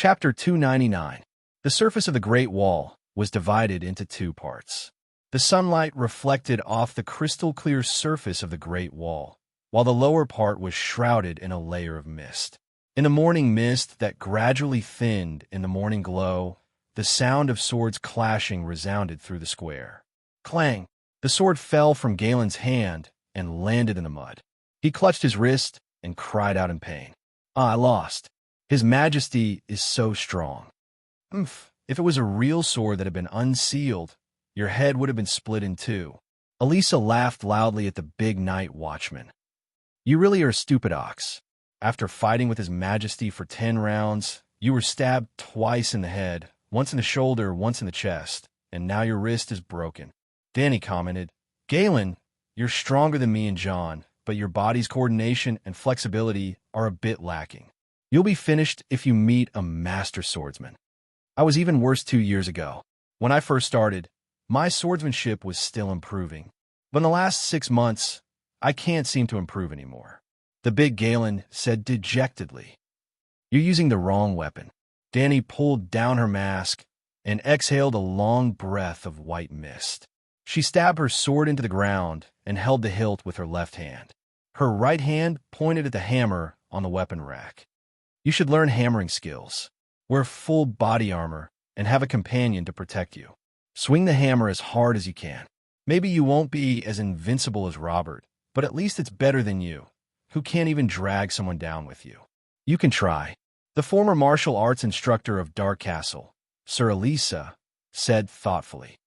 Chapter 299. The surface of the Great Wall was divided into two parts. The sunlight reflected off the crystal-clear surface of the Great Wall, while the lower part was shrouded in a layer of mist. In the morning mist that gradually thinned in the morning glow, the sound of swords clashing resounded through the square. Clang! The sword fell from Galen's hand and landed in the mud. He clutched his wrist and cried out in pain. I lost. His Majesty is so strong. If it was a real sword that had been unsealed, your head would have been split in two. Elisa laughed loudly at the big night watchman. You really are a stupid ox. After fighting with His Majesty for 10 rounds, you were stabbed twice in the head, once in the shoulder, once in the chest, and now your wrist is broken. Danny commented, Galen, you're stronger than me and John, but your body's coordination and flexibility are a bit lacking. You'll be finished if you meet a master swordsman. I was even worse 2 years ago. When I first started, my swordsmanship was still improving. But in the last 6 months, I can't seem to improve anymore. The big Galen said dejectedly. You're using the wrong weapon. Danny pulled down her mask and exhaled a long breath of white mist. She stabbed her sword into the ground and held the hilt with her left hand. Her right hand pointed at the hammer on the weapon rack. You should learn hammering skills. Wear full body armor and have a companion to protect you. Swing the hammer as hard as you can. Maybe you won't be as invincible as Robert, but at least it's better than you, who can't even drag someone down with you. You can try. The former martial arts instructor of Dark Castle, Sir Elisa, said thoughtfully.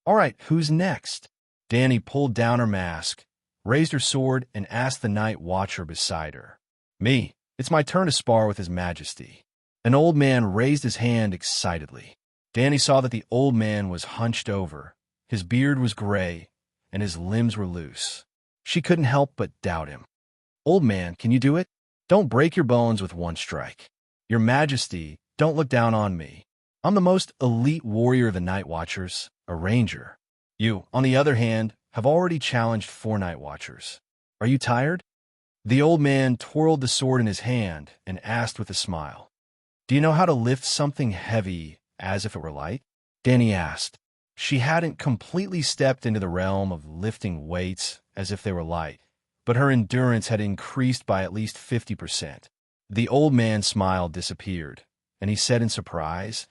All right, who's next? Danny pulled down her mask, raised her sword, and asked the night watcher beside her. Me. It's my turn to spar with His Majesty. An old man raised his hand excitedly. Danny saw that the old man was hunched over, his beard was gray, and his limbs were loose. She couldn't help but doubt him. Old man, can you do it? Don't break your bones with one strike. Your Majesty, don't look down on me. I'm the most elite warrior of the Night Watchers, a ranger. You, on the other hand, have already challenged 4 Night Watchers. Are you tired? The old man twirled the sword in his hand and asked with a smile. Do you know how to lift something heavy as if it were light? Danny asked. She hadn't completely stepped into the realm of lifting weights as if they were light, but her endurance had increased by at least 50%. The old man's smile disappeared, and he said in surprise,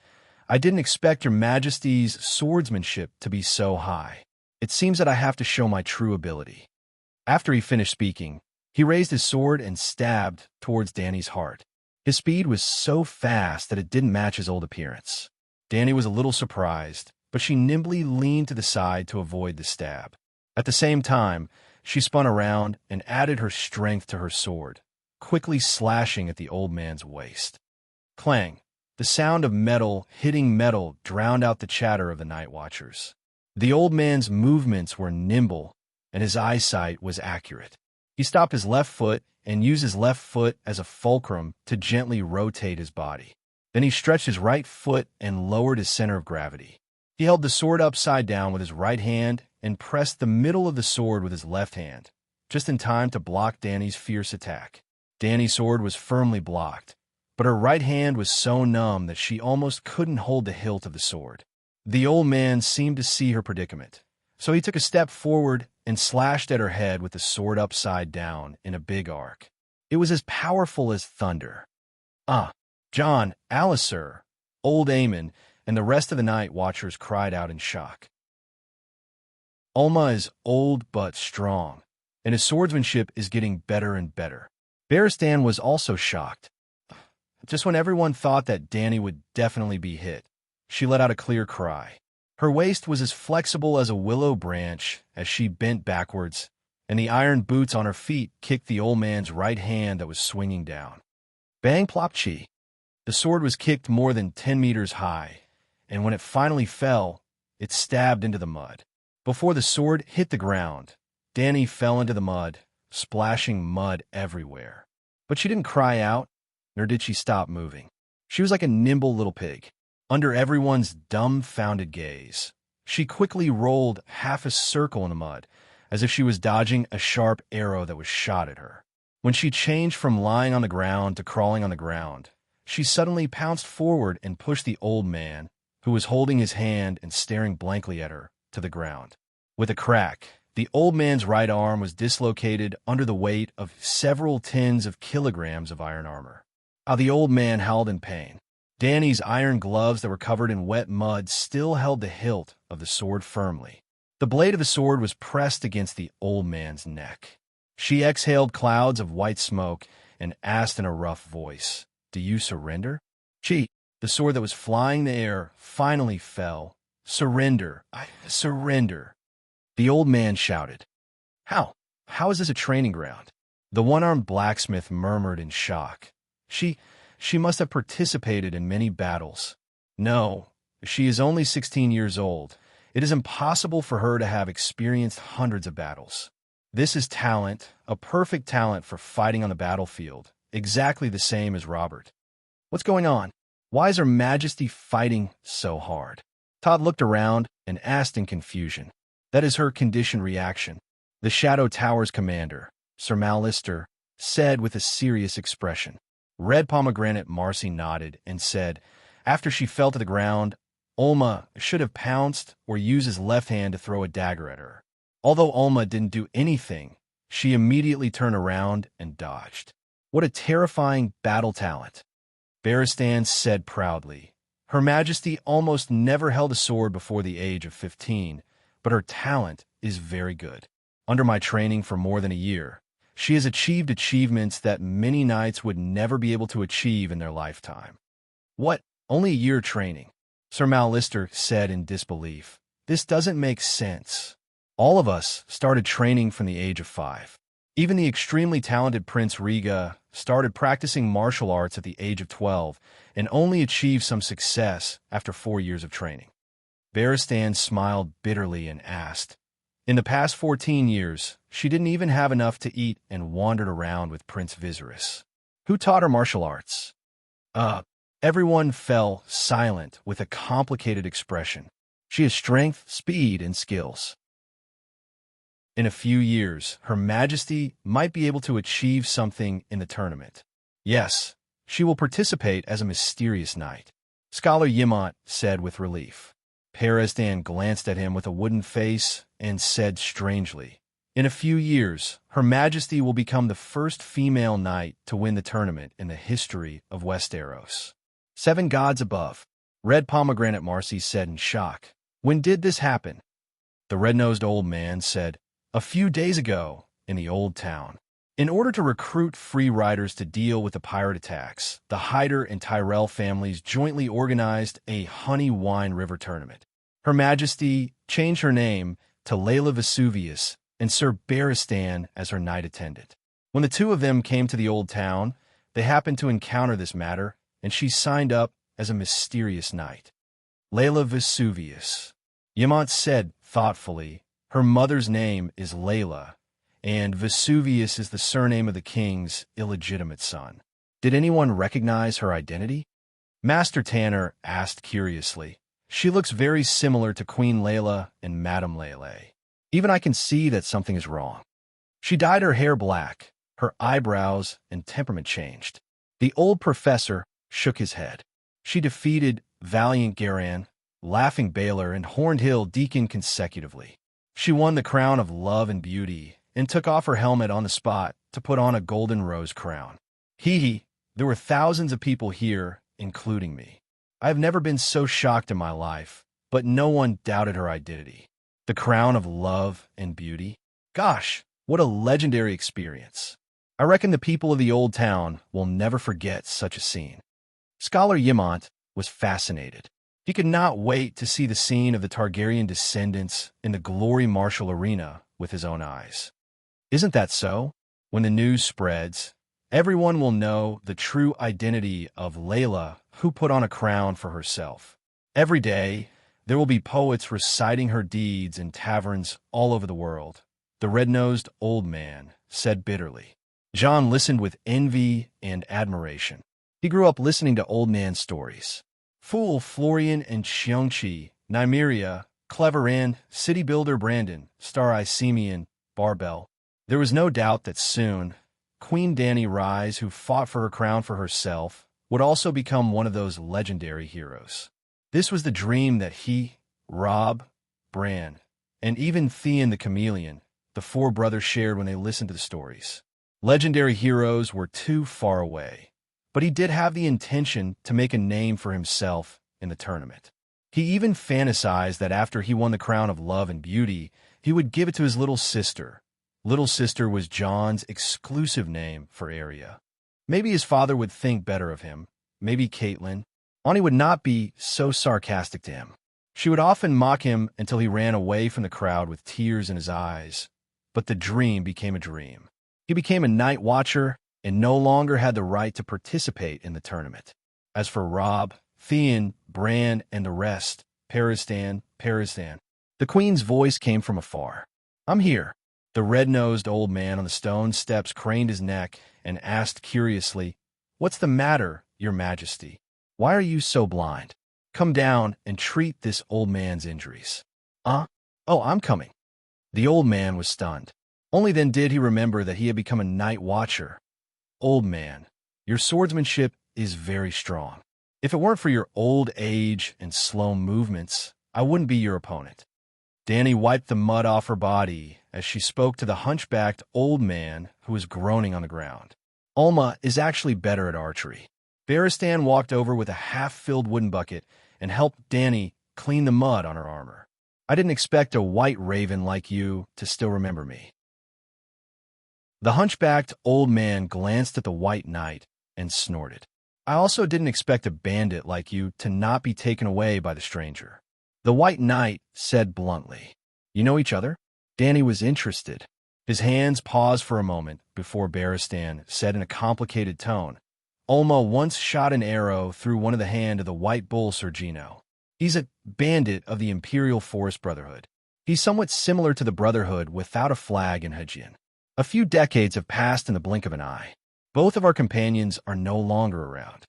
I didn't expect Your Majesty's swordsmanship to be so high. It seems that I have to show my true ability. After he finished speaking, he raised his sword and stabbed towards Danny's heart. His speed was so fast that it didn't match his old appearance. Danny was a little surprised, but she nimbly leaned to the side to avoid the stab. At the same time, she spun around and added her strength to her sword, quickly slashing at the old man's waist. Clang! The sound of metal hitting metal drowned out the chatter of the Night Watchers. The old man's movements were nimble, and his eyesight was accurate. He stopped his left foot and used his left foot as a fulcrum to gently rotate his body. Then he stretched his right foot and lowered his center of gravity. He held the sword upside down with his right hand and pressed the middle of the sword with his left hand, just in time to block Danny's fierce attack. Danny's sword was firmly blocked, but her right hand was so numb that she almost couldn't hold the hilt of the sword. The old man seemed to see her predicament, so he took a step forward and slashed at her head with the sword upside down in a big arc. It was as powerful as thunder. John, Alistair, old Eamon, and the rest of the Night Watchers cried out in shock. Ulma is old but strong, and his swordsmanship is getting better and better. Baristan was also shocked. Just when everyone thought that Danny would definitely be hit, she let out a clear cry. Her waist was as flexible as a willow branch as she bent backwards, and the iron boots on her feet kicked the old man's right hand that was swinging down. Bang plopchi! The sword was kicked more than 10 meters high, and when it finally fell, it stabbed into the mud. Before the sword hit the ground, Danny fell into the mud, splashing mud everywhere. But she didn't cry out, nor did she stop moving. She was like a nimble little pig. Under everyone's dumbfounded gaze, she quickly rolled half a circle in the mud, as if she was dodging a sharp arrow that was shot at her. When she changed from lying on the ground to crawling on the ground, she suddenly pounced forward and pushed the old man, who was holding his hand and staring blankly at her, to the ground. With a crack, the old man's right arm was dislocated under the weight of several tens of kilograms of iron armor. How the old man howled in pain. Danny's iron gloves that were covered in wet mud still held the hilt of the sword firmly. The blade of the sword was pressed against the old man's neck. She exhaled clouds of white smoke and asked in a rough voice, "Do you surrender?" The sword that was flying in the air finally fell. "Surrender! I surrender!" The old man shouted. How? How is this a training ground?" The one-armed blacksmith murmured in shock. She must have participated in many battles." "No, she is only 16 years old. It is impossible for her to have experienced hundreds of battles. This is talent, a perfect talent for fighting on the battlefield, exactly the same as Robert." "What's going on? Why is Her Majesty fighting so hard?" Todd looked around and asked in confusion. "That is her conditioned reaction," the Shadow Tower's commander, Sir Malister, said with a serious expression. Red Pomegranate Marcy nodded and said, "After she fell to the ground, Olma should have pounced or used his left hand to throw a dagger at her. Although Olma didn't do anything, she immediately turned around and dodged. What a terrifying battle talent." Barristan said proudly, "Her Majesty almost never held a sword before the age of 15, but her talent is very good. Under my training for more than a year, she has achieved achievements that many knights would never be able to achieve in their lifetime." "What? Only a year training?" Sir Malister said in disbelief. "This doesn't make sense. All of us started training from the age of 5. Even the extremely talented Prince Riga started practicing martial arts at the age of 12 and only achieved some success after 4 years of training." Barristan smiled bitterly and asked, "In the past 14 years, she didn't even have enough to eat and wandered around with Prince Viserys. Who taught her martial arts?" Everyone fell silent with a complicated expression. "She has strength, speed, and skills. In a few years, Her Majesty might be able to achieve something in the tournament. Yes, she will participate as a mysterious knight," Scholar Yimont said with relief. Barristan glanced at him with a wooden face and said strangely, "In a few years, Her Majesty will become the first female knight to win the tournament in the history of Westeros." "7 gods above," Red Pomegranate Marcy said in shock. "When did this happen?" The red-nosed old man said, "A few days ago, in the Old Town. In order to recruit free riders to deal with the pirate attacks, the Hyder and Tyrell families jointly organized a Honey Wine River tournament. Her Majesty changed her name to Layla Vesuvius and Sir Barristan as her knight attendant. When the two of them came to the Old Town, they happened to encounter this matter, and she signed up as a mysterious knight." "Layla Vesuvius," Yamant said thoughtfully. "Her mother's name is Layla, and Vesuvius is the surname of the king's illegitimate son. Did anyone recognize her identity?" Master Tanner asked curiously. "She looks very similar to Queen Layla and Madame Layla. Even I can see that something is wrong. She dyed her hair black, her eyebrows and temperament changed." The old professor shook his head. "She defeated Valiant Garan, Laughing Baylor, and Horned Hill Deacon consecutively. She won the crown of love and beauty and took off her helmet on the spot to put on a golden rose crown. There were thousands of people here, including me. I have never been so shocked in my life, but no one doubted her identity. The crown of love and beauty? Gosh, what a legendary experience. I reckon the people of the Old Town will never forget such a scene." Scholar Yimont was fascinated. He could not wait to see the scene of the Targaryen descendants in the Glory Martial Arena with his own eyes. "Isn't that so? When the news spreads, everyone will know the true identity of Layla, who put on a crown for herself. Every day, there will be poets reciting her deeds in taverns all over the world," the red-nosed old man said bitterly. John listened with envy and admiration. He grew up listening to old man stories. Fool Florian and Xiongqi, Nymeria, Clever Ann, City Builder Brandon, Star-Eye Simeon, Barbell. There was no doubt that soon, Queen Dany Rise, who fought for her crown for herself, would also become one of those legendary heroes. This was the dream that he, Rob, Bran, and even Theon the Chameleon, the four brothers, shared when they listened to the stories. Legendary heroes were too far away, but he did have the intention to make a name for himself in the tournament. He even fantasized that after he won the crown of love and beauty, he would give it to his little sister. Little sister was Jon's exclusive name for Arya. Maybe his father would think better of him. Maybe Catelyn. Ani would not be so sarcastic to him. She would often mock him until he ran away from the crowd with tears in his eyes. But the dream became a dream. He became a night watcher and no longer had the right to participate in the tournament. As for Rob, Theon, Bran, and the rest, Peristan. The queen's voice came from afar. "I'm here." The red-nosed old man on the stone steps craned his neck and asked curiously, "What's the matter, your majesty? Why are you so blind? Come down and treat this old man's injuries." Oh, I'm coming." The old man was stunned. Only then did he remember that he had become a night watcher. "Old man, your swordsmanship is very strong. If it weren't for your old age and slow movements, I wouldn't be your opponent." Dany wiped the mud off her body as she spoke to the hunchbacked old man who was groaning on the ground. "Alma is actually better at archery." Barristan walked over with a half-filled wooden bucket and helped Dany clean the mud on her armor. "I didn't expect a white raven like you to still remember me." The hunchbacked old man glanced at the white knight and snorted. "I also didn't expect a bandit like you to not be taken away by the stranger." The white knight said bluntly, "You know each other?" Dany was interested. His hands paused for a moment before Barristan said in a complicated tone, "Ulma once shot an arrow through one of the hand of the White Bull Sergino. He's a bandit of the Imperial Forest Brotherhood. He's somewhat similar to the Brotherhood without a flag in Hajin. A few decades have passed in the blink of an eye. Both of our companions are no longer around.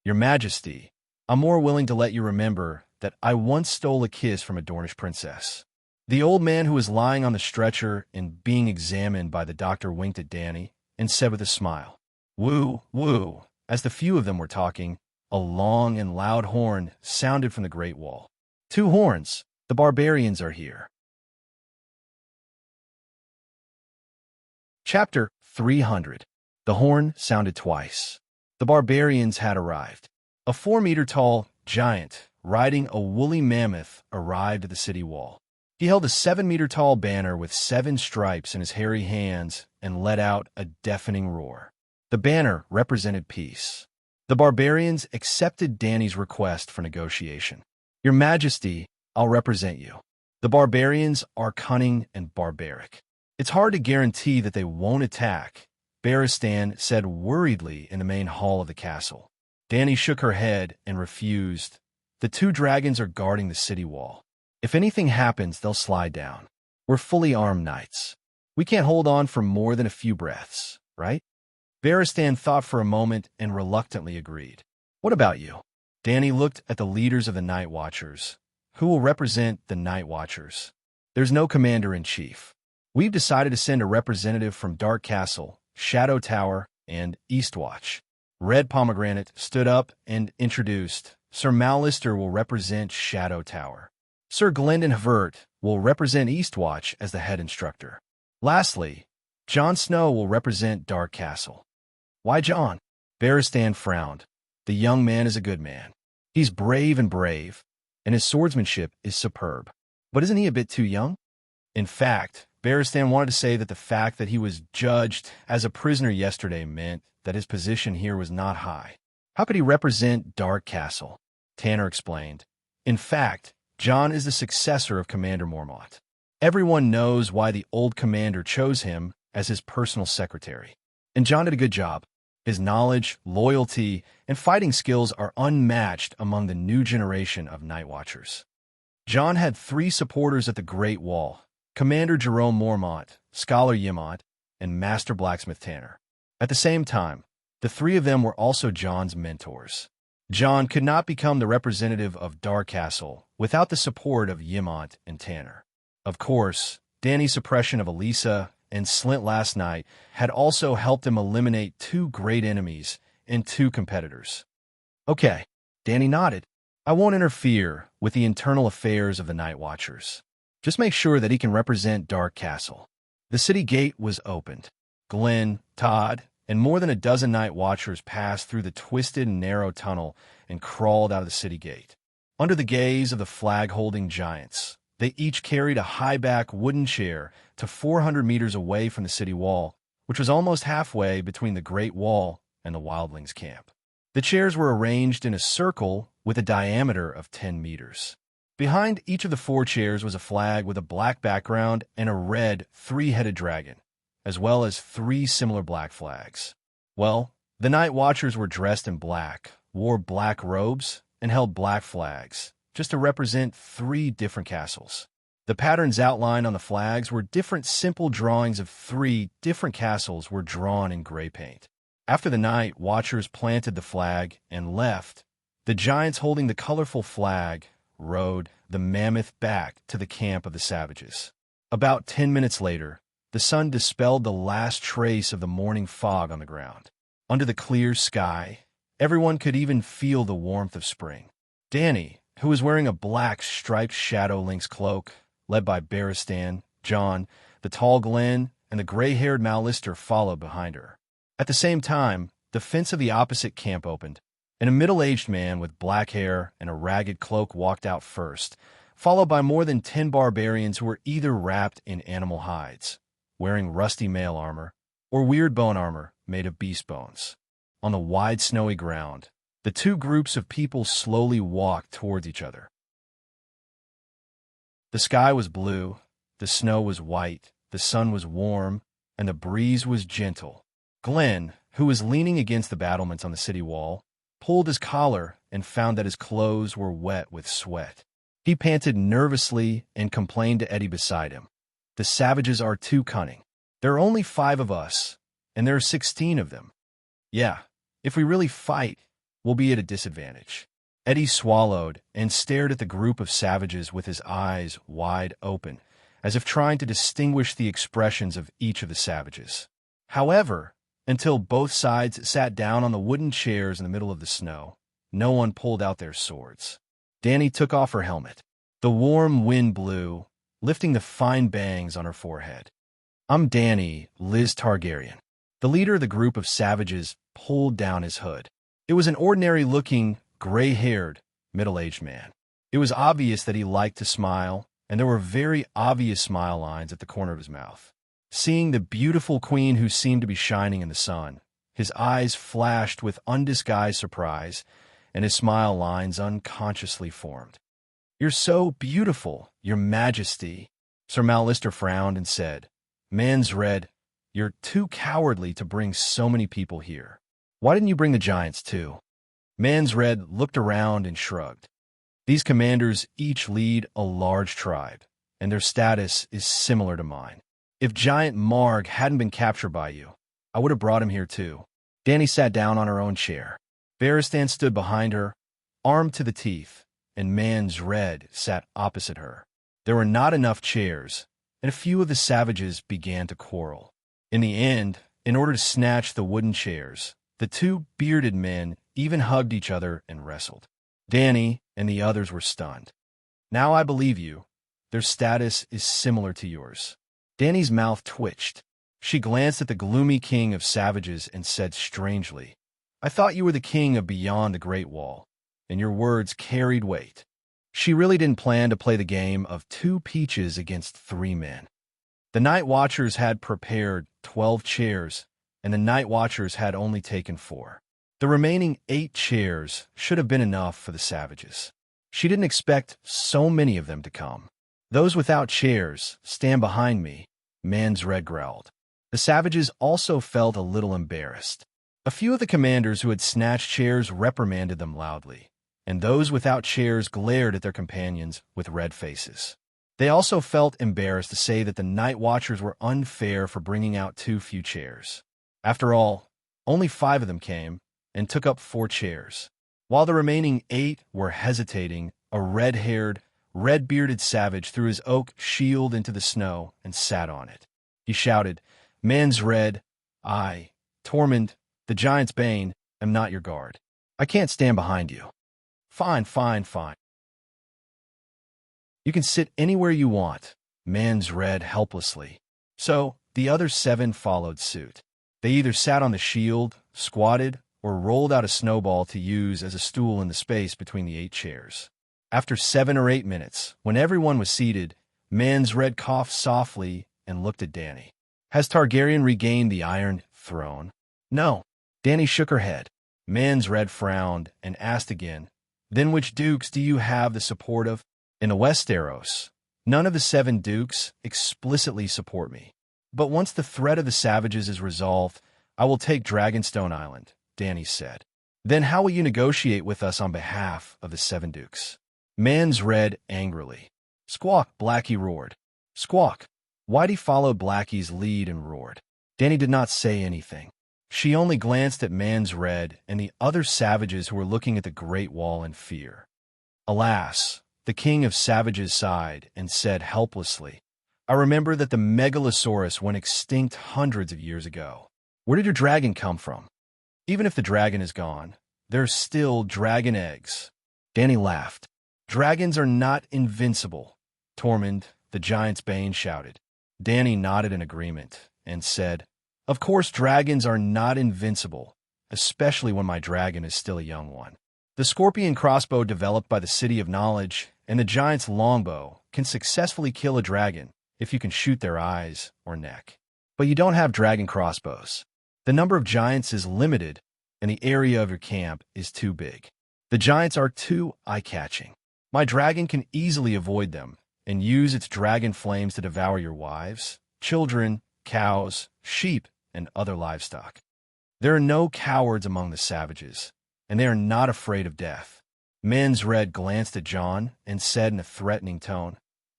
Your Majesty, I'm more willing to let you remember that I once stole a kiss from a Dornish princess." The old man who was lying on the stretcher and being examined by the doctor winked at Dany and said with a smile, "Woo, woo." As the few of them were talking, a long and loud horn sounded from the Great Wall. "Two horns! The barbarians are here." Chapter 300. The horn sounded twice. The barbarians had arrived. A 4-meter-tall giant riding a woolly mammoth arrived at the city wall. He held a 7-meter-tall banner with 7 stripes in his hairy hands and let out a deafening roar. The banner represented peace. The barbarians accepted Dany's request for negotiation. "Your Majesty, I'll represent you. The barbarians are cunning and barbaric. It's hard to guarantee that they won't attack," Barristan said worriedly in the main hall of the castle. Dany shook her head and refused. "The 2 dragons are guarding the city wall. If anything happens, they'll slide down. We're fully armed knights. We can't hold on for more than a few breaths, right?" Barristan thought for a moment and reluctantly agreed. "What about you?" Dany looked at the leaders of the Night Watchers. "Who will represent the Night Watchers?" "There's no commander-in-chief. We've decided to send a representative from Dark Castle, Shadow Tower, and Eastwatch." Red Pomegranate stood up and introduced, "Sir Mallister will represent Shadow Tower. Sir Glendon Havert will represent Eastwatch as the head instructor. Lastly, Jon Snow will represent Dark Castle." "Why Jon?" Barristan frowned. "The young man is a good man. He's brave, and his swordsmanship is superb. But isn't he a bit too young?" In fact, Barristan wanted to say that the fact that he was judged as a prisoner yesterday meant that his position here was not high. How could he represent Dark Castle? Tanner explained. "In fact, Jon is the successor of Commander Mormont. Everyone knows why the old commander chose him as his personal secretary. And Jon did a good job. His knowledge, loyalty, and fighting skills are unmatched among the new generation of Night Watchers." Jon had 3 supporters at the Great Wall: Commander Jerome Mormont, Scholar Yimont, and Master Blacksmith Tanner. At the same time, the 3 of them were also Jon's mentors. Jon could not become the representative of Dark Castle without the support of Yimont and Tanner. Of course, Dany's suppression of Elisa and Slint last night had also helped him eliminate 2 great enemies and 2 competitors. Okay, Danny nodded. I won't interfere with the internal affairs of the Night Watchers. Just make sure that he can represent Dark Castle. The city gate was opened. Glenn, Todd, and more than a dozen Night Watchers passed through the twisted and narrow tunnel and crawled out of the city gate. Under the gaze of the flag-holding giants, they each carried a high-back wooden chair to 400 meters away from the city wall, which was almost halfway between the Great Wall and the Wildlings' camp. The chairs were arranged in a circle with a diameter of 10 meters. Behind each of the 4 chairs was a flag with a black background and a red, 3-headed dragon, as well as 3 similar black flags. Well, the Night Watchers were dressed in black, wore black robes, and held black flags, just to represent 3 different castles. The patterns outlined on the flags were different simple drawings of 3 different castles were drawn in gray paint. After the Night Watchers planted the flag and left, the giants holding the colorful flag rode the mammoth back to the camp of the savages. About 10 minutes later, the sun dispelled the last trace of the morning fog on the ground. Under the clear sky, everyone could even feel the warmth of spring. Danny, who was wearing a black striped shadow lynx cloak, led by Barristan, John, the tall Glenn, and the gray-haired Malister followed behind her. At the same time, the fence of the opposite camp opened, and a middle-aged man with black hair and a ragged cloak walked out first, followed by more than 10 barbarians who were either wrapped in animal hides, wearing rusty mail armor, or weird bone armor made of beast bones. On the wide snowy ground, the 2 groups of people slowly walked towards each other. The sky was blue, the snow was white, the sun was warm, and the breeze was gentle. Glenn, who was leaning against the battlements on the city wall, pulled his collar and found that his clothes were wet with sweat. He panted nervously and complained to Eddie beside him. The savages are too cunning. There are only 5 of us, and there are 16 of them. Yeah, if we really fight, we'll be at a disadvantage. Eddie swallowed and stared at the group of savages with his eyes wide open, as if trying to distinguish the expressions of each of the savages. However, until both sides sat down on the wooden chairs in the middle of the snow, no one pulled out their swords. Danny took off her helmet. The warm wind blew, lifting the fine bangs on her forehead. I'm Danny, Liz Targaryen. The leader of the group of savages pulled down his hood. It was an ordinary-looking, gray-haired, middle-aged man. It was obvious that he liked to smile, and there were very obvious smile lines at the corner of his mouth. Seeing the beautiful queen who seemed to be shining in the sun, his eyes flashed with undisguised surprise, and his smile lines unconsciously formed. You're so beautiful, your majesty. Sir Malister frowned and said, Man's Red, you're too cowardly to bring so many people here. Why didn't you bring the giants too? Man's Red looked around and shrugged. These commanders each lead a large tribe, and their status is similar to mine. If Giant Marg hadn't been captured by you, I would have brought him here too. Danny sat down on her own chair. Barristan stood behind her, armed to the teeth, and Man's Red sat opposite her. There were not enough chairs, and a few of the savages began to quarrel. In the end, in order to snatch the wooden chairs, the 2 bearded men even hugged each other and wrestled. Danny and the others were stunned. Now I believe you. Their status is similar to yours. Danny's mouth twitched. She glanced at the gloomy king of savages and said strangely, I thought you were the king of beyond the Great Wall, and your words carried weight. She really didn't plan to play the game of 2 peaches against 3 men. The Night Watchers had prepared 12 chairs, and the Night Watchers had only taken 4. The remaining 8 chairs should have been enough for the savages. She didn't expect so many of them to come. Those without chairs, stand behind me, Man's Red growled. The savages also felt a little embarrassed. A few of the commanders who had snatched chairs reprimanded them loudly, and those without chairs glared at their companions with red faces. They also felt embarrassed to say that the Night Watchers were unfair for bringing out too few chairs. After all, only 5 of them came and took up 4 chairs. While the remaining 8 were hesitating, a red-haired, red-bearded savage threw his oak shield into the snow and sat on it. He shouted, Man's Red, I, Tormund, the giant's bane, am not your guard. I can't stand behind you. Fine, fine, fine. You can sit anywhere you want, Mans read helplessly. So, the other 7 followed suit. They either sat on the shield, squatted, or rolled out a snowball to use as a stool in the space between the 8 chairs. After 7 or 8 minutes, when everyone was seated, Mans read coughed softly and looked at Dany. Has Targaryen regained the Iron Throne? No. Dany shook her head. Mans read frowned and asked again, Then which dukes do you have the support of? In the Westeros, none of the 7 dukes explicitly support me. But once the threat of the savages is resolved, I will take Dragonstone Island, Dany said. Then how will you negotiate with us on behalf of the 7 dukes? Mans read angrily. Squawk, Blackie roared. Squawk. Whitey followed Blackie's lead and roared. Dany did not say anything. She only glanced at Mans read and the other savages who were looking at the Great Wall in fear. Alas, the king of savages sighed and said helplessly, I remember that the Megalosaurus went extinct hundreds of years ago. Where did your dragon come from? Even if the dragon is gone, there's still dragon eggs. Dany laughed. Dragons are not invincible. Tormund, the giant's bane, shouted. Dany nodded in agreement and said, Of course dragons are not invincible, especially when my dragon is still a young one. The scorpion crossbow developed by the City of Knowledge and the giant's longbow can successfully kill a dragon if you can shoot their eyes or neck. But you don't have dragon crossbows. The number of giants is limited, and the area of your camp is too big. The giants are too eye-catching. My dragon can easily avoid them and use its dragon flames to devour your wives, children, cows, sheep, and other livestock. There are no cowards among the savages, and they are not afraid of death. Mans read glanced at Jon and said in a threatening tone,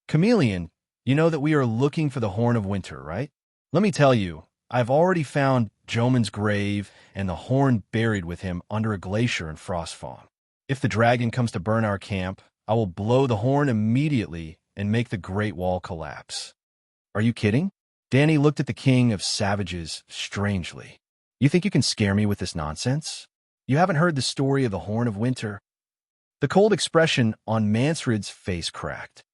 Chameleon, you know that we are looking for the Horn of Winter, right? Let me tell you, I've already found Jomon's grave and the horn buried with him under a glacier in Frostfawn. If the dragon comes to burn our camp, I will blow the horn immediately and make the Great Wall collapse. Are you kidding? Dany looked at the king of savages strangely. You think you can scare me with this nonsense? You haven't heard the story of the Horn of Winter? The cold expression on Mansred's face cracked.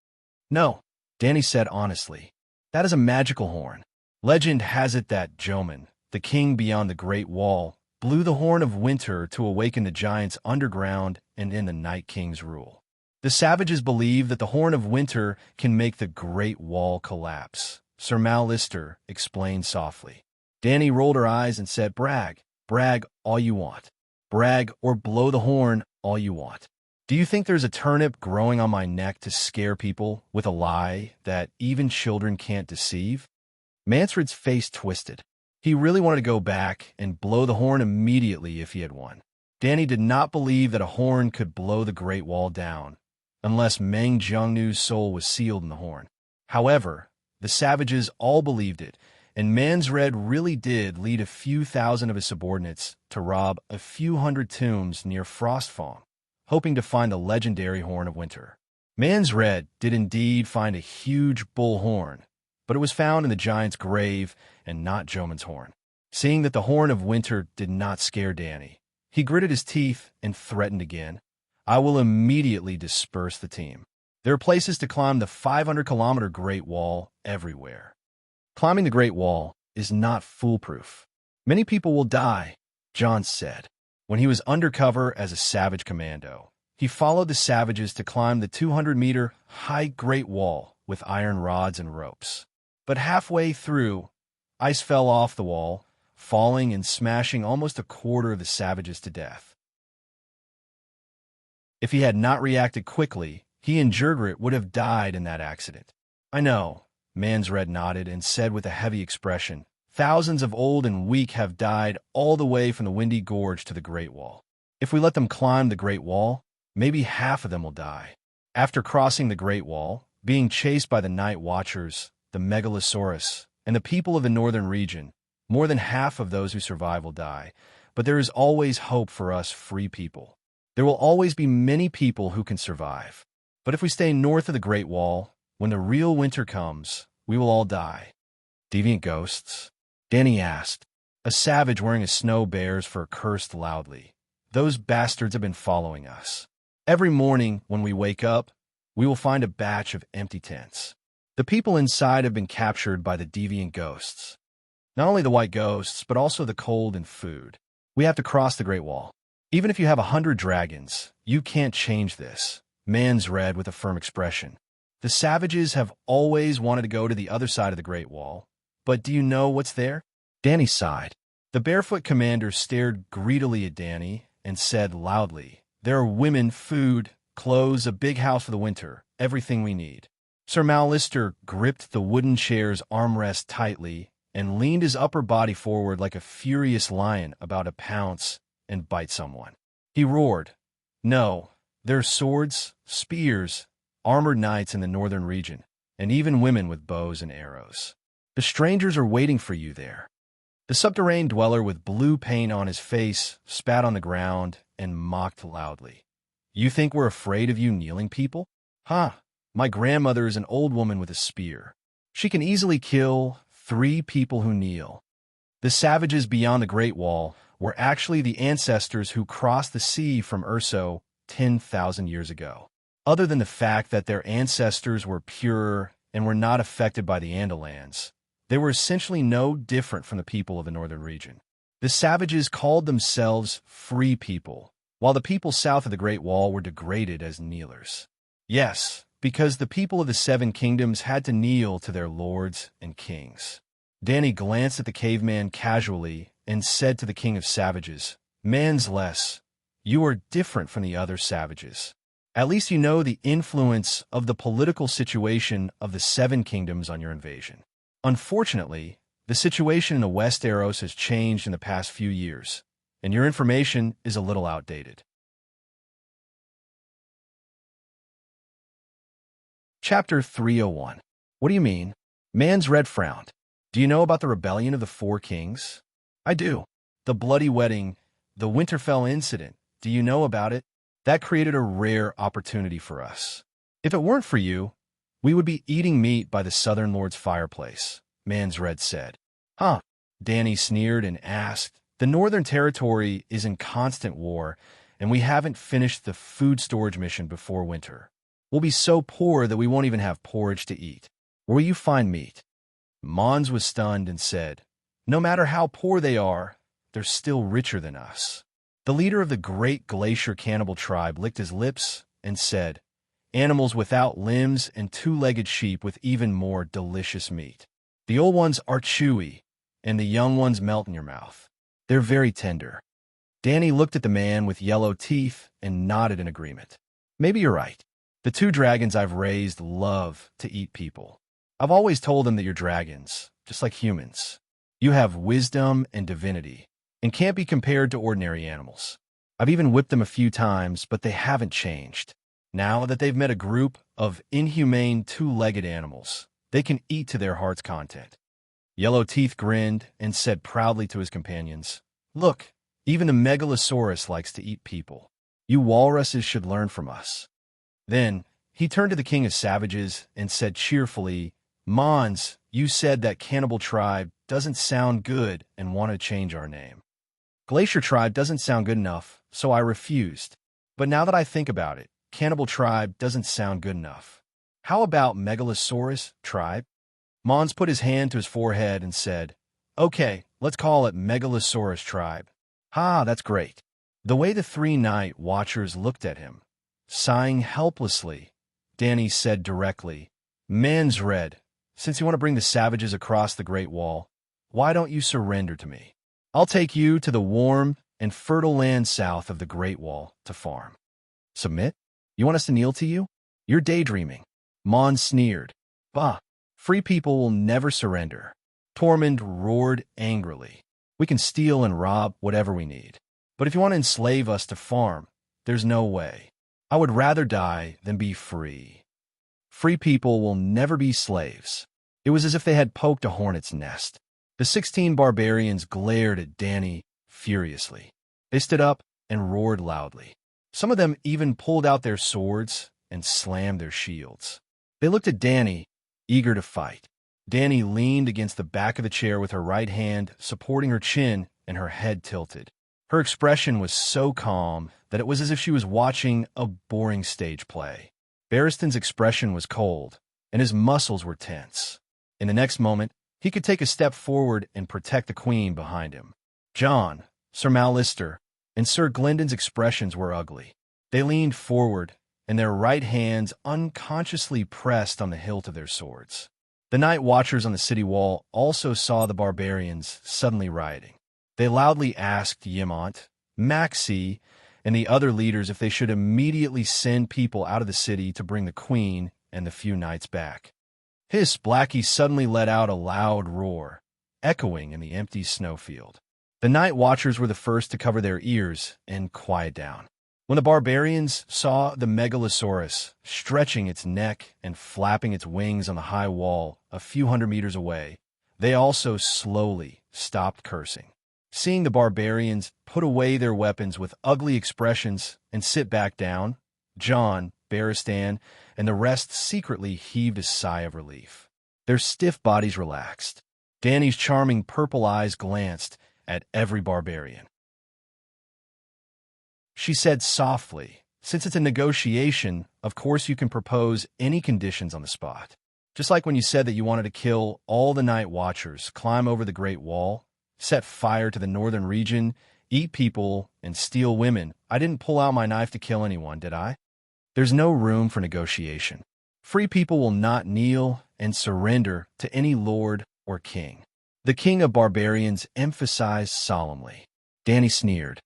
No, Dany said honestly. That is a magical horn. Legend has it that Jomon, the king beyond the Great Wall, blew the Horn of Winter to awaken the giants underground and in the Night King's rule. The savages believe that the Horn of Winter can make the Great Wall collapse, Sir Mal Lister explained softly. Dany rolled her eyes and said, Brag all you want. Brag or blow the horn all you want. Do you think there's a turnip growing on my neck to scare people with a lie that even children can't deceive? Mansred's face twisted. He really wanted to go back and blow the horn immediately if he had won. Dany did not believe that a horn could blow the Great Wall down, unless Meng Jiangnu's soul was sealed in the horn. However, the savages all believed it, and Mansred really did lead a few thousand of his subordinates to rob a few hundred tombs near Frostfawn, hoping to find the legendary Horn of Winter. Mansred did indeed find a huge bull horn, but it was found in the giant's grave and not Jomon's horn. Seeing that the Horn of Winter did not scare Dany, he gritted his teeth and threatened again. I will immediately disperse the team. There are places to climb the 500-kilometer Great Wall everywhere. Climbing the Great Wall is not foolproof. Many people will die, Jon said. When he was undercover as a savage commando, he followed the savages to climb the 200-meter high Great Wall with iron rods and ropes. But halfway through, ice fell off the wall, falling and smashing almost a quarter of the savages to death. If he had not reacted quickly, he and Jurgrit would have died in that accident. I know, Mansred nodded and said with a heavy expression, thousands of old and weak have died all the way from the Windy Gorge to the Great Wall. If we let them climb the Great Wall, maybe half of them will die. After crossing the Great Wall, being chased by the Night Watchers, the Megalosaurus, and the people of the northern region, more than half of those who survive will die, but there is always hope for us free people. There will always be many people who can survive. But if we stay north of the Great Wall, when the real winter comes, we will all die. Deviant ghosts? Dany asked. A savage wearing a snow bears fur cursed loudly. Those bastards have been following us. Every morning when we wake up, we will find a batch of empty tents. The people inside have been captured by the deviant ghosts. Not only the white ghosts, but also the cold and food. We have to cross the Great Wall. Even if you have 100 dragons, you can't change this. Man's read with a firm expression. The savages have always wanted to go to the other side of the Great Wall. But do you know what's there? Danny sighed. The barefoot commander stared greedily at Danny and said loudly, "There are women, food, clothes, a big house for the winter, everything we need." Sir Mallister gripped the wooden chair's armrest tightly and leaned his upper body forward like a furious lion about to pounce and bite someone. He roared, "No, there are swords, spears, armored knights in the northern region, and even women with bows and arrows. The strangers are waiting for you there." The subterranean dweller with blue paint on his face spat on the ground and mocked loudly. "You think we're afraid of you kneeling people? Huh, my grandmother is an old woman with a spear. She can easily kill 3 people who kneel." The savages beyond the Great Wall were actually the ancestors who crossed the sea from Urso 10,000 years ago. Other than the fact that their ancestors were pure and were not affected by the Andalans, they were essentially no different from the people of the northern region. The savages called themselves free people, while the people south of the Great Wall were degraded as kneelers. Yes, because the people of the 7 kingdoms had to kneel to their lords and kings. Danny glanced at the caveman casually and said to the king of savages, "Man's less, you are different from the other savages. At least you know the influence of the political situation of the 7 kingdoms on your invasion. Unfortunately, the situation in the West Eros has changed in the past few years, and your information is a little outdated." Chapter 301. What do you mean? Man's red frowned. "Do you know about the rebellion of the 4 kings?" "I do. The bloody wedding, the Winterfell incident. Do you know about it? That created a rare opportunity for us. If it weren't for you, we would be eating meat by the Southern Lord's fireplace," Man's Red said. "Huh?" Danny sneered and asked. "The Northern Territory is in constant war, and we haven't finished the food storage mission before winter. We'll be so poor that we won't even have porridge to eat. Where will you find meat?" Mons was stunned and said, "No matter how poor they are, they're still richer than us." The leader of the great glacier cannibal tribe licked his lips and said, "Animals without limbs and 2-legged sheep with even more delicious meat. The old ones are chewy, and the young ones melt in your mouth. They're very tender." Danny looked at the man with yellow teeth and nodded in agreement. "Maybe you're right. The 2 dragons I've raised love to eat people. I've always told them that you're dragons, just like humans. You have wisdom and divinity, and can't be compared to ordinary animals. I've even whipped them a few times, but they haven't changed. Now that they've met a group of inhumane 2-legged animals, they can eat to their heart's content." Yellow Teeth grinned and said proudly to his companions, "Look, even the Megalosaurus likes to eat people. You walruses should learn from us." Then he turned to the king of savages and said cheerfully, "Mons, you said that cannibal tribe doesn't sound good and want to change our name. Glacier tribe doesn't sound good enough, so I refused. But now that I think about it, cannibal tribe doesn't sound good enough. How about Megalosaurus tribe?" Mons put his hand to his forehead and said, "Okay, let's call it Megalosaurus tribe." "Ha, that's great." The way the 3 night watchers looked at him, sighing helplessly, Danny said directly, "Man's Red, since you want to bring the savages across the Great Wall, why don't you surrender to me? I'll take you to the warm and fertile land south of the Great Wall to farm." "Submit? You want us to kneel to you? You're daydreaming." Mons sneered. "Bah, free people will never surrender." Tormund roared angrily. "We can steal and rob whatever we need. But if you want to enslave us to farm, there's no way. I would rather die than be free. Free people will never be slaves." It was as if they had poked a hornet's nest. The 16 barbarians glared at Danny furiously. They stood up and roared loudly. Some of them even pulled out their swords and slammed their shields. They looked at Danny, eager to fight. Danny leaned against the back of the chair with her right hand supporting her chin and her head tilted. Her expression was so calm that it was as if she was watching a boring stage play. Barristan's expression was cold, and his muscles were tense. In the next moment, he could take a step forward and protect the queen behind him. John, Sir Mallister, and Sir Glendon's expressions were ugly. They leaned forward, and their right hands unconsciously pressed on the hilt of their swords. The night watchers on the city wall also saw the barbarians suddenly rioting. They loudly asked Yemont, Maxi, and the other leaders if they should immediately send people out of the city to bring the queen and the few knights back. Blackie suddenly let out a loud roar, echoing in the empty snowfield. The night watchers were the first to cover their ears and quiet down. When the barbarians saw the megalosaurus stretching its neck and flapping its wings on the high wall a few hundred meters away, they also slowly stopped cursing. Seeing the barbarians put away their weapons with ugly expressions and sit back down, John, Barristan, and the rest secretly heaved a sigh of relief. Their stiff bodies relaxed. Danny's charming purple eyes glanced at every barbarian. She said softly, "Since it's a negotiation, of course you can propose any conditions on the spot. Just like when you said that you wanted to kill all the night watchers, climb over the Great Wall, set fire to the northern region, eat people, and steal women. I didn't pull out my knife to kill anyone, did I? There's no room for negotiation. Free people will not kneel and surrender to any lord or king." The king of barbarians emphasized solemnly. Danny sneered.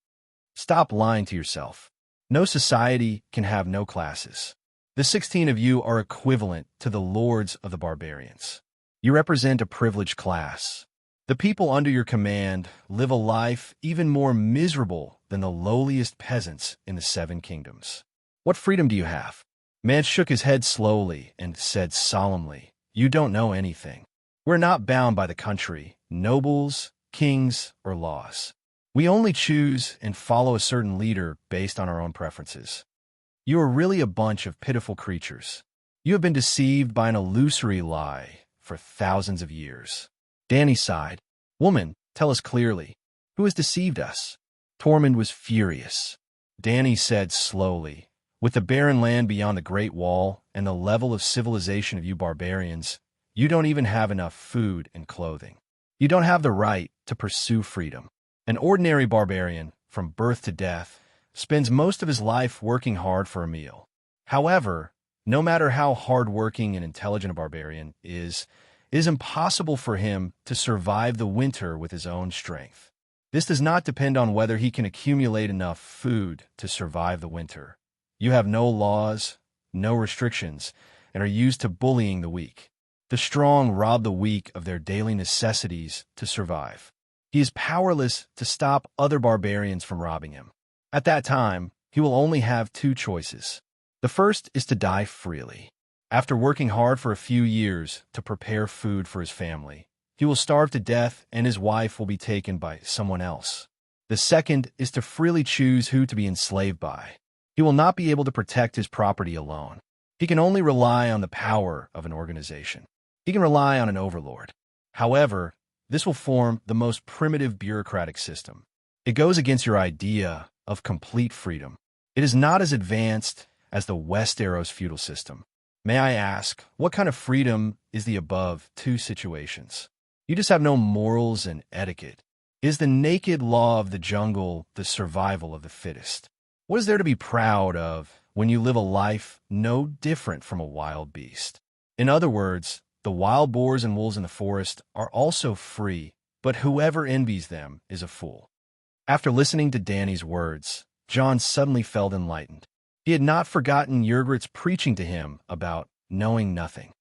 "Stop lying to yourself. No society can have no classes. The 16 of you are equivalent to the lords of the barbarians. You represent a privileged class. The people under your command live a life even more miserable than the lowliest peasants in the 7 kingdoms. What freedom do you have?" Man shook his head slowly and said solemnly, "You don't know anything. We're not bound by the country, nobles, kings, or laws. We only choose and follow a certain leader based on our own preferences. You are really a bunch of pitiful creatures. You have been deceived by an illusory lie for thousands of years." Danny sighed. "Woman, tell us clearly, who has deceived us?" Tormund was furious. Danny said slowly, "With the barren land beyond the Great Wall and the level of civilization of you barbarians, you don't even have enough food and clothing. You don't have the right to pursue freedom. An ordinary barbarian, from birth to death, spends most of his life working hard for a meal. However, no matter how hard-working and intelligent a barbarian is, it is impossible for him to survive the winter with his own strength. This does not depend on whether he can accumulate enough food to survive the winter. You have no laws, no restrictions, and are used to bullying the weak. The strong rob the weak of their daily necessities to survive. He is powerless to stop other barbarians from robbing him. At that time, he will only have 2 choices. The first is to die freely. After working hard for a few years to prepare food for his family, he will starve to death and his wife will be taken by someone else. The second is to freely choose who to be enslaved by. He will not be able to protect his property alone. He can only rely on the power of an organization. He can rely on an overlord. However, this will form the most primitive bureaucratic system. It goes against your idea of complete freedom. It is not as advanced as the Westeros feudal system. May I ask, what kind of freedom is the above 2 situations? You just have no morals and etiquette. Is the naked law of the jungle the survival of the fittest? What is there to be proud of when you live a life no different from a wild beast? In other words, the wild boars and wolves in the forest are also free, but whoever envies them is a fool. After listening to Danny's words, John suddenly felt enlightened. He had not forgotten Yrgrit's preaching to him about knowing nothing.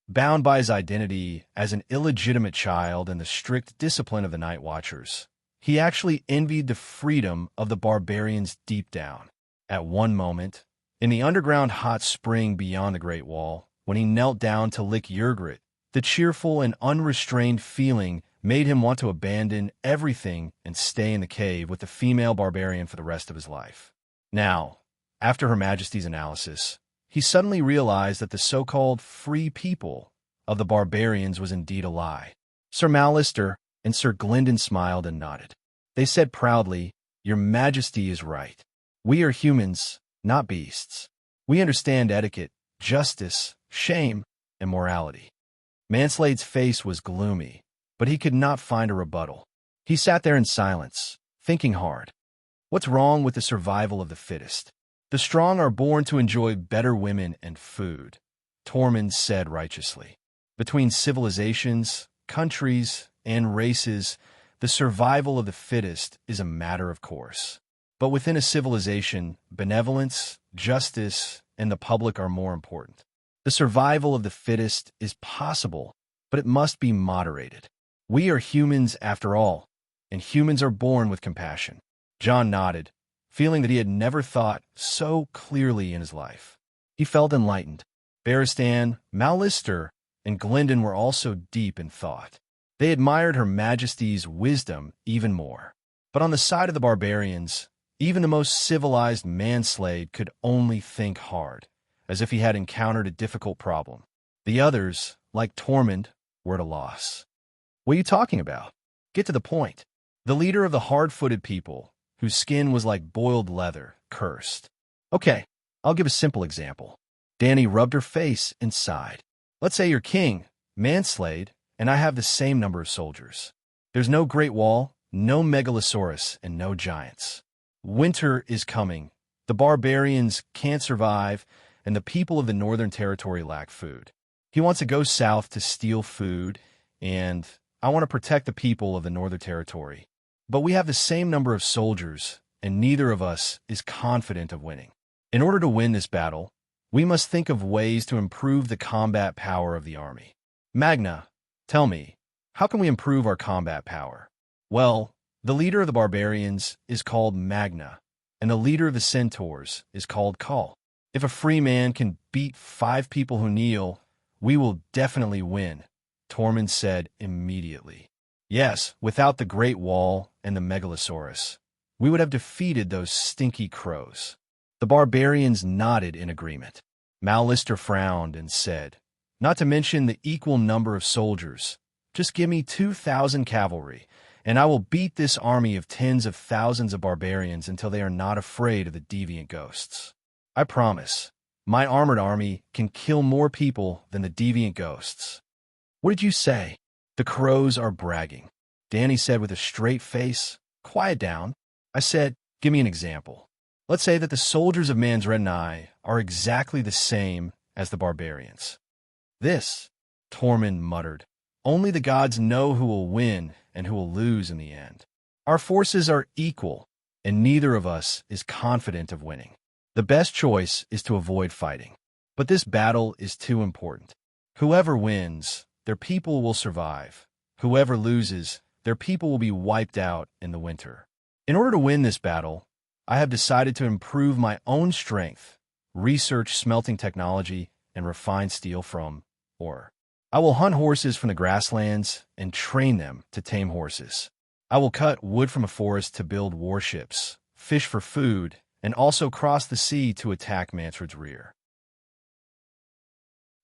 Bound by his identity as an illegitimate child and the strict discipline of the Night Watchers, he actually envied the freedom of the barbarians deep down. At one moment, in the underground hot spring beyond the Great Wall, when he knelt down to lick Yrgrit, the cheerful and unrestrained feeling made him want to abandon everything and stay in the cave with the female barbarian for the rest of his life. Now, after Her Majesty's analysis, he suddenly realized that the so-called free people of the barbarians was indeed a lie. Sir Mallister and Sir Glendon smiled and nodded. They said proudly, "Your Majesty is right. We are humans, not beasts. We understand etiquette, justice, shame, and morality." Manslade's face was gloomy, but he could not find a rebuttal. He sat there in silence, thinking hard. What's wrong with the survival of the fittest? The strong are born to enjoy better women and food, Tormund said righteously. Between civilizations, countries, and races, the survival of the fittest is a matter of course. But within a civilization, benevolence, justice, and the public are more important. The survival of the fittest is possible, but it must be moderated. We are humans after all, and humans are born with compassion. John nodded, feeling that he had never thought so clearly in his life. He felt enlightened. Barristan, Mallister, and Glendon were also deep in thought. They admired Her Majesty's wisdom even more. But on the side of the barbarians, even the most civilized Manslade could only think hard, as if he had encountered a difficult problem. The others, like Tormund, were at a loss. What are you talking about? Get to the point. The leader of the hard-footed people, whose skin was like boiled leather, cursed. Okay, I'll give a simple example. Dany rubbed her face and sighed. Let's say you're king, Manslade, and I have the same number of soldiers. There's no Great Wall, no Megalosaurus, and no giants. Winter is coming. The barbarians can't survive, and the people of the Northern Territory lack food. He wants to go south to steal food, and I want to protect the people of the Northern Territory. But we have the same number of soldiers, and neither of us is confident of winning. In order to win this battle, we must think of ways to improve the combat power of the army. Magna, tell me, how can we improve our combat power? Well, the leader of the barbarians is called Magna, and the leader of the centaurs is called Khal. If a free man can beat 5 people who kneel, we will definitely win, Tormund said immediately. Yes, without the Great Wall and the Megalosaurus, we would have defeated those stinky crows. The barbarians nodded in agreement. Mallister frowned and said, "Not to mention the equal number of soldiers. Just give me 2,000 cavalry, and I will beat this army of tens of thousands of barbarians until they are not afraid of the deviant ghosts. I promise, my armored army can kill more people than the deviant ghosts." What did you say? The crows are bragging, Dany said with a straight face. Quiet down. I said, give me an example. Let's say that the soldiers of Mansred and I are exactly the same as the barbarians. This, Tormund muttered. Only the gods know who will win and who will lose in the end. Our forces are equal, and neither of us is confident of winning. The best choice is to avoid fighting. But this battle is too important. Whoever wins, their people will survive. Whoever loses, their people will be wiped out in the winter. In order to win this battle, I have decided to improve my own strength, research smelting technology, and refine steel from ore. I will hunt horses from the grasslands and train them to tame horses. I will cut wood from a forest to build warships, fish for food, and also cross the sea to attack Mantred's rear.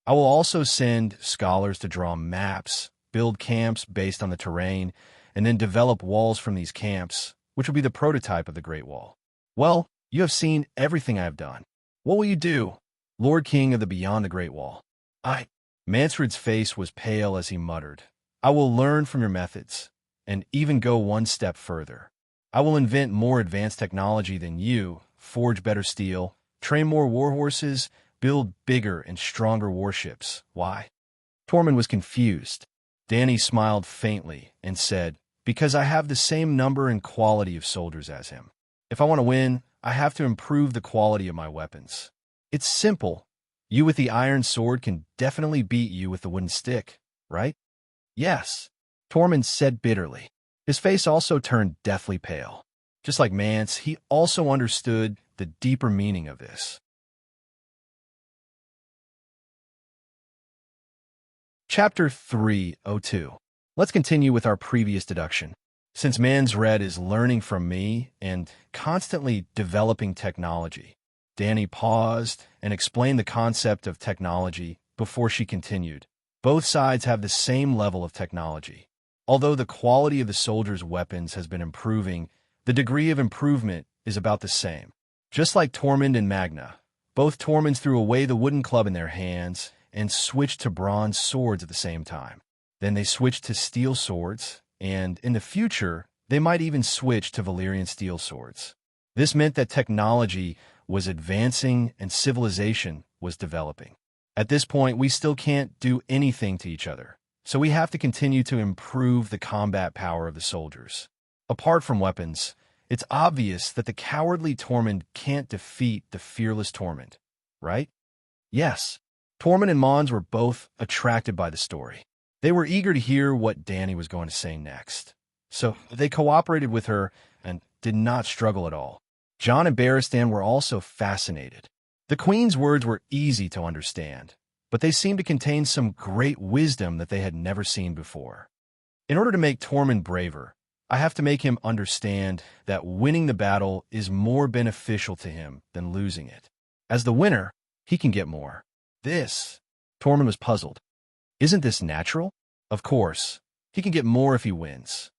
I will also send scholars to draw maps, build camps based on the terrain, and then develop walls from these camps, which will be the prototype of the Great Wall. Well, you have seen everything I have done. What will you do, Lord King of the Beyond the Great Wall? Mantred's face was pale as he muttered, I will learn from your methods, and even go one step further. I will invent more advanced technology than you, forge better steel, train more warhorses, build bigger and stronger warships. Why? Tormund was confused. Dany smiled faintly and said, because I have the same number and quality of soldiers as him. If I want to win, I have to improve the quality of my weapons. It's simple. You with the iron sword can definitely beat you with the wooden stick, right? Yes, Tormund said bitterly. His face also turned deathly pale. Just like Mance, he also understood the deeper meaning of this. Chapter 302. Let's continue with our previous deduction. Since Mansred is learning from me and constantly developing technology, Dany paused and explained the concept of technology before she continued. Both sides have the same level of technology. Although the quality of the soldiers' weapons has been improving, the degree of improvement is about the same. Just like Tormund and Magna, both Tormunds threw away the wooden club in their hands and switched to bronze swords at the same time. Then they switched to steel swords, and in the future, they might even switch to Valyrian steel swords. This meant that technology was advancing and civilization was developing. At this point, we still can't do anything to each other, so we have to continue to improve the combat power of the soldiers. Apart from weapons, it's obvious that the cowardly Tormund can't defeat the fearless Tormund, right? Yes, Tormund and Mons were both attracted by the story. They were eager to hear what Dany was going to say next, so they cooperated with her and did not struggle at all. Jon and Barristan were also fascinated. The Queen's words were easy to understand, but they seemed to contain some great wisdom that they had never seen before. In order to make Tormund braver, I have to make him understand that winning the battle is more beneficial to him than losing it. As the winner, he can get more. Tormund was puzzled. Isn't this natural? Of course. He can get more if he wins.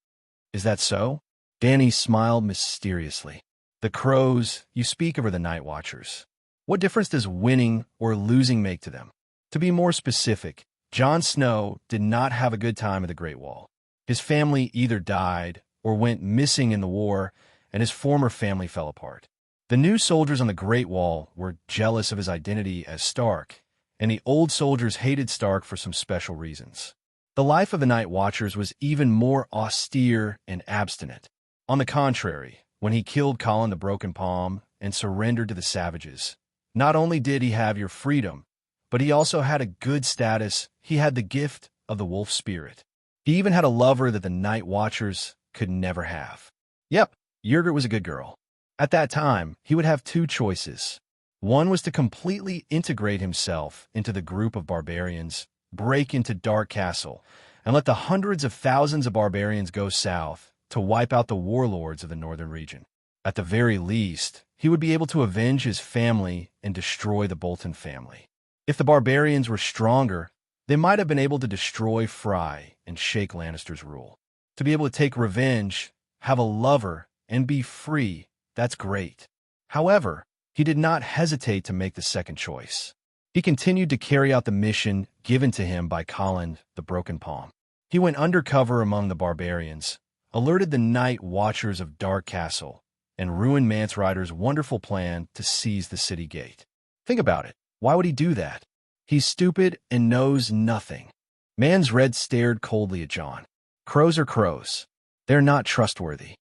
Is that so? Dany smiled mysteriously. The crows you speak of are the Night Watchers. What difference does winning or losing make to them? To be more specific, Jon Snow did not have a good time at the Great Wall. His family either died or went missing in the war, and his former family fell apart. The new soldiers on the Great Wall were jealous of his identity as Stark, and the old soldiers hated Stark for some special reasons. The life of the Night Watchers was even more austere and abstinent. On the contrary, when he killed Colin the Broken Palm and surrendered to the savages, not only did he have your freedom, but he also had a good status. He had the gift of the wolf spirit. He even had a lover that the Night Watchers could never have. Yep, Yrgert was a good girl. At that time, he would have two choices. One was to completely integrate himself into the group of barbarians, break into Dark Castle, and let the hundreds of thousands of barbarians go south to wipe out the warlords of the northern region. At the very least, he would be able to avenge his family and destroy the Bolton family. If the barbarians were stronger, they might have been able to destroy Fry and shake Lannister's rule. To be able to take revenge, have a lover, and be free, that's great. However, he did not hesitate to make the second choice. He continued to carry out the mission given to him by Colin the Broken Palm. He went undercover among the barbarians, alerted the Night Watchers of Dark Castle, and ruined Mance Rayder's wonderful plan to seize the city gate. Think about it. Why would he do that? He's stupid and knows nothing. Mans Red stared coldly at Jon. Crows are crows. They're not trustworthy.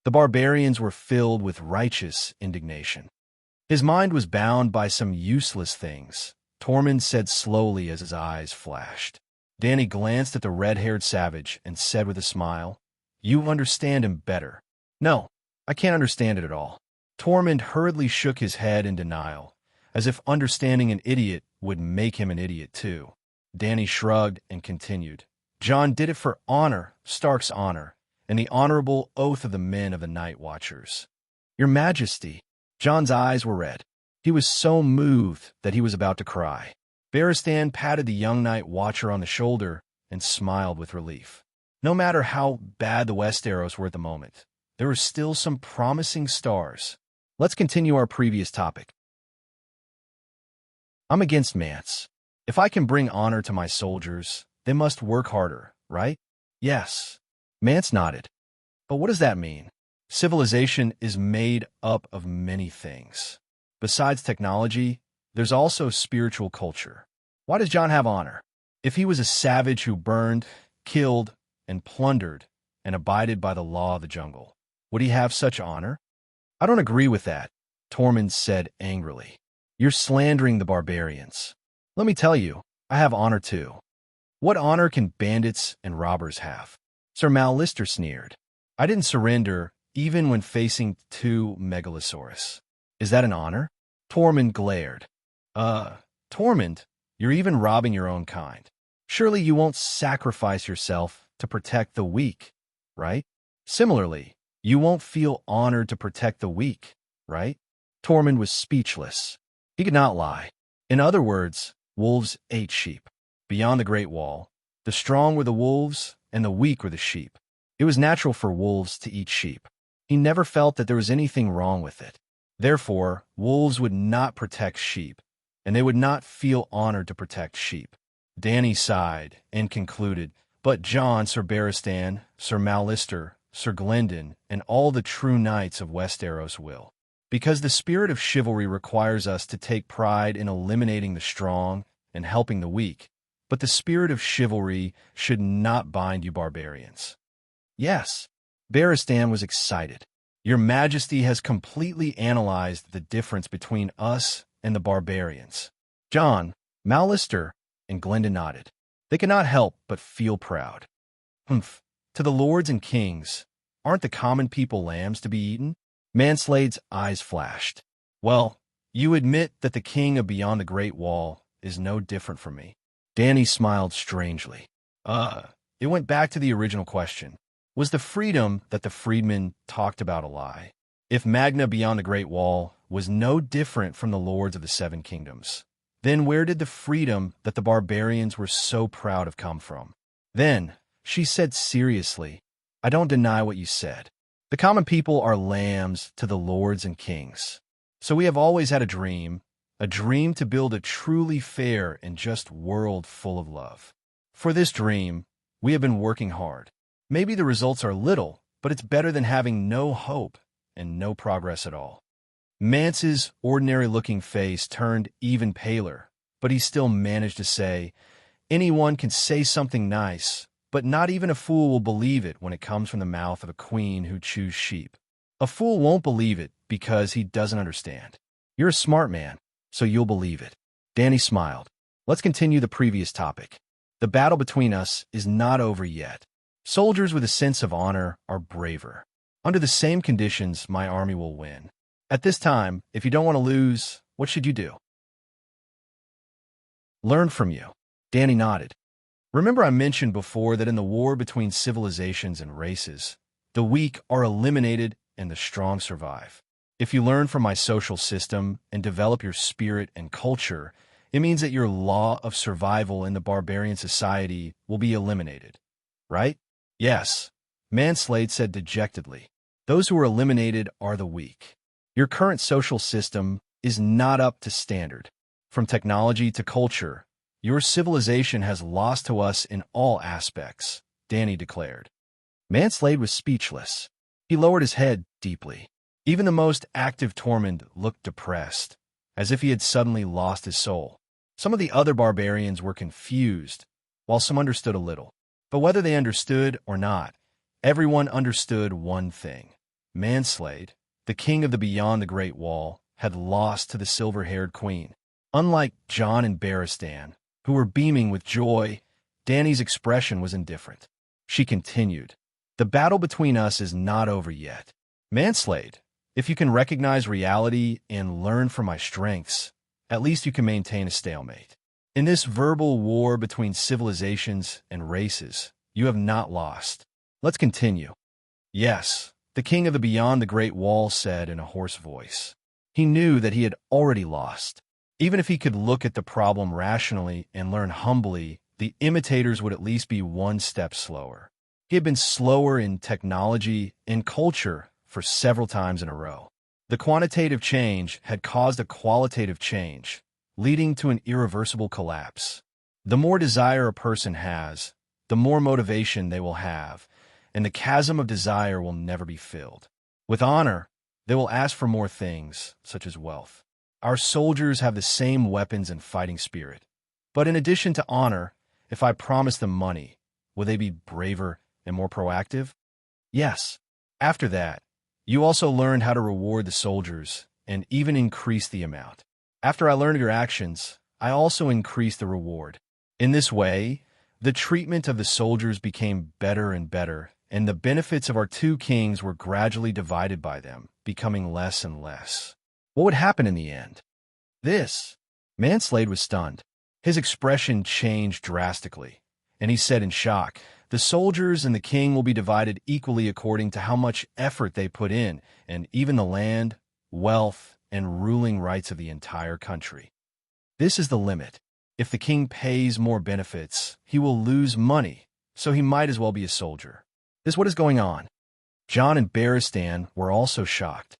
The barbarians were filled with righteous indignation. His mind was bound by some useless things, Tormund said slowly as his eyes flashed. Dany glanced at the red-haired savage and said with a smile, "You understand him better." "No, I can't understand it at all." Tormund hurriedly shook his head in denial, as if understanding an idiot would make him an idiot too. Dany shrugged and continued. "Jon did it for honor, Stark's honor, and the honorable oath of the men of the Night Watchers." "Your Majesty." Jon's eyes were red. He was so moved that he was about to cry. Barristan patted the young Night Watcher on the shoulder and smiled with relief. No matter how bad the Westeros were at the moment, there were still some promising stars. Let's continue our previous topic. I'm against Mance. If I can bring honor to my soldiers, they must work harder, right? Yes. Mance nodded. But what does that mean? Civilization is made up of many things. Besides technology, there's also spiritual culture. Why does Jon have honor? If he was a savage who burned, killed, and plundered, and abided by the law of the jungle, would he have such honor? I don't agree with that, Tormund said angrily. You're slandering the barbarians. Let me tell you, I have honor too. What honor can bandits and robbers have? Sir Lister sneered. I didn't surrender even when facing two megalosaurus. Is that an honor? Tormund glared. Tormund, you're even robbing your own kind. Surely you won't sacrifice yourself to protect the weak, right? Similarly, you won't feel honored to protect the weak, right? Tormund was speechless. He could not lie. In other words, wolves ate sheep. Beyond the Great Wall, the strong were the wolves and the weak were the sheep. It was natural for wolves to eat sheep. He never felt that there was anything wrong with it. Therefore, wolves would not protect sheep, and they would not feel honored to protect sheep. Dany sighed and concluded, "But John, Sir Barristan, Sir Mallister, Sir Glendon, and all the true knights of Westeros will. Because the spirit of chivalry requires us to take pride in eliminating the strong and helping the weak, but the spirit of chivalry should not bind you barbarians." Yes, Barristan was excited. "Your Majesty has completely analyzed the difference between us and the barbarians." John, Mallister, and Glendon nodded. They could not help but feel proud. "Humph, to the lords and kings, aren't the common people lambs to be eaten?" Manslade's eyes flashed. "Well, you admit that the king of Beyond the Great Wall is no different from me." Dany smiled strangely. It went back to the original question. Was the freedom that the freedmen talked about a lie? If Magna Beyond the Great Wall was no different from the lords of the Seven Kingdoms, then where did the freedom that the barbarians were so proud of come from? Then she said seriously, "I don't deny what you said. The common people are lambs to the lords and kings. So we have always had a dream to build a truly fair and just world full of love. For this dream, we have been working hard. Maybe the results are little, but it's better than having no hope and no progress at all." Mance's ordinary-looking face turned even paler, but he still managed to say, "Anyone can say something nice, but not even a fool will believe it when it comes from the mouth of a queen who chews sheep. A fool won't believe it because he doesn't understand. You're a smart man, so you'll believe it." Dany smiled. "Let's continue the previous topic. The battle between us is not over yet. Soldiers with a sense of honor are braver. Under the same conditions, my army will win. At this time, if you don't want to lose, what should you do?" "Learn from you." Dany nodded. "Remember I mentioned before that in the war between civilizations and races, the weak are eliminated and the strong survive. If you learn from my social system and develop your spirit and culture, it means that your law of survival in the barbarian society will be eliminated. Right?" "Yes," Manslade said dejectedly. "Those who are eliminated are the weak. Your current social system is not up to standard. From technology to culture, your civilization has lost to us in all aspects," Dany declared. Manslade was speechless. He lowered his head deeply. Even the most active Tormund looked depressed, as if he had suddenly lost his soul. Some of the other barbarians were confused, while some understood a little. But whether they understood or not, everyone understood one thing. Manslade, the king of the Beyond the Great Wall, had lost to the silver-haired queen. Unlike Jon and Barristan, who were beaming with joy, Dany's expression was indifferent. She continued, "The battle between us is not over yet. Manslade, if you can recognize reality and learn from my strengths, at least you can maintain a stalemate. In this verbal war between civilizations and races, you have not lost. Let's continue." "Yes," the king of the Beyond the Great Wall said in a hoarse voice. He knew that he had already lost. Even if he could look at the problem rationally and learn humbly, the imitators would at least be one step slower. He had been slower in technology and culture for several times in a row. The quantitative change had caused a qualitative change, leading to an irreversible collapse. The more desire a person has, the more motivation they will have, and the chasm of desire will never be filled. With honor, they will ask for more things, such as wealth. Our soldiers have the same weapons and fighting spirit. But in addition to honor, if I promise them money, will they be braver and more proactive? Yes. After that, you also learned how to reward the soldiers and even increase the amount. After I learned your actions, I also increased the reward. In this way, the treatment of the soldiers became better and better, and the benefits of our two kings were gradually divided by them, becoming less and less. What would happen in the end? This. Manslade was stunned. His expression changed drastically, and he said in shock, "The soldiers and the king will be divided equally according to how much effort they put in, and even the land, wealth, and ruling rights of the entire country. This is the limit. If the king pays more benefits, he will lose money, so he might as well be a soldier. What is going on? John and Barristan were also shocked.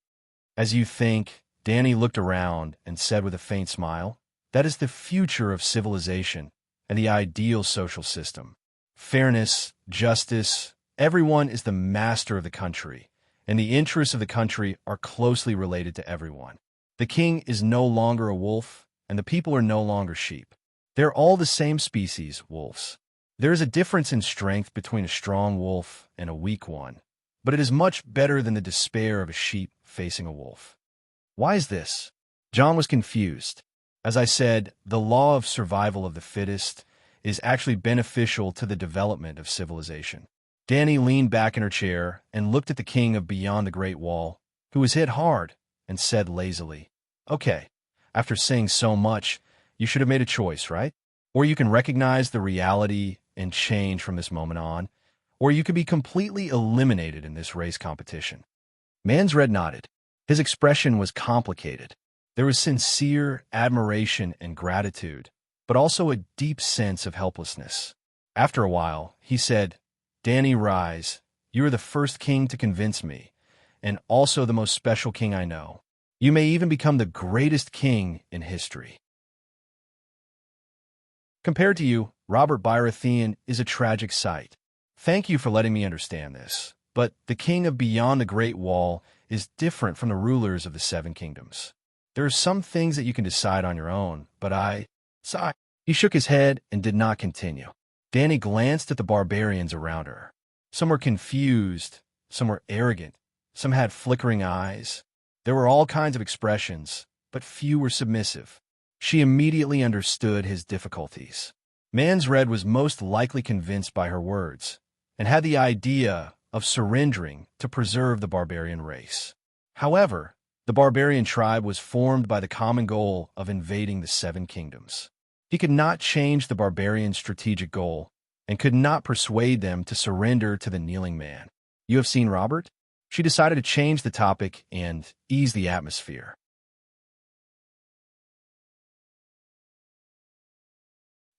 As you think, Danny looked around and said with a faint smile, that is the future of civilization and the ideal social system. Fairness, justice, everyone is the master of the country, and the interests of the country are closely related to everyone. The king is no longer a wolf, and the people are no longer sheep. They're all the same species, wolves. There is a difference in strength between a strong wolf and a weak one, but it is much better than the despair of a sheep facing a wolf. Why is this? John was confused. As I said, the law of survival of the fittest is actually beneficial to the development of civilization. Danny leaned back in her chair and looked at the king of beyond the Great Wall, who was hit hard, and said lazily, "Okay, after saying so much, you should have made a choice, right? Or you can recognize the reality and change from this moment on, or you could be completely eliminated in this race competition." Man's Red nodded. His expression was complicated. There was sincere admiration and gratitude, but also a deep sense of helplessness. After a while, he said, "Danny, rise. You are the first king to convince me, and also the most special king I know. You may even become the greatest king in history." Compared to you, Robert Baratheon is a tragic sight. Thank you for letting me understand this, but the king of beyond the Great Wall is different from the rulers of the Seven Kingdoms. There are some things that you can decide on your own, but Sigh. He shook his head and did not continue. Danny glanced at the barbarians around her. Some were confused, some were arrogant, some had flickering eyes. There were all kinds of expressions, but few were submissive. She immediately understood his difficulties. Man's Red was most likely convinced by her words, and had the idea of surrendering to preserve the barbarian race. However, the barbarian tribe was formed by the common goal of invading the Seven Kingdoms. He could not change the barbarian's strategic goal, and could not persuade them to surrender to the kneeling man. "You have seen Robert?" She decided to change the topic and ease the atmosphere.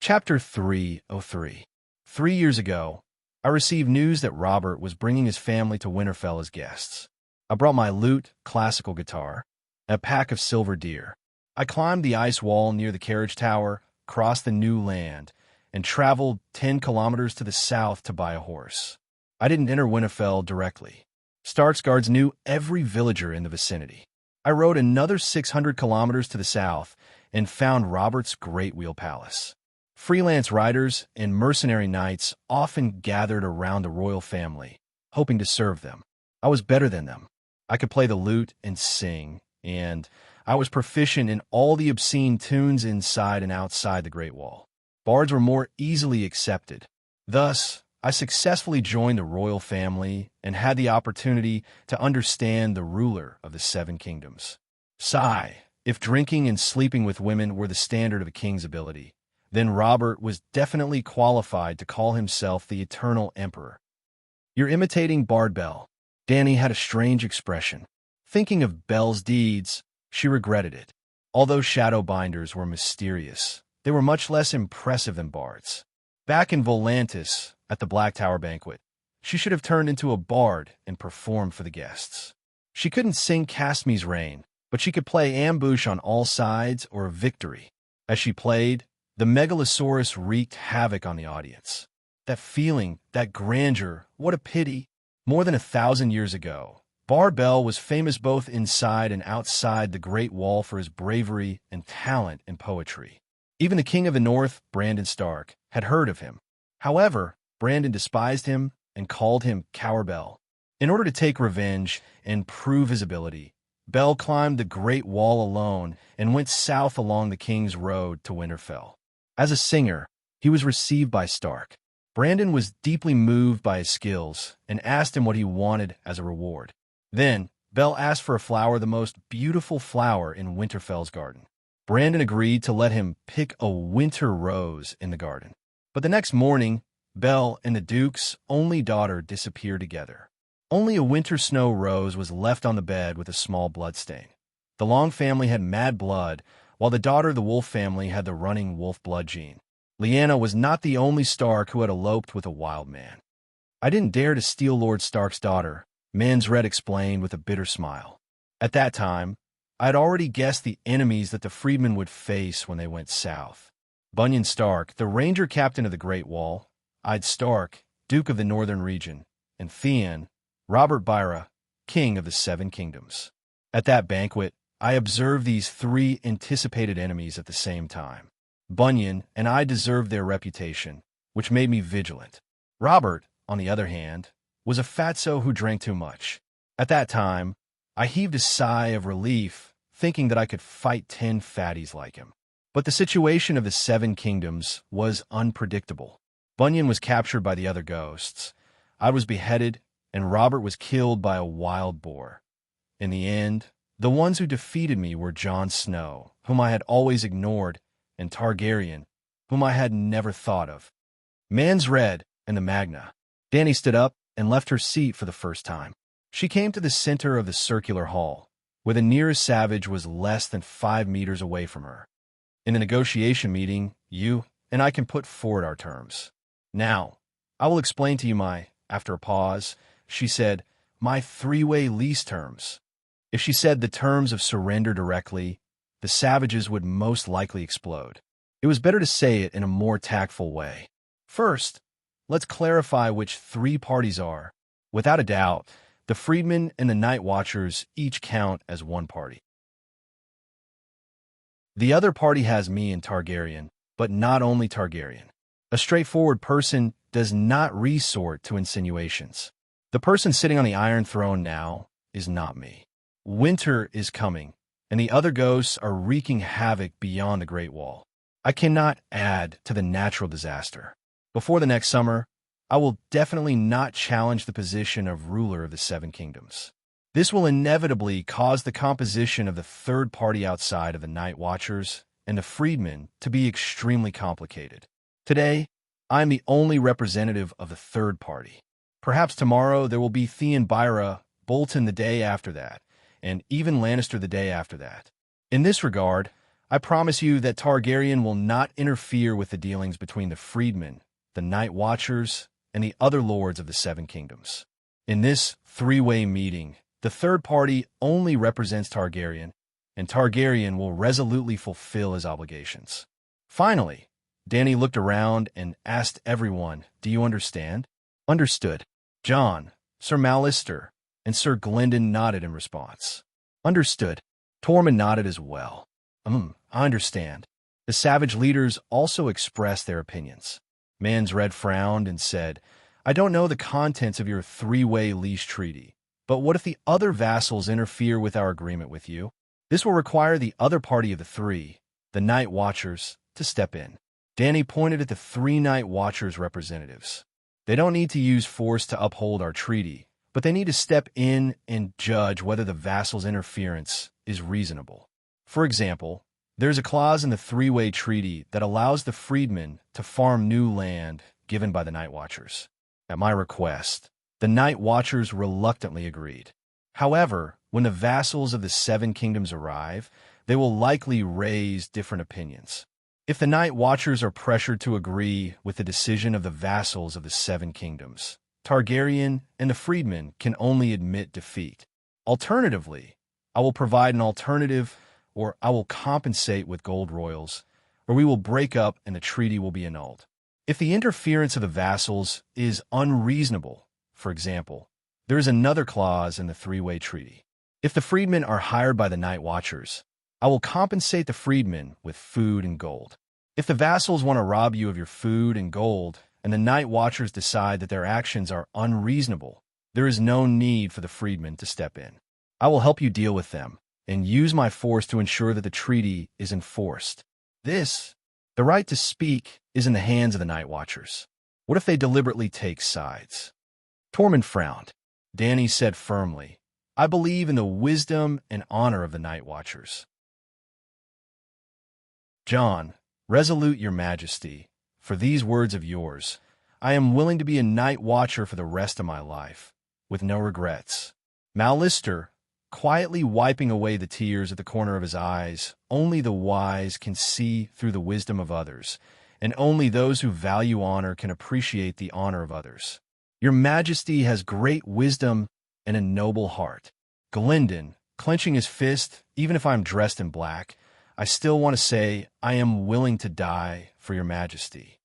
Chapter 303. 3 years ago, I received news that Robert was bringing his family to Winterfell as guests. I brought my lute, classical guitar, and a pack of silver deer. I climbed the ice wall near the carriage tower, crossed the new land, and traveled 10 kilometers to the south to buy a horse. I didn't enter Winterfell directly. Stark's guards knew every villager in the vicinity. I rode another 600 kilometers to the south and found Robert's Great Wheel Palace. Freelance riders and mercenary knights often gathered around the royal family, hoping to serve them. I was better than them. I could play the lute and sing, and I was proficient in all the obscene tunes inside and outside the Great Wall. Bards were more easily accepted. Thus, I successfully joined the royal family and had the opportunity to understand the ruler of the Seven Kingdoms. Sigh, if drinking and sleeping with women were the standard of a king's ability, then Robert was definitely qualified to call himself the Eternal Emperor. "You're imitating Bard Bell." Danny had a strange expression. Thinking of Bell's deeds, she regretted it. Although Shadowbinders were mysterious, they were much less impressive than bards. Back in Volantis, at the Black Tower banquet, she should have turned into a bard and performed for the guests. She couldn't sing Casme's Reign, but she could play Ambush on All Sides or Victory. As she played, the Megalosaurus wreaked havoc on the audience. That feeling, that grandeur, what a pity. More than 1,000 years ago, Bard Bell was famous both inside and outside the Great Wall for his bravery and talent in poetry. Even the King of the North, Brandon Stark, had heard of him. However, Brandon despised him and called him Cower Bell. In order to take revenge and prove his ability, Bell climbed the Great Wall alone and went south along the King's Road to Winterfell. As a singer, he was received by Stark. Brandon was deeply moved by his skills and asked him what he wanted as a reward. Then, Bell asked for a flower, the most beautiful flower in Winterfell's garden. Brandon agreed to let him pick a winter rose in the garden. But the next morning, Bell and the Duke's only daughter disappeared together. Only a winter snow rose was left on the bed with a small bloodstain. The Long family had mad blood, while the daughter of the Wolf family had the running wolf blood gene. Lyanna was not the only Stark who had eloped with a wild man. I didn't dare to steal Lord Stark's daughter, Mans Red explained with a bitter smile. At that time, I had already guessed the enemies that the freedmen would face when they went south. Bunyan Stark, the ranger captain of the Great Wall, Ide Stark, Duke of the Northern Region, and Theon, Robert Byra, King of the Seven Kingdoms. At that banquet, I observed these three anticipated enemies at the same time. Bunyan and I deserved their reputation, which made me vigilant. Robert, on the other hand, was a fatso who drank too much. At that time, I heaved a sigh of relief, thinking that I could fight 10 fatties like him. But the situation of the Seven Kingdoms was unpredictable. Bunyan was captured by the other ghosts. I was beheaded, and Robert was killed by a wild boar. In the end, the ones who defeated me were Jon Snow, whom I had always ignored, and Targaryen, whom I had never thought of. Mans Red and the Magna. Dany stood up and left her seat for the first time. She came to the center of the circular hall, where the nearest savage was less than 5 meters away from her. In the negotiation meeting, you and I can put forward our terms. Now, I will explain to you after a pause, she said, my 3-way lease terms. If she said the terms of surrender directly, the savages would most likely explode. It was better to say it in a more tactful way. First, let's clarify which 3 parties are. Without a doubt, the freedmen and the Night Watchers each count as one party. The other party has me and Targaryen, but not only Targaryen. A straightforward person does not resort to insinuations. The person sitting on the Iron Throne now is not me. Winter is coming, and the other ghosts are wreaking havoc beyond the Great Wall. I cannot add to the natural disaster. Before the next summer, I will definitely not challenge the position of ruler of the Seven Kingdoms. This will inevitably cause the composition of the third party outside of the Night Watchers and the freedmen to be extremely complicated. Today, I am the only representative of the third party. Perhaps tomorrow there will be Theon Byra, Bolton the day after that, and even Lannister the day after that. In this regard, I promise you that Targaryen will not interfere with the dealings between the freedmen, the Night Watchers, and the other lords of the Seven Kingdoms. In this 3-way meeting, the third party only represents Targaryen, and Targaryen will resolutely fulfill his obligations. Finally, Dany looked around and asked everyone, "Do you understand?" Understood. Jon, Sir Mallister, and Sir Glendon nodded in response. Understood. Tormund nodded as well. I understand. The savage leaders also expressed their opinions. Mans Red frowned and said, I don't know the contents of your 3-way lease treaty, but what if the other vassals interfere with our agreement with you? This will require the other party of the 3, the Night Watchers, to step in. Dany pointed at the 3 Night Watchers representatives. They don't need to use force to uphold our treaty, but they need to step in and judge whether the vassals' interference is reasonable. For example, there's a clause in the 3-way treaty that allows the freedmen to farm new land given by the Night Watchers. At my request, the Night Watchers reluctantly agreed. However, when the vassals of the Seven Kingdoms arrive, they will likely raise different opinions. If the Night Watchers are pressured to agree with the decision of the vassals of the Seven Kingdoms, Targaryen and the freedmen can only admit defeat. Alternatively, I will provide an alternative, or I will compensate with gold royals, or we will break up and the treaty will be annulled. If the interference of the vassals is unreasonable, for example, there is another clause in the 3-way treaty. If the freedmen are hired by the Night Watchers, I will compensate the freedmen with food and gold. If the vassals want to rob you of your food and gold, and the Night Watchers decide that their actions are unreasonable, there is no need for the freedmen to step in. I will help you deal with them, and use my force to ensure that the treaty is enforced. The right to speak, is in the hands of the Night Watchers. What if they deliberately take sides? Tormund frowned. Dany said firmly, I believe in the wisdom and honor of the Night Watchers. Jon, resolute your majesty, for these words of yours, I am willing to be a Night Watcher for the rest of my life, with no regrets. Mallister, quietly wiping away the tears at the corner of his eyes, only the wise can see through the wisdom of others, and only those who value honor can appreciate the honor of others. Your Majesty has great wisdom and a noble heart. Glyndon, clenching his fist, even if I'm dressed in black, I still want to say I am willing to die for your Majesty.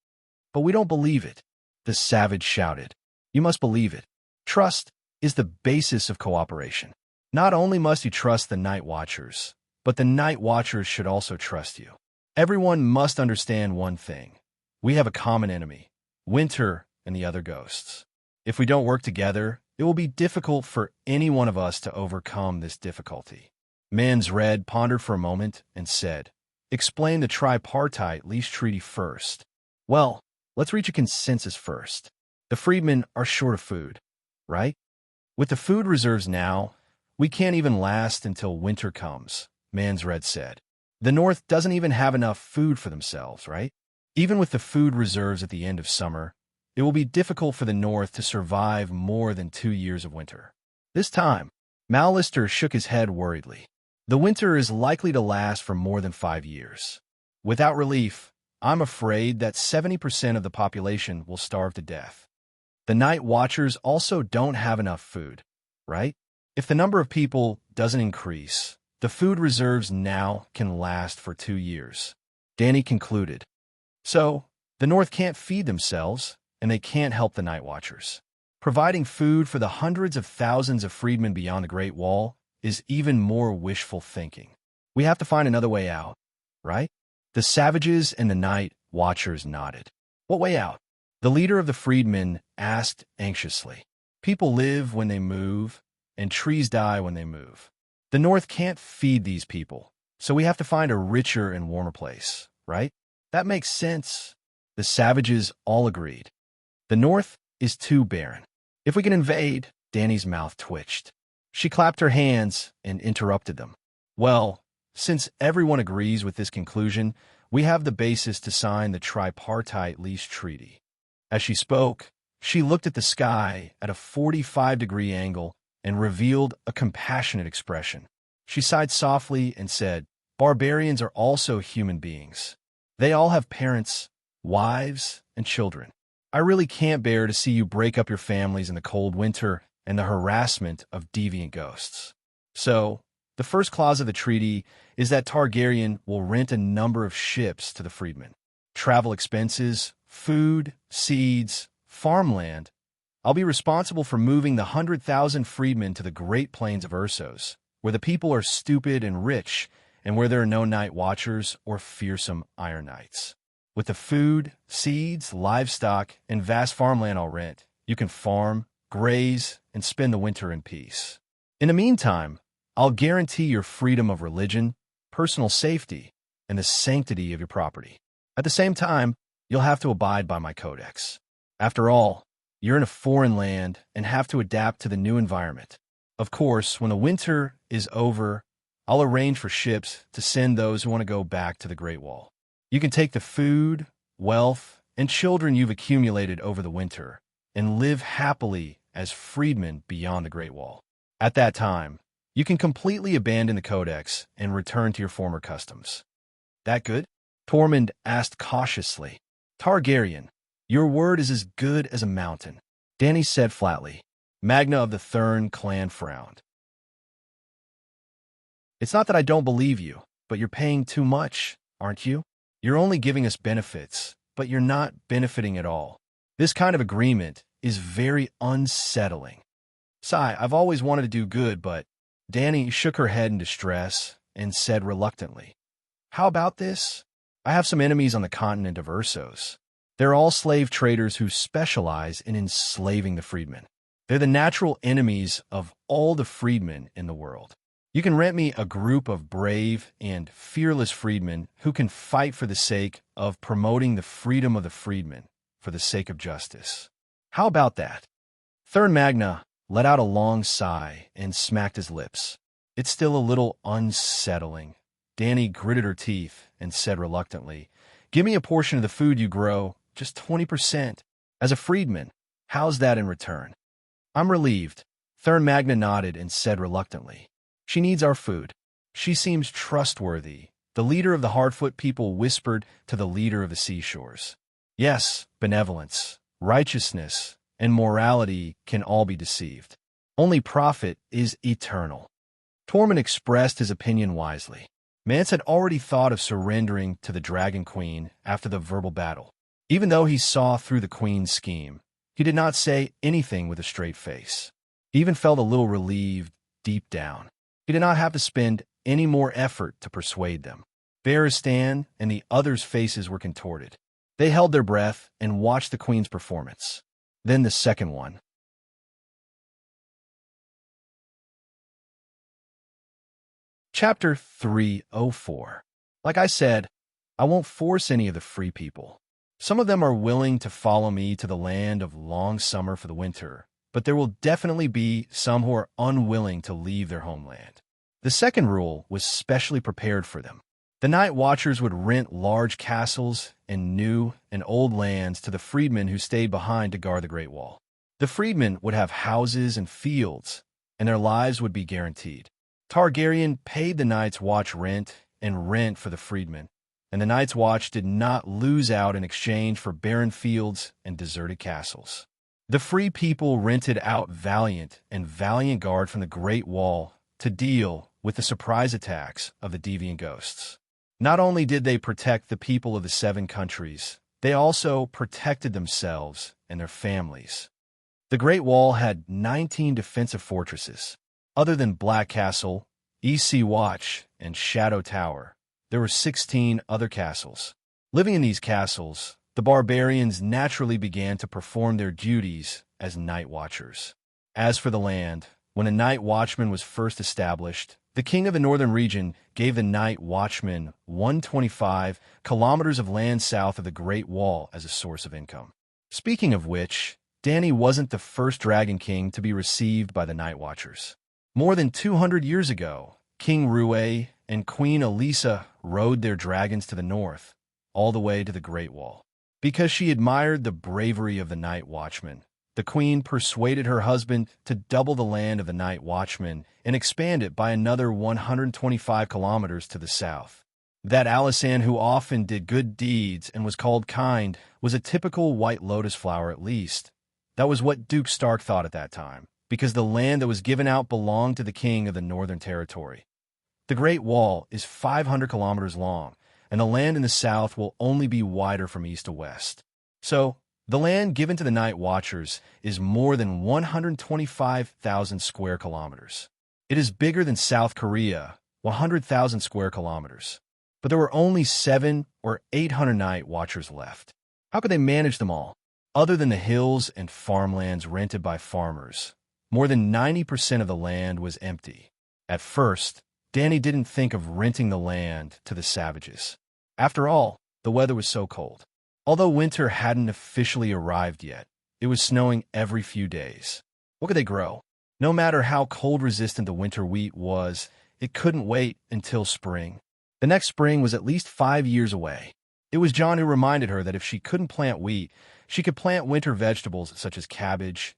But we don't believe it, the savage shouted. You must believe it. Trust is the basis of cooperation. Not only must you trust the Night Watchers, but the Night Watchers should also trust you. Everyone must understand one thing. We have a common enemy, Winter and the other ghosts. If we don't work together, it will be difficult for any one of us to overcome this difficulty. Mans Red pondered for a moment and said, Explain the tripartite lease treaty first. Well, let's reach a consensus first. The freedmen are short of food, right? With the food reserves now, we can't even last until winter comes, Mans Red said. The North doesn't even have enough food for themselves, right? Even with the food reserves at the end of summer, it will be difficult for the North to survive more than 2 years of winter. This time, Mallister shook his head worriedly. The winter is likely to last for more than 5 years. Without relief, I'm afraid that 70% of the population will starve to death. The Night Watchers also don't have enough food, right? If the number of people doesn't increase, the food reserves now can last for 2 years. Danny concluded. So, the North can't feed themselves, and they can't help the Night Watchers. Providing food for the hundreds of thousands of freedmen beyond the Great Wall is even more wishful thinking. We have to find another way out, right? The savages and the Night Watchers nodded. What way out? The leader of the freedmen asked anxiously. People live when they move, and trees die when they move. The North can't feed these people, so we have to find a richer and warmer place, right? That makes sense. The savages all agreed. The North is too barren. If we can invade, Danny's mouth twitched. She clapped her hands and interrupted them. Well, since everyone agrees with this conclusion, we have the basis to sign the tripartite lease treaty. As she spoke, she looked at the sky at a 45-degree angle and revealed a compassionate expression. She sighed softly and said, Barbarians are also human beings. They all have parents, wives, and children. I really can't bear to see you break up your families in the cold winter and the harassment of deviant ghosts. So, the first clause of the treaty is that Targaryen will rent a number of ships to the freedmen. Travel expenses, food, seeds, farmland. I'll be responsible for moving the 100,000 freedmen to the Great Plains of Ursos, where the people are stupid and rich, and where there are no Night Watchers or fearsome Iron Knights. With the food, seeds, livestock, and vast farmland I'll rent, you can farm, graze, and spend the winter in peace. In the meantime, I'll guarantee your freedom of religion, personal safety, and the sanctity of your property. At the same time, you'll have to abide by my codex. After all, you're in a foreign land and have to adapt to the new environment. Of course, when the winter is over, I'll arrange for ships to send those who want to go back to the Great Wall. You can take the food, wealth, and children you've accumulated over the winter and live happily as freedmen beyond the Great Wall. At that time, you can completely abandon the codex and return to your former customs. That good? Tormund asked cautiously. Targaryen, your word is as good as a mountain, Danny said flatly. Magna of the Thurn clan frowned. It's not that I don't believe you, but you're paying too much, aren't you? You're only giving us benefits, but you're not benefiting at all. This kind of agreement is very unsettling. Sigh, I've always wanted to do good, but Danny shook her head in distress and said reluctantly, How about this? I have some enemies on the continent of Ursos. They're all slave traders who specialize in enslaving the freedmen. They're the natural enemies of all the freedmen in the world. You can rent me a group of brave and fearless freedmen who can fight for the sake of promoting the freedom of the freedmen, for the sake of justice. How about that? Thurn Magna let out a long sigh and smacked his lips. It's still a little unsettling. Danny gritted her teeth and said reluctantly, Give me a portion of the food you grow, just 20%, as a freedman. How's that in return? I'm relieved. Thurn Magna nodded and said reluctantly, She needs our food. She seems trustworthy, The leader of the Hardfoot people whispered to the leader of the seashores. Yes, benevolence, righteousness, and morality can all be deceived. Only profit is eternal. Tormund expressed his opinion wisely. Mance had already thought of surrendering to the Dragon Queen after the verbal battle. Even though he saw through the Queen's scheme, he did not say anything with a straight face. He even felt a little relieved deep down. He did not have to spend any more effort to persuade them. Barristan and the others' faces were contorted. They held their breath and watched the Queen's performance. Then the second one. Chapter 304. Like I said, I won't force any of the free people. Some of them are willing to follow me to the land of long summer for the winter, but there will definitely be some who are unwilling to leave their homeland. The second rule was specially prepared for them. The Night Watchers would rent large castles and new and old lands to the freedmen who stayed behind to guard the Great Wall. The freedmen would have houses and fields, and their lives would be guaranteed. Targaryen paid the Night's Watch rent and rent for the freedmen, and the Night's Watch did not lose out in exchange for barren fields and deserted castles. The free people rented out valiant guard from the Great Wall to deal with the surprise attacks of the deviant ghosts. Not only did they protect the people of the 7 countries, they also protected themselves and their families. The Great Wall had 19 defensive fortresses. Other than Black Castle, EC Watch, and Shadow Tower, there were 16 other castles. Living in these castles, the barbarians naturally began to perform their duties as Night Watchers. As for the land, when a Night Watchman was first established, the king of the northern region gave the Night Watchman 125 kilometers of land south of the Great Wall as a source of income. Speaking of which, Dany wasn't the first Dragon King to be received by the Night Watchers. More than 200 years ago, King Rue and Queen Elisa rode their dragons to the north, all the way to the Great Wall. Because she admired the bravery of the Night Watchman, the queen persuaded her husband to double the land of the Night Watchman and expand it by another 125 kilometers to the south. That Alysanne, who often did good deeds and was called kind, was a typical white lotus flower at least. That was what Duke Stark thought at that time, because the land that was given out belonged to the king of the Northern Territory. The Great Wall is 500 kilometers long, and the land in the south will only be wider from east to west. So, the land given to the Night Watchers is more than 125,000 square kilometers. It is bigger than South Korea, 100,000 square kilometers. But there were only 700 or 800 Night Watchers left. How could they manage them all? Other than the hills and farmlands rented by farmers, more than 90% of the land was empty. At first, Dany didn't think of renting the land to the savages. After all, the weather was so cold. Although winter hadn't officially arrived yet, it was snowing every few days. What could they grow? No matter how cold-resistant the winter wheat was, it couldn't wait until spring. The next spring was at least 5 years away. It was Jon who reminded her that if she couldn't plant wheat, she could plant winter vegetables such as cabbage,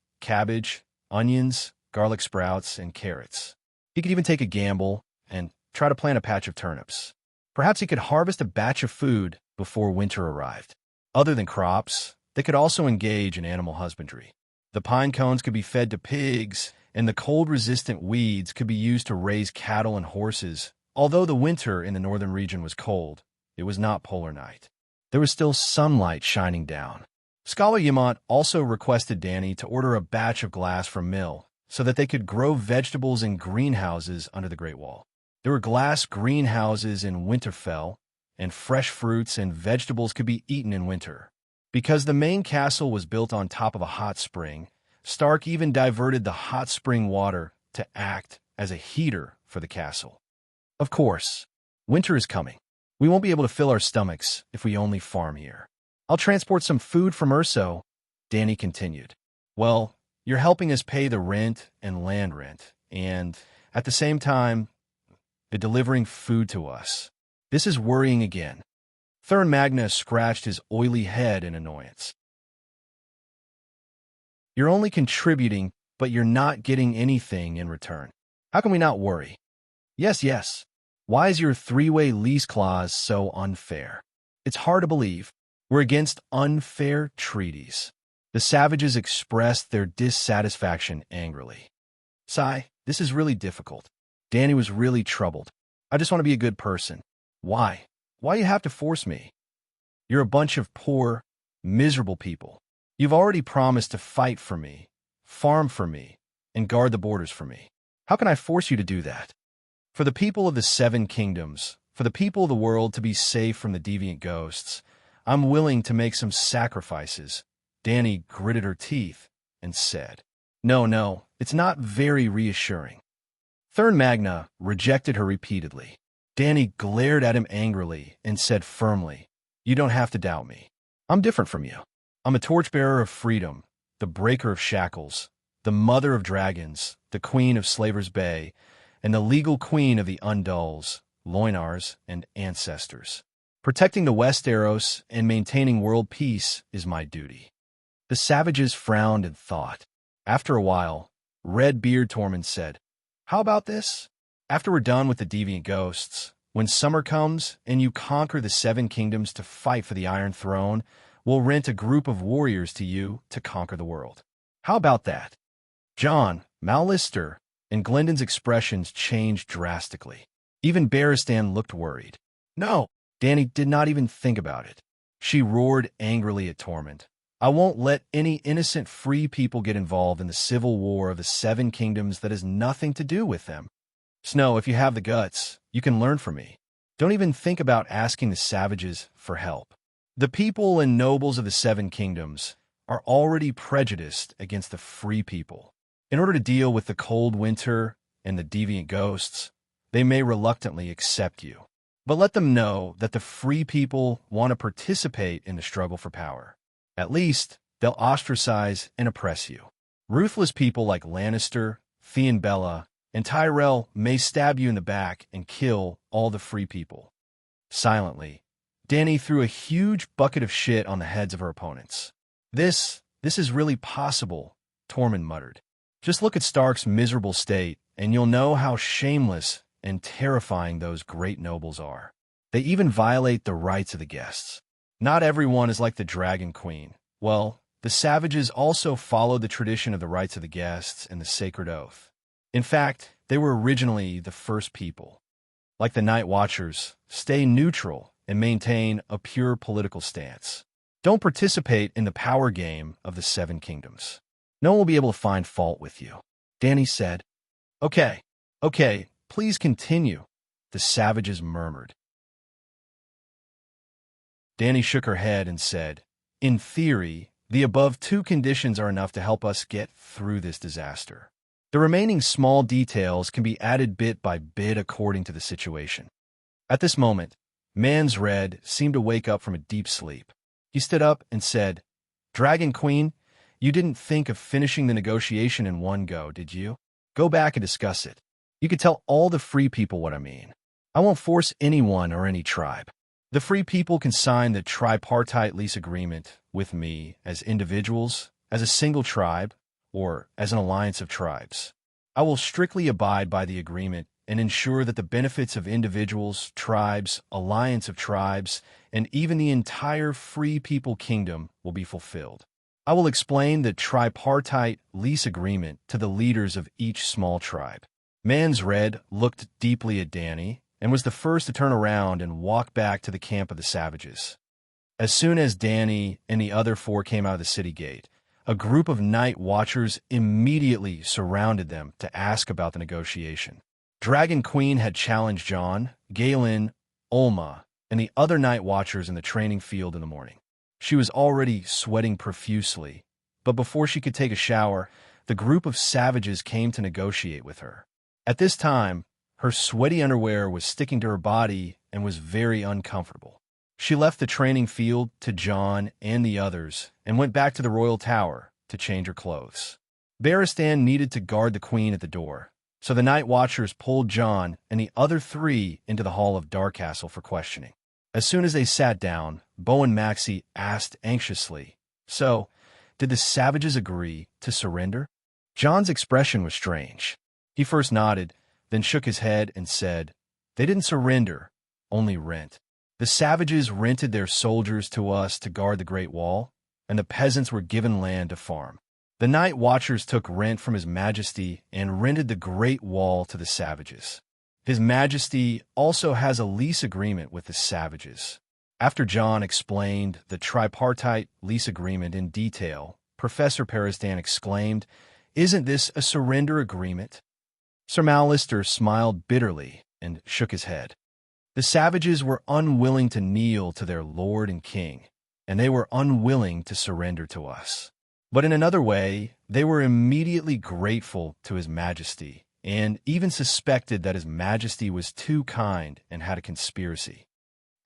onions, garlic sprouts, and carrots. He could even take a gamble and try to plant a patch of turnips. Perhaps he could harvest a batch of food before winter arrived. Other than crops, they could also engage in animal husbandry. The pine cones could be fed to pigs, and the cold-resistant weeds could be used to raise cattle and horses. Although the winter in the northern region was cold, it was not polar night. There was still sunlight shining down. Scholar Yamant also requested Dany to order a batch of glass from Mill so that they could grow vegetables in greenhouses under the Great Wall. There were glass greenhouses in Winterfell, and fresh fruits and vegetables could be eaten in winter. Because the main castle was built on top of a hot spring, Stark even diverted the hot spring water to act as a heater for the castle. Of course, winter is coming. We won't be able to fill our stomachs if we only farm here. I'll transport some food from Urso, Dany continued. Well, you're helping us pay the rent and land rent, and at the same time, you're delivering food to us. This is worrying again. Thurin Magna scratched his oily head in annoyance. You're only contributing, but you're not getting anything in return. How can we not worry? Yes. Why is your three-way lease clause so unfair? It's hard to believe. We're against unfair treaties. The savages expressed their dissatisfaction angrily. Sigh, this is really difficult. Danny was really troubled. I just want to be a good person. Why? Why you have to force me? You're a bunch of poor, miserable people. You've already promised to fight for me, farm for me, and guard the borders for me. How can I force you to do that? For the people of the Seven Kingdoms, for the people of the world to be safe from the deviant ghosts, I'm willing to make some sacrifices. Danny gritted her teeth and said, No, it's not very reassuring. Thurn Magna rejected her repeatedly. Danny glared at him angrily and said firmly, You don't have to doubt me. I'm different from you. I'm a torchbearer of freedom, the breaker of shackles, the mother of dragons, the queen of Slaver's Bay, and the legal queen of the Undulls, Loinars, and ancestors. Protecting the Westeros and maintaining world peace is my duty. The savages frowned and thought. After a while, Red Beard Tormund said, How about this? After we're done with the deviant ghosts, when summer comes and you conquer the Seven Kingdoms to fight for the Iron Throne, we'll rent a group of warriors to you to conquer the world. How about that? Jon, Mallister, and Glendon's expressions changed drastically. Even Barristan looked worried. No, Danny did not even think about it. She roared angrily at Tormund. I won't let any innocent free people get involved in the civil war of the Seven Kingdoms that has nothing to do with them. Snow, if you have the guts, you can learn from me. Don't even think about asking the savages for help. The people and nobles of the Seven Kingdoms are already prejudiced against the free people. In order to deal with the cold winter and the deviant ghosts, they may reluctantly accept you. But let them know that the free people want to participate in the struggle for power. At least, they'll ostracize and oppress you. Ruthless people like Lannister, Theon Bella, and Tyrell may stab you in the back and kill all the free people. Silently, Danny threw a huge bucket of shit on the heads of her opponents. This is really possible, Tormund muttered. Just look at Stark's miserable state, and you'll know how shameless and terrifying those great nobles are. They even violate the rights of the guests. Not everyone is like the Dragon Queen. Well, the savages also followed the tradition of the rights of the guests and the sacred oath. In fact, they were originally the first people. Like the Night Watchers, stay neutral and maintain a pure political stance. Don't participate in the power game of the Seven Kingdoms. No one will be able to find fault with you. Danny said, Okay, please continue, the savages murmured. Danny shook her head and said, In theory, the above two conditions are enough to help us get through this disaster. The remaining small details can be added bit by bit according to the situation. At this moment, Mans Red seemed to wake up from a deep sleep. He stood up and said, Dragon Queen, you didn't think of finishing the negotiation in one go, did you? Go back and discuss it. You could tell all the free people what I mean. I won't force anyone or any tribe. The free people can sign the tripartite lease agreement with me as individuals, as a single tribe, or as an alliance of tribes. I will strictly abide by the agreement and ensure that the benefits of individuals, tribes, alliance of tribes, and even the entire free people kingdom will be fulfilled. I will explain the tripartite lease agreement to the leaders of each small tribe. Mans Red looked deeply at Danny and was the first to turn around and walk back to the camp of the savages. As soon as Danny and the other four came out of the city gate, a group of Night Watchers immediately surrounded them to ask about the negotiation. Dragon Queen had challenged Jon, Galen, Olma, and the other Night Watchers in the training field in the morning. She was already sweating profusely, but before she could take a shower, the group of savages came to negotiate with her. At this time, her sweaty underwear was sticking to her body and was very uncomfortable. She left the training field to Jon and the others and went back to the royal tower to change her clothes. Barristan needed to guard the queen at the door, so the Night Watchers pulled Jon and the other three into the hall of Darkcastle for questioning. As soon as they sat down, Bo and Maxie asked anxiously, So, did the savages agree to surrender? Jon's expression was strange. He first nodded, then shook his head and said, They didn't surrender, only rent. The savages rented their soldiers to us to guard the Great Wall, and the peasants were given land to farm. The night watchers took rent from His Majesty and rented the Great Wall to the savages. His Majesty also has a lease agreement with the savages. After John explained the tripartite lease agreement in detail, Professor Peristan exclaimed, "Isn't this a surrender agreement?" Sir Mallister smiled bitterly and shook his head. The savages were unwilling to kneel to their lord and king, and they were unwilling to surrender to us. But in another way, they were immediately grateful to His Majesty, and even suspected that His Majesty was too kind and had a conspiracy.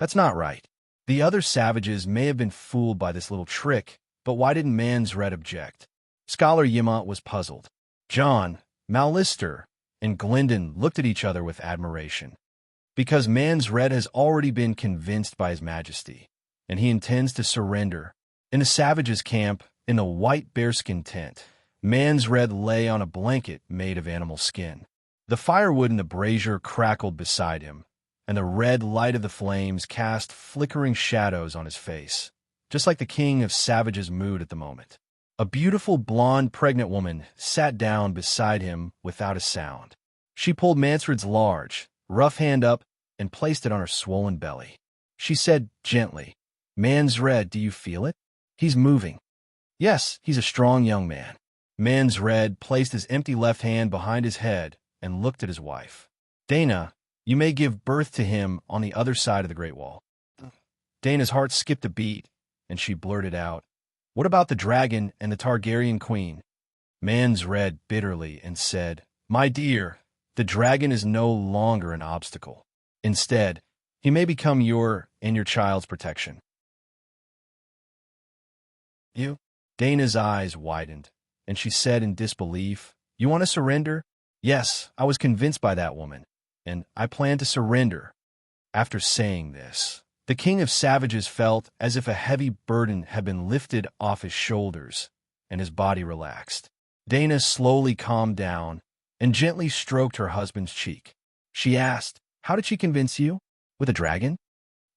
That's not right. The other savages may have been fooled by this little trick, but why didn't Mansred object? Scholar Yimont was puzzled. John, Mallister, and Glendon looked at each other with admiration. Because Mansred has already been convinced by His Majesty, and he intends to surrender. In the savages' camp, in the white bearskin tent, Mansred lay on a blanket made of animal skin. The firewood in the brazier crackled beside him, and the red light of the flames cast flickering shadows on his face, just like the king of savages' mood at the moment. A beautiful blonde pregnant woman sat down beside him without a sound. She pulled Mansred's large, rough hand up and placed it on her swollen belly. She said gently, "Mansred, do you feel it? He's moving." "Yes, he's a strong young man." Mansred placed his empty left hand behind his head and looked at his wife. "Dana, you may give birth to him on the other side of the Great Wall." Dana's heart skipped a beat, and she blurted out, "What about the dragon and the Targaryen queen?" Mans read bitterly and said, "My dear, the dragon is no longer an obstacle. Instead, he may become your and your child's protection." "You?" Dana's eyes widened, and she said in disbelief, "You want to surrender?" "Yes, I was convinced by that woman, and I plan to surrender." After saying this, the king of savages felt as if a heavy burden had been lifted off his shoulders, and his body relaxed. Dana slowly calmed down and gently stroked her husband's cheek. She asked, "How did she convince you? With a dragon?"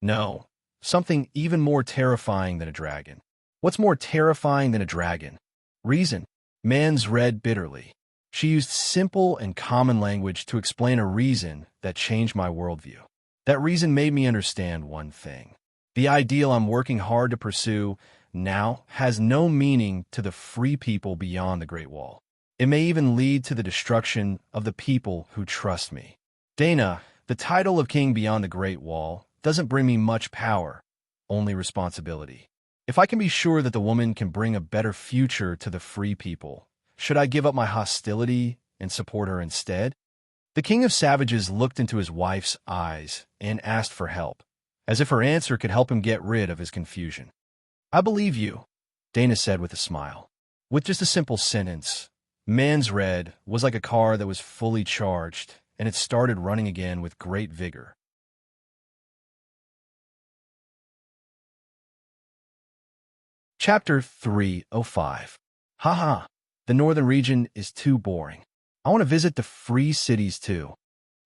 "No, something even more terrifying than a dragon." "What's more terrifying than a dragon?" "Reason." Mans read bitterly. She used simple and common language to explain a reason that changed my worldview. That reason made me understand one thing. The ideal I'm working hard to pursue now has no meaning to the free people beyond the Great Wall. It may even lead to the destruction of the people who trust me. Dana, the title of king beyond the Great Wall doesn't bring me much power, only responsibility. If I can be sure that the woman can bring a better future to the free people, should I give up my hostility and support her instead? The king of savages looked into his wife's eyes and asked for help, as if her answer could help him get rid of his confusion. "I believe you," Dana said with a smile. With just a simple sentence, Mansred was like a car that was fully charged, and it started running again with great vigor. Chapter 305. Haha, the northern region is too boring. I want to visit the free cities too.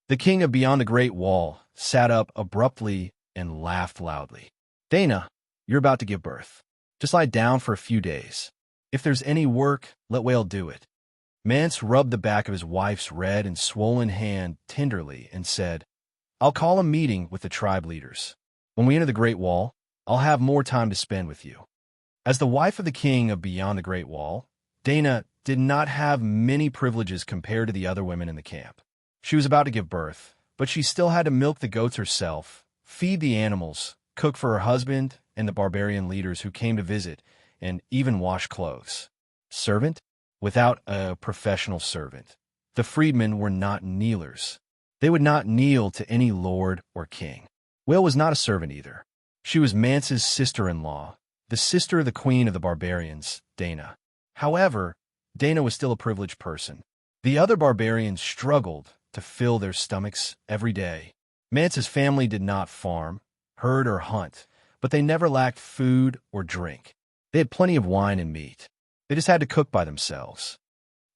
The king of Beyond the Great Wall sat up abruptly and laughed loudly. "Dana, you're about to give birth. Just lie down for a few days. If there's any work, let Whale do it." Mance rubbed the back of his wife's red and swollen hand tenderly and said, "I'll call a meeting with the tribe leaders. When we enter the Great Wall, I'll have more time to spend with you." As the wife of the king of Beyond the Great Wall, Dana did not have many privileges compared to the other women in the camp. She was about to give birth, but she still had to milk the goats herself, feed the animals, cook for her husband and the barbarian leaders who came to visit, and even wash clothes. Servant? Without a professional servant, the freedmen were not kneelers. They would not kneel to any lord or king. Whale was not a servant either. She was Mance's sister-in-law, the sister of the queen of the barbarians, Dana. However, Dana was still a privileged person. The other barbarians struggled to fill their stomachs every day. Mance's family did not farm, herd, or hunt, but they never lacked food or drink. They had plenty of wine and meat. They just had to cook by themselves.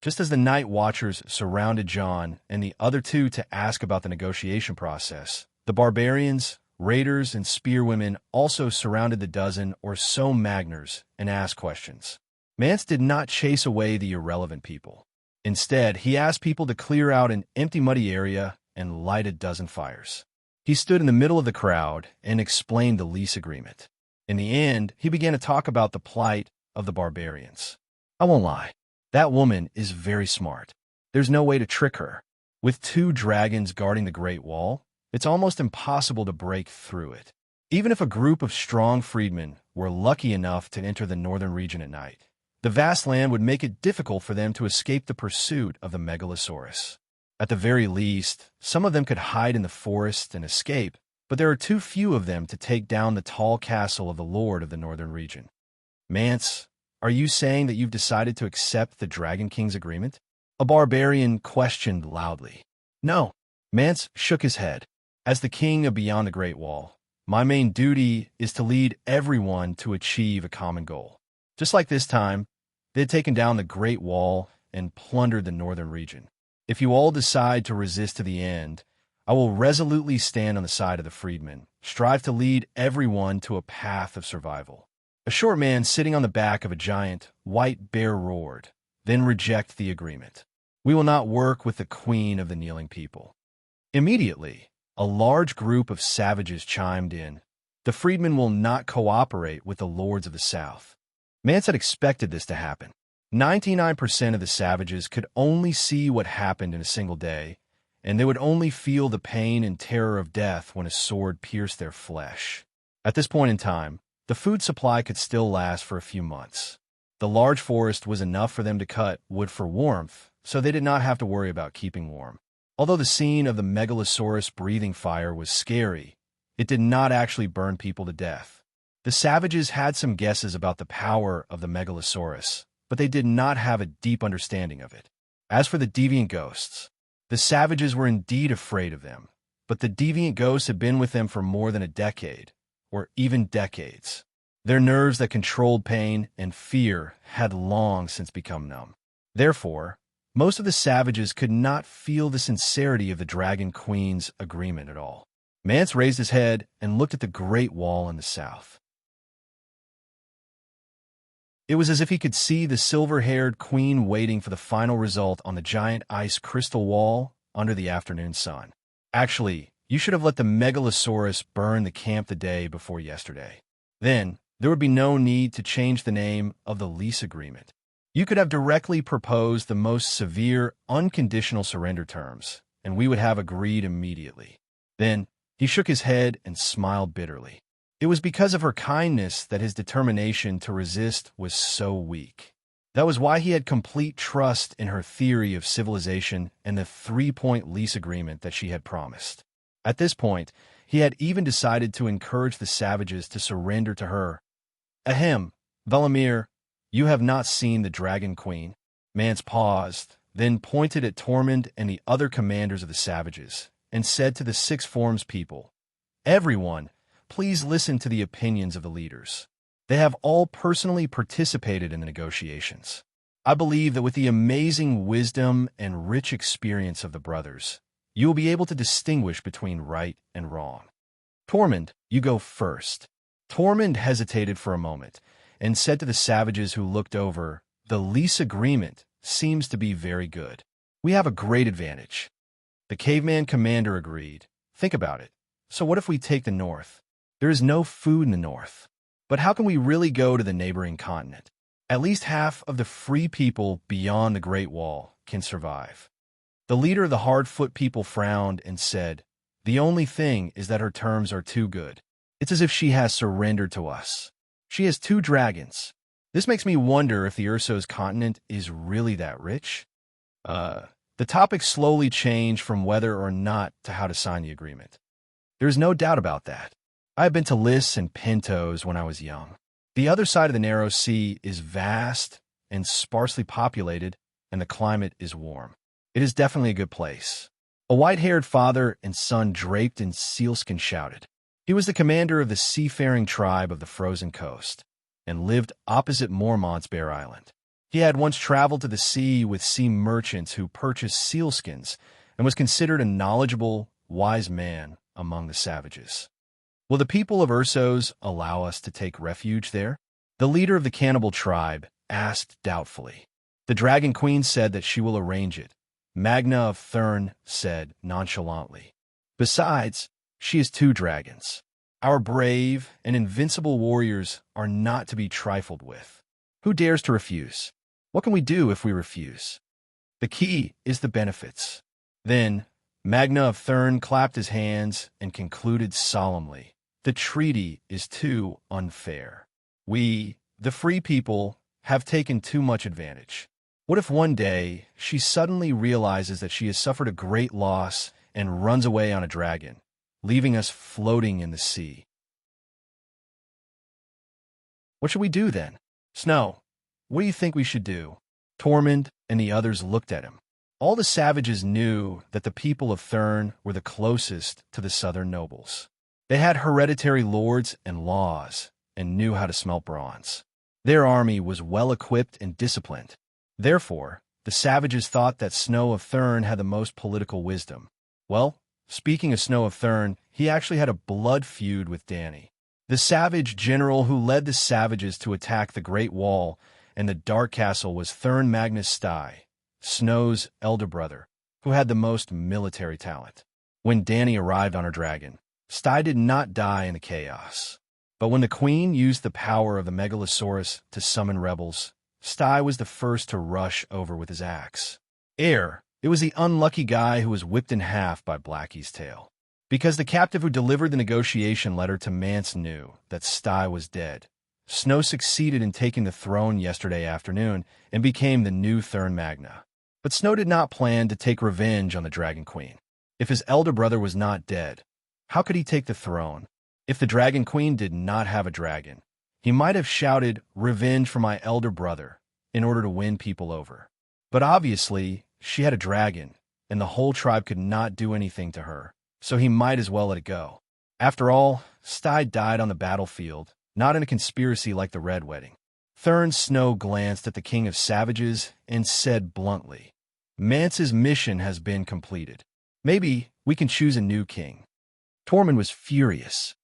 Just as the night watchers surrounded John and the other two to ask about the negotiation process, the barbarians, raiders, and spearwomen also surrounded the dozen or so Magners and asked questions. Mance did not chase away the irrelevant people. Instead, he asked people to clear out an empty, muddy area and light a dozen fires. He stood in the middle of the crowd and explained the lease agreement. In the end, he began to talk about the plight of the barbarians. I won't lie, that woman is very smart. There's no way to trick her. With 2 dragons guarding the Great Wall, it's almost impossible to break through it. Even if a group of strong freedmen were lucky enough to enter the northern region at night, the vast land would make it difficult for them to escape the pursuit of the Megalosaurus. At the very least, some of them could hide in the forest and escape, but there are too few of them to take down the tall castle of the Lord of the northern region. Mance, are you saying that you've decided to accept the Dragon King's agreement? A barbarian questioned loudly. No. Mance shook his head. As the king of Beyond the Great Wall, my main duty is to lead everyone to achieve a common goal. Just like this time, they had taken down the Great Wall and plundered the northern region. If you all decide to resist to the end, I will resolutely stand on the side of the freedmen, strive to lead everyone to a path of survival. A short man sitting on the back of a giant white bear roared, then reject the agreement. We will not work with the queen of the kneeling people. Immediately, a large group of savages chimed in. The freedmen will not cooperate with the lords of the South. Mance had expected this to happen. 99% of the savages could only see what happened in a single day, and they would only feel the pain and terror of death when a sword pierced their flesh. At this point in time, the food supply could still last for a few months. The large forest was enough for them to cut wood for warmth, so they did not have to worry about keeping warm. Although the scene of the Megalosaurus breathing fire was scary, it did not actually burn people to death. The savages had some guesses about the power of the Megalosaurus, but they did not have a deep understanding of it. As for the deviant ghosts, the savages were indeed afraid of them, but the deviant ghosts had been with them for more than a decade, or even decades. Their nerves that controlled pain and fear had long since become numb. Therefore, most of the savages could not feel the sincerity of the Dragon Queen's agreement at all. Mance raised his head and looked at the Great Wall in the south. It was as if he could see the silver-haired queen waiting for the final result on the giant ice crystal wall under the afternoon sun. Actually, you should have let the Megalosaurus burn the camp the day before yesterday. Then, there would be no need to change the name of the lease agreement. You could have directly proposed the most severe, unconditional surrender terms, and we would have agreed immediately. Then, he shook his head and smiled bitterly. It was because of her kindness that his determination to resist was so weak. That was why he had complete trust in her theory of civilization and the 3-point lease agreement that she had promised. At this point, he had even decided to encourage the savages to surrender to her. Ahem, Velimir, you have not seen the Dragon Queen. Mance paused, then pointed at Tormund and the other commanders of the savages, and said to the Six Forms people, Everyone, please listen to the opinions of the leaders. They have all personally participated in the negotiations. I believe that with the amazing wisdom and rich experience of the brothers, you will be able to distinguish between right and wrong. Tormund, you go first. Tormund hesitated for a moment and said to the savages who looked over, The lease agreement seems to be very good. We have a great advantage. The caveman commander agreed. Think about it. So what if we take the north? There is no food in the north. But how can we really go to the neighboring continent? At least half of the free people beyond the Great Wall can survive. The leader of the Hardfoot people frowned and said, The only thing is that her terms are too good. It's as if she has surrendered to us. She has 2 dragons. This makes me wonder if the Urso's continent is really that rich. The topic slowly changed from whether or not to how to sign the agreement. There's no doubt about that. I have been to Lys and Pintos when I was young. The other side of the narrow sea is vast and sparsely populated, and the climate is warm. It is definitely a good place. A white-haired father and son draped in sealskin shouted. He was the commander of the seafaring tribe of the frozen coast, and lived opposite Mormont's Bear Island. He had once traveled to the sea with sea merchants who purchased sealskins and was considered a knowledgeable, wise man among the savages. Will the people of Ursos allow us to take refuge there? The leader of the cannibal tribe asked doubtfully. The Dragon Queen said that she will arrange it. Magna of Thurn said nonchalantly. Besides, she has 2 dragons. Our brave and invincible warriors are not to be trifled with. Who dares to refuse? What can we do if we refuse? The key is the benefits. Then, Magna of Thurn clapped his hands and concluded solemnly. The treaty is too unfair. We, the free people, have taken too much advantage. What if one day she suddenly realizes that she has suffered a great loss and runs away on a dragon, leaving us floating in the sea? What should we do then? Snow, what do you think we should do? Tormund and the others looked at him. All the savages knew that the people of Thurn were the closest to the southern nobles. They had hereditary lords and laws and knew how to smelt bronze. Their army was well-equipped and disciplined. Therefore, the savages thought that Snow of Thurn had the most political wisdom. Well, speaking of Snow of Thurn, he actually had a blood feud with Dany, the savage general who led the savages to attack the Great Wall, and the Dark Castle was Thurn Magnus Sty, Snow's elder brother, who had the most military talent. When Dany arrived on her dragon, Sty did not die in the chaos. But when the queen used the power of the Megalosaurus to summon rebels, Sty was the first to rush over with his axe. It was the unlucky guy who was whipped in half by Blackie's tail. Because the captive who delivered the negotiation letter to Mance knew that Sty was dead, Snow succeeded in taking the throne yesterday afternoon and became the new Thurn Magna. But Snow did not plan to take revenge on the Dragon Queen. If his elder brother was not dead, how could he take the throne? If the Dragon Queen did not have a dragon, he might have shouted, "Revenge for my elder brother," in order to win people over. But obviously, she had a dragon, and the whole tribe could not do anything to her, so he might as well let it go. After all, Sty died on the battlefield, not in a conspiracy like the Red Wedding. Thurn Snow glanced at the King of Savages and said bluntly, "Mance's mission has been completed. Maybe we can choose a new king." Tormund was furious.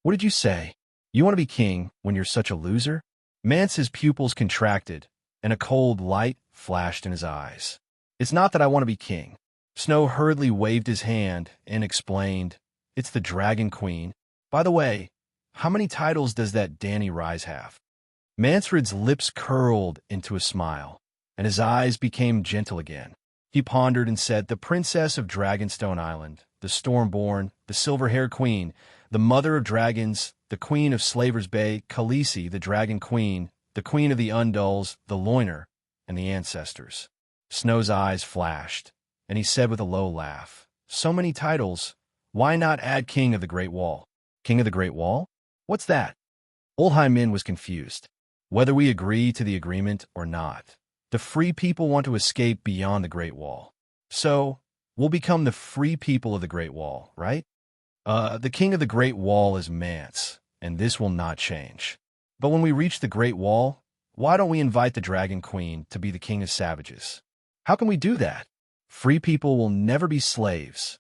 "What did you say? You want to be king when you're such a loser?" Mance's pupils contracted, and a cold light flashed in his eyes. "It's not that I want to be king." Snow hurriedly waved his hand and explained, "It's the Dragon Queen. By the way, how many titles does that Dany Rise have?" Mansfred's lips curled into a smile, and his eyes became gentle again. He pondered and said, "The Princess of Dragonstone Island, the Stormborn, the Silver-Haired Queen, the Mother of Dragons, the Queen of Slaver's Bay, Khaleesi, the Dragon Queen, the Queen of the Undulls, the Loiner, and the Ancestors." Snow's eyes flashed, and he said with a low laugh, "So many titles, why not add King of the Great Wall?" "King of the Great Wall? What's that?" Olheim Min was confused. "Whether we agree to the agreement or not, the free people want to escape beyond the Great Wall. So, we'll become the free people of the Great Wall, right? The King of the Great Wall is Mance, and this will not change. But when we reach the Great Wall, why don't we invite the Dragon Queen to be the King of Savages?" "How can we do that? Free people will never be slaves."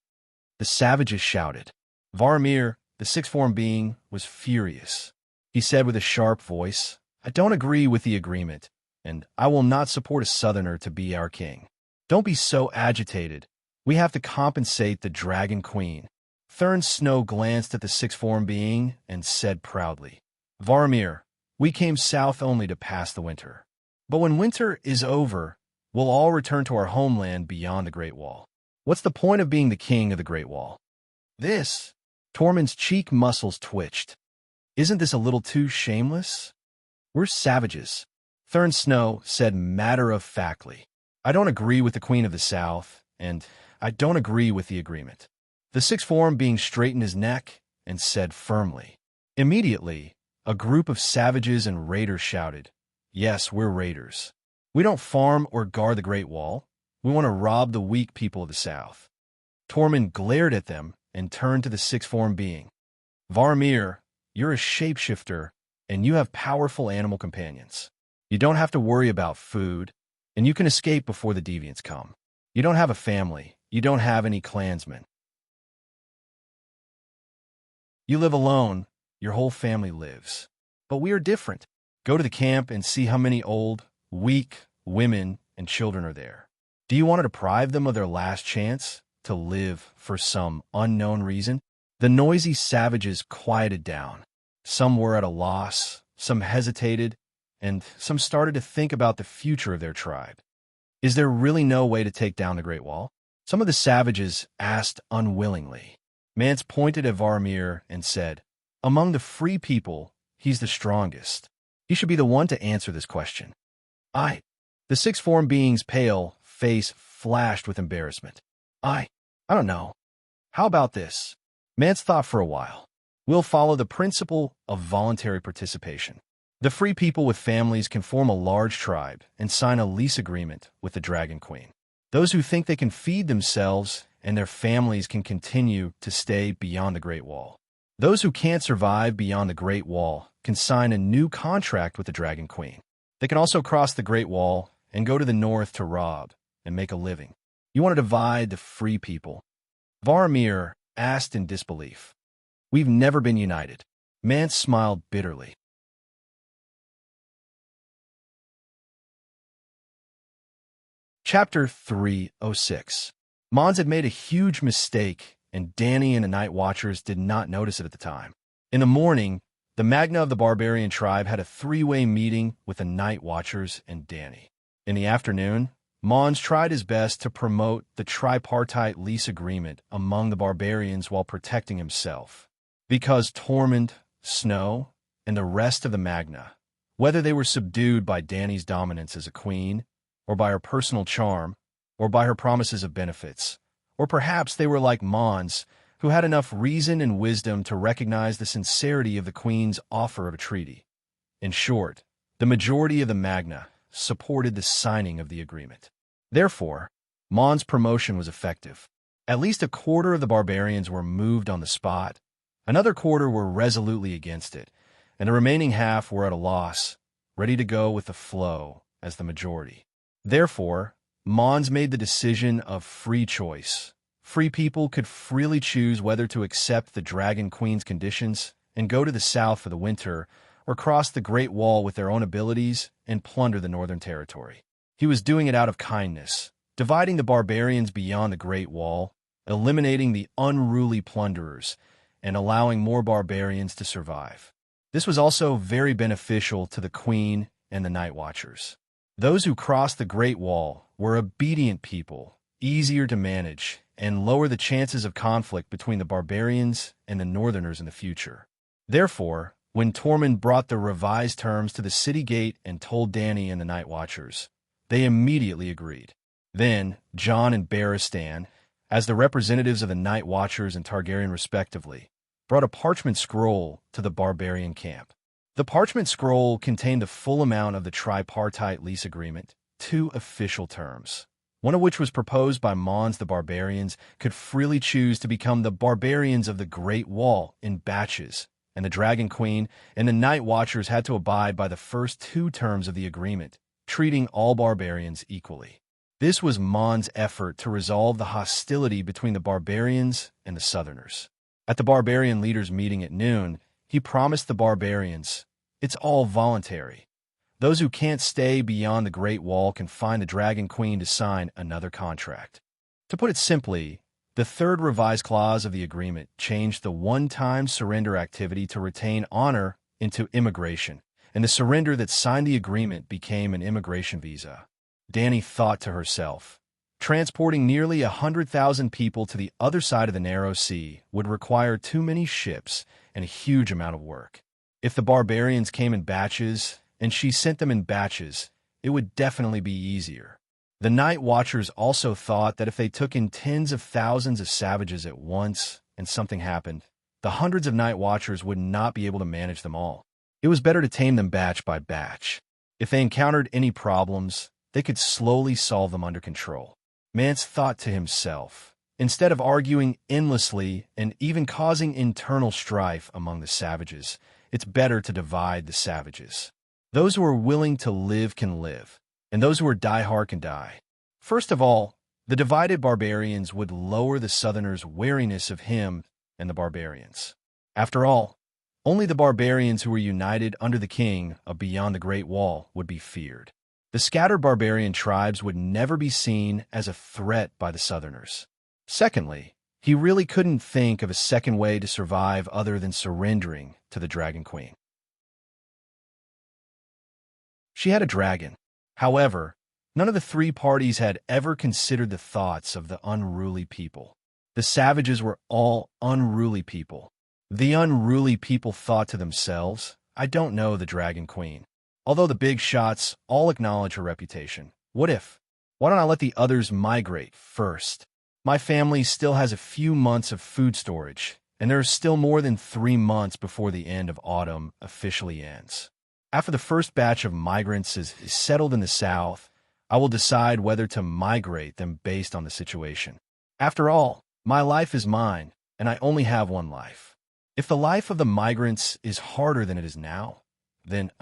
The savages shouted. Varamir, the sixth-form being, was furious. He said with a sharp voice, "I don't agree with the agreement, and I will not support a Southerner to be our king. Don't be so agitated. We have to compensate the Dragon Queen." Thurn Snow glanced at the sixth-form being and said proudly, "Varamir, we came south only to pass the winter. But when winter is over, we'll all return to our homeland beyond the Great Wall. What's the point of being the king of the Great Wall?" "This," Tormund's cheek muscles twitched. "Isn't this a little too shameless? We're savages." Thurn Snow said matter-of-factly, "I don't agree with the Queen of the South, and I don't agree with the agreement." The sixth-form being straightened his neck and said firmly. Immediately, a group of savages and raiders shouted, "Yes, we're raiders. We don't farm or guard the Great Wall. We want to rob the weak people of the South." Tormund glared at them and turned to the sixth-form being. "Varamir, you're a shapeshifter, and you have powerful animal companions. You don't have to worry about food, and you can escape before the deviants come. You don't have a family. You don't have any clansmen. You live alone. Your whole family lives. But we are different. Go to the camp and see how many old, weak women and children are there. Do you want to deprive them of their last chance to live for some unknown reason? The noisy savages quieted down. Some were at a loss, some hesitated, and some started to think about the future of their tribe. Is there really no way to take down the Great Wall? Some of the savages asked unwillingly. Mance pointed at Varmir and said, "Among the free people, he's the strongest. He should be the one to answer this question." The six-form being's pale face flashed with embarrassment. I don't know. How about this? Mance thought for a while. We'll follow the principle of voluntary participation. The free people with families can form a large tribe and sign a lease agreement with the Dragon Queen. Those who think they can feed themselves and their families can continue to stay beyond the Great Wall. Those who can't survive beyond the Great Wall can sign a new contract with the Dragon Queen. They can also cross the Great Wall and go to the north to rob and make a living. You want to divide the free people? Varmir asked in disbelief. We've never been united. Mance smiled bitterly. Chapter 306. Mons had made a huge mistake, and Danny and the Night Watchers did not notice it at the time. In the morning, the Magna of the Barbarian tribe had a three-way meeting with the Night Watchers and Danny. In the afternoon, Mons tried his best to promote the tripartite lease agreement among the barbarians while protecting himself. Because Tormund, Snow, and the rest of the Magna, whether they were subdued by Danny's dominance as a queen, or by her personal charm, or by her promises of benefits, or perhaps they were like Mons, who had enough reason and wisdom to recognize the sincerity of the queen's offer of a treaty. In short, the majority of the Magna supported the signing of the agreement. Therefore, Mons' promotion was effective. At least a quarter of the barbarians were moved on the spot, another quarter were resolutely against it, and the remaining half were at a loss, ready to go with the flow as the majority. Therefore, Mons made the decision of free choice. Free people could freely choose whether to accept the Dragon Queen's conditions and go to the south for the winter, or cross the Great Wall with their own abilities and plunder the Northern Territory. He was doing it out of kindness, dividing the barbarians beyond the Great Wall, eliminating the unruly plunderers, and allowing more barbarians to survive. This was also very beneficial to the Queen and the Night Watchers. Those who crossed the Great Wall were obedient people, easier to manage, and lower the chances of conflict between the barbarians and the Northerners in the future. Therefore, when Tormund brought the revised terms to the city gate and told Danny and the Night Watchers, they immediately agreed. Then, Jon and Barristan, as the representatives of the Night Watchers and Targaryen respectively, brought a parchment scroll to the barbarian camp. The parchment scroll contained the full amount of the tripartite lease agreement, 2 official terms, one of which was proposed by Mons. The barbarians could freely choose to become the barbarians of the Great Wall in batches, and the Dragon Queen and the Night Watchers had to abide by the first 2 terms of the agreement, treating all barbarians equally. This was Mons' effort to resolve the hostility between the barbarians and the Southerners. At the barbarian leaders' meeting at noon, he promised the barbarians, "It's all voluntary. Those who can't stay beyond the Great Wall can find the Dragon Queen to sign another contract." To put it simply, the third revised clause of the agreement changed the one-time surrender activity to retain honor into immigration, and the surrender that signed the agreement became an immigration visa. Danny thought to herself, transporting nearly 100,000 people to the other side of the Narrow Sea would require too many ships and a huge amount of work. If the barbarians came in batches, and she sent them in batches, it would definitely be easier. The Night Watchers also thought that if they took in tens of thousands of savages at once and something happened, the hundreds of Night Watchers would not be able to manage them all. It was better to tame them batch by batch. If they encountered any problems, they could slowly solve them under control. Mance thought to himself, instead of arguing endlessly and even causing internal strife among the savages, it's better to divide the savages. Those who are willing to live can live, and those who are die-hard can die. First of all, the divided barbarians would lower the Southerners' wariness of him and the barbarians. After all, only the barbarians who were united under the king of beyond the Great Wall would be feared. The scattered barbarian tribes would never be seen as a threat by the Southerners. Secondly, he really couldn't think of a second way to survive other than surrendering to the Dragon Queen. She had a dragon. However, none of the three parties had ever considered the thoughts of the unruly people. The savages were all unruly people. The unruly people thought to themselves, I don't know the Dragon Queen. Although the big shots all acknowledge her reputation. What if? Why don't I let the others migrate first? My family still has a few months of food storage, and there are still more than 3 months before the end of autumn officially ends. After the first batch of migrants is settled in the south, I will decide whether to migrate them based on the situation. After all, my life is mine, and I only have one life. If the life of the migrants is harder than it is now, then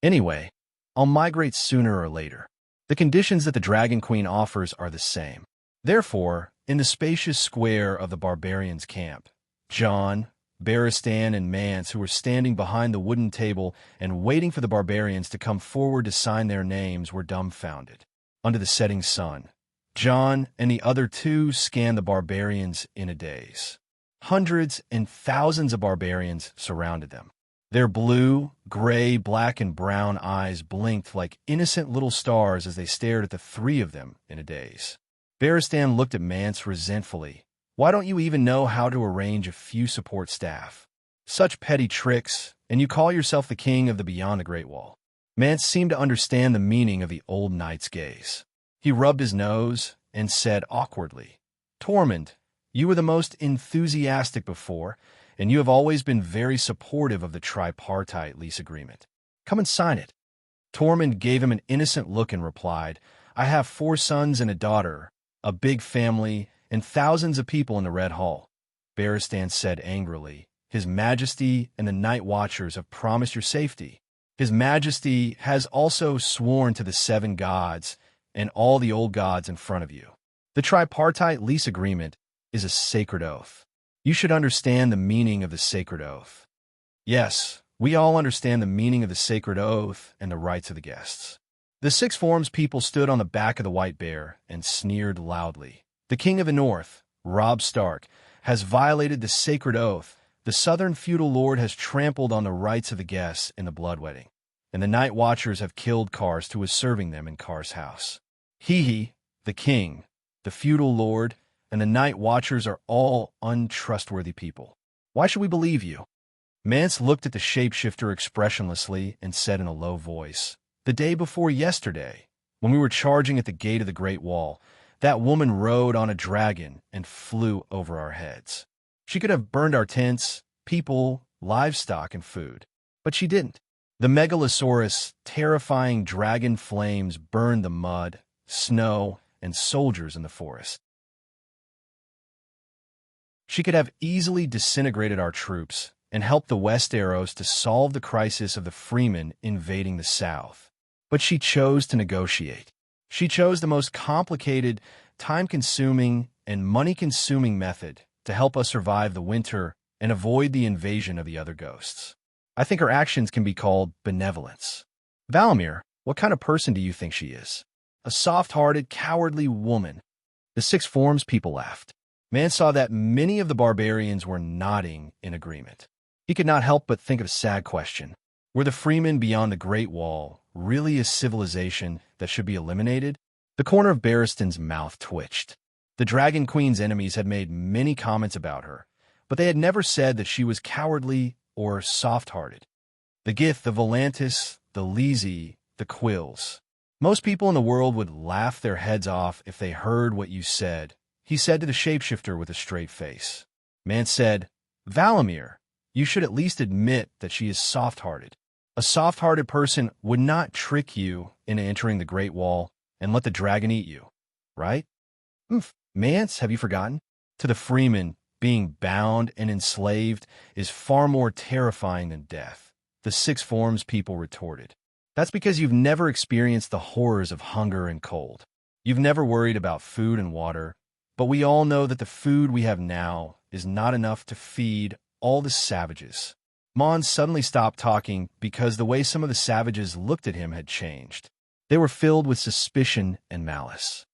anyway, I'll migrate sooner or later. The conditions that the Dragon Queen offers are the same. Therefore, in the spacious square of the barbarians' camp, John, Barristan, and Mance, who were standing behind the wooden table and waiting for the barbarians to come forward to sign their names, were dumbfounded. Under the setting sun, John and the other two scanned the barbarians in a daze. Hundreds and thousands of barbarians surrounded them. Their blue, gray, black, and brown eyes blinked like innocent little stars as they stared at the three of them in a daze. Barristan looked at Mance resentfully. Why don't you even know how to arrange a few support staff? Such petty tricks, and you call yourself the king of the Beyond the Great Wall. Mance seemed to understand the meaning of the old knight's gaze. He rubbed his nose and said awkwardly, Tormund, you were the most enthusiastic before, and you have always been very supportive of the tripartite lease agreement. Come and sign it. Tormund gave him an innocent look and replied, I have 4 sons and a daughter, a big family, and thousands of people in the Red Hall. Barristan said angrily, His Majesty and the Night Watchers have promised your safety. His Majesty has also sworn to the 7 gods and all the old gods in front of you. The tripartite lease agreement is a sacred oath. You should understand the meaning of the sacred oath. Yes, we all understand the meaning of the sacred oath and the rights of the guests. The 6 Forms people stood on the back of the White Bear and sneered loudly. The King of the North, Robb Stark, has violated the sacred oath. The Southern feudal lord has trampled on the rights of the guests in the bloodwedding, and the Night Watchers have killed Karst, who was serving them in Karst's house. He, the king, the feudal lord, and the Night Watchers are all untrustworthy people. Why should we believe you? Mance looked at the shapeshifter expressionlessly and said in a low voice, The day before yesterday, when we were charging at the gate of the Great Wall, that woman rode on a dragon and flew over our heads. She could have burned our tents, people, livestock, and food, but she didn't. The Megalosaurus' terrifying dragon flames burned the mud, snow, and soldiers in the forest. She could have easily disintegrated our troops and helped the Westeros to solve the crisis of the Freemen invading the South. But she chose to negotiate. She chose the most complicated, time-consuming, and money-consuming method to help us survive the winter and avoid the invasion of the other ghosts. I think her actions can be called benevolence. Valamir, what kind of person do you think she is? A soft-hearted, cowardly woman. The 6 Forms people laughed. Mance saw that many of the barbarians were nodding in agreement. He could not help but think of a sad question. Were the Freemen beyond the Great Wall really a civilization that should be eliminated? The corner of Barristan's mouth twitched. The Dragon Queen's enemies had made many comments about her, but they had never said that she was cowardly or soft-hearted. The Gith, the Volantis, the Lisi, the Quills. Most people in the world would laugh their heads off if they heard what you said, he said to the shapeshifter with a straight face. Mance said, Valamir, you should at least admit that she is soft-hearted. A soft-hearted person would not trick you into entering the Great Wall and let the dragon eat you, right? Mance, have you forgotten? To the Freeman, being bound and enslaved is far more terrifying than death, the 6 Forms people retorted. That's because you've never experienced the horrors of hunger and cold. You've never worried about food and water, but we all know that the food we have now is not enough to feed all the savages. Mon suddenly stopped talking because the way some of the savages looked at him had changed. They were filled with suspicion and malice.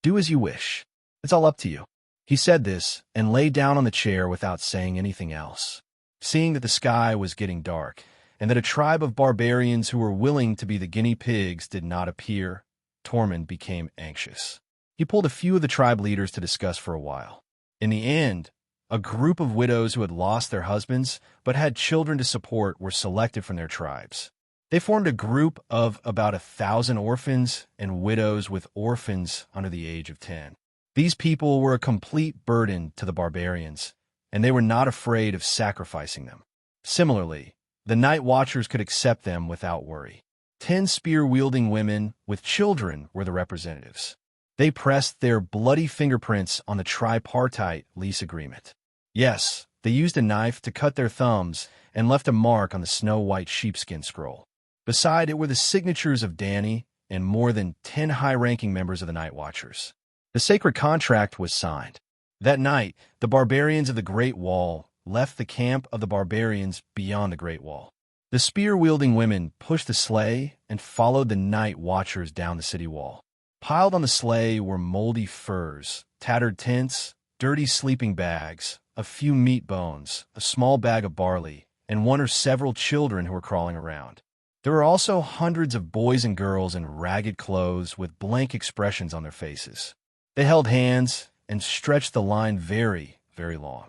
Do as you wish. It's all up to you. He said this and lay down on the chair without saying anything else. Seeing that the sky was getting dark, and that a tribe of barbarians who were willing to be the guinea pigs did not appear, Tormund became anxious. He pulled a few of the tribe leaders to discuss for a while. In the end, a group of widows who had lost their husbands but had children to support were selected from their tribes. They formed a group of about 1,000 orphans and widows with orphans under the age of 10. These people were a complete burden to the barbarians, and they were not afraid of sacrificing them. Similarly, the Night Watchers could accept them without worry. 10 spear-wielding women with children were the representatives. They pressed their bloody fingerprints on the tripartite lease agreement. Yes, they used a knife to cut their thumbs and left a mark on the snow-white sheepskin scroll. Beside it were the signatures of Dany and more than 10 high-ranking members of the Night Watchers. The sacred contract was signed. That night, the barbarians of the Great Wall left the camp of the barbarians beyond the Great Wall. The spear-wielding women pushed the sleigh and followed the Night Watchers down the city wall. Piled on the sleigh were moldy furs, tattered tents, dirty sleeping bags, a few meat bones, a small bag of barley, and one or several children who were crawling around. There were also hundreds of boys and girls in ragged clothes with blank expressions on their faces. They held hands and stretched the line very, very long.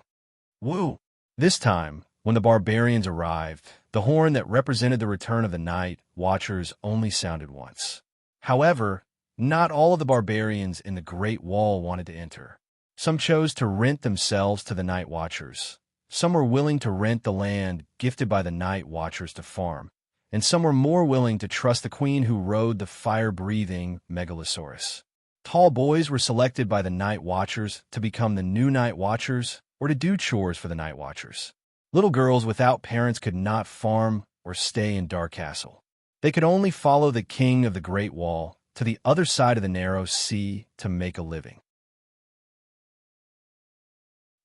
Woo! This time, when the barbarians arrived, the horn that represented the return of the Night Watchers only sounded once. However, not all of the barbarians in the Great Wall wanted to enter. Some chose to rent themselves to the Night Watchers. Some were willing to rent the land gifted by the Night Watchers to farm, and some were more willing to trust the queen who rode the fire-breathing Megalosaurus. Tall boys were selected by the Night Watchers to become the new Night Watchers or to do chores for the Night Watchers. Little girls without parents could not farm or stay in Dark Castle. They could only follow the king of the Great Wall to the other side of the narrow sea to make a living.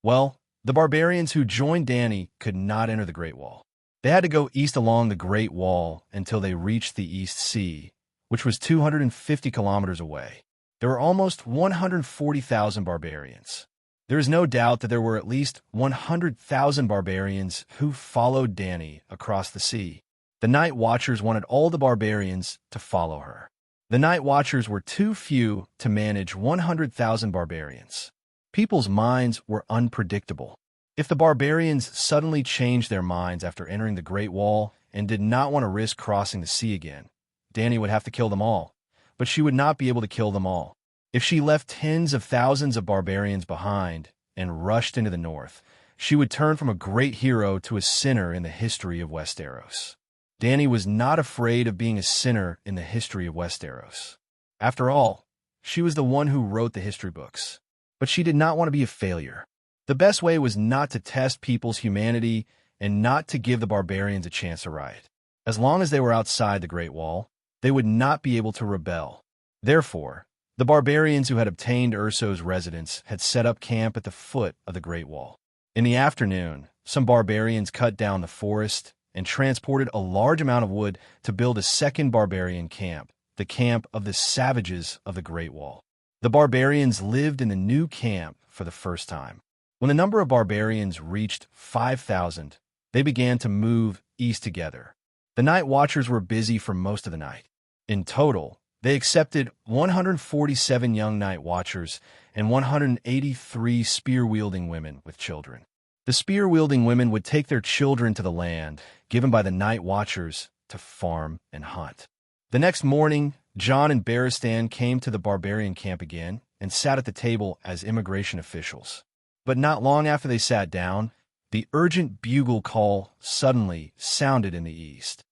Well, the barbarians who joined Dany could not enter the Great Wall. They had to go east along the Great Wall until they reached the East Sea, which was 250 kilometers away. There were almost 140,000 barbarians. There is no doubt that there were at least 100,000 barbarians who followed Dany across the sea. The Night Watchers wanted all the barbarians to follow her. The Night Watchers were too few to manage 100,000 barbarians. People's minds were unpredictable. If the barbarians suddenly changed their minds after entering the Great Wall and did not want to risk crossing the sea again, Dany would have to kill them all. But she would not be able to kill them all. If she left tens of thousands of barbarians behind and rushed into the north, she would turn from a great hero to a sinner in the history of Westeros. Dany was not afraid of being a sinner in the history of Westeros. After all, she was the one who wrote the history books. But she did not want to be a failure. The best way was not to test people's humanity and not to give the barbarians a chance to riot. As long as they were outside the Great Wall, they would not be able to rebel. Therefore, the barbarians who had obtained Urso's residence had set up camp at the foot of the Great Wall. In the afternoon, some barbarians cut down the forest and transported a large amount of wood to build a second barbarian camp, the camp of the savages of the Great Wall. The barbarians lived in the new camp for the first time. When the number of barbarians reached 5,000, they began to move east together. The Night Watchers were busy for most of the night. In total, they accepted 147 young Night Watchers and 183 spear-wielding women with children. The spear-wielding women would take their children to the land given by the Night Watchers to farm and hunt. The next morning, Jon and Barristan came to the barbarian camp again and sat at the table as immigration officials. But not long after they sat down, the urgent bugle call suddenly sounded in the east.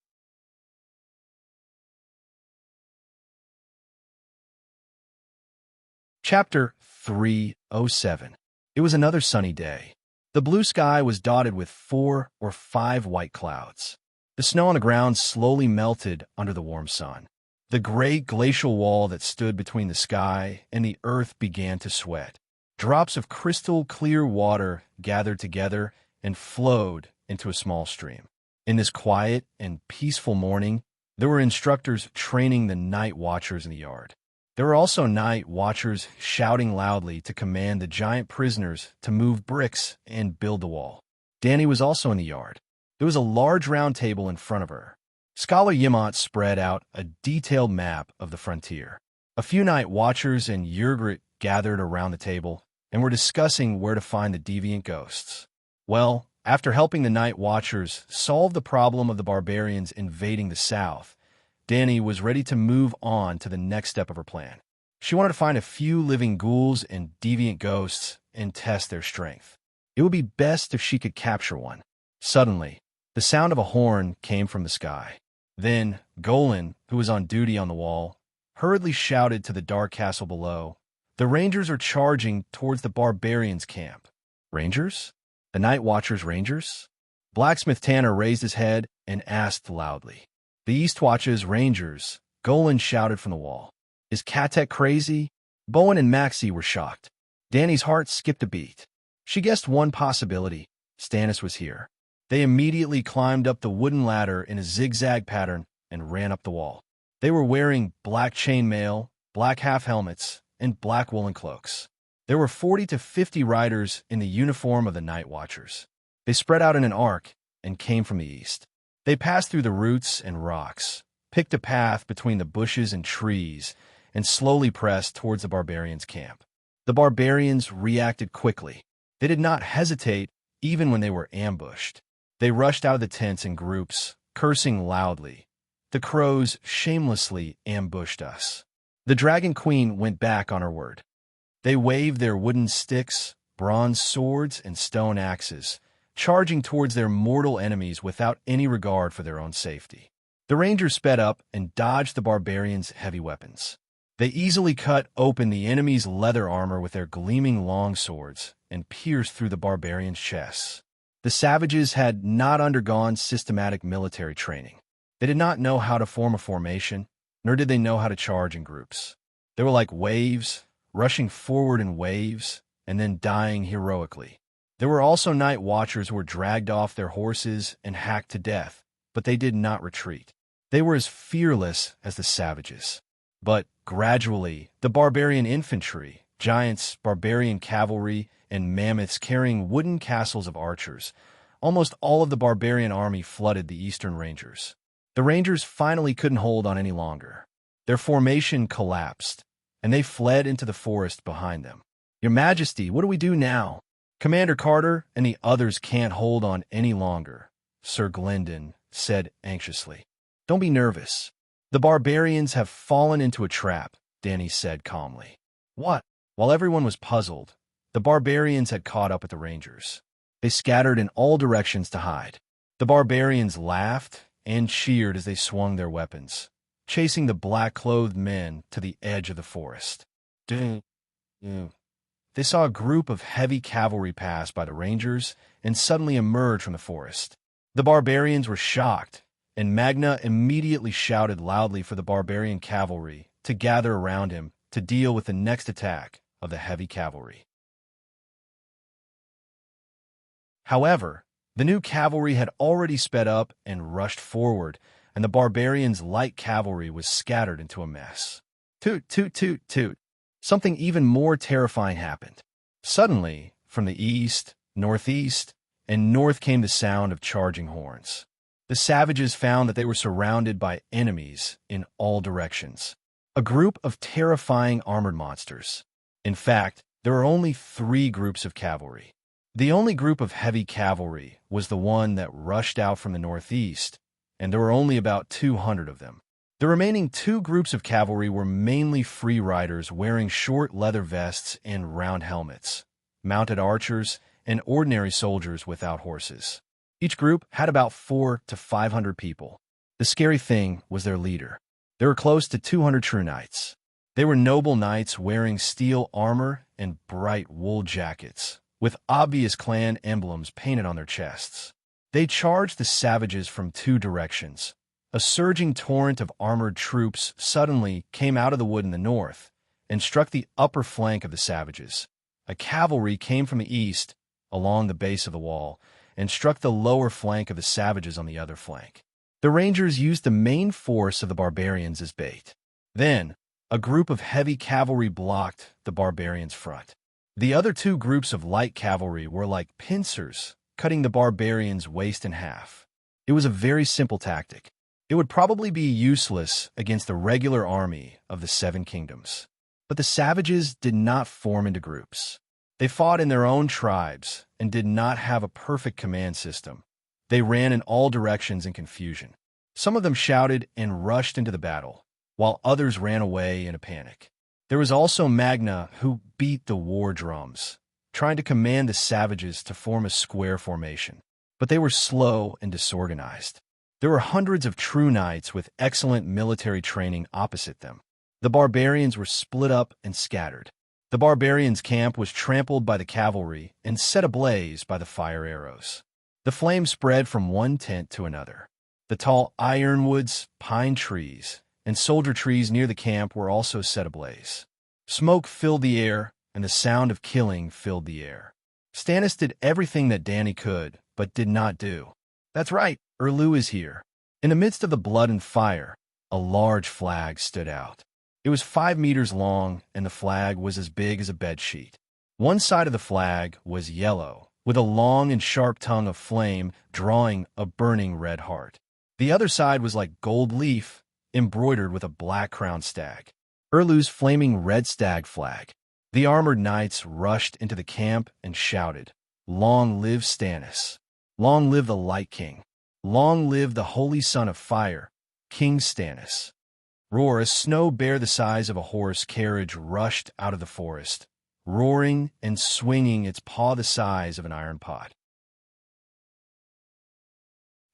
Chapter 307. It was another sunny day. The blue sky was dotted with 4 or 5 white clouds. The snow on the ground slowly melted under the warm sun. The gray glacial wall that stood between the sky and the earth began to sweat. Drops of crystal clear water gathered together and flowed into a small stream. In this quiet and peaceful morning, there were instructors training the night watchers in the yard. There were also night watchers shouting loudly to command the giant prisoners to move bricks and build the wall. Danny was also in the yard. There was a large round table in front of her. Scholar Yamant spread out a detailed map of the frontier. A few night watchers and Yurgrit gathered around the table and were discussing where to find the deviant ghosts. Well, after helping the night watchers solve the problem of the barbarians invading the south, Danny was ready to move on to the next step of her plan. She wanted to find a few living ghouls and deviant ghosts and test their strength. It would be best if she could capture one. Suddenly, the sound of a horn came from the sky. Then, Golan, who was on duty on the wall, hurriedly shouted to the dark castle below, "The Rangers are charging towards the barbarians' camp." Rangers? The Night Watchers' Rangers? Blacksmith Tanner raised his head and asked loudly. "The Eastwatch's Rangers," Golan shouted from the wall. "Is Katek crazy?" Bowen and Maxie were shocked. Danny's heart skipped a beat. She guessed one possibility. Stannis was here. They immediately climbed up the wooden ladder in a zigzag pattern and ran up the wall. They were wearing black chainmail, black half-helmets, and black woolen cloaks. There were 40 to 50 riders in the uniform of the Night Watchers. They spread out in an arc and came from the east. They passed through the roots and rocks, picked a path between the bushes and trees, and slowly pressed towards the barbarians' camp. The barbarians reacted quickly. They did not hesitate even when they were ambushed. They rushed out of the tents in groups, cursing loudly. "The crows shamelessly ambushed us." The Dragon Queen went back on her word. They waved their wooden sticks, bronze swords, and stone axes, charging towards their mortal enemies without any regard for their own safety. The Rangers sped up and dodged the barbarians' heavy weapons. They easily cut open the enemy's leather armor with their gleaming long swords and pierced through the barbarians' chests. The savages had not undergone systematic military training. They did not know how to form a formation, nor did they know how to charge in groups. They were like waves, rushing forward in waves, and then dying heroically. There were also night watchers who were dragged off their horses and hacked to death, but they did not retreat. They were as fearless as the savages. But gradually, the barbarian infantry, giants, barbarian cavalry, and mammoths carrying wooden castles of archers, almost all of the barbarian army flooded the Eastern Rangers. The Rangers finally couldn't hold on any longer. Their formation collapsed, and they fled into the forest behind them. "Your Majesty, what do we do now?" "Commander Carter and the others can't hold on any longer," Sir Glendon said anxiously. "Don't be nervous. The barbarians have fallen into a trap," Danny said calmly. "What?" While everyone was puzzled, the barbarians had caught up with the Rangers. They scattered in all directions to hide. The barbarians laughed and cheered as they swung their weapons, chasing the black-clothed men to the edge of the forest. They saw a group of heavy cavalry pass by the Rangers and suddenly emerge from the forest. The barbarians were shocked, and Magna immediately shouted loudly for the barbarian cavalry to gather around him to deal with the next attack of the heavy cavalry. However, the new cavalry had already sped up and rushed forward, and the barbarians' light cavalry was scattered into a mess. Toot, toot, toot, toot. Something even more terrifying happened. Suddenly, from the east, northeast, and north came the sound of charging horns. The savages found that they were surrounded by enemies in all directions. A group of terrifying armored monsters. In fact, there were only 3 groups of cavalry. The only group of heavy cavalry was the one that rushed out from the northeast, and there were only about 200 of them. The remaining 2 groups of cavalry were mainly free riders wearing short leather vests and round helmets, mounted archers, and ordinary soldiers without horses. Each group had about 400 to 500 people. The scary thing was their leader. There were close to 200 true knights. They were noble knights wearing steel armor and bright wool jackets, with obvious clan emblems painted on their chests. They charged the savages from two directions. A surging torrent of armored troops suddenly came out of the wood in the north and struck the upper flank of the savages. A cavalry came from the east, along the base of the wall, and struck the lower flank of the savages on the other flank. The Rangers used the main force of the barbarians as bait. Then, a group of heavy cavalry blocked the barbarians' front. The other two groups of light cavalry were like pincers, cutting the barbarians' waist in half. It was a very simple tactic. It would probably be useless against the regular army of the Seven Kingdoms. But the savages did not form into groups. They fought in their own tribes and did not have a perfect command system. They ran in all directions in confusion. Some of them shouted and rushed into the battle, while others ran away in a panic. There was also Magna, who beat the war drums, trying to command the savages to form a square formation. But they were slow and disorganized. There were hundreds of true knights with excellent military training opposite them. The barbarians were split up and scattered. The barbarians' camp was trampled by the cavalry and set ablaze by the fire arrows. The flames spread from one tent to another. The tall ironwoods, pine trees, and soldier trees near the camp were also set ablaze. Smoke filled the air, and the sound of killing filled the air. Stannis did everything that Dany could, but did not do. That's right, Erlu is here. In the midst of the blood and fire, a large flag stood out. It was 5 meters long, and the flag was as big as a bedsheet. One side of the flag was yellow, with a long and sharp tongue of flame drawing a burning red heart. The other side was like gold leaf, embroidered with a black crowned stag. Erlu's flaming red stag flag. The armored knights rushed into the camp and shouted, "Long live Stannis! Long live the Light King! Long live the Holy Son of Fire, King Stannis!" Roar, a snow bear the size of a horse carriage rushed out of the forest, roaring and swinging its paw the size of an iron pot.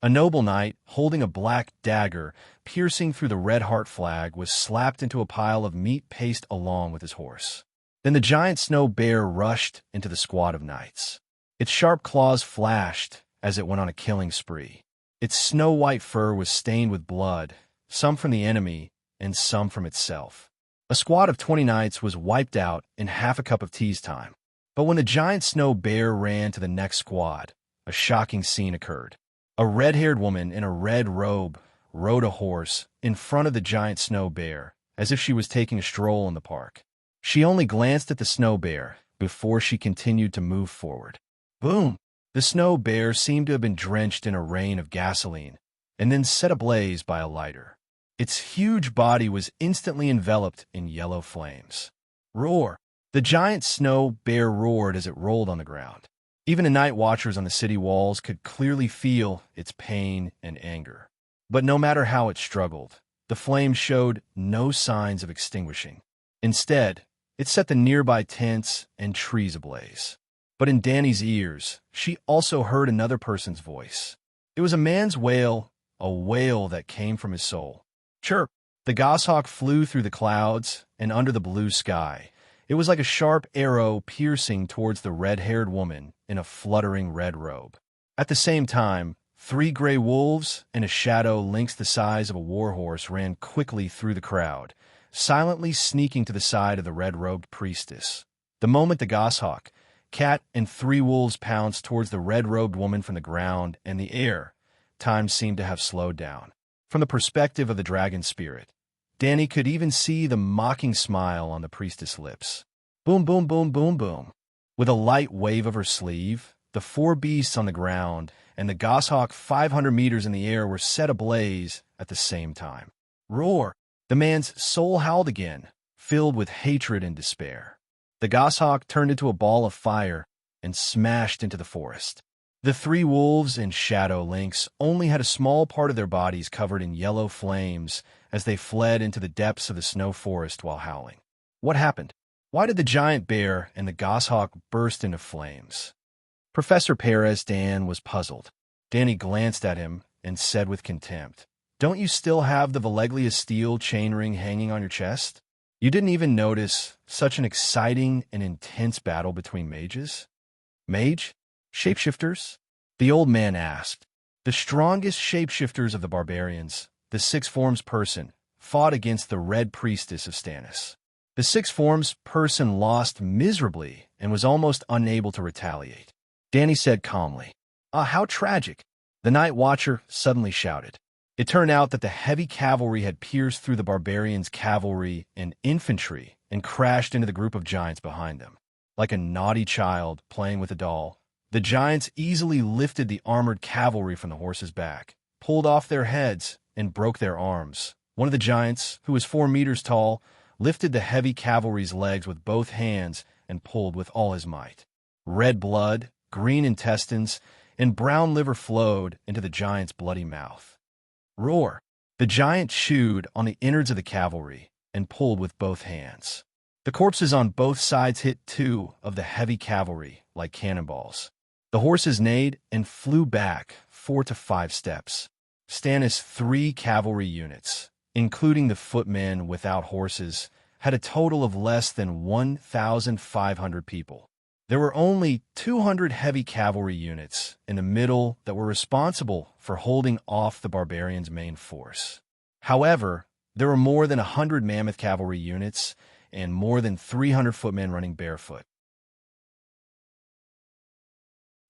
A noble knight, holding a black dagger piercing through the red heart flag, was slapped into a pile of meat paste along with his horse. Then the giant snow bear rushed into the squad of knights. Its sharp claws flashed as it went on a killing spree. Its snow-white fur was stained with blood, some from the enemy and some from itself. A squad of 20 knights was wiped out in half a cup of tea's time. But when the giant snow bear ran to the next squad, a shocking scene occurred. A red-haired woman in a red robe rode a horse in front of the giant snow bear, as if she was taking a stroll in the park. She only glanced at the snow bear before she continued to move forward. Boom! The snow bear seemed to have been drenched in a rain of gasoline and then set ablaze by a lighter. Its huge body was instantly enveloped in yellow flames. Roar! The giant snow bear roared as it rolled on the ground. Even the night watchers on the city walls could clearly feel its pain and anger. But no matter how it struggled, the flames showed no signs of extinguishing. Instead, it set the nearby tents and trees ablaze. But in Dany's ears, she also heard another person's voice. It was a man's wail, a wail that came from his soul. Chirp! The goshawk flew through the clouds and under the blue sky. It was like a sharp arrow piercing towards the red-haired woman in a fluttering red robe. At the same time, 3 gray wolves and a shadow lynx the size of a warhorse ran quickly through the crowd, silently sneaking to the side of the red-robed priestess. The moment the goshawk, cat, and 3 wolves pounced towards the red-robed woman from the ground and the air, time seemed to have slowed down. From the perspective of the dragon spirit, Dany could even see the mocking smile on the priestess' lips. Boom, boom, boom, boom, boom. With a light wave of her sleeve, the 4 beasts on the ground and the goshawk 500 meters in the air were set ablaze at the same time. Roar! The man's soul howled again, filled with hatred and despair. The goshawk turned into a ball of fire and smashed into the forest. The 3 wolves and shadow lynx only had a small part of their bodies covered in yellow flames as they fled into the depths of the snow forest while howling. What happened? Why did the giant bear and the goshawk burst into flames? Professor Perez Dan was puzzled. Dany glanced at him and said with contempt, "Don't you still have the Valeglia steel chainring hanging on your chest? You didn't even notice such an exciting and intense battle between mages?" "Mage? Shapeshifters?" the old man asked, The strongest shapeshifters of the barbarians, the Six Forms person, fought against the Red Priestess of Stannis. The Six Forms person lost miserably and was almost unable to retaliate. Dany said calmly, "Ah, how tragic." The Night Watcher suddenly shouted. It turned out that the heavy cavalry had pierced through the barbarians' cavalry and infantry and crashed into the group of giants behind them. Like a naughty child playing with a doll, the giants easily lifted the armored cavalry from the horse's back, pulled off their heads, and broke their arms. One of the giants, who was 4 meters tall, lifted the heavy cavalry's legs with both hands and pulled with all his might. Red blood, green intestines, and brown liver flowed into the giant's bloody mouth. Roar! The giant chewed on the innards of the cavalry and pulled with both hands. The corpses on both sides hit 2 of the heavy cavalry like cannonballs. The horses neighed and flew back 4 to 5 steps. Stannis' 3 cavalry units, including the footmen without horses, had a total of less than 1,500 people. There were only 200 heavy cavalry units in the middle that were responsible for holding off the barbarians' main force. However, there were more than 100 mammoth cavalry units and more than 300 footmen running barefoot.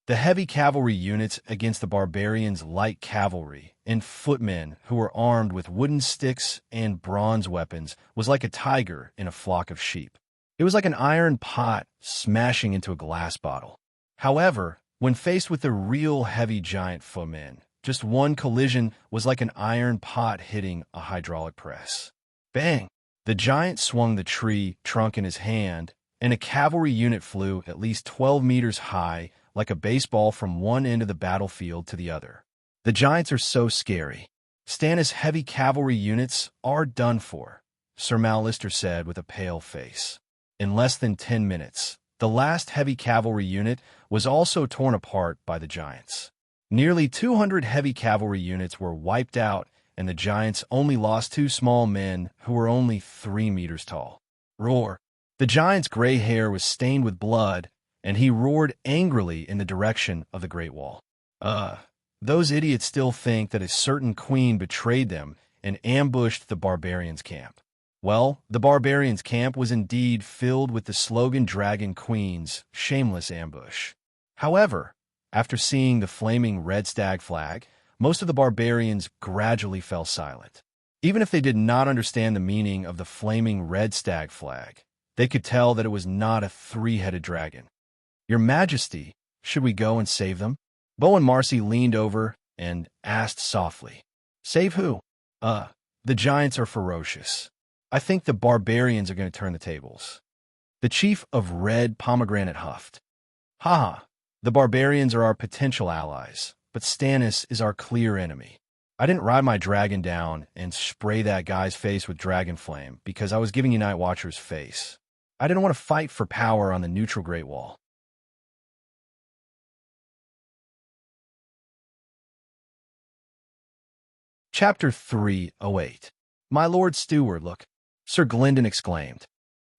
The heavy cavalry units against the barbarians' light cavalry and footmen who were armed with wooden sticks and bronze weapons was like a tiger in a flock of sheep. It was like an iron pot smashing into a glass bottle. However, when faced with the real heavy giant footmen, just one collision was like an iron pot hitting a hydraulic press. Bang! The giant swung the tree trunk in his hand, and a cavalry unit flew at least 12 meters high like a baseball from one end of the battlefield to the other. The giants are so scary. Stannis' heavy cavalry units are done for, Sir Mallister said with a pale face. In less than 10 minutes, the last heavy cavalry unit was also torn apart by the giants. Nearly 200 heavy cavalry units were wiped out, and the giants only lost 2 small men who were only 3 meters tall. Roar! The giant's gray hair was stained with blood, and he roared angrily in the direction of the Great Wall. Those idiots still think that a certain queen betrayed them and ambushed the barbarians' camp. Well, the barbarians' camp was indeed filled with the slogan Dragon Queen's shameless ambush. However, after seeing the flaming red stag flag, most of the barbarians gradually fell silent. Even if they did not understand the meaning of the flaming red stag flag, they could tell that it was not a 3-headed dragon. "Your Majesty, should we go and save them?" Bowen Marcy leaned over and asked softly. "Save who?" The giants are ferocious. I think the barbarians are going to turn the tables." The chief of Red Pomegranate huffed. "Ha! The barbarians are our potential allies, but Stannis is our clear enemy. I didn't ride my dragon down and spray that guy's face with dragon flame because I was giving you Night Watcher's face. I didn't want to fight for power on the neutral Great Wall." Chapter 308. "My Lord Steward, look," Sir Glendon exclaimed.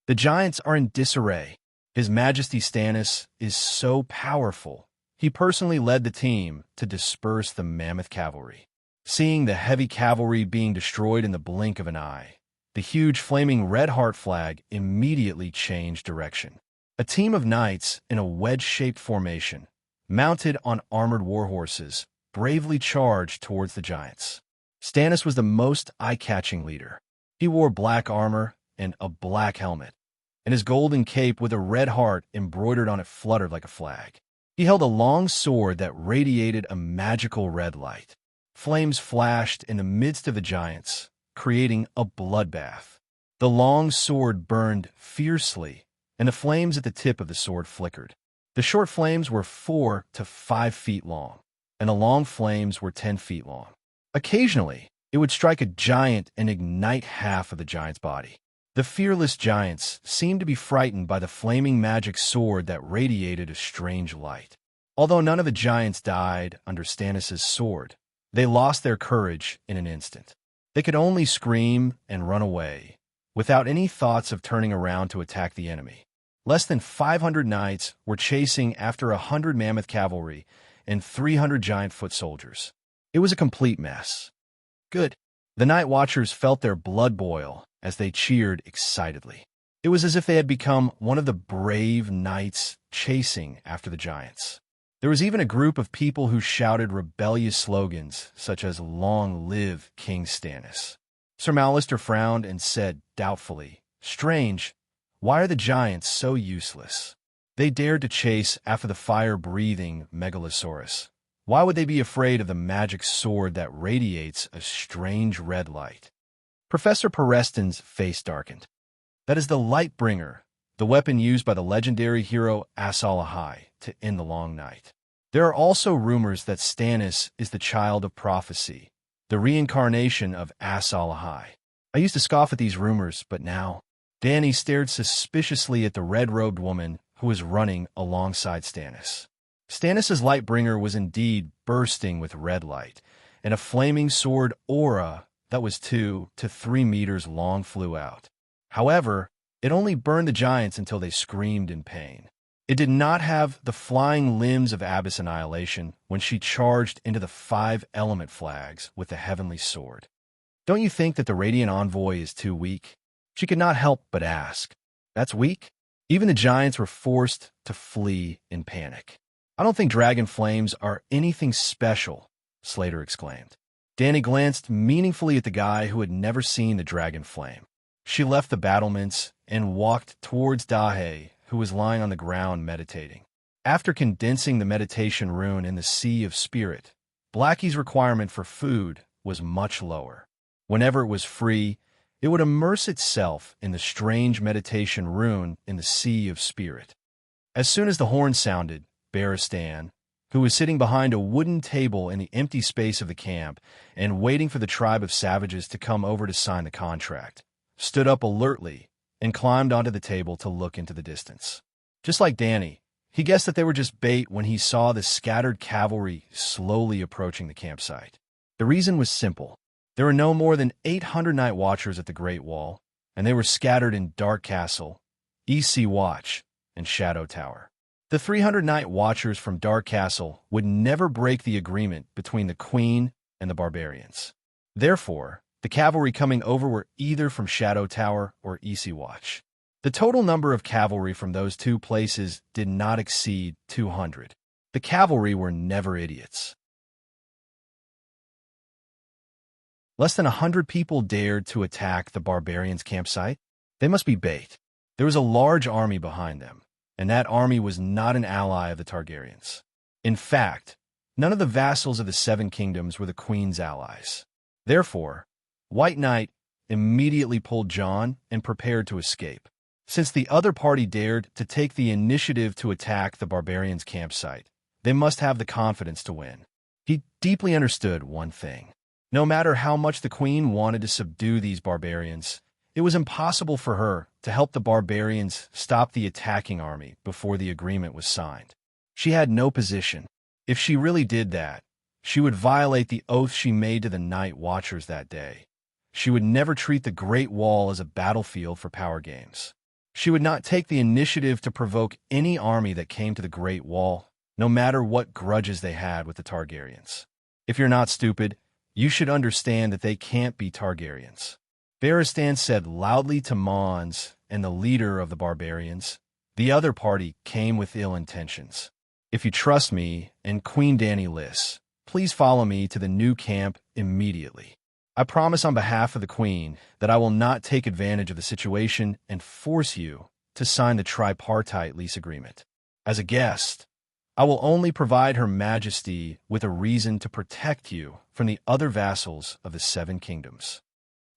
"The giants are in disarray. His Majesty Stannis is so powerful. He personally led the team to disperse the mammoth cavalry." Seeing the heavy cavalry being destroyed in the blink of an eye, the huge flaming red heart flag immediately changed direction. A team of knights in a wedge-shaped formation, mounted on armored war horses, bravely charged towards the giants. Stannis was the most eye-catching leader. He wore black armor and a black helmet, and his golden cape with a red heart embroidered on it fluttered like a flag. He held a long sword that radiated a magical red light. Flames flashed in the midst of the giants, creating a bloodbath. The long sword burned fiercely, and the flames at the tip of the sword flickered. The short flames were 4 to 5 feet long, and the long flames were 10 feet long. Occasionally, it would strike a giant and ignite half of the giant's body. The fearless giants seemed to be frightened by the flaming magic sword that radiated a strange light. Although none of the giants died under Stannis' sword, they lost their courage in an instant. They could only scream and run away, without any thoughts of turning around to attack the enemy. Less than 500 knights were chasing after 100 mammoth cavalry and 300 giant foot soldiers. It was a complete mess. Good. The night watchers felt their blood boil as they cheered excitedly. It was as if they had become one of the brave knights chasing after the giants. There was even a group of people who shouted rebellious slogans such as "Long live King Stannis." Sir Mallister frowned and said doubtfully, "Strange, why are the giants so useless? They dared to chase after the fire-breathing Megalosaurus. Why would they be afraid of the magic sword that radiates a strange red light?" Professor Pereston's face darkened. "That is the Lightbringer, the weapon used by the legendary hero Asal Ahai to end the long night. There are also rumors that Stannis is the child of prophecy, the reincarnation of Asal Ahai. I used to scoff at these rumors, but now—" Dany stared suspiciously at the red-robed woman who was running alongside Stannis. Stannis's Lightbringer was indeed bursting with red light, and a flaming sword aura that was 2 to 3 meters long flew out. However, it only burned the giants until they screamed in pain. It did not have the flying limbs of Abyss Annihilation when she charged into the 5 element flags with the heavenly sword. "Don't you think that the Radiant Envoy is too weak?" She could not help but ask. "That's weak?" Even the giants were forced to flee in panic. "I don't think dragon flames are anything special," Slater exclaimed. Dany glanced meaningfully at the guy who had never seen the dragon flame. She left the battlements and walked towards Dahe, who was lying on the ground meditating. After condensing the meditation rune in the Sea of Spirit, Blackie's requirement for food was much lower. Whenever it was free, it would immerse itself in the strange meditation rune in the Sea of Spirit. As soon as the horn sounded, Barristan, who was sitting behind a wooden table in the empty space of the camp and waiting for the tribe of savages to come over to sign the contract, stood up alertly and climbed onto the table to look into the distance. Just like Dany, he guessed that they were just bait when he saw the scattered cavalry slowly approaching the campsite. The reason was simple. There were no more than 800 night watchers at the Great Wall, and they were scattered in Dark Castle, EC Watch, and Shadow Tower. The 300 night watchers from Dark Castle would never break the agreement between the Queen and the barbarians. Therefore, the cavalry coming over were either from Shadow Tower or EC Watch. The total number of cavalry from those two places did not exceed 200. The cavalry were never idiots. Less than 100 people dared to attack the barbarians' campsite. They must be bait. There was a large army behind them, and that army was not an ally of the Targaryens. In fact, none of the vassals of the Seven Kingdoms were the Queen's allies. Therefore, White Knight immediately pulled Jon and prepared to escape. Since the other party dared to take the initiative to attack the barbarians' campsite, they must have the confidence to win. He deeply understood one thing. No matter how much the Queen wanted to subdue these barbarians, it was impossible for her to help the barbarians stop the attacking army before the agreement was signed. She had no position. If she really did that, she would violate the oath she made to the Night Watchers that day. She would never treat the Great Wall as a battlefield for power games. She would not take the initiative to provoke any army that came to the Great Wall, no matter what grudges they had with the Targaryens. If you're not stupid, you should understand that they can't be Targaryens. Barristan said loudly to Mons and the leader of the barbarians, "The other party came with ill intentions. If you trust me and Queen Dany Liss, please follow me to the new camp immediately. I promise on behalf of the Queen that I will not take advantage of the situation and force you to sign the tripartite lease agreement. As a guest, I will only provide Her Majesty with a reason to protect you from the other vassals of the Seven Kingdoms."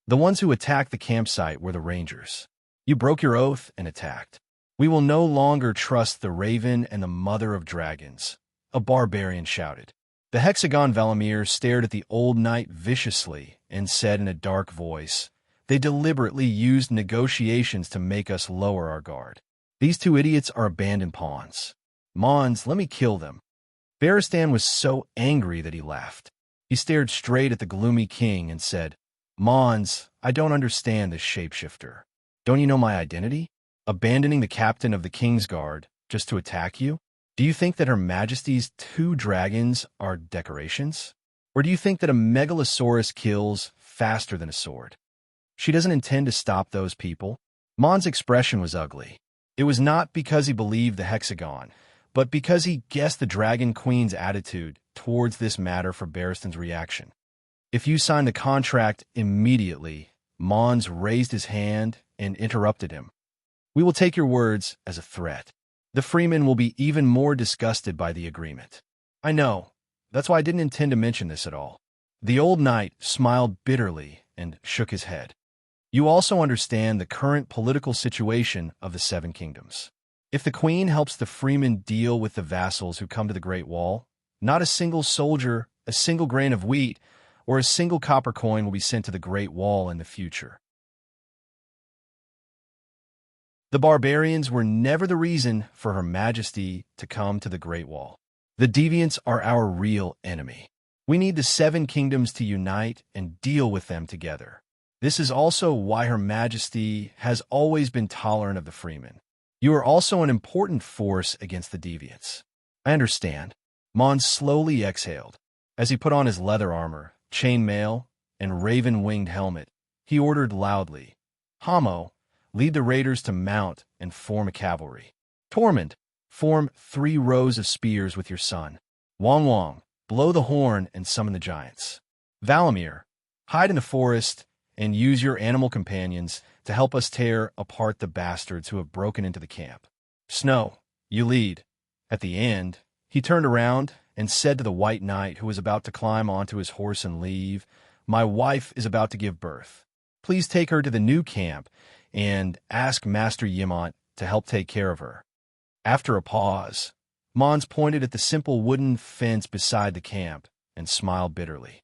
The ones who attacked the campsite were the Rangers. "You broke your oath and attacked. We will no longer trust the Raven and the Mother of Dragons," a barbarian shouted. The Hexagon Valamir stared at the old knight viciously and said in a dark voice, "They deliberately used negotiations to make us lower our guard. These two idiots are abandoned pawns. Mons, let me kill them." Barristan was so angry that he laughed. He stared straight at the gloomy king and said, "Mons, I don't understand this shapeshifter. Don't you know my identity? Abandoning the captain of the King's Guard just to attack you? Do you think that Her Majesty's 2 dragons are decorations?" Or do you think that a megalosaurus kills faster than a sword? She doesn't intend to stop those people. Mon's expression was ugly. It was not because he believed the hexagon, but because he guessed the Dragon Queen's attitude towards this matter for Barristan's reaction. If you sign the contract immediately, Mons raised his hand and interrupted him. We will take your words as a threat. The freeman will be even more disgusted by the agreement. I know. That's why I didn't intend to mention this at all. The old knight smiled bitterly and shook his head. You also understand the current political situation of the Seven Kingdoms. If the queen helps the freemen deal with the vassals who come to the Great Wall, not a single soldier, a single grain of wheat, or a single copper coin will be sent to the Great Wall in the future. The barbarians were never the reason for Her Majesty to come to the Great Wall. The deviants are our real enemy. We need the Seven Kingdoms to unite and deal with them together. This is also why Her Majesty has always been tolerant of the freemen. You are also an important force against the deviants. I understand. Mons slowly exhaled. As he put on his leather armor, chainmail, and raven-winged helmet, he ordered loudly, Hamo, lead the raiders to mount and form a cavalry. Tormund, form 3 rows of spears with your son. Wong Wong, blow the horn and summon the giants. Valamir, hide in the forest and use your animal companions to help us tear apart the bastards who have broken into the camp. Snow, you lead. At the end, he turned around and said to the White Knight who was about to climb onto his horse and leave, My wife is about to give birth. Please take her to the new camp and ask Master Yimont to help take care of her. After a pause, Mons pointed at the simple wooden fence beside the camp and smiled bitterly.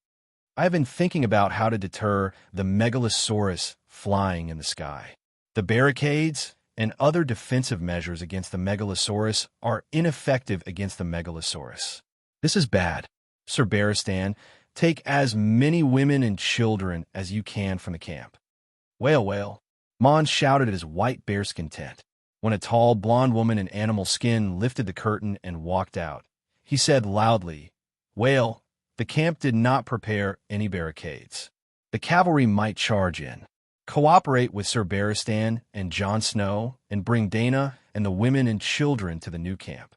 I have been thinking about how to deter the megalosaurus flying in the sky. The barricades and other defensive measures against the megalosaurus are ineffective against the megalosaurus. This is bad. Sir Barristan, take as many women and children as you can from the camp. Wail, wail. Mons shouted at his white bearskin tent. When a tall, blonde woman in animal skin lifted the curtain and walked out, he said loudly, Wail, the camp did not prepare any barricades. The cavalry might charge in. Cooperate with Sir Barristan and Jon Snow and bring Dana and the women and children to the new camp.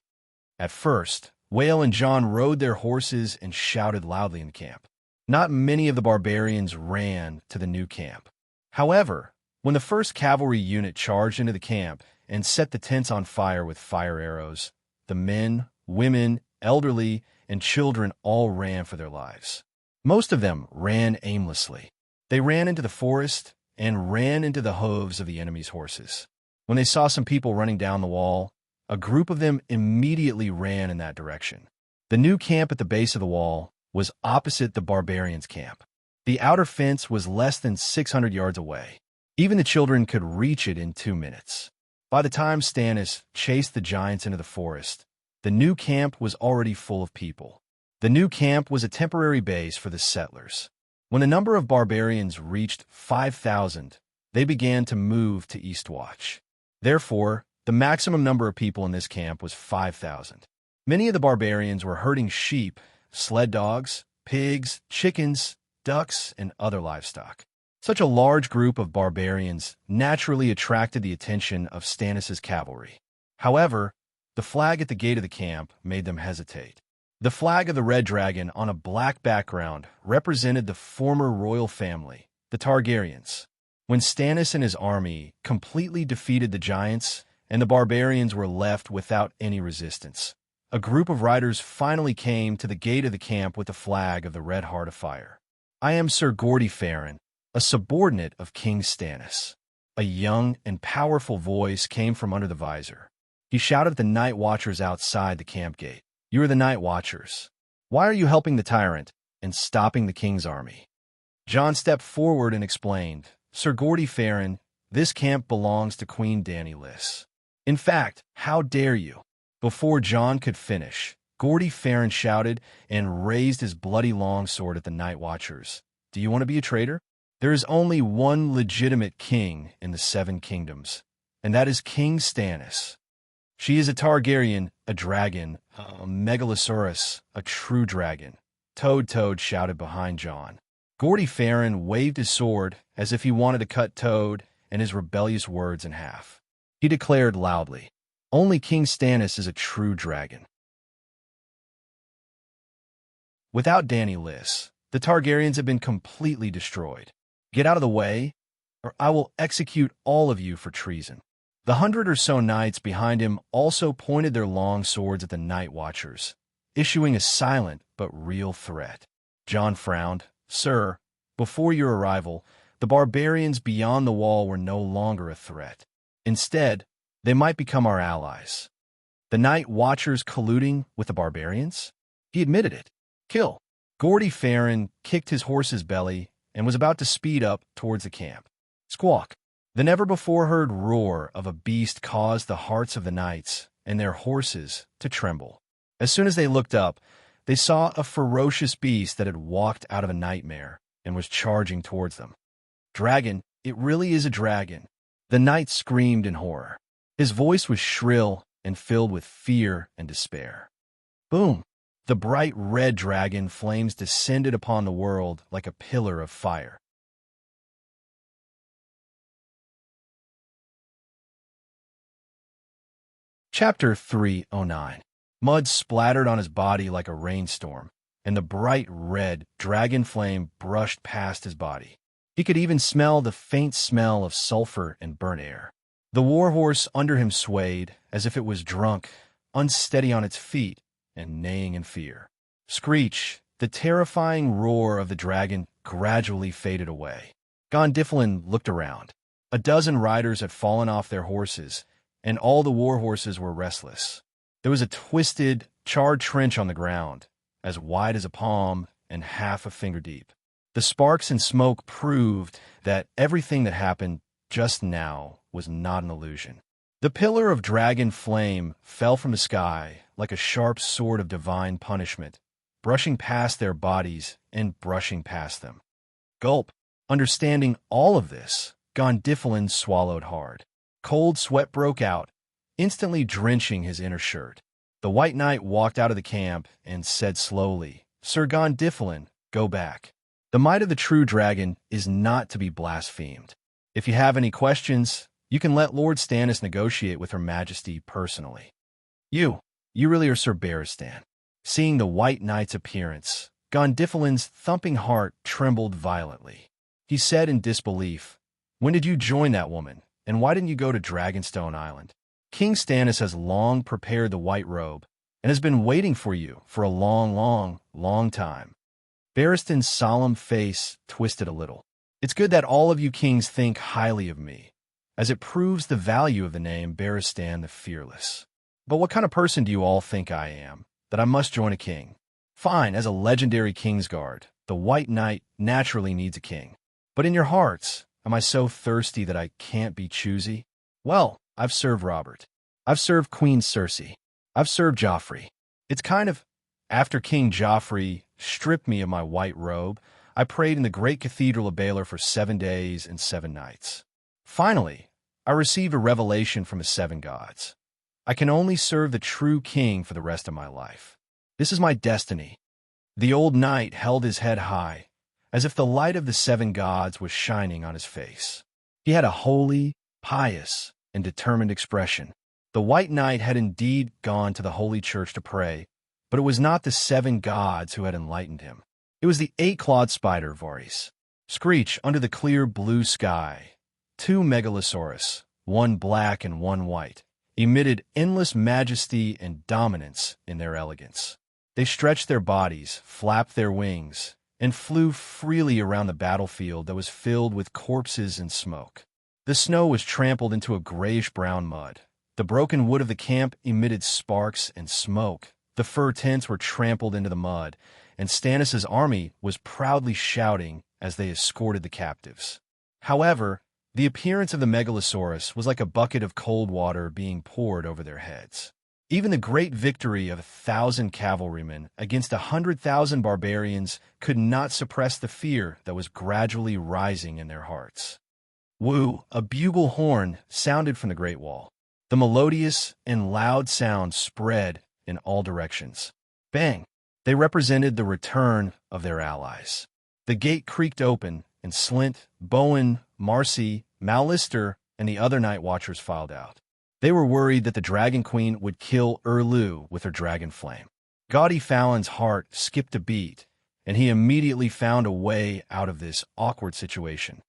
At first, Wael and Jon rode their horses and shouted loudly in the camp. Not many of the barbarians ran to the new camp. However, when the first cavalry unit charged into the camp and set the tents on fire with fire arrows, the men, women, elderly, and children all ran for their lives. Most of them ran aimlessly. They ran into the forest and ran into the hooves of the enemy's horses. When they saw some people running down the wall, a group of them immediately ran in that direction. The new camp at the base of the wall was opposite the barbarians' camp. The outer fence was less than 600 yards away. Even the children could reach it in 2 minutes. By the time Stannis chased the giants into the forest, the new camp was already full of people. The new camp was a temporary base for the settlers. When the number of barbarians reached 5,000, they began to move to Eastwatch. Therefore, the maximum number of people in this camp was 5,000. Many of the barbarians were herding sheep, sled dogs, pigs, chickens, ducks, and other livestock. Such a large group of barbarians naturally attracted the attention of Stannis' cavalry. However, the flag at the gate of the camp made them hesitate. The flag of the Red Dragon on a black background represented the former royal family, the Targaryens. When Stannis and his army completely defeated the giants and the barbarians were left without any resistance, a group of riders finally came to the gate of the camp with the flag of the Red Heart of Fire. I am Sir Gordy Farron, a subordinate of King Stannis. A young and powerful voice came from under the visor. He shouted at the night watchers outside the camp gate. You are the night watchers. Why are you helping the tyrant and stopping the king's army? Jon stepped forward and explained, Sir Gordy Farron, this camp belongs to Queen Dany Liss. In fact, how dare you? Before Jon could finish, Gordy Farron shouted and raised his bloody longsword at the night watchers. Do you want to be a traitor? There is only one legitimate king in the Seven Kingdoms, and that is King Stannis. She is a Targaryen, a dragon, a megalosaurus, a true dragon. Toad shouted behind John. Gordy Farron waved his sword as if he wanted to cut Toad and his rebellious words in half. He declared loudly, "Only King Stannis is a true dragon." Without Dany Liss, the Targaryens have been completely destroyed. Get out of the way, or I will execute all of you for treason. The 100 or so knights behind him also pointed their long swords at the Night Watchers, issuing a silent but real threat. John frowned. "Sir, before your arrival, the barbarians beyond the wall were no longer a threat. Instead, they might become our allies." The Night Watchers colluding with the barbarians? He admitted it. Kill. Gordy Farron kicked his horse's belly and was about to speed up towards the camp. Squawk. The never-before-heard roar of a beast caused the hearts of the knights and their horses to tremble. As soon as they looked up, they saw a ferocious beast that had walked out of a nightmare and was charging towards them. Dragon, it really is a dragon. The knight screamed in horror. His voice was shrill and filled with fear and despair. Boom! The bright red dragon flames descended upon the world like a pillar of fire. Chapter 309. Mud splattered on his body like a rainstorm, and the bright red dragon flame brushed past his body. He could even smell the faint smell of sulfur and burnt air. The warhorse under him swayed as if it was drunk, unsteady on its feet, and neighing in fear. Screech, the terrifying roar of the dragon, gradually faded away. Gondiflin looked around. A dozen riders had fallen off their horses, and all the warhorses were restless. There was a twisted, charred trench on the ground, as wide as a palm and half a finger deep. The sparks and smoke proved that everything that happened just now was not an illusion. The pillar of dragon flame fell from the sky like a sharp sword of divine punishment, brushing past their bodies and brushing past them. Gulp. Understanding all of this, Gondiflin swallowed hard. Cold sweat broke out, instantly drenching his inner shirt. The White Knight walked out of the camp and said slowly, "Sir Gondiflin, go back. The might of the true dragon is not to be blasphemed. If you have any questions, you can let Lord Stannis negotiate with Her Majesty personally." You really are Sir Barristan." Seeing the White Knight's appearance, Gondiflin's thumping heart trembled violently. He said in disbelief, "When did you join that woman, and why didn't you go to Dragonstone Island? King Stannis has long prepared the white robe, and has been waiting for you for a long time." Barristan's solemn face twisted a little. "It's good that all of you kings think highly of me, as it proves the value of the name Barristan the Fearless. But what kind of person do you all think I am, that I must join a king? Fine, as a legendary Kingsguard, the White Knight naturally needs a king. But in your hearts, am I so thirsty that I can't be choosy? Well, I've served Robert. I've served Queen Cersei. I've served Joffrey. It's kind of, after King Joffrey stripped me of my white robe, I prayed in the great cathedral of Baelor for 7 days and 7 nights. Finally, I received a revelation from the 7 gods. I can only serve the true king for the rest of my life. This is my destiny." The old knight held his head high, as if the light of the 7 gods was shining on his face. He had a holy, pious, and determined expression. The White Knight had indeed gone to the Holy Church to pray, but it was not the 7 gods who had enlightened him. It was the 8-clawed spider, Varys. Screech, under the clear blue sky, 2 megalosaurus, one black and one white, emitted endless majesty and dominance in their elegance. They stretched their bodies, flapped their wings, and flew freely around the battlefield that was filled with corpses and smoke. The snow was trampled into a grayish-brown mud. The broken wood of the camp emitted sparks and smoke. The fur tents were trampled into the mud, and Stannis' army was proudly shouting as they escorted the captives. However, the appearance of the Megalosaurus was like a bucket of cold water being poured over their heads. Even the great victory of 1,000 cavalrymen against 100,000 barbarians could not suppress the fear that was gradually rising in their hearts. Woo! A bugle horn sounded from the Great Wall. The melodious and loud sound spread in all directions. Bang! They represented the return of their allies. The gate creaked open, and Slint, Bowen, Marcy, Malister, and the other Night Watchers filed out. They were worried that the Dragon Queen would kill Erlu with her dragon flame. Gaudy Fallon's heart skipped a beat, and he immediately found a way out of this awkward situation.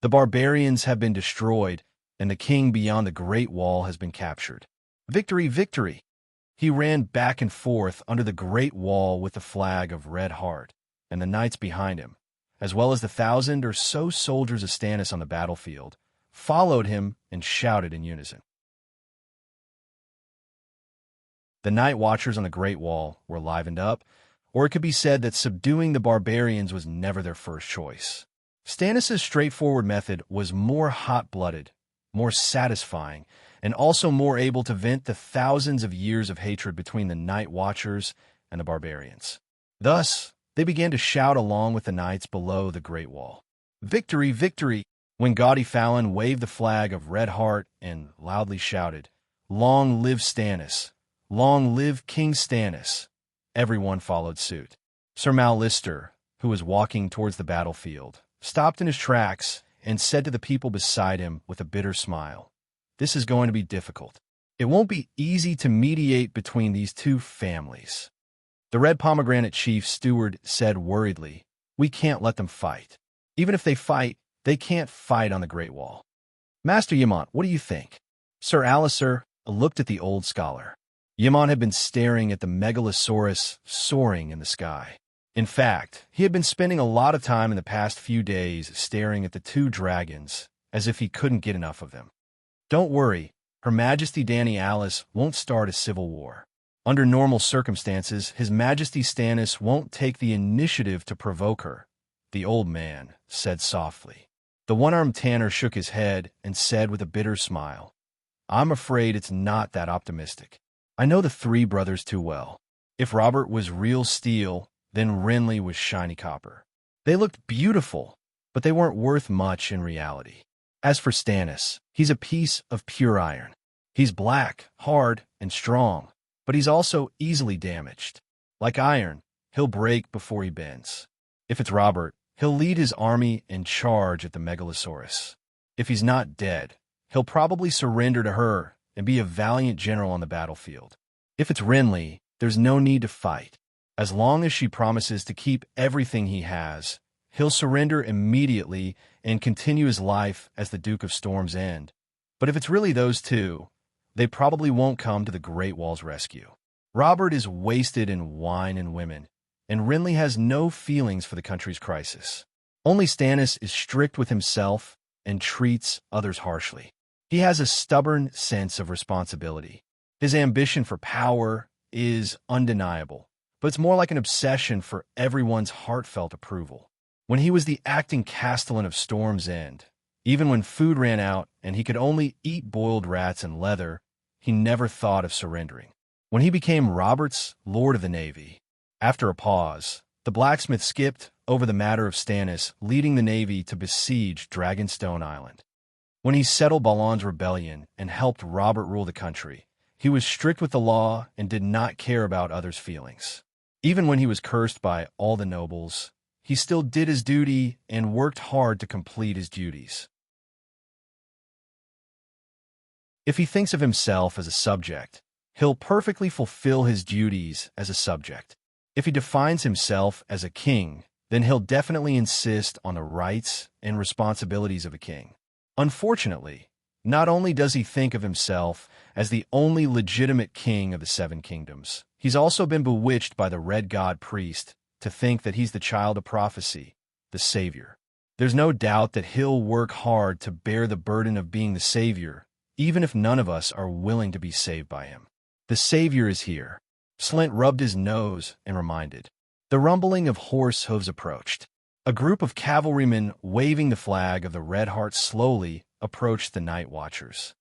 The barbarians have been destroyed, and the king beyond the Great Wall has been captured. Victory, victory! He ran back and forth under the Great Wall with the flag of Red Heart, and the knights behind him, as well as the 1,000 or so soldiers of Stannis on the battlefield, followed him and shouted in unison. The Night Watchers on the Great Wall were livened up, or it could be said that subduing the barbarians was never their first choice. Stannis' straightforward method was more hot-blooded, more satisfying, and also more able to vent the thousands of years of hatred between the Night Watchers and the barbarians. Thus, they began to shout along with the knights below the Great Wall. Victory, victory! When Gaudy Fallon waved the flag of Red Heart and loudly shouted, Long live Stannis! Long live King Stannis! Everyone followed suit. Sir Malister, who was walking towards the battlefield, stopped in his tracks and said to the people beside him with a bitter smile, This is going to be difficult. It won't be easy to mediate between these two families. The Red Pomegranate Chief Steward said worriedly, We can't let them fight. Even if they fight, they can't fight on the Great Wall. Master Yamant, what do you think? Sir Alistair looked at the old scholar. Yamant had been staring at the megalosaurus soaring in the sky. In fact, he had been spending a lot of time in the past few days staring at the two dragons, as if he couldn't get enough of them. Don't worry, Her Majesty Dany Alice won't start a civil war. Under normal circumstances, His Majesty Stannis won't take the initiative to provoke her, the old man said softly. The one-armed tanner shook his head and said with a bitter smile, I'm afraid it's not that optimistic. I know the three brothers too well. If Robert was real steel, then Renly was shiny copper. They looked beautiful, but they weren't worth much in reality. As for Stannis, he's a piece of pure iron. He's black, hard, and strong, but he's also easily damaged. Like iron, he'll break before he bends. If it's Robert, he'll lead his army and charge at the Megalosaurus. If he's not dead, he'll probably surrender to her and be a valiant general on the battlefield. If it's Renly, there's no need to fight. As long as she promises to keep everything he has, he'll surrender immediately and continue his life as the Duke of Storm's End. But if it's really those two, they probably won't come to the Great Wall's rescue. Robert is wasted in wine and women, and Renly has no feelings for the country's crisis. Only Stannis is strict with himself and treats others harshly. He has a stubborn sense of responsibility. His ambition for power is undeniable, but it's more like an obsession for everyone's heartfelt approval. When he was the acting castellan of Storm's End, even when food ran out and he could only eat boiled rats and leather, he never thought of surrendering. When he became Robert's Lord of the Navy, after a pause, the blacksmith skipped over the matter of Stannis leading the Navy to besiege Dragonstone Island. When he settled Balon's rebellion and helped Robert rule the country, he was strict with the law and did not care about others' feelings. Even when he was cursed by all the nobles, he still did his duty and worked hard to complete his duties. If he thinks of himself as a subject, he'll perfectly fulfill his duties as a subject. If he defines himself as a king, then he'll definitely insist on the rights and responsibilities of a king. Unfortunately, not only does he think of himself as the only legitimate king of the Seven Kingdoms, he's also been bewitched by the Red God Priest to think that he's the child of prophecy, the savior. There's no doubt that he'll work hard to bear the burden of being the savior, even if none of us are willing to be saved by him. The savior is here. Slint rubbed his nose and reminded. The rumbling of horse hooves approached. A group of cavalrymen waving the flag of the Red Heart slowly approached the Night Watchers.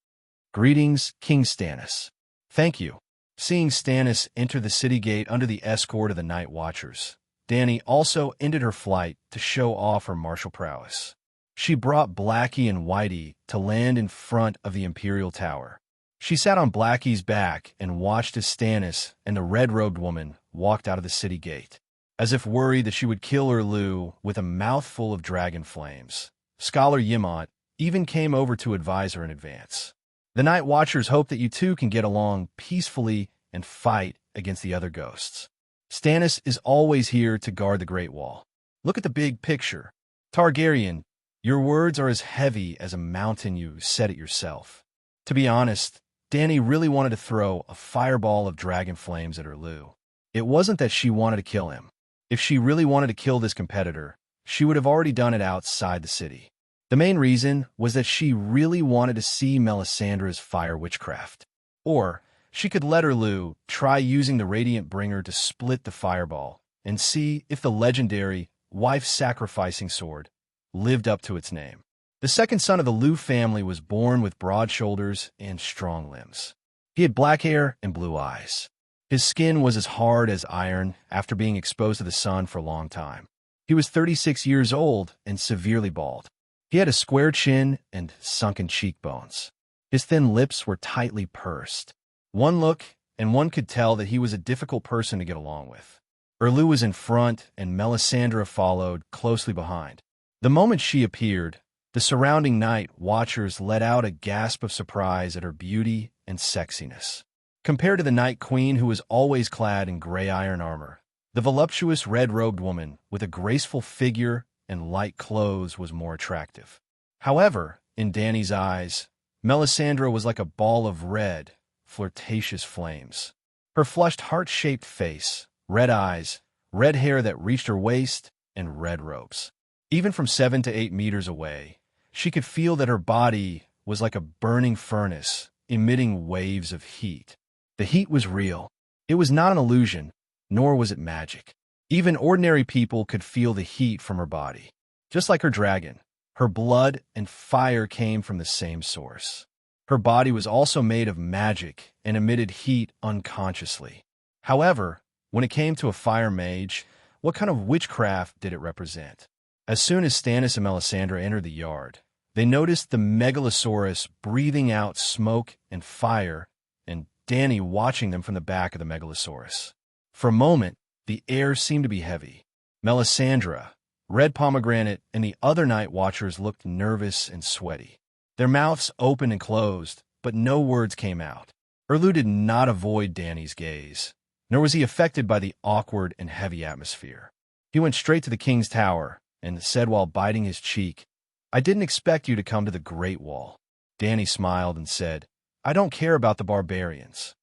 Greetings, King Stannis. Thank you. Seeing Stannis enter the city gate under the escort of the Night Watchers, Dany also ended her flight to show off her martial prowess. She brought Blackie and Whitey to land in front of the Imperial Tower. She sat on Blackie's back and watched as Stannis and the red-robed woman walked out of the city gate. As if worried that she would kill Erlu with a mouthful of dragon flames, Scholar Yimont even came over to advise her in advance. The Night Watchers hope that you two can get along peacefully and fight against the other ghosts. Stannis is always here to guard the Great Wall. Look at the big picture. Targaryen, your words are as heavy as a mountain. You said it yourself. To be honest, Dany really wanted to throw a fireball of dragon flames at Erlu. It wasn't that she wanted to kill him. If she really wanted to kill this competitor, she would have already done it outside the city. The main reason was that she really wanted to see Melisandre's fire witchcraft. Or she could let Erlu try using the Radiant Bringer to split the fireball and see if the legendary wife-sacrificing sword lived up to its name. The second son of the Liu family was born with broad shoulders and strong limbs. He had black hair and blue eyes. His skin was as hard as iron after being exposed to the sun for a long time. He was 36 years old and severely bald. He had a square chin and sunken cheekbones. His thin lips were tightly pursed. One look, and one could tell that he was a difficult person to get along with. Erlu was in front, and Melisandre followed closely behind. The moment she appeared, the surrounding Night Watchers let out a gasp of surprise at her beauty and sexiness. Compared to the Night Queen, who was always clad in gray iron armor, the voluptuous red-robed woman with a graceful figure and light clothes was more attractive. However, in Dany's eyes, Melisandre was like a ball of red, flirtatious flames. Her flushed heart-shaped face, red eyes, red hair that reached her waist, and red robes. Even from 7 to 8 meters away, she could feel that her body was like a burning furnace, emitting waves of heat. The heat was real. It was not an illusion, nor was it magic. Even ordinary people could feel the heat from her body. Just like her dragon, her blood and fire came from the same source. Her body was also made of magic and emitted heat unconsciously. However, when it came to a fire mage, what kind of witchcraft did it represent? As soon as Stannis and Melisandre entered the yard, they noticed the Megalosaurus breathing out smoke and fire, and Dany watching them from the back of the Megalosaurus. For a moment, the air seemed to be heavy. Melisandre, Red Pomegranate, and the other Night Watchers looked nervous and sweaty. Their mouths opened and closed, but no words came out. Erlu did not avoid Dany's gaze, nor was he affected by the awkward and heavy atmosphere. He went straight to the king's tower and said while biting his cheek, "I didn't expect you to come to the Great Wall." Dany smiled and said, "I don't care about the barbarians.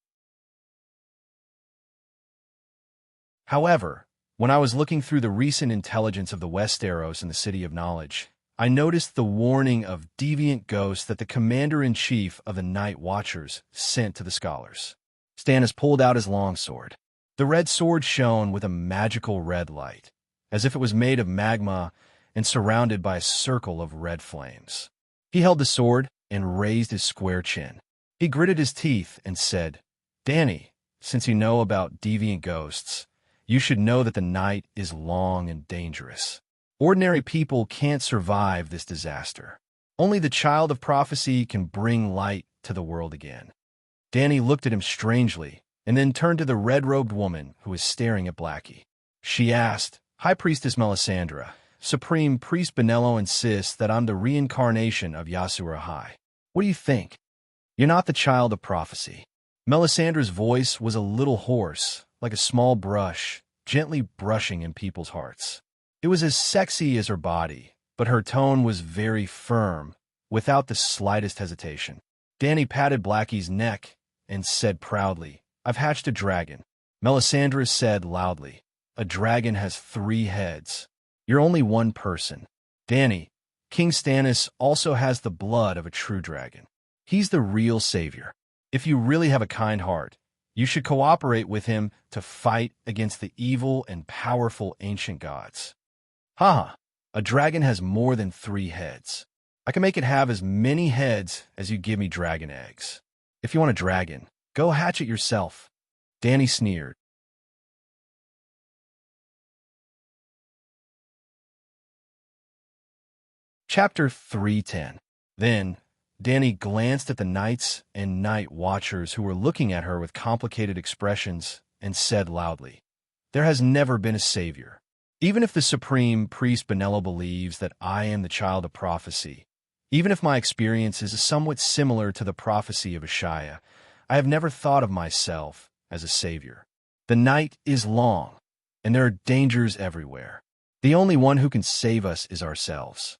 However, when I was looking through the recent intelligence of the Westeros and the City of Knowledge, I noticed the warning of deviant ghosts that the commander-in-chief of the Night Watchers sent to the scholars." Stannis pulled out his longsword. The red sword shone with a magical red light, as if it was made of magma and surrounded by a circle of red flames. He held the sword and raised his square chin. He gritted his teeth and said, "Dany, since you know about deviant ghosts, you should know that the night is long and dangerous. Ordinary people can't survive this disaster. Only the child of prophecy can bring light to the world again." Dany looked at him strangely and then turned to the red-robed woman who was staring at Blackie. She asked, "High Priestess Melisandre, Supreme Priest Benello insists that I'm the reincarnation of Yasur Ahai. What do you think? You're not the child of prophecy." Melisandre's voice was a little hoarse, like a small brush, gently brushing in people's hearts. It was as sexy as her body, but her tone was very firm, without the slightest hesitation. Dany patted Blackie's neck and said proudly, "I've hatched a dragon." Melisandre said loudly, "A dragon has 3 heads. You're only one person. Dany, King Stannis also has the blood of a true dragon. He's the real savior. If you really have a kind heart, you should cooperate with him to fight against the evil and powerful ancient gods." "Haha, a dragon has more than 3 heads. I can make it have as many heads as you give me dragon eggs. If you want a dragon, go hatch it yourself." Dany sneered. Chapter 310. Then, Dany glanced at the knights and Night Watchers who were looking at her with complicated expressions and said loudly, There has never been a savior. Even if the supreme priest Benello believes that I am the child of prophecy, even if my experience is somewhat similar to the prophecy of Ishaiah, I have never thought of myself as a savior. The night is long, and there are dangers everywhere. The only one who can save us is ourselves.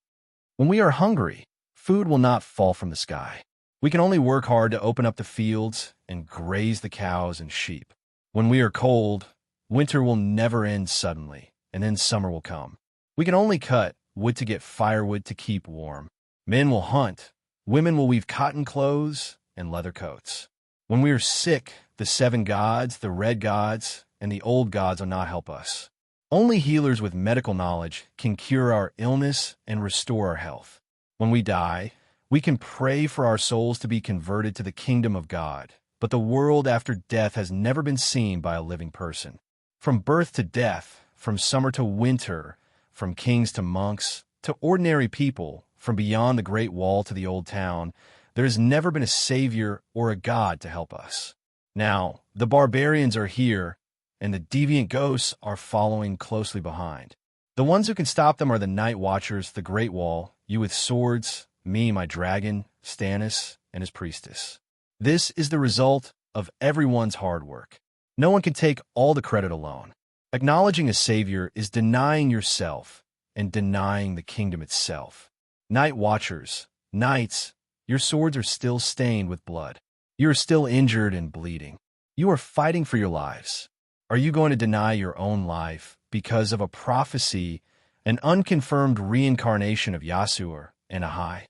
When we are hungry, food will not fall from the sky. We can only work hard to open up the fields and graze the cows and sheep. When we are cold, winter will never end suddenly, and then summer will come. We can only cut wood to get firewood to keep warm. Men will hunt, women will weave cotton clothes and leather coats. When we are sick, the 7 gods, the red gods, and the old gods will not help us. Only healers with medical knowledge can cure our illness and restore our health. When we die, we can pray for our souls to be converted to the kingdom of God, but the world after death has never been seen by a living person. From birth to death, from summer to winter, from kings to monks, to ordinary people, from beyond the Great Wall to the Old Town, there has never been a savior or a god to help us. Now, the barbarians are here, and the deviant ghosts are following closely behind. The ones who can stop them are the night watchers, the Great Wall, you with swords, me, my dragon, Stannis, and his priestess. This is the result of everyone's hard work. No one can take all the credit alone. Acknowledging a savior is denying yourself and denying the kingdom itself. Night watchers, knights, your swords are still stained with blood. You are still injured and bleeding. You are fighting for your lives. Are you going to deny your own life because of a prophecy, an unconfirmed reincarnation of Yasur and Ahai?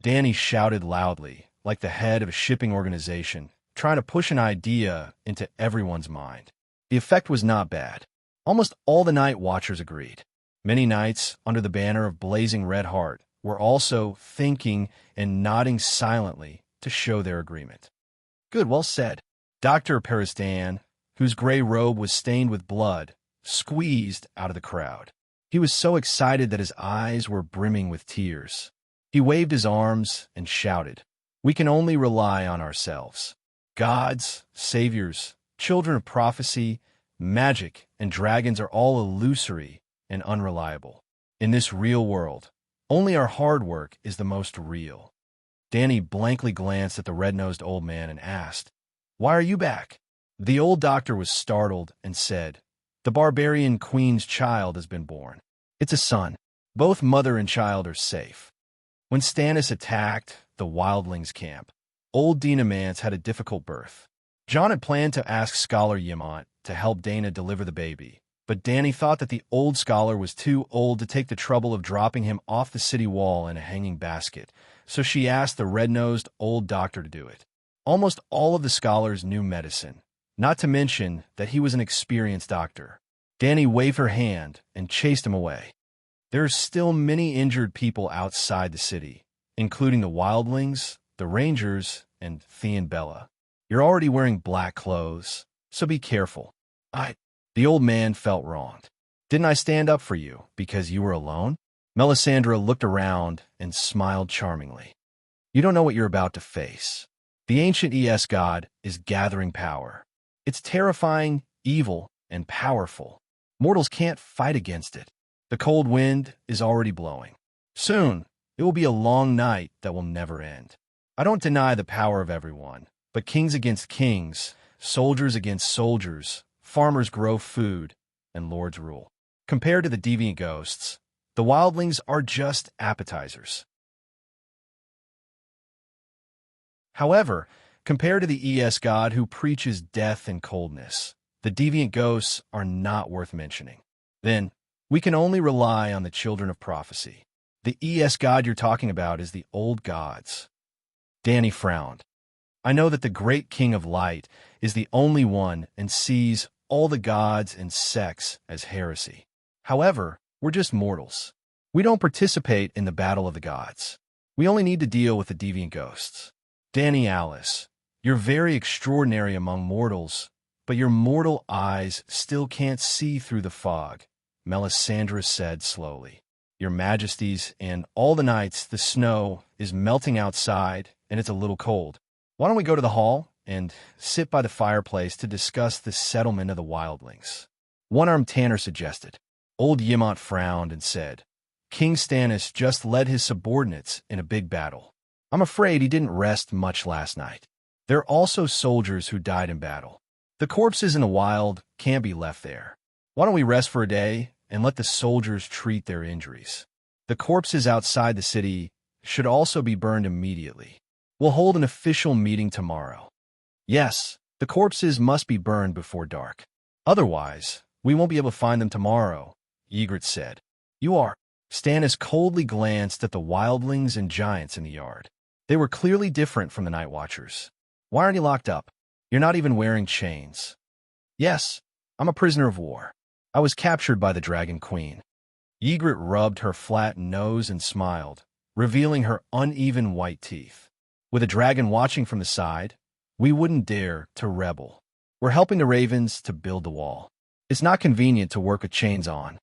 Danny shouted loudly, like the head of a shipping organization, trying to push an idea into everyone's mind. The effect was not bad. Almost all the night watchers agreed. Many knights, under the banner of blazing red heart, were also thinking and nodding silently to show their agreement. Good, well said. Dr. Peristan, whose gray robe was stained with blood, squeezed out of the crowd. He was so excited that his eyes were brimming with tears. He waved his arms and shouted, "We can only rely on ourselves. Gods, saviors, children of prophecy, magic, and dragons are all illusory and unreliable. In this real world, only our hard work is the most real." Danny blankly glanced at the red-nosed old man and asked, "Why are you back?" The old doctor was startled and said, "The barbarian queen's child has been born. It's a son. Both mother and child are safe." When Stannis attacked the wildlings' camp, old Dinamance had a difficult birth. Jon had planned to ask Scholar Yemont to help Dana deliver the baby, but Danny thought that the old scholar was too old to take the trouble of dropping him off the city wall in a hanging basket, so she asked the red-nosed old doctor to do it. Almost all of the scholars knew medicine, not to mention that he was an experienced doctor. Danny waved her hand and chased him away. There are still many injured people outside the city, including the wildlings, the rangers, and Theon Bella. You're already wearing black clothes, so be careful. The old man felt wronged. Didn't I stand up for you because you were alone? Melisandre looked around and smiled charmingly. You don't know what you're about to face. The ancient ES god is gathering power. It's terrifying, evil, and powerful. Mortals can't fight against it. The cold wind is already blowing. Soon, it will be a long night that will never end. I don't deny the power of everyone, but kings against kings, soldiers against soldiers, farmers grow food, and lords rule. Compared to the deviant ghosts, the wildlings are just appetizers. However, compared to the ES god who preaches death and coldness, the deviant ghosts are not worth mentioning. Then, we can only rely on the children of prophecy. The ES god you're talking about is the old gods. Danny frowned. I know that the great king of light is the only one and sees all the gods and sects as heresy. However, we're just mortals. We don't participate in the battle of the gods. We only need to deal with the deviant ghosts. Danny Alice, you're very extraordinary among mortals, but your mortal eyes still can't see through the fog, Melisandre said slowly. Your majesties and all the nights the snow is melting outside and it's a little cold. Why don't we go to the hall and sit by the fireplace to discuss the settlement of the wildlings? One-armed Tanner suggested. Old Yemont frowned and said, King Stannis just led his subordinates in a big battle. I'm afraid he didn't rest much last night. There are also soldiers who died in battle. The corpses in the wild can't be left there. Why don't we rest for a day and let the soldiers treat their injuries? The corpses outside the city should also be burned immediately. We'll hold an official meeting tomorrow. Yes, the corpses must be burned before dark. Otherwise, we won't be able to find them tomorrow, Ygritte said. You are. Stannis coldly glanced at the wildlings and giants in the yard. They were clearly different from the Night Watchers. Why aren't you locked up? You're not even wearing chains. Yes, I'm a prisoner of war. I was captured by the Dragon Queen. Ygritte rubbed her flat nose and smiled, revealing her uneven white teeth. With a dragon watching from the side, we wouldn't dare to rebel. We're helping the ravens to build the wall. It's not convenient to work with chains on.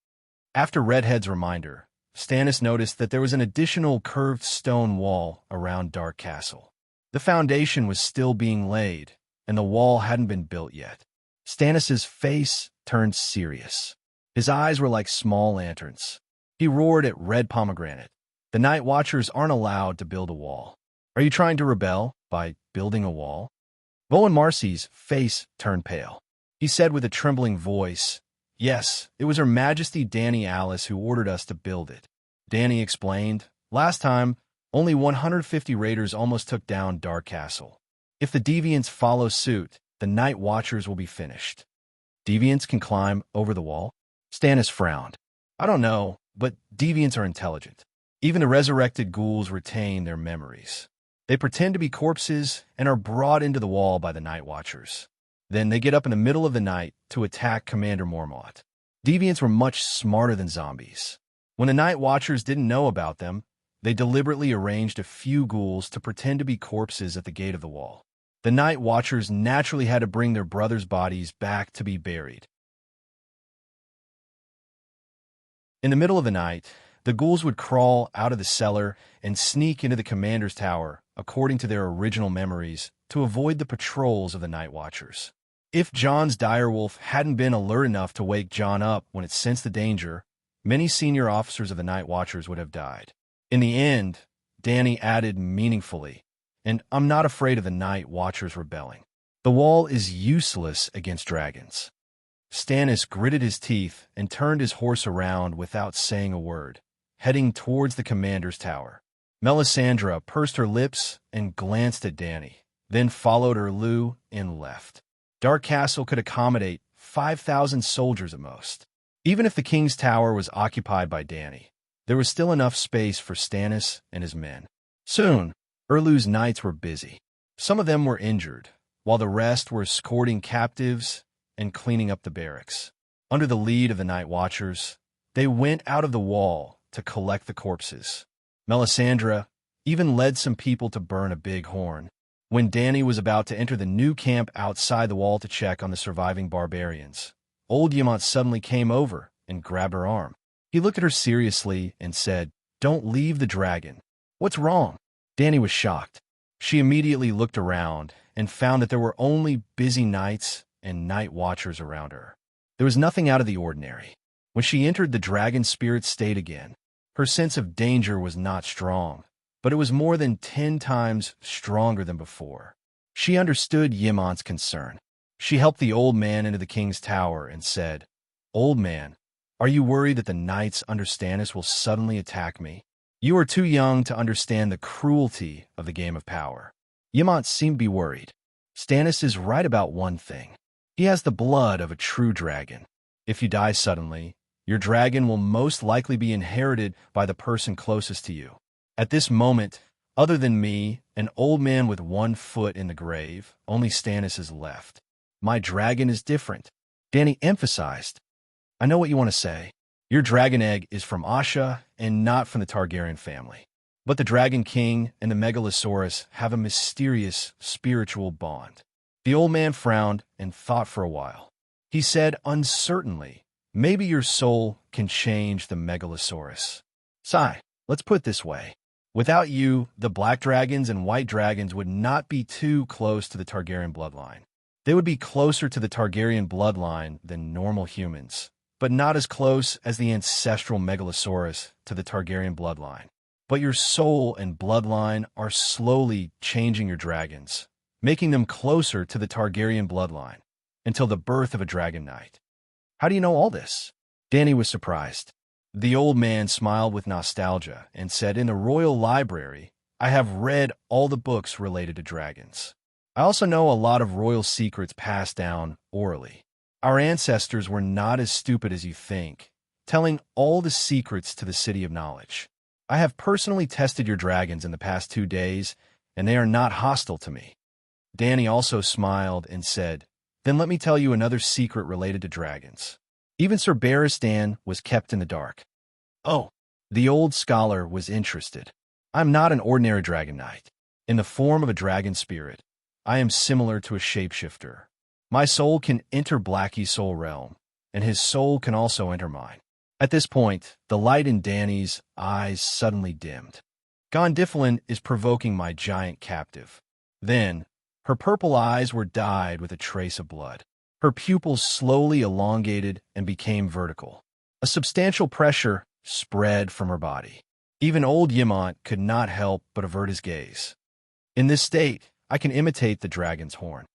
After Redhead's reminder, Stannis noticed that there was an additional curved stone wall around Dark Castle. The foundation was still being laid, and the wall hadn't been built yet. Stannis's face turned serious. His eyes were like small lanterns. He roared at Red Pomegranate. The Night Watchers aren't allowed to build a wall. Are you trying to rebel by building a wall? Bowen Marcy's face turned pale. He said with a trembling voice, Yes, it was Her Majesty Dany Alice who ordered us to build it. Dany explained, Last time, only 150 raiders almost took down Dark Castle. If the Deviants follow suit, the Night Watchers will be finished. Deviants can climb over the wall? Stannis frowned. I don't know, but Deviants are intelligent. Even the resurrected ghouls retain their memories. They pretend to be corpses and are brought into the wall by the Night Watchers. Then they get up in the middle of the night to attack Commander Mormont. Deviants were much smarter than zombies. When the Night Watchers didn't know about them, they deliberately arranged a few ghouls to pretend to be corpses at the gate of the wall. The Night Watchers naturally had to bring their brothers' bodies back to be buried. In the middle of the night, the ghouls would crawl out of the cellar and sneak into the commander's tower, according to their original memories, to avoid the patrols of the Night Watchers. If Jon's direwolf hadn't been alert enough to wake Jon up when it sensed the danger, many senior officers of the Night Watchers would have died. In the end, Dany added meaningfully, and I'm not afraid of the Night Watchers rebelling. The wall is useless against dragons. Stannis gritted his teeth and turned his horse around without saying a word, heading towards the commander's tower. Melisandre pursed her lips and glanced at Dany, then followed her Lou and left. Dark Castle could accommodate 5,000 soldiers at most. Even if the king's tower was occupied by Dany, there was still enough space for Stannis and his men. Soon, Erlu's knights were busy. Some of them were injured, while the rest were escorting captives and cleaning up the barracks. Under the lead of the Night Watchers, they went out of the wall to collect the corpses. Melisandre even led some people to burn a big horn. When Dany was about to enter the new camp outside the wall to check on the surviving barbarians, old Yemont suddenly came over and grabbed her arm. He looked at her seriously and said, Don't leave the dragon. What's wrong? Dany was shocked. She immediately looked around and found that there were only busy knights and Night Watchers around her. There was nothing out of the ordinary. When she entered the dragon spirit state again, her sense of danger was not strong, but it was more than 10 times stronger than before. She understood Yemont's concern. She helped the old man into the king's tower and said, Old man, are you worried that the knights under Stannis will suddenly attack me? You are too young to understand the cruelty of the game of power. Yemont seemed to be worried. Stannis is right about one thing. He has the blood of a true dragon. If you die suddenly, your dragon will most likely be inherited by the person closest to you. At this moment, other than me, an old man with one foot in the grave, only Stannis is left. My dragon is different. Dany emphasized. I know what you want to say. Your dragon egg is from Asha and not from the Targaryen family. But the Dragon King and the Megalosaurus have a mysterious spiritual bond. The old man frowned and thought for a while. He said uncertainly, Maybe your soul can change the Megalosaurus. Sigh, let's put it this way. Without you, the black dragons and white dragons would not be too close to the Targaryen bloodline. They would be closer to the Targaryen bloodline than normal humans, but not as close as the ancestral Megalosaurus to the Targaryen bloodline. But your soul and bloodline are slowly changing your dragons, making them closer to the Targaryen bloodline, until the birth of a dragon knight. How do you know all this? Dany was surprised. The old man smiled with nostalgia and said, in the royal library, I have read all the books related to dragons. I also know a lot of royal secrets passed down orally. Our ancestors were not as stupid as you think, telling all the secrets to the City of Knowledge. I have personally tested your dragons in the past 2 days, and they are not hostile to me. Dany also smiled and said, then let me tell you another secret related to dragons. Even Sir Barristan was kept in the dark. Oh, the old scholar was interested. I'm not an ordinary dragon knight. In the form of a dragon spirit, I am similar to a shapeshifter. My soul can enter Blackie's soul realm, and his soul can also enter mine. At this point, the light in Dany's eyes suddenly dimmed. Gondiflin is provoking my giant captive. Then, her purple eyes were dyed with a trace of blood. Her pupils slowly elongated and became vertical. A substantial pressure spread from her body. Even old Ymont could not help but avert his gaze. In this state, I can imitate the dragon's horn.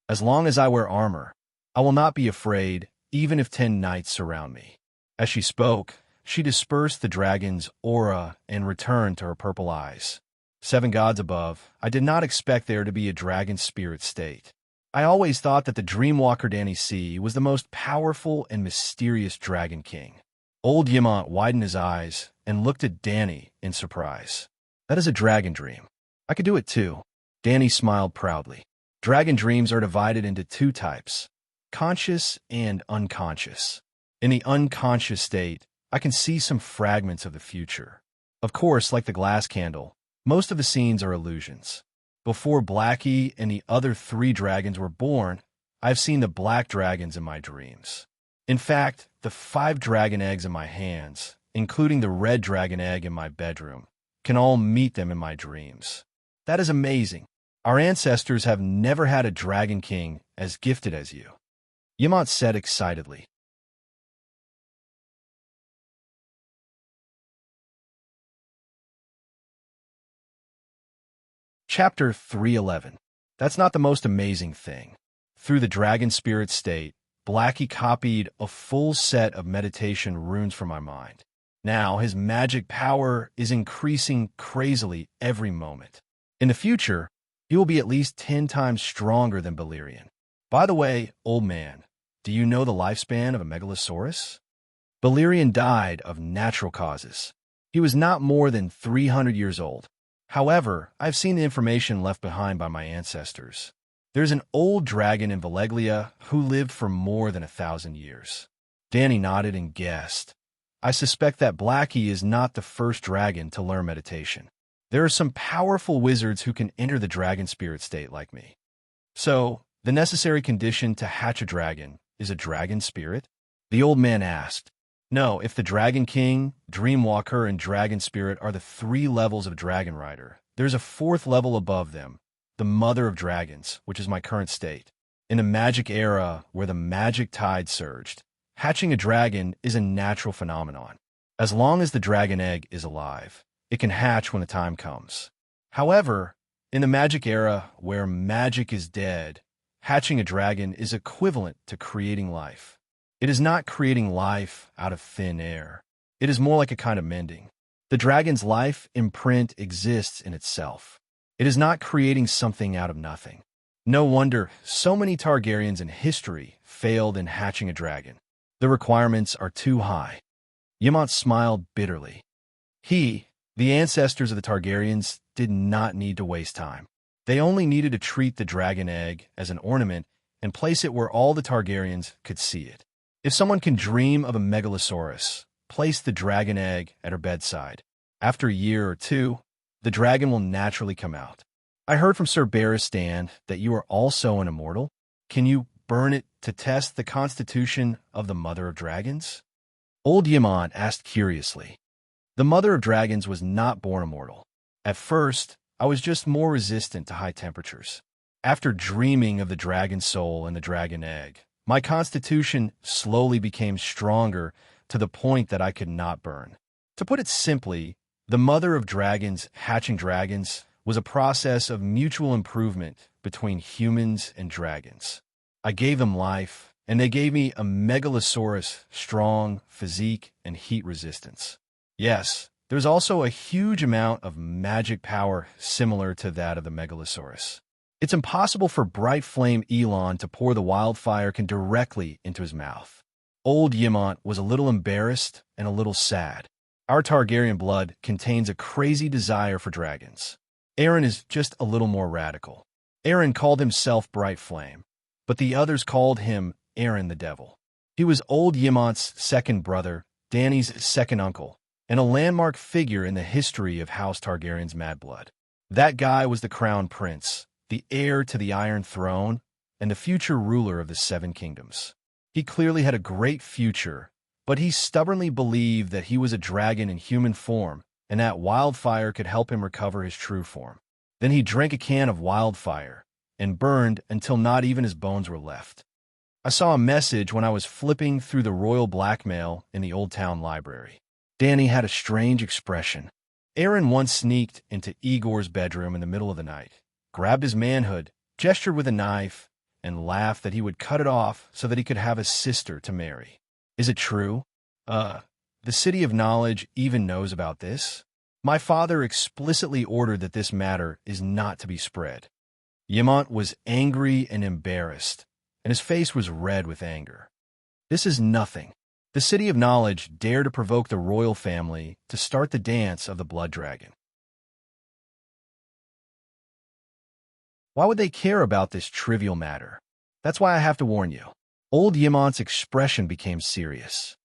As long as I wear armor, I will not be afraid, even if 10 knights surround me. As she spoke, she dispersed the dragon's aura and returned to her purple eyes. 7 gods above, I did not expect there to be a dragon spirit state. I always thought that the Dreamwalker Dany C was the most powerful and mysterious dragon king. Old Ymont widened his eyes and looked at Dany in surprise. That is a dragon dream. I could do it too. Dany smiled proudly. Dragon dreams are divided into 2 types, conscious and unconscious. In the unconscious state, I can see some fragments of the future. Of course, like the glass candle, most of the scenes are illusions. Before Blackie and the other 3 dragons were born, I've seen the black dragons in my dreams. In fact, the 5 dragon eggs in my hands, including the red dragon egg in my bedroom, can all meet them in my dreams. That is amazing. Our ancestors have never had a dragon king as gifted as you. Ymont said excitedly. Chapter 311. That's not the most amazing thing. Through the dragon spirit state, Blackie copied a full set of meditation runes from my mind. Now his magic power is increasing crazily every moment. In the future, he will be at least 10 times stronger than Balerion. By the way, old man, do you know the lifespan of a Megalosaurus? Balerion died of natural causes. He was not more than 300 years old. However, I've seen the information left behind by my ancestors. There's an old dragon in Valeglia who lived for more than 1,000 years. Dany nodded and guessed. I suspect that Blackie is not the first dragon to learn meditation. There are some powerful wizards who can enter the dragon spirit state like me. So, the necessary condition to hatch a dragon is a dragon spirit? The old man asked. No, if the Dragon King, Dreamwalker, and Dragon Spirit are the 3 levels of Dragon Rider, there's a 4th level above them, the Mother of Dragons, which is my current state. In the magic era where the magic tide surged, hatching a dragon is a natural phenomenon. As long as the dragon egg is alive, it can hatch when the time comes. However, in the magic era where magic is dead, hatching a dragon is equivalent to creating life. It is not creating life out of thin air. It is more like a kind of mending. The dragon's life imprint exists in itself. It is not creating something out of nothing. No wonder so many Targaryens in history failed in hatching a dragon. The requirements are too high. Ymont smiled bitterly. The ancestors of the Targaryens, did not need to waste time. They only needed to treat the dragon egg as an ornament and place it where all the Targaryens could see it. If someone can dream of a Megalosaurus, place the dragon egg at her bedside. After a year or 2, the dragon will naturally come out. I heard from Sir Barristan that you are also an immortal. Can you burn it to test the constitution of the Mother of Dragons? Old Ymont asked curiously. The Mother of Dragons was not born immortal. At first, I was just more resistant to high temperatures. After dreaming of the dragon soul and the dragon egg, my constitution slowly became stronger to the point that I could not burn. To put it simply, the mother of dragons hatching dragons was a process of mutual improvement between humans and dragons. I gave them life, and they gave me a megalosaurus, strong, physique, and heat resistance. Yes, there's also a huge amount of magic power similar to that of the megalosaurus. It's impossible for bright flame Elon to pour the wildfire directly into his mouth. Old Yimont was a little embarrassed and a little sad. Our Targaryen blood contains a crazy desire for dragons. Aaron is just a little more radical. Aaron called himself Bright Flame, but the others called him Aaron the Devil. He was old Yimont's second brother, Dany's second uncle, and a landmark figure in the history of House Targaryen's mad blood. That guy was the crown prince, the heir to the Iron Throne, and the future ruler of the Seven Kingdoms. He clearly had a great future, but he stubbornly believed that he was a dragon in human form, and that wildfire could help him recover his true form. Then he drank a can of wildfire, and burned until not even his bones were left. I saw a message when I was flipping through the royal blackmail in the Old Town Library. Dany had a strange expression. Aaron once sneaked into Igor's bedroom in the middle of the night, grabbed his manhood, gestured with a knife, and laughed that he would cut it off so that he could have a sister to marry. Is it true? The City of Knowledge even knows about this? My father explicitly ordered that this matter is not to be spread. Yimont was angry and embarrassed, and his face was red with anger. This is nothing. The City of Knowledge dared to provoke the royal family to start the dance of the blood dragon. Why would they care about this trivial matter? That's why I have to warn you. Old Yimont's expression became serious.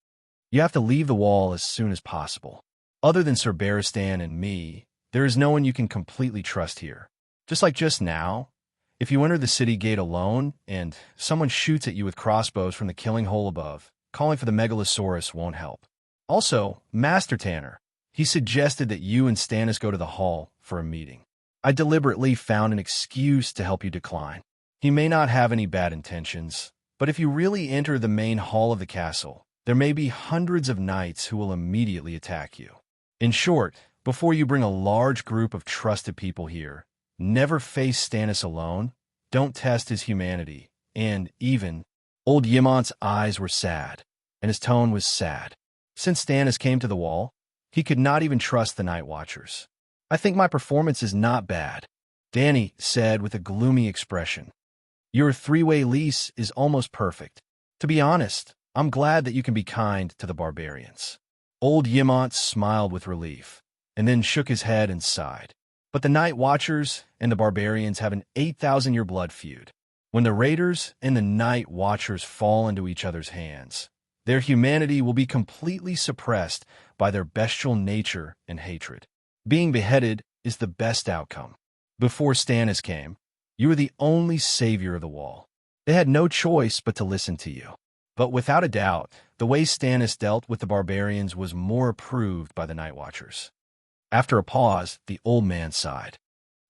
You have to leave the wall as soon as possible. Other than Sir Barristan and me, there is no one you can completely trust here. Just like just now, if you enter the city gate alone and someone shoots at you with crossbows from the killing hole above, calling for the Megalosaurus won't help. Also, Master Tanner, he suggested that you and Stannis go to the hall for a meeting. I deliberately found an excuse to help you decline. He may not have any bad intentions, but if you really enter the main hall of the castle, there may be hundreds of knights who will immediately attack you. In short, before you bring a large group of trusted people here, never face Stannis alone, don't test his humanity, and even, old Yimont's eyes were sad, and his tone was sad. Since Stannis came to the wall, he could not even trust the Night Watchers. I think my performance is not bad, Dany said with a gloomy expression. Your three-way lease is almost perfect. To be honest, I'm glad that you can be kind to the barbarians. Old Yimont smiled with relief, and then shook his head and sighed. But the Night Watchers and the barbarians have an 8,000-year blood feud. When the Raiders and the Night Watchers fall into each other's hands, their humanity will be completely suppressed by their bestial nature and hatred. Being beheaded is the best outcome. Before Stannis came, you were the only savior of the wall. They had no choice but to listen to you. But without a doubt, the way Stannis dealt with the barbarians was more approved by the Night Watchers. After a pause, the old man sighed.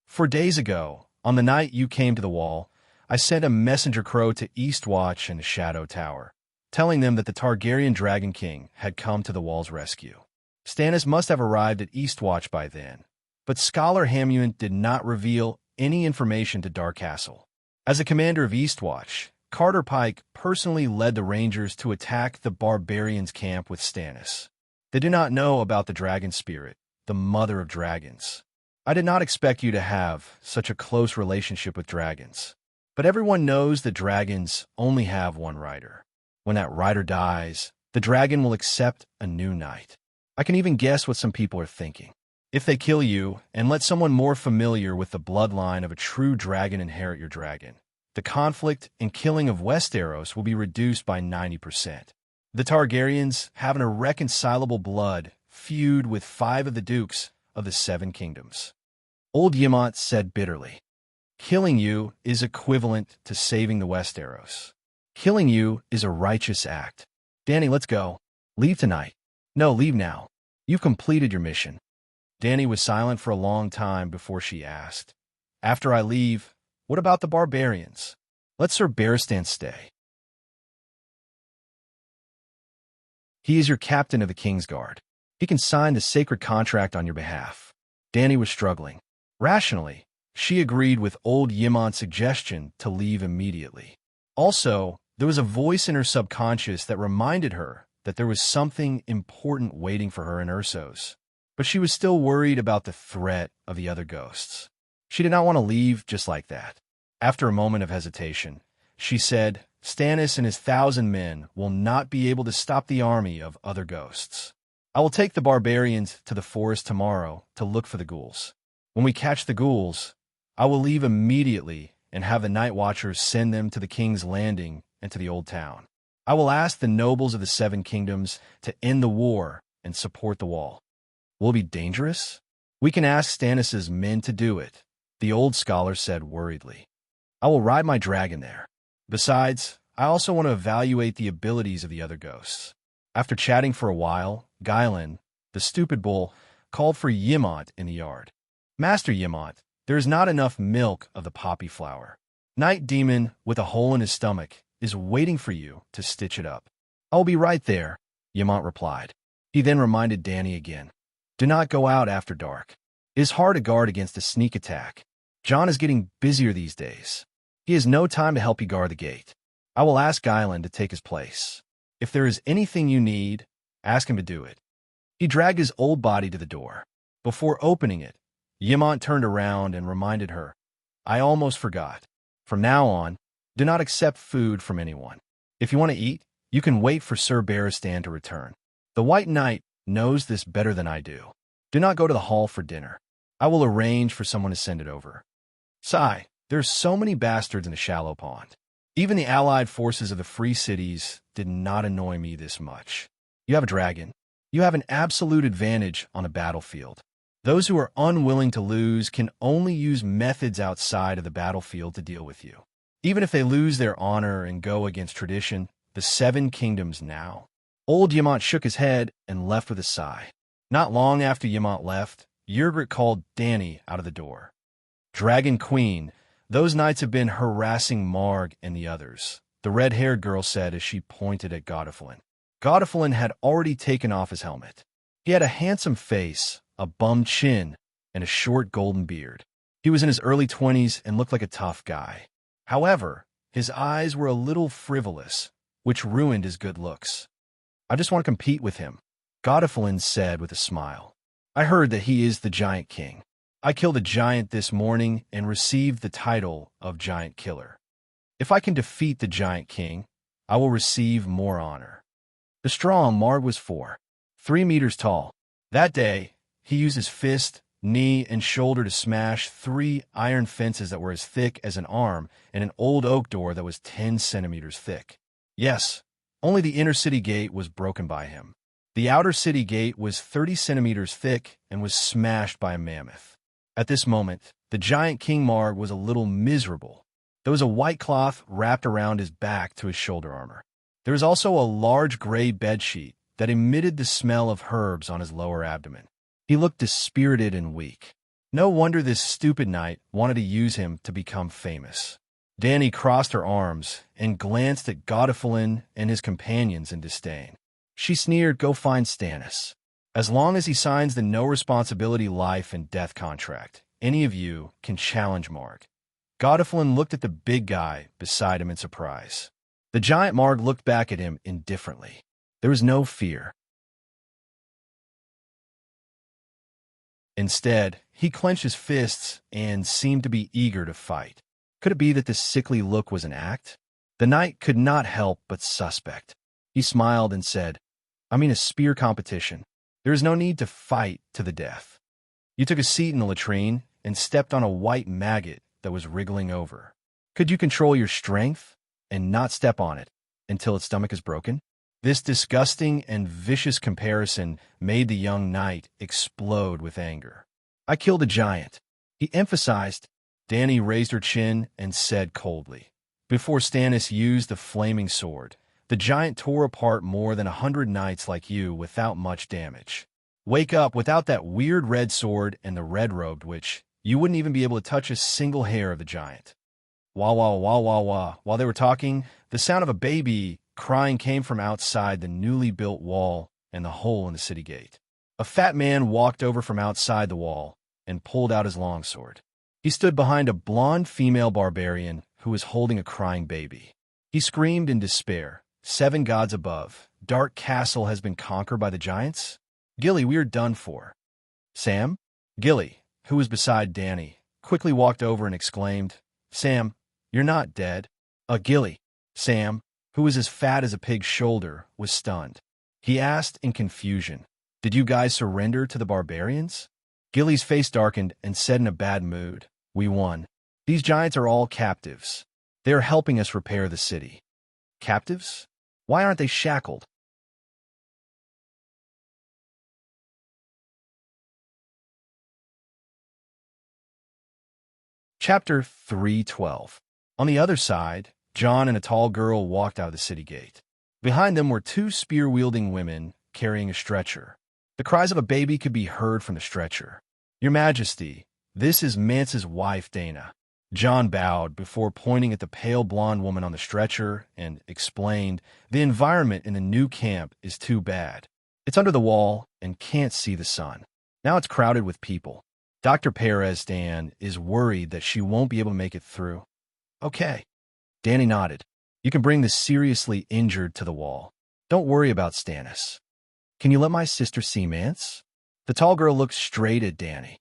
4 days ago, on the night you came to the wall, I sent a messenger crow to Eastwatch and Shadow Tower, telling them that the Targaryen Dragon King had come to the wall's rescue. Stannis must have arrived at Eastwatch by then, but Scholar Hamuant did not reveal any information to Dark Castle. As the commander of Eastwatch, Carter Pike personally led the Rangers to attack the barbarians' camp with Stannis. They did not know about the dragon spirit, the mother of dragons. I did not expect you to have such a close relationship with dragons, but everyone knows that dragons only have one rider. When that rider dies, the dragon will accept a new knight. I can even guess what some people are thinking. If they kill you and let someone more familiar with the bloodline of a true dragon inherit your dragon, the conflict and killing of Westeros will be reduced by 90%. The Targaryens have an irreconcilable blood feud with 5 of the dukes of the 7 kingdoms. Old Yimont said bitterly, killing you is equivalent to saving the Westeros. Killing you is a righteous act. Dany, let's go. Leave tonight. No, leave now. You've completed your mission. Dany was silent for a long time before she asked, "After I leave, what about the barbarians? Let Sir Barristan stay. He is your captain of the Kingsguard. He can sign the sacred contract on your behalf." Dany was struggling. Rationally, she agreed with old Yimont's suggestion to leave immediately. Also, there was a voice in her subconscious that reminded her that there was something important waiting for her in Ursos. But she was still worried about the threat of the other ghosts. She did not want to leave just like that. After a moment of hesitation, she said, "Stannis and his 1,000 men will not be able to stop the army of other ghosts. I will take the barbarians to the forest tomorrow to look for the ghouls. When we catch the ghouls, I will leave immediately and have the Night Watchers send them to the King's Landing and to the Old Town. I will ask the nobles of the Seven Kingdoms to end the war and support the wall." "Will it be dangerous?" "We can ask Stannis' men to do it," the old scholar said worriedly. "I will ride my dragon there. Besides, I also want to evaluate the abilities of the other ghosts." After chatting for a while, Guylan, the stupid bull, called for Yimont in the yard. "Master Yimont, there is not enough milk of the poppy flower. Night Demon, with a hole in his stomach, is waiting for you to stitch it up." "I will be right there," Yimont replied. He then reminded Dany again, "Do not go out after dark. It is hard to guard against a sneak attack. Jon is getting busier these days. He has no time to help you guard the gate. I will ask Guylan to take his place. If there is anything you need, ask him to do it." He dragged his old body to the door. Before opening it, Yimont turned around and reminded her, "I almost forgot. From now on, do not accept food from anyone. If you want to eat, you can wait for Sir Barristan to return. The White Knight knows this better than I do. Do not go to the hall for dinner. I will arrange for someone to send it over. Sigh, there's so many bastards in the shallow pond. Even the allied forces of the free cities did not annoy me this much. You have a dragon. You have an absolute advantage on a battlefield. Those who are unwilling to lose can only use methods outside of the battlefield to deal with you. Even if they lose their honor and go against tradition, the Seven Kingdoms now." Old Yimont shook his head and left with a sigh. Not long after Yimont left, Yrgrit called Dany out of the door. "Dragon Queen, those knights have been harassing Marg and the others," the red-haired girl said as she pointed at Godifalin. Godifalin had already taken off his helmet. He had a handsome face, a bum chin, and a short golden beard. He was in his early 20s and looked like a tough guy. However, his eyes were a little frivolous, which ruined his good looks. "I just want to compete with him," Godifalin said with a smile. "I heard that he is the Giant King. I killed a giant this morning and received the title of Giant Killer. If I can defeat the Giant King, I will receive more honor." The strong Marg was 3 meters tall. That day, he used his fist, knee, and shoulder to smash 3 iron fences that were as thick as an arm and an old oak door that was 10 centimeters thick. Yes, only the inner city gate was broken by him. The outer city gate was 30 centimeters thick and was smashed by a mammoth. At this moment, the giant King Marg was a little miserable. There was a white cloth wrapped around his back to his shoulder armor. There was also a large gray bedsheet that emitted the smell of herbs on his lower abdomen. He looked dispirited and weak. No wonder this stupid knight wanted to use him to become famous. Dany crossed her arms and glanced at Godifalin and his companions in disdain. She sneered, "Go find Stannis. As long as he signs the no-responsibility life and death contract, any of you can challenge Marg." Godifalin looked at the big guy beside him in surprise. The giant Marg looked back at him indifferently. There was no fear. Instead, he clenched his fists and seemed to be eager to fight. Could it be that this sickly look was an act? The knight could not help but suspect. He smiled and said, "I mean a spear competition. There is no need to fight to the death." You took a seat in the latrine and stepped on a white maggot that was wriggling over. Could you control your strength and not step on it until its stomach is broken? This disgusting and vicious comparison made the young knight explode with anger. "I killed a giant," he emphasized. Dany raised her chin and said coldly, "Before Stannis used the flaming sword, the giant tore apart more than 100 knights like you without much damage. Wake up without that weird red sword and the red-robed witch. You wouldn't even be able to touch a single hair of the giant. Wah, wah, wah, wah, wah. While they were talking, the sound of a baby crying came from outside the newly built wall and the hole in the city gate. A fat man walked over from outside the wall and pulled out his longsword. He stood behind a blonde female barbarian who was holding a crying baby. He screamed in despair, "7 gods above, Dark Castle has been conquered by the giants? Gilly, we are done for." Sam? Gilly, who was beside Danny, quickly walked over and exclaimed, "Sam, you're not dead." Gilly. Sam, who was as fat as a pig's shoulder, was stunned. He asked in confusion, "Did you guys surrender to the barbarians?" Gilly's face darkened and said in a bad mood, "We won. These giants are all captives. They are helping us repair the city." Captives? Why aren't they shackled? Chapter 3:12. On the other side, John and a tall girl walked out of the city gate. Behind them were 2 spear-wielding women carrying a stretcher. The cries of a baby could be heard from the stretcher. "Your Majesty, this is Mance's wife, Dana." John bowed before pointing at the pale blonde woman on the stretcher and explained, "The environment in the new camp is too bad. It's under the wall and can't see the sun. Now it's crowded with people. Dr. Perez Dan is worried that she won't be able to make it through." "Okay." Danny nodded. "You can bring the seriously injured to the wall. Don't worry about Stannis. Can you let my sister see Mance?" The tall girl looked straight at Danny.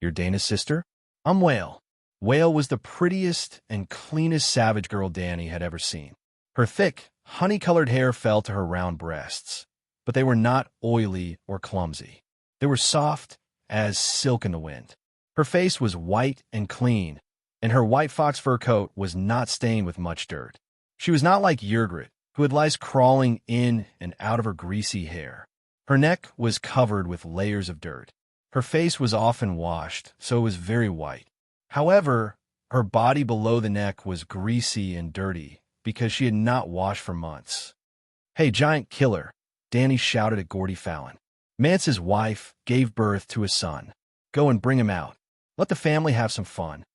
"You're Dana's sister?" "I'm Whale." Whale was the prettiest and cleanest savage girl Danny had ever seen. Her thick, honey-colored hair fell to her round breasts, but they were not oily or clumsy. They were soft as silk in the wind. Her face was white and clean, and her white fox fur coat was not stained with much dirt. She was not like Yrgrit, who had lice crawling in and out of her greasy hair. Her neck was covered with layers of dirt. Her face was often washed, so it was very white. However, her body below the neck was greasy and dirty because she had not washed for months. "Hey, giant killer," Danny shouted at Gordy Fallon. "Mance's wife gave birth to a son. Go and bring him out. Let the family have some fun."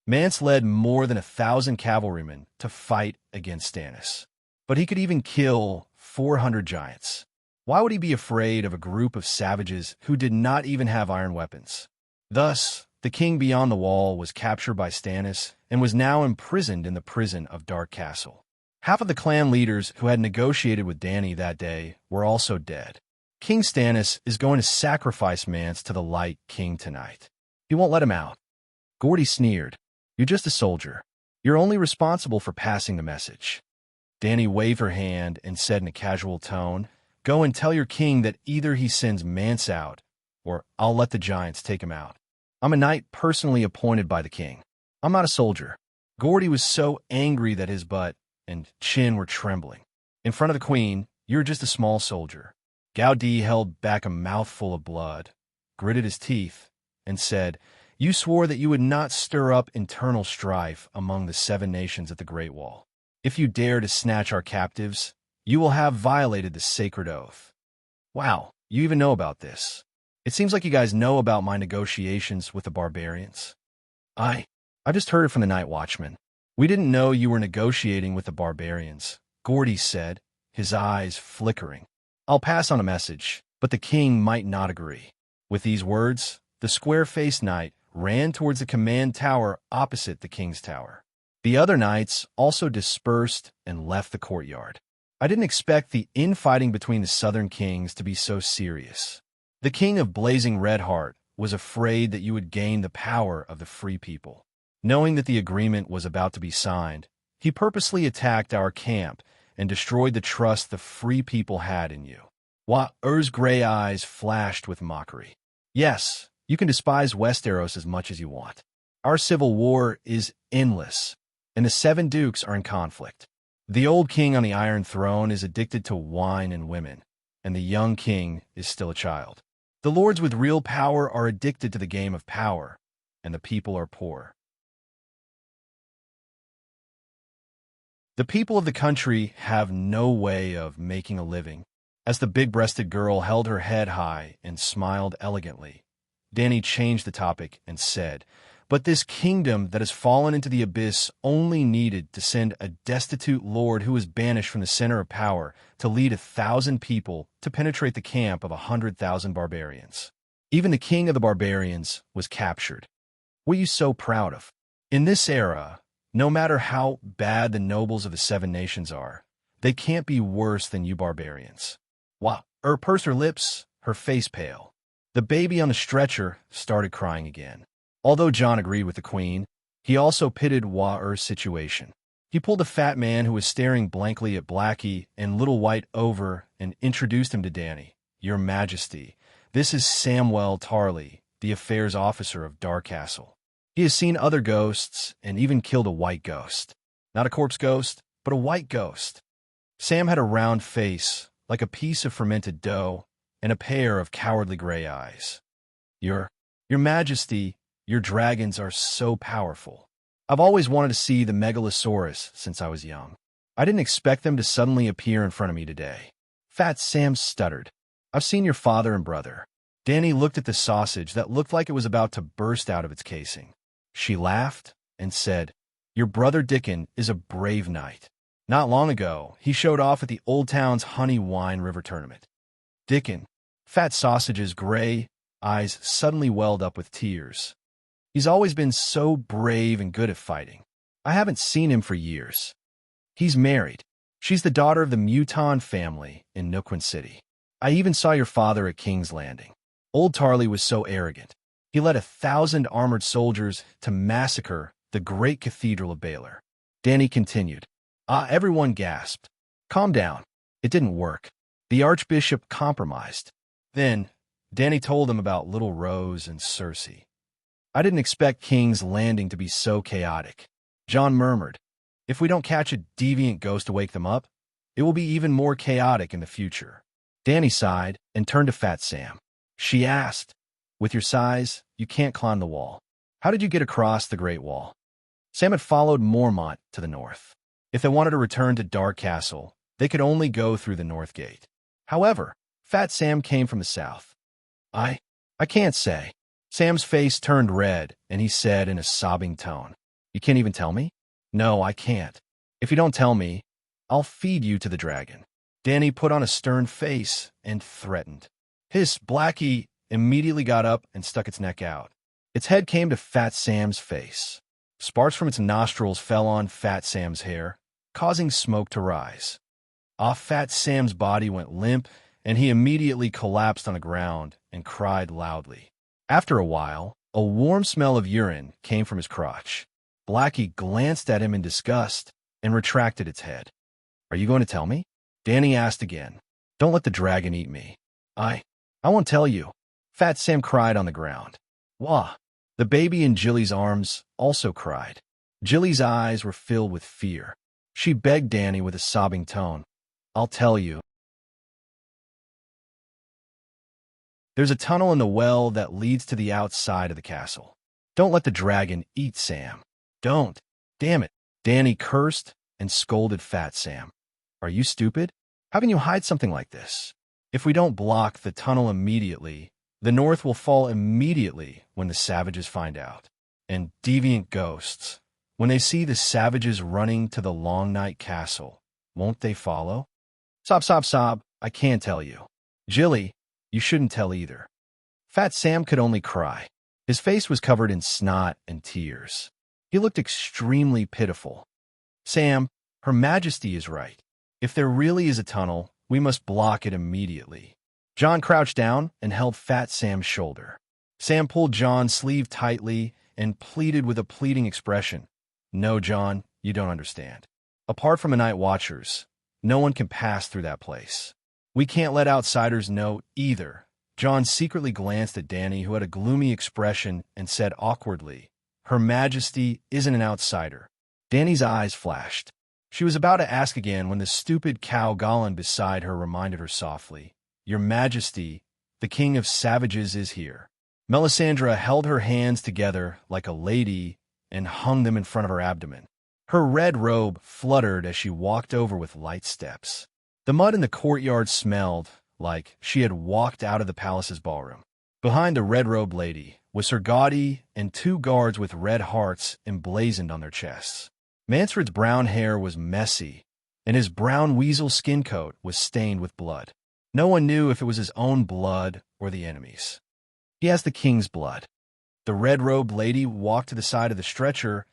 Mance led more than 1,000 cavalrymen to fight against Stannis, but he could even kill 400 giants. Why would he be afraid of a group of savages who did not even have iron weapons? Thus, the king beyond the wall was captured by Stannis and was now imprisoned in the prison of Dark Castle. Half of the clan leaders who had negotiated with Danny that day were also dead. King Stannis is going to sacrifice Mance to the Light King tonight. He won't let him out. Gordy sneered. "You're just a soldier. You're only responsible for passing the message." Danny waved her hand and said in a casual tone, "Go and tell your king that either he sends Mance out, or I'll let the giants take him out. I'm a knight personally appointed by the king. I'm not a soldier." Gordy was so angry that his butt and chin were trembling. In front of the queen, "You're just a small soldier." Gaudi held back a mouthful of blood, gritted his teeth, and said, "You swore that you would not stir up internal strife among the 7 nations at the Great Wall. If you dare to snatch our captives, you will have violated the sacred oath." "Wow, you even know about this. It seems like you guys know about my negotiations with the barbarians." I just heard it from the Night Watchman. We didn't know you were negotiating with the barbarians," Gordy said, his eyes flickering. "I'll pass on a message, but the king might not agree." With these words, the square-faced knight ran towards the command tower opposite the king's tower. The other knights also dispersed and left the courtyard. I didn't expect the infighting between the southern kings to be so serious. The king of Blazing Red Heart was afraid that you would gain the power of the free people. Knowing that the agreement was about to be signed, he purposely attacked our camp and destroyed the trust the free people had in you. Ur's gray eyes flashed with mockery. "Yes, you can despise Westeros as much as you want. Our civil war is endless, and the 7 dukes are in conflict. The old king on the Iron Throne is addicted to wine and women, and the young king is still a child. The lords with real power are addicted to the game of power, and the people are poor. The people of the country have no way of making a living, As the big-breasted girl held her head high and smiled elegantly, Dany changed the topic and said, "But this kingdom that has fallen into the abyss only needed to send a destitute lord who was banished from the center of power to lead 1,000 people to penetrate the camp of 100,000 barbarians. Even the king of the barbarians was captured. What are you so proud of? In this era, no matter how bad the nobles of the Seven Nations are, they can't be worse than you barbarians." Wow. Pursed her lips, her face pale. The baby on the stretcher started crying again. Although Jon agreed with the queen, he also pitied Wa-Ur's situation. He pulled the fat man who was staring blankly at Blackie and Little White over and introduced him to Dany. "Your Majesty, this is Samwell Tarly, the affairs officer of Darkcastle. He has seen other ghosts and even killed a white ghost. Not a corpse ghost, but a white ghost." Sam had a round face, like a piece of fermented dough, and a pair of cowardly gray eyes. Your Majesty, your dragons are so powerful. I've always wanted to see the Megalosaurus since I was young. I didn't expect them to suddenly appear in front of me today." Fat Sam stuttered. "I've seen your father and brother." Dany looked at the sausage that looked like it was about to burst out of its casing. She laughed and said, "Your brother Dickon is a brave knight. Not long ago, he showed off at the Old Town's Honey Wine River Tournament." Dickon, Fat Sausage's gray eyes suddenly welled up with tears. "He's always been so brave and good at fighting. I haven't seen him for years. He's married. She's the daughter of the Mouton family in Nookwan City. I even saw your father at King's Landing. Old Tarly was so arrogant. He led 1,000 armored soldiers to massacre the great cathedral of Baylor." Dany continued. Everyone gasped. "Calm down. It didn't work. The Archbishop compromised." Then, Dany told them about Little Rose and Cersei. "I didn't expect King's Landing to be so chaotic." Jon murmured, "If we don't catch a deviant ghost to wake them up, it will be even more chaotic in the future." Dany sighed and turned to Fat Sam. She asked, "With your size, you can't climb the wall. How did you get across the Great Wall?" Sam had followed Mormont to the north. If they wanted to return to Darkcastle, they could only go through the North Gate. However, Fat Sam came from the south. I can't say." Sam's face turned red, and he said in a sobbing tone, "You can't even tell me?" "No, I can't. If you don't tell me, I'll feed you to the dragon." Dany put on a stern face and threatened. Blackie immediately got up and stuck its neck out. Its head came to Fat Sam's face. Sparks from its nostrils fell on Fat Sam's hair, causing smoke to rise. Fat Sam's body went limp, and he immediately collapsed on the ground and cried loudly. After a while, a warm smell of urine came from his crotch. Blackie glanced at him in disgust and retracted its head. "Are you going to tell me?" Dany asked again. "Don't let the dragon eat me." I won't tell you." Fat Sam cried on the ground. "Wah!" The baby in Jilly's arms also cried. Jilly's eyes were filled with fear. She begged Dany with a sobbing tone, "I'll tell you. There's a tunnel in the well that leads to the outside of the castle. Don't let the dragon eat Sam. Don't. Damn it." Dany cursed and scolded Fat Sam. "Are you stupid? How can you hide something like this? If we don't block the tunnel immediately, the North will fall immediately when the savages find out. And deviant ghosts, when they see the savages running to the Long Night Castle, won't they follow?" Sob. "I can't tell you." "Jilly, you shouldn't tell either." Fat Sam could only cry. His face was covered in snot and tears. He looked extremely pitiful. "Sam, Her Majesty is right. If there really is a tunnel, we must block it immediately." Jon crouched down and held Fat Sam's shoulder. Sam pulled Jon's sleeve tightly and pleaded with a pleading expression. "No, Jon, you don't understand. Apart from the Night Watchers, no one can pass through that place. We can't let outsiders know either." Jon secretly glanced at Dany, who had a gloomy expression, and said awkwardly, "Her Majesty isn't an outsider." Dany's eyes flashed. She was about to ask again when the stupid cow Gollin beside her reminded her softly, "Your Majesty, the King of Savages is here." Melisandre held her hands together like a lady and hung them in front of her abdomen. Her red robe fluttered as she walked over with light steps. The mud in the courtyard smelled like she had walked out of the palace's ballroom. Behind the red-robed lady was Sir Gaudy and 2 guards with red hearts emblazoned on their chests. Mansfred's brown hair was messy, and his brown weasel skin coat was stained with blood. No one knew if it was his own blood or the enemy's. He has the king's blood. The red-robed lady walked to the side of the stretcher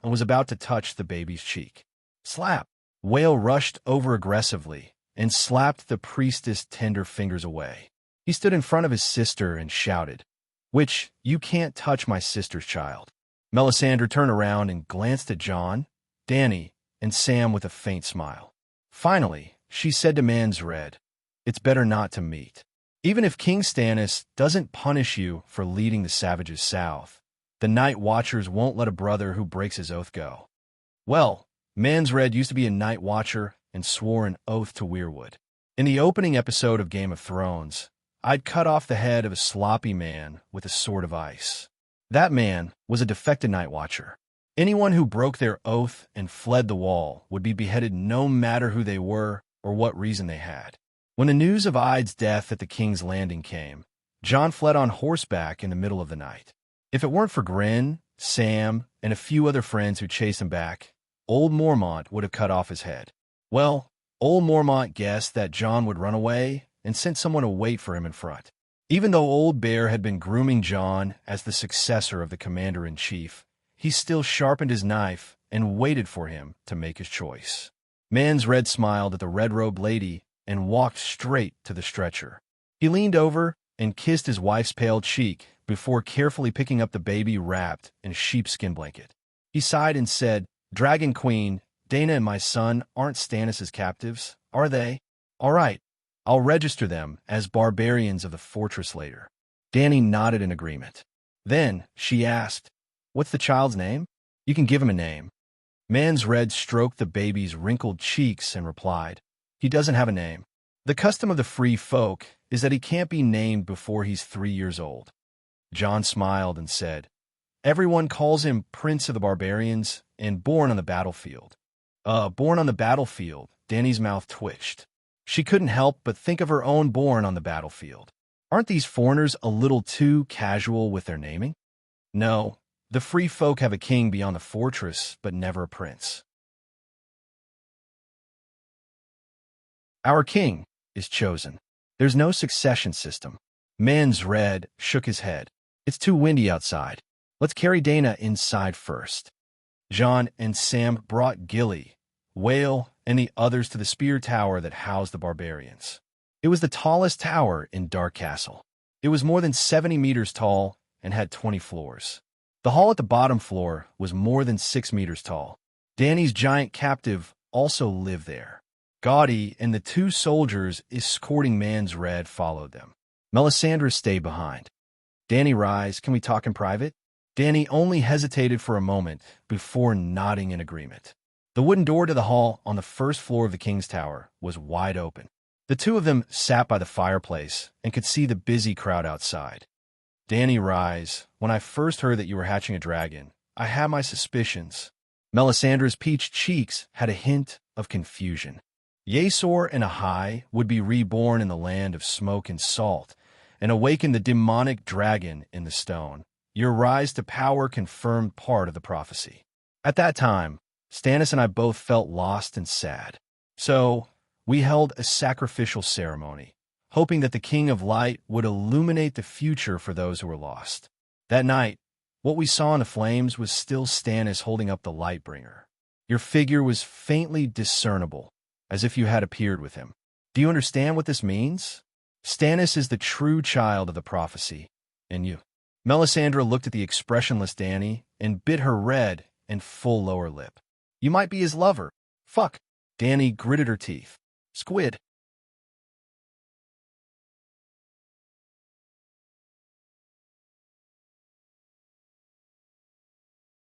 and was about to touch the baby's cheek. Slap! Whale rushed over aggressively and slapped the priestess' tender fingers away. He stood in front of his sister and shouted, "Witch, you can't touch my sister's child." Melisandre turned around and glanced at Jon, Dany, and Sam with a faint smile. Finally, she said to Mansred, "It's better not to meet. Even if King Stannis doesn't punish you for leading the savages south, the Night Watchers won't let a brother who breaks his oath go." Well, Mansred used to be a Night Watcher and swore an oath to Weirwood. In the opening episode of Game of Thrones, I'd cut off the head of a sloppy man with a sword of ice. That man was a defected Night Watcher. Anyone who broke their oath and fled the wall would be beheaded no matter who they were or what reason they had. When the news of Ida's death at the King's Landing came, Jon fled on horseback in the middle of the night. If it weren't for Grenn, Sam, and a few other friends who chased him back, Old Mormont would have cut off his head. Well, Old Mormont guessed that Jon would run away and sent someone to wait for him in front. Even though Old Bear had been grooming Jon as the successor of the commander-in-chief, he still sharpened his knife and waited for him to make his choice. Mansred smiled at the red-robed lady and walked straight to the stretcher. He leaned over and kissed his wife's pale cheek before carefully picking up the baby wrapped in a sheepskin blanket. He sighed and said, "Dragon Queen, Dana and my son aren't Stannis' captives, are they? All right, I'll register them as barbarians of the fortress later." Dany nodded in agreement. Then she asked, "What's the child's name?" "You can give him a name." Mansred stroked the baby's wrinkled cheeks and replied, "He doesn't have a name. The custom of the free folk is that he can't be named before he's 3 years old." Jon smiled and said, "Everyone calls him Prince of the Barbarians and born on the battlefield." Born on the battlefield, Dany's mouth twitched. She couldn't help but think of her own born on the battlefield. Aren't these foreigners a little too casual with their naming? No, the free folk have a king beyond the fortress, but never a prince. Our king is chosen. There's no succession system. Mansred shook his head. "It's too windy outside. Let's carry Dana inside first." Jon and Sam brought Gilly, Whale, and the others to the spear tower that housed the barbarians. It was the tallest tower in Dark Castle. It was more than 70 meters tall and had 20 floors. The hall at the bottom floor was more than 6 meters tall. Dany's giant captive also lived there. Gaudy and the 2 soldiers escorting Mansred followed them. Melisandre stayed behind. "Dany, rise. Can we talk in private?" Dany only hesitated for a moment before nodding in agreement. The wooden door to the hall on the first floor of the King's Tower was wide open. The 2 of them sat by the fireplace and could see the busy crowd outside. "Dany, rise. When I first heard that you were hatching a dragon, I had my suspicions." Melisandre's peach cheeks had a hint of confusion. Yesor and Ahai would be reborn in the land of smoke and salt and awaken the demonic dragon in the stone. Your rise to power confirmed part of the prophecy. At that time, Stannis and I both felt lost and sad. So, we held a sacrificial ceremony, hoping that the King of Light would illuminate the future for those who were lost. That night, what we saw in the flames was still Stannis holding up the Lightbringer. Your figure was faintly discernible, as if you had appeared with him. Do you understand what this means? Stannis is the true child of the prophecy, and you. Melisandre looked at the expressionless Dany and bit her red and full lower lip. You might be his lover. Fuck. Dany gritted her teeth. Squid.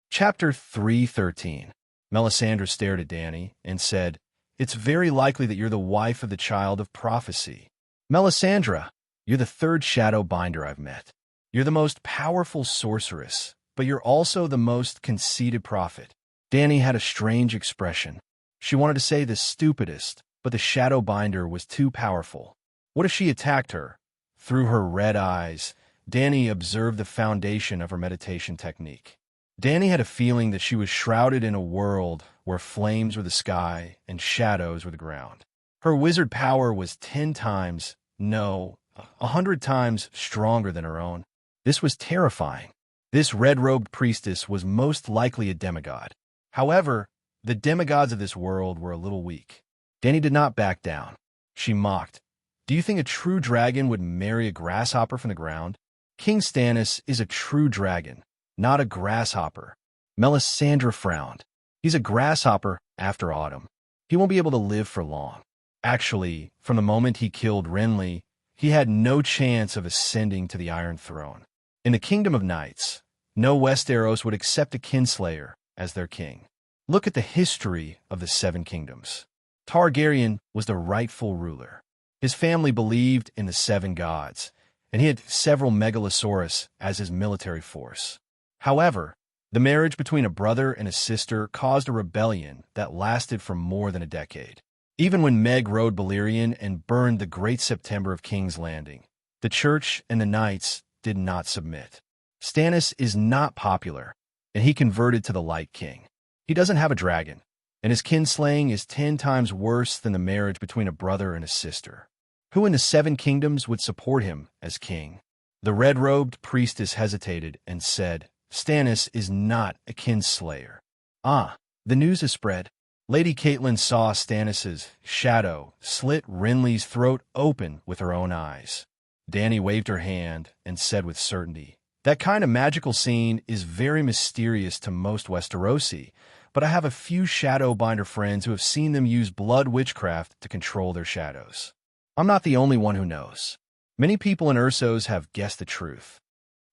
Chapter 3:13. Melisandre stared at Dany and said, "It's very likely that you're the wife of the child of prophecy." Melisandre, you're the 3rd shadow binder I've met. You're the most powerful sorceress, but you're also the most conceited prophet. Dany had a strange expression. She wanted to say the stupidest, but the shadow binder was too powerful. What if she attacked her? Through her red eyes, Dani observed the foundation of her meditation technique. Dani had a feeling that she was shrouded in a world where flames were the sky and shadows were the ground. Her wizard power was 10 times, no, 100 times stronger than her own. This was terrifying. This red-robed priestess was most likely a demigod. However, the demigods of this world were a little weak. Dani did not back down. She mocked. Do you think a true dragon would marry a grasshopper from the ground? King Stannis is a true dragon, not a grasshopper. Melisandre frowned. He's a grasshopper after autumn. He won't be able to live for long. Actually, from the moment he killed Renly, he had no chance of ascending to the Iron Throne. In the Kingdom of Knights, no Westeros would accept a kinslayer as their king. Look at the history of the Seven Kingdoms. Targaryen was the rightful ruler. His family believed in the seven gods, and he had several megalosaurus as his military force. However, the marriage between a brother and a sister caused a rebellion that lasted for more than a decade. Even when Meg rode Balerion and burned the Great September of King's Landing, the Church and the Knights did not submit. Stannis is not popular, and he converted to the Light King. He doesn't have a dragon, and his kinslaying is 10 times worse than the marriage between a brother and a sister. Who in the Seven Kingdoms would support him as king? The red-robed priestess hesitated and said, Stannis is not a kinslayer. Ah, the news has spread. Lady Catelyn saw Stannis's shadow slit Renly's throat open with her own eyes. Dani waved her hand and said with certainty, that kind of magical scene is very mysterious to most Westerosi, but I have a few Shadowbinder friends who have seen them use blood witchcraft to control their shadows. I'm not the only one who knows. Many people in Ursos have guessed the truth.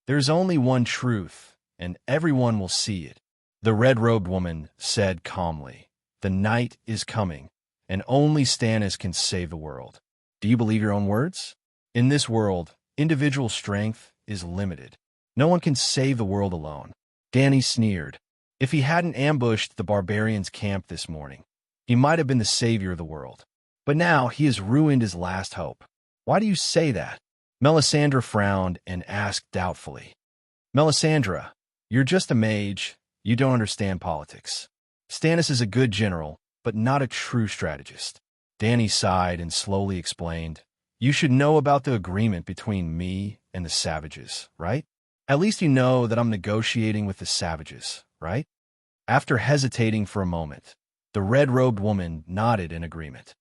There's only one truth, and everyone will see it. The red-robed woman said calmly, the night is coming, and only Stannis can save the world. Do you believe your own words? In this world, individual strength is limited. No one can save the world alone. Dani sneered. If he hadn't ambushed the barbarians' camp this morning, he might have been the savior of the world. But now he has ruined his last hope. Why do you say that? Melisandre frowned and asked doubtfully. Melisandre, you're just a mage. You don't understand politics. Stannis is a good general, but not a true strategist. Dani sighed and slowly explained, you should know about the agreement between me and the savages, right? At least you know that I'm negotiating with the savages, right? After hesitating for a moment, the red-robed woman nodded in agreement.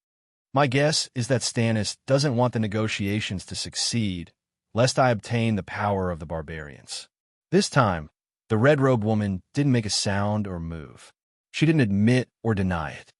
My guess is that Stannis doesn't want the negotiations to succeed, lest I obtain the power of the barbarians. This time, the red-robed woman didn't make a sound or move. She didn't admit or deny it.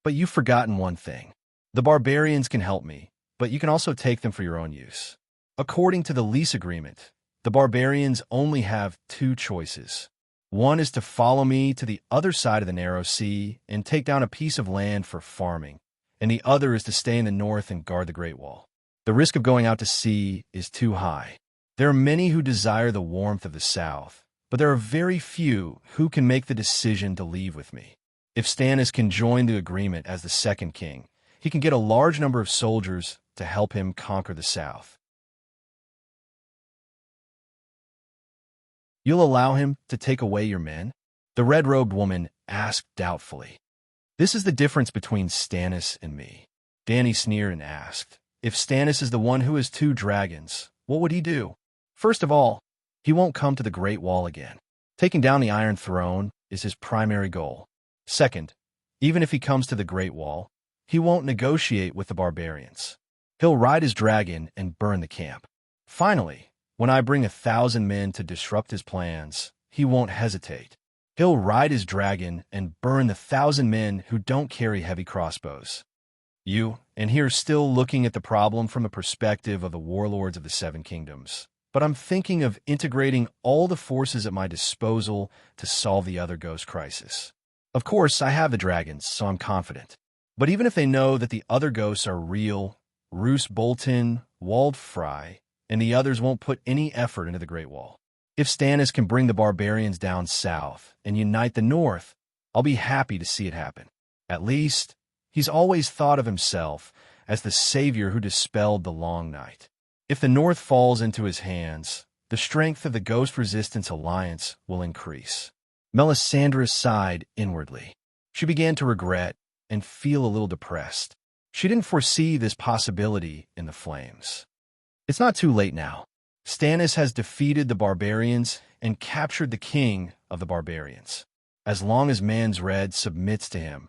But you've forgotten one thing. The barbarians can help me, but you can also take them for your own use. According to the lease agreement, the barbarians only have 2 choices. One is to follow me to the other side of the narrow sea and take down a piece of land for farming, and the other is to stay in the north and guard the Great Wall. The risk of going out to sea is too high. There are many who desire the warmth of the south, but there are very few who can make the decision to leave with me. If Stannis can join the agreement as the second king, he can get a large number of soldiers to help him conquer the south. You'll allow him to take away your men? The red-robed woman asked doubtfully. This is the difference between Stannis and me. Dani sneered and asked, if Stannis is the one who has 2 dragons, what would he do? First of all, he won't come to the Great Wall again. Taking down the Iron Throne is his primary goal. Second, even if he comes to the Great Wall, he won't negotiate with the barbarians. He'll ride his dragon and burn the camp. Finally, when I bring 1,000 men to disrupt his plans, he won't hesitate. He'll ride his dragon and burn the 1,000 men who don't carry heavy crossbows. You, and here still looking at the problem from the perspective of the warlords of the Seven Kingdoms. But I'm thinking of integrating all the forces at my disposal to solve the other ghost crisis. Of course, I have the dragons, so I'm confident. But even if they know that the other ghosts are real, Roose Bolton, Wald Fry, and the others won't put any effort into the Great Wall. If Stannis can bring the barbarians down south and unite the north, I'll be happy to see it happen. At least, He's always thought of himself as the savior who dispelled the long night. If the North falls into his hands, the strength of the Ghost Resistance Alliance will increase. Melisandre sighed inwardly. She began to regret and feel a little depressed. She didn't foresee this possibility in the flames. It's not too late now. Stannis has defeated the barbarians and captured the king of the barbarians. As long as Mans Red submits to him.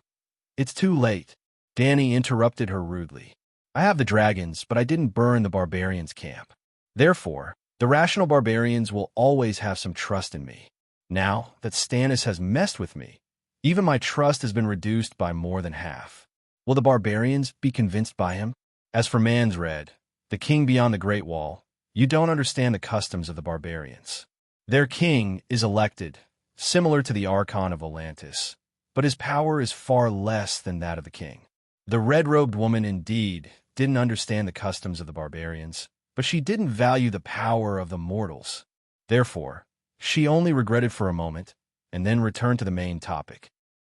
It's too late. Dany interrupted her rudely. I have the dragons, but I didn't burn the barbarians' camp. Therefore, the rational barbarians will always have some trust in me. Now that Stannis has messed with me, even my trust has been reduced by more than half. Will the barbarians be convinced by him? As for Mans Red, the king beyond the Great Wall, you don't understand the customs of the barbarians. Their king is elected, similar to the Archon of Volantis, but his power is far less than that of the king. The red-robed woman indeed didn't understand the customs of the barbarians, but she didn't value the power of the mortals. Therefore, she only regretted for a moment, and then returned to the main topic.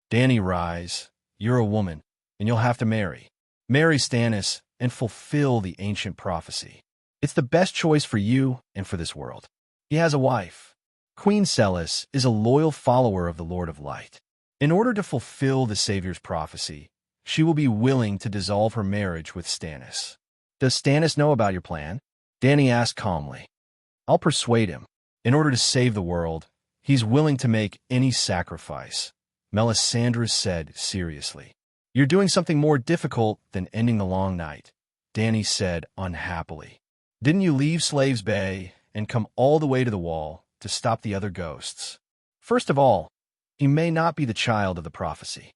Dany, rise. You're a woman, and you'll have to marry. Marry Stannis and fulfill the ancient prophecy. It's the best choice for you and for this world. He has a wife. Queen Celis is a loyal follower of the Lord of Light. In order to fulfill the Savior's prophecy, she will be willing to dissolve her marriage with Stannis. Does Stannis know about your plan? Dany asked calmly. I'll persuade him. In order to save the world, he's willing to make any sacrifice, Melisandre said seriously. You're doing something more difficult than ending the long night, Dany said unhappily. Didn't you leave Slaves Bay and come all the way to the wall to stop the other ghosts? First of all, he may not be the child of the prophecy.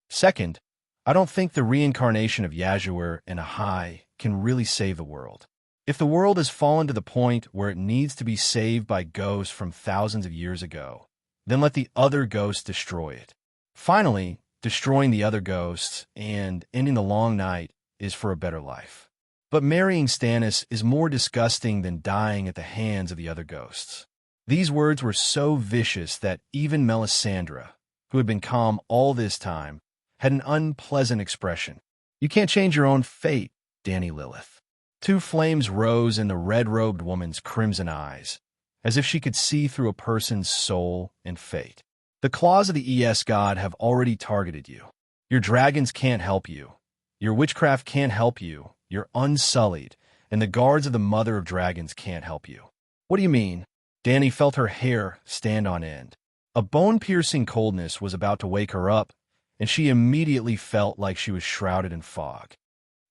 Second, I don't think the reincarnation of Yazuir and Ahai can really save the world. If the world has fallen to the point where it needs to be saved by ghosts from thousands of years ago, then let the other ghosts destroy it. Finally, destroying the other ghosts and ending the long night is for a better life. But marrying Stannis is more disgusting than dying at the hands of the other ghosts. These words were so vicious that even Melisandre, who had been calm all this time, had an unpleasant expression. You can't change your own fate, Dany Lilith. Two flames rose in the red-robed woman's crimson eyes, as if she could see through a person's soul and fate. The claws of the ES god have already targeted you. Your dragons can't help you. Your witchcraft can't help you. You're unsullied, and the guards of the Mother of Dragons can't help you. What do you mean? Dany felt her hair stand on end. A bone-piercing coldness was about to wake her up, and she immediately felt like she was shrouded in fog.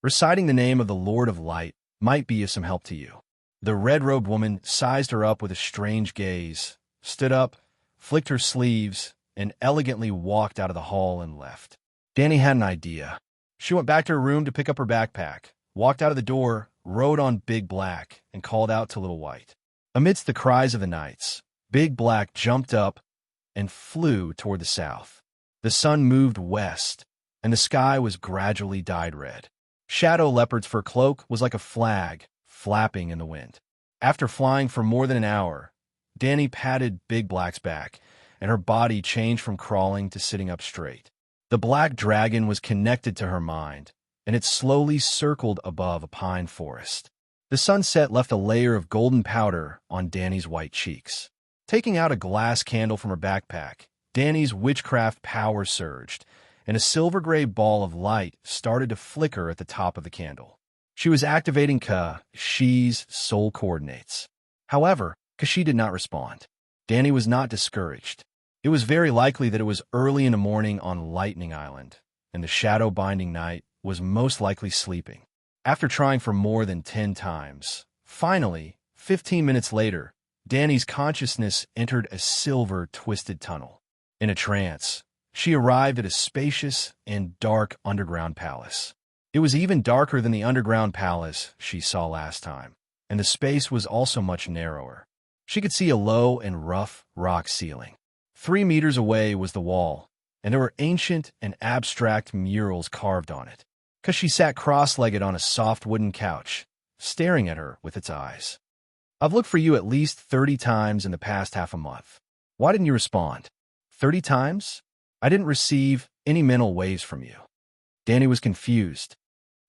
Reciting the name of the Lord of Light might be of some help to you. The red-robed woman sized her up with a strange gaze, stood up, flicked her sleeves, and elegantly walked out of the hall and left. Dany had an idea. She went back to her room to pick up her backpack, walked out of the door, rode on Big Black, and called out to Little White. Amidst the cries of the knights, Big Black jumped up and flew toward the south. The sun moved west, and the sky was gradually dyed red. Shadow Leopard's fur cloak was like a flag, flapping in the wind. After flying for more than an hour, Dany patted Big Black's back, and her body changed from crawling to sitting up straight. The black dragon was connected to her mind, and it slowly circled above a pine forest. The sunset left a layer of golden powder on Dany's white cheeks. Taking out a glass candle from her backpack, Dany's witchcraft power surged, and a silver-gray ball of light started to flicker at the top of the candle. She was activating Kashyyy's soul coordinates. However, Kashyi did not respond. Dany was not discouraged. It was very likely that it was early in the morning on Lightning Island, and the shadow-binding night was most likely sleeping. After trying for more than 10 times, finally, 15 minutes later, Dany's consciousness entered a silver, twisted tunnel. In a trance, she arrived at a spacious and dark underground palace. It was even darker than the underground palace she saw last time, and the space was also much narrower. She could see a low and rough rock ceiling. 3 meters away was the wall, and there were ancient and abstract murals carved on it. Kashyi sat cross-legged on a soft wooden couch, staring at her with its eyes. I've looked for you at least 30 times in the past half a month. Why didn't you respond? 30 times? I didn't receive any mental waves from you. Danny was confused.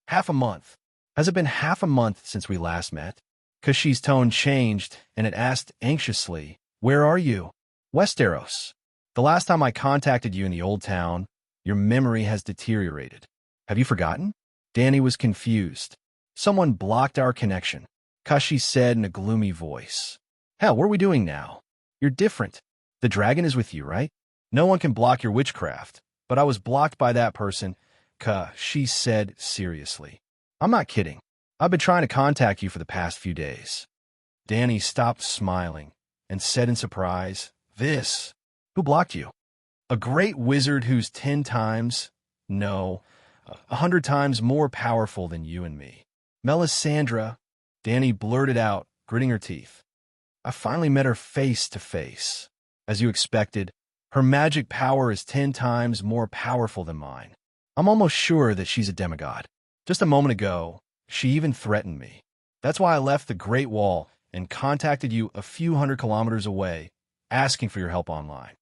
Half a month. Has it been half a month since we last met? Kashi's tone changed, and it asked anxiously, "Where are you?" "Westeros. The last time I contacted you in the old town, your memory has deteriorated. Have you forgotten?" Danny was confused. "Someone blocked our connection," Kashi said in a gloomy voice. "Hell, what are we doing now? You're different. The dragon is with you, right? No one can block your witchcraft, but I was blocked by that person," Kashi said seriously. "I'm not kidding. I've been trying to contact you for the past few days." Danny stopped smiling and said in surprise, "This? Who blocked you?" "A great wizard who's 10 times, no, 100 times more powerful than you and me. Melisandre," Danny blurted out, gritting her teeth. "I finally met her face to face. As you expected, her magic power is 10 times more powerful than mine. I'm almost sure that she's a demigod. Just a moment ago, she even threatened me. That's why I left the Great Wall and contacted you a few hundred kilometers away, asking for your help online."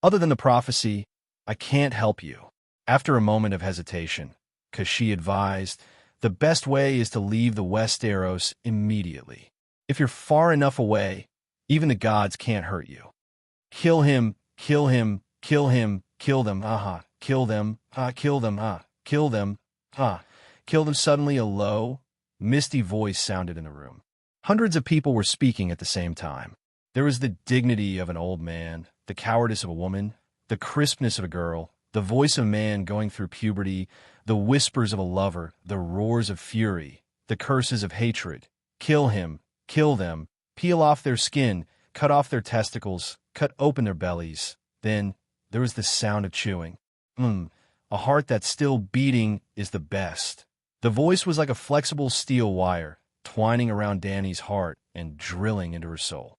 "Other than the prophecy, I can't help you." After a moment of hesitation, Kashi advised, "The best way is to leave the Westeros immediately. If you're far enough away, even the gods can't hurt you. Kill him, kill him, kill him, kill them, kill them, kill them, kill them, kill them." Suddenly a low, misty voice sounded in the room. Hundreds of people were speaking at the same time. There was the dignity of an old man, the cowardice of a woman, the crispness of a girl, the voice of a man going through puberty, the whispers of a lover, the roars of fury, the curses of hatred. Kill him, kill them, peel off their skin, cut off their testicles, cut open their bellies. Then there was the sound of chewing. A heart that's still beating is the best. The voice was like a flexible steel wire, twining around Danny's heart and drilling into her soul.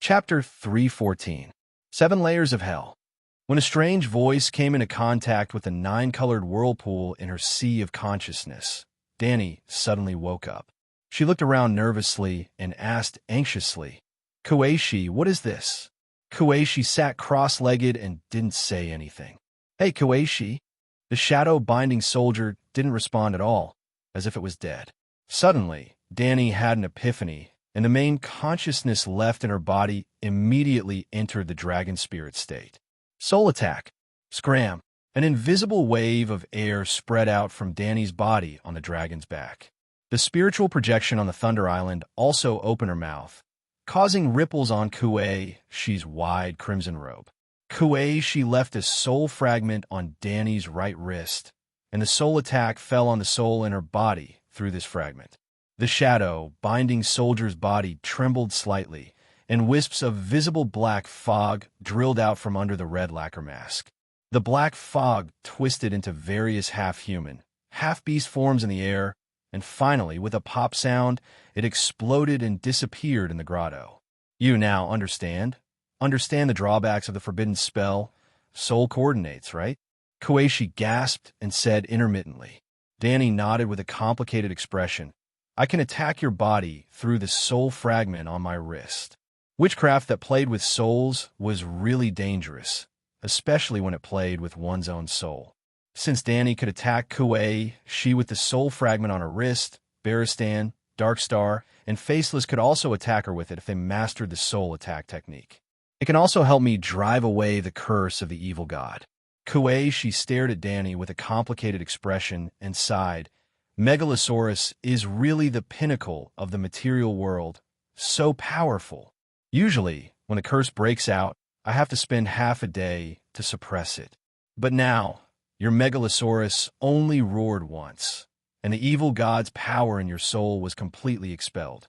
Chapter 314. 7 Layers of Hell. When a strange voice came into contact with the 9-colored whirlpool in her sea of consciousness, Danny suddenly woke up. She looked around nervously and asked anxiously, "Kueishi, what is this?" Kueishi sat cross-legged and didn't say anything. "Hey, Kueishi." The shadow-binding soldier didn't respond at all, as if it was dead. Suddenly, Danny had an epiphany, and the main consciousness left in her body immediately entered the dragon spirit state. Soul attack. Scram. An invisible wave of air spread out from Danny's body on the dragon's back. The spiritual projection on the Thunder Island also opened her mouth, causing ripples on Kueishi's wide crimson robe. Kueishi left a soul fragment on Danny's right wrist, and the soul attack fell on the soul in her body through this fragment. The shadow binding soldier's body trembled slightly, and wisps of visible black fog drilled out from under the red lacquer mask. The black fog twisted into various half-human, half-beast forms in the air, and finally, with a pop sound, it exploded and disappeared in the grotto. "You now understand? Understand the drawbacks of the forbidden spell? Soul coordinates, right?" Kueishi gasped and said intermittently. Danny nodded with a complicated expression. "I can attack your body through the soul fragment on my wrist." Witchcraft that played with souls was really dangerous, especially when it played with one's own soul. Since Danny could attack Kueishi with the soul fragment on her wrist, Barristan, Darkstar, and Faceless could also attack her with it if they mastered the soul attack technique. "It can also help me drive away the curse of the evil god." Kueishi stared at Danny with a complicated expression and sighed. "Megalosaurus is really the pinnacle of the material world, so powerful. Usually, when the curse breaks out, I have to spend half a day to suppress it. But now, your Megalosaurus only roared once, and the evil god's power in your soul was completely expelled.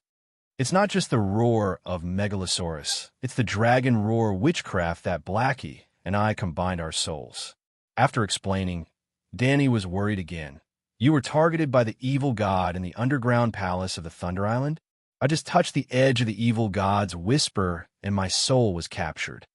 It's not just the roar of Megalosaurus, it's the dragon roar witchcraft that Blackie and I combined our souls." After explaining, Danny was worried again. "You were targeted by the evil god in the underground palace of the Thunder Island? I just touched the edge of the evil god's whisper and my soul was captured.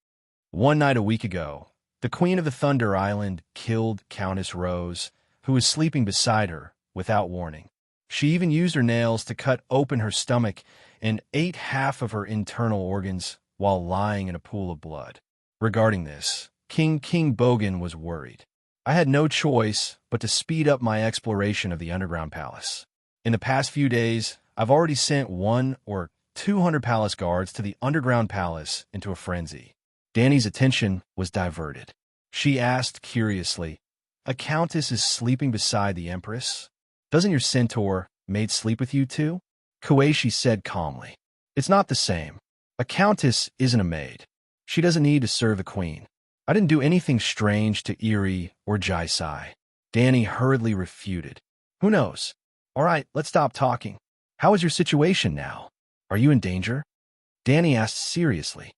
One night a week ago, The Queen of the Thunder Island killed Countess Rose, who was sleeping beside her, without warning. She even used her nails to cut open her stomach and ate half of her internal organs while lying in a pool of blood. Regarding this, King Bogan was worried. I had no choice but to speed up my exploration of the underground palace. In the past few days, I've already sent 100 or 200 palace guards to the underground palace into a frenzy. Danny's attention was diverted. She asked curiously, "A countess is sleeping beside the empress? Doesn't your centaur maid sleep with you too?" Kueishi said calmly, "It's not the same. A countess isn't a maid. She doesn't need to serve the queen. I didn't do anything strange to Eri or Jaisai." Danny hurriedly refuted. "Who knows? All right, let's stop talking. How is your situation now? Are you in danger?" Danny asked seriously.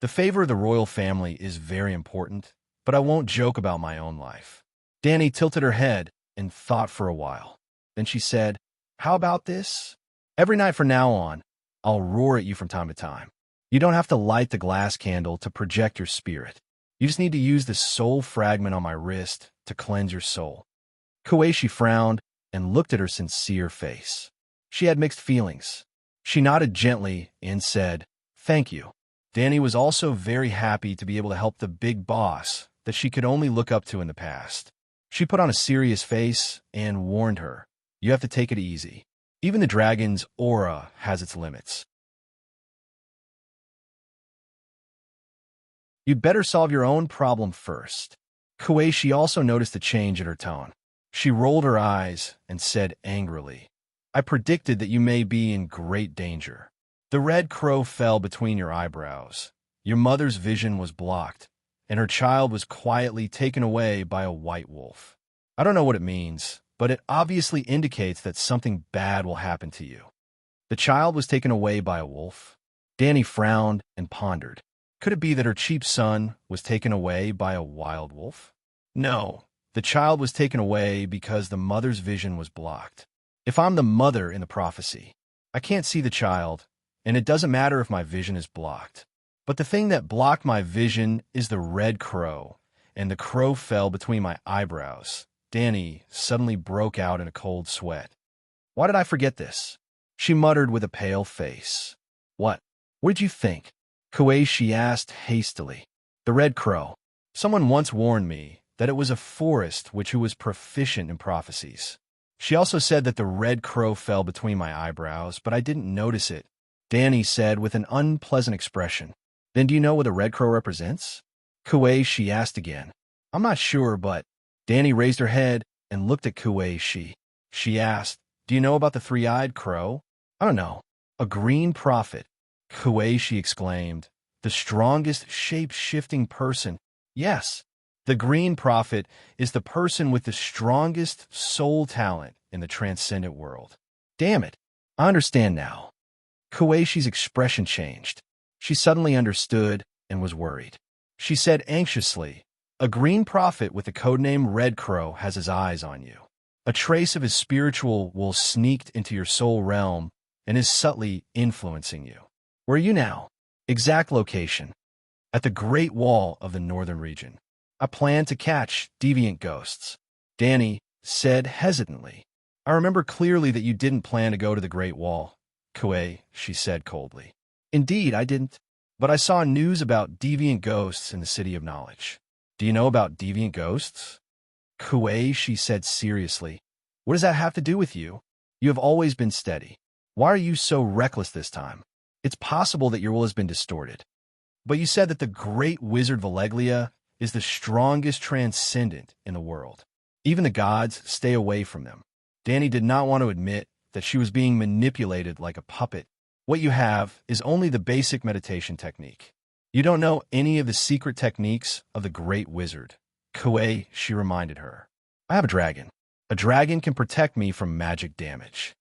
"The favor of the royal family is very important, but I won't joke about my own life." Danny tilted her head and thought for a while. Then she said, "How about this? Every night from now on, I'll roar at you from time to time. You don't have to light the glass candle to project your spirit. You just need to use the soul fragment on my wrist to cleanse your soul." Kueishi frowned and looked at her sincere face. She had mixed feelings. She nodded gently and said, "Thank you." Danny was also very happy to be able to help the big boss that she could only look up to in the past. She put on a serious face and warned her, "You have to take it easy. Even the dragon's aura has its limits. You'd better solve your own problem first." Kueishi also noticed a change in her tone. She rolled her eyes and said angrily, "I predicted that you may be in great danger. The red crow fell between your eyebrows. Your mother's vision was blocked, and her child was quietly taken away by a white wolf. I don't know what it means, but it obviously indicates that something bad will happen to you." The child was taken away by a wolf? Danny frowned and pondered. Could it be that her cheap son was taken away by a wild wolf? No, the child was taken away because the mother's vision was blocked. If I'm the mother in the prophecy, I can't see the child, and it doesn't matter if my vision is blocked. But the thing that blocked my vision is the red crow, and the crow fell between my eyebrows. Danny suddenly broke out in a cold sweat. "Why did I forget this?" She muttered with a pale face. "What? What did you think?" Kueishi asked hastily. "The red crow. Someone once warned me that it was a forest who was proficient in prophecies. She also said that the red crow fell between my eyebrows, but I didn't notice it," Danny said with an unpleasant expression. "Then do you know what the red crow represents?" Kueishi asked again. "I'm not sure, but..." Danny raised her head and looked at Kueishi. She asked, "Do you know about the three-eyed crow?" "I don't know." "A green prophet," Kueishi exclaimed. "The strongest shape-shifting person." "Yes, the green prophet is the person with the strongest soul talent in the transcendent world." "Damn it, I understand now." Kueishi's expression changed. She suddenly understood and was worried. She said anxiously, "A green prophet with the codename Red Crow has his eyes on you. A trace of his spiritual will sneaked into your soul realm and is subtly influencing you." "Where are you now?" "Exact location. At the Great Wall of the Northern region. I plan to catch deviant ghosts," Danny said hesitantly. "I remember clearly that you didn't plan to go to the Great Wall," she said coldly. "Indeed, I didn't. But I saw news about deviant ghosts in the City of Knowledge." "Do you know about deviant ghosts?" She said seriously. "What does that have to do with you? You have always been steady. Why are you so reckless this time? It's possible that your will has been distorted. But you said that the great wizard Valeglia is the strongest transcendent in the world. Even the gods stay away from them." Danny did not want to admit that she was being manipulated like a puppet. "What you have is only the basic meditation technique. You don't know any of the secret techniques of the great wizard," she reminded her. "I have a dragon. A dragon can protect me from magic damage."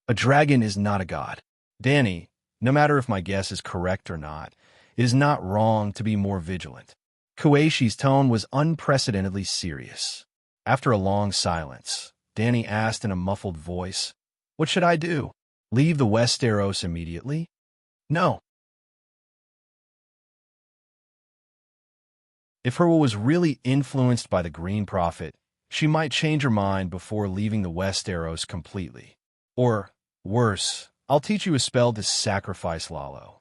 "A dragon is not a god." "Danny, no matter if my guess is correct or not, it is not wrong to be more vigilant." Kueishi's tone was unprecedentedly serious. After a long silence, Danny asked in a muffled voice, "What should I do? Leave the Westeros immediately?" "No." If her will was really influenced by the Green Prophet, she might change her mind before leaving the Westeros completely. Or, worse, I'll teach you a spell to sacrifice Lalo.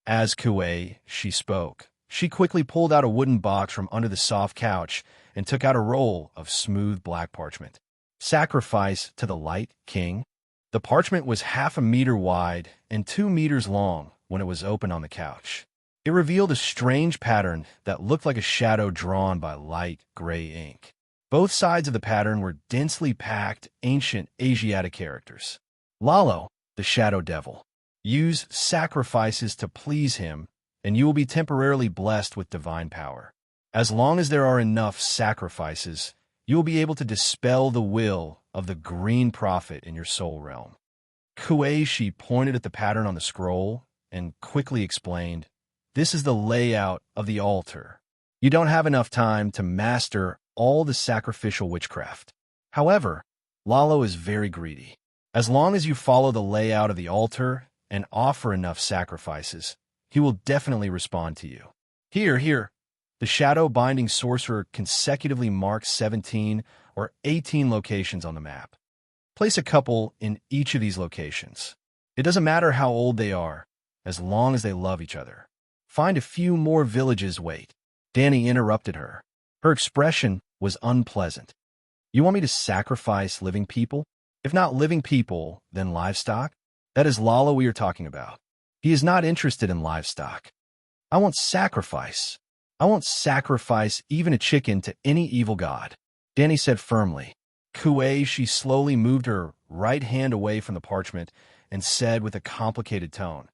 As Kuei, she spoke. She quickly pulled out a wooden box from under the soft couch and took out a roll of smooth black parchment. Sacrifice to the Light King. The parchment was 1/2 meter wide and 2 meters long when it was open on the couch. It revealed a strange pattern that looked like a shadow drawn by light gray ink. Both sides of the pattern were densely packed ancient Asiatic characters. Lalo, the Shadow Devil. Use sacrifices to please him, and you will be temporarily blessed with divine power. As long as there are enough sacrifices, you will be able to dispel the will of the Green Prophet in your soul realm. Kuei pointed at the pattern on the scroll and quickly explained, "This is the layout of the altar. You don't have enough time to master all the sacrificial witchcraft. However, Lalo is very greedy. As long as you follow the layout of the altar and offer enough sacrifices, he will definitely respond to you." Here. The shadow-binding sorcerer consecutively marked 17 or 18 locations on the map. Place a couple in each of these locations. It doesn't matter how old they are, as long as they love each other. Find a few more villages. Wait. Dany interrupted her. Her expression was unpleasant. "You want me to sacrifice living people? If not living people, then livestock? That is Lalo we are talking about. He is not interested in livestock. I won't sacrifice. I won't sacrifice even a chicken to any evil god," Dany said firmly. Kuei, she slowly moved her right hand away from the parchment and said with a complicated tone,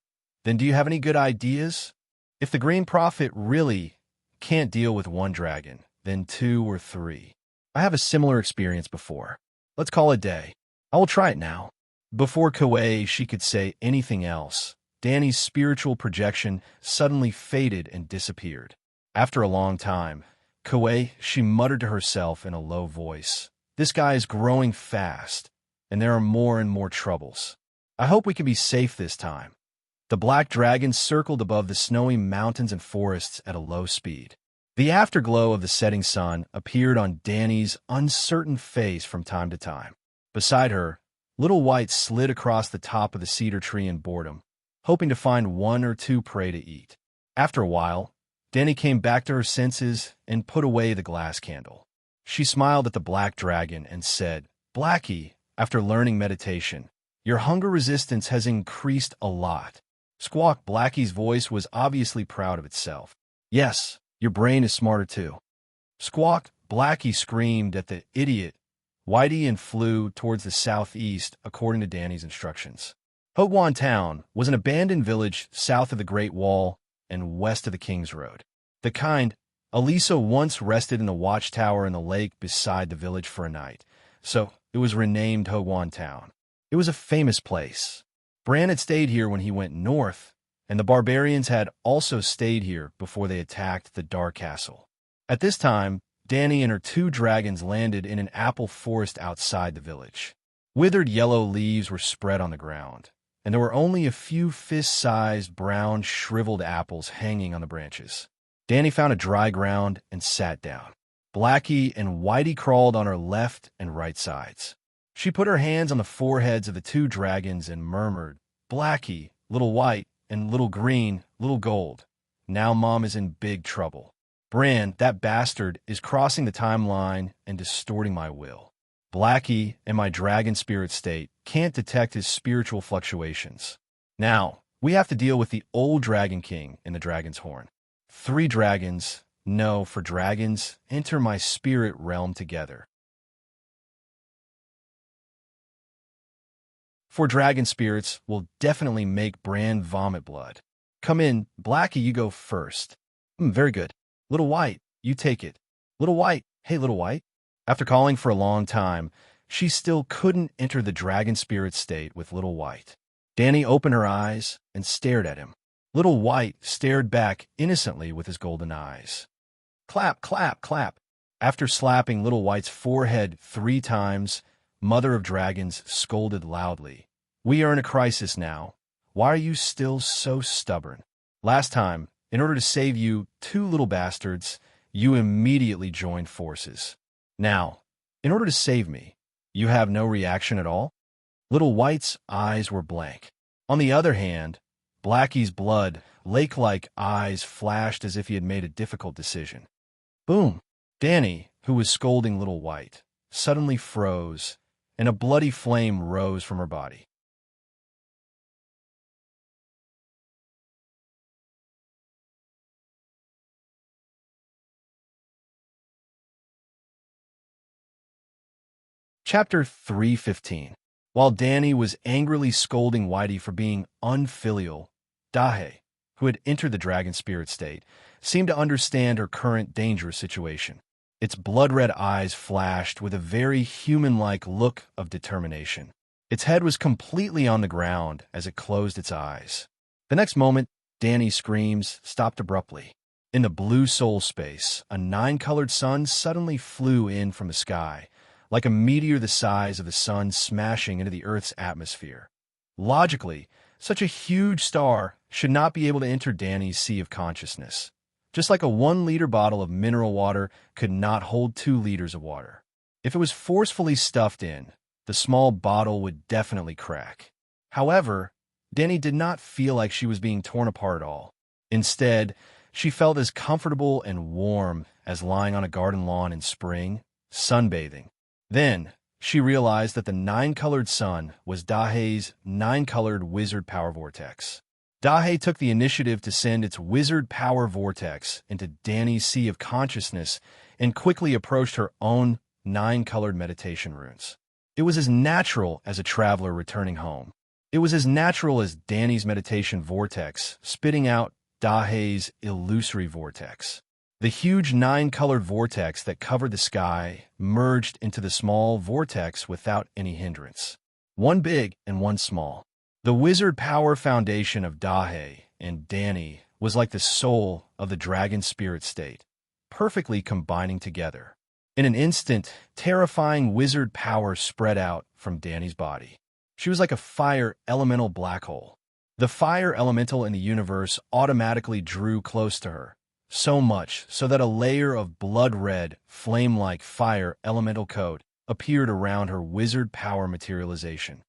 "Then do you have any good ideas? If the Green Prophet really can't deal with one dragon, then 2 or 3. I have a similar experience before. Let's call it a day. I will try it now." Before Kuei could say anything else, Dany's spiritual projection suddenly faded and disappeared. After a long time, Kuei, she muttered to herself in a low voice, "This guy is growing fast, and there are more and more troubles. I hope we can be safe this time." The black dragon circled above the snowy mountains and forests at a low speed. The afterglow of the setting sun appeared on Dany's uncertain face from time to time. Beside her, Little White slid across the top of the cedar tree in boredom, hoping to find 1 or 2 prey to eat. After a while, Dany came back to her senses and put away the glass candle. She smiled at the black dragon and said, "Blackie, after learning meditation, your hunger resistance has increased a lot." Squawk, Blackie's voice was obviously proud of itself. "Yes, your brain is smarter too." Squawk, Blackie screamed at the idiot, Whitey, and flew towards the southeast according to Dany's instructions. Hogwan Town was an abandoned village south of the Great Wall and west of the King's Road. The kind, Elisa once rested in the watchtower in the lake beside the village for a night, so it was renamed Hogwan Town. It was a famous place. Bran had stayed here when he went north, and the barbarians had also stayed here before they attacked the Dark Castle. At this time, Dany and her 2 dragons landed in an apple forest outside the village. Withered yellow leaves were spread on the ground, and there were only a few fist-sized brown shriveled apples hanging on the branches. Dany found a dry ground and sat down. Blackie and Whitey crawled on her left and right sides. She put her hands on the foreheads of the 2 dragons and murmured, "Blackie, Little White, and Little Green, Little Gold. Now Mom is in big trouble. Bran, that bastard, is crossing the timeline and distorting my will. Blackie and my dragon spirit state can't detect his spiritual fluctuations. Now, we have to deal with the old Dragon King in the Dragon's Horn. 3 dragons, no, for dragons, enter my spirit realm together. 4 dragon spirits will definitely make Bran vomit blood. Come in, Blackie, you go first. Very good. Little White, you take it. Little White, hey, Little White." After calling for a long time, she still couldn't enter the dragon spirit state with Little White. Dany opened her eyes and stared at him. Little White stared back innocently with his golden eyes. Clap, clap, clap. After slapping Little White's forehead 3 times, Mother of Dragons scolded loudly. "We are in a crisis now. Why are you still so stubborn? Last time, in order to save you 2 little bastards, you immediately joined forces. Now, in order to save me, you have no reaction at all? Little White's eyes were blank. On the other hand, Blackie's blood, lake-like eyes flashed as if he had made a difficult decision. Boom! Danny, who was scolding Little White, suddenly froze, and a bloody flame rose from her body. Chapter 315. While Danny was angrily scolding Whitey for being unfilial, Dahe, who had entered the dragon spirit state, seemed to understand her current dangerous situation. Its blood-red eyes flashed with a very human-like look of determination. Its head was completely on the ground as it closed its eyes. The next moment, Danny's screams stopped abruptly. In the blue soul space, a 9-colored sun suddenly flew in from the sky, like a meteor the size of the sun smashing into the Earth's atmosphere. Logically, such a huge star should not be able to enter Danny's sea of consciousness. Just like a 1-liter bottle of mineral water could not hold 2 liters of water. If it was forcefully stuffed in, the small bottle would definitely crack. However, Danny did not feel like she was being torn apart at all. Instead, she felt as comfortable and warm as lying on a garden lawn in spring, sunbathing. Then, she realized that the 9-colored sun was Dahe's 9-colored wizard power vortex. Dahe took the initiative to send its wizard power vortex into Danny's sea of consciousness and quickly approached her own 9-colored meditation runes. It was as natural as a traveler returning home. It was as natural as Danny's meditation vortex spitting out Dahe's illusory vortex. The huge 9-colored vortex that covered the sky merged into the small vortex without any hindrance. One big and one small. The wizard power foundation of Dahe and Danny was like the soul of the dragon spirit state, perfectly combining together. In an instant, terrifying wizard power spread out from Danny's body. She was like a fire elemental black hole. The fire elemental in the universe automatically drew close to her, so much so that a layer of blood-red, flame-like fire elemental coat appeared around her wizard power materialization.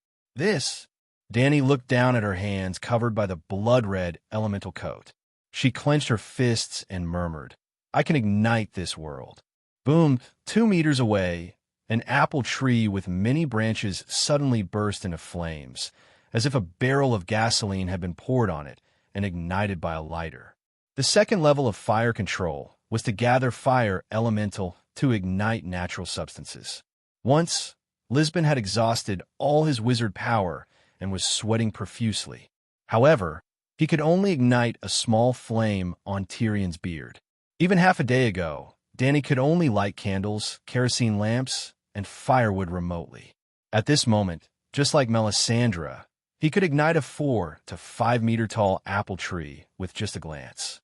Danny looked down at her hands covered by the blood-red elemental coat. She clenched her fists and murmured, "I can ignite this world." Boom! 2 meters away, an apple tree with many branches suddenly burst into flames, as if a barrel of gasoline had been poured on it and ignited by a lighter. The second level of fire control was to gather fire elemental to ignite natural substances. Once, Lisbon had exhausted all his wizard power and was sweating profusely. However, he could only ignite a small flame on Tyrion's beard. Even half a day ago, Danny could only light candles, kerosene lamps, and firewood remotely. At this moment, just like Melisandre, he could ignite a 4 to 5 meter tall apple tree with just a glance.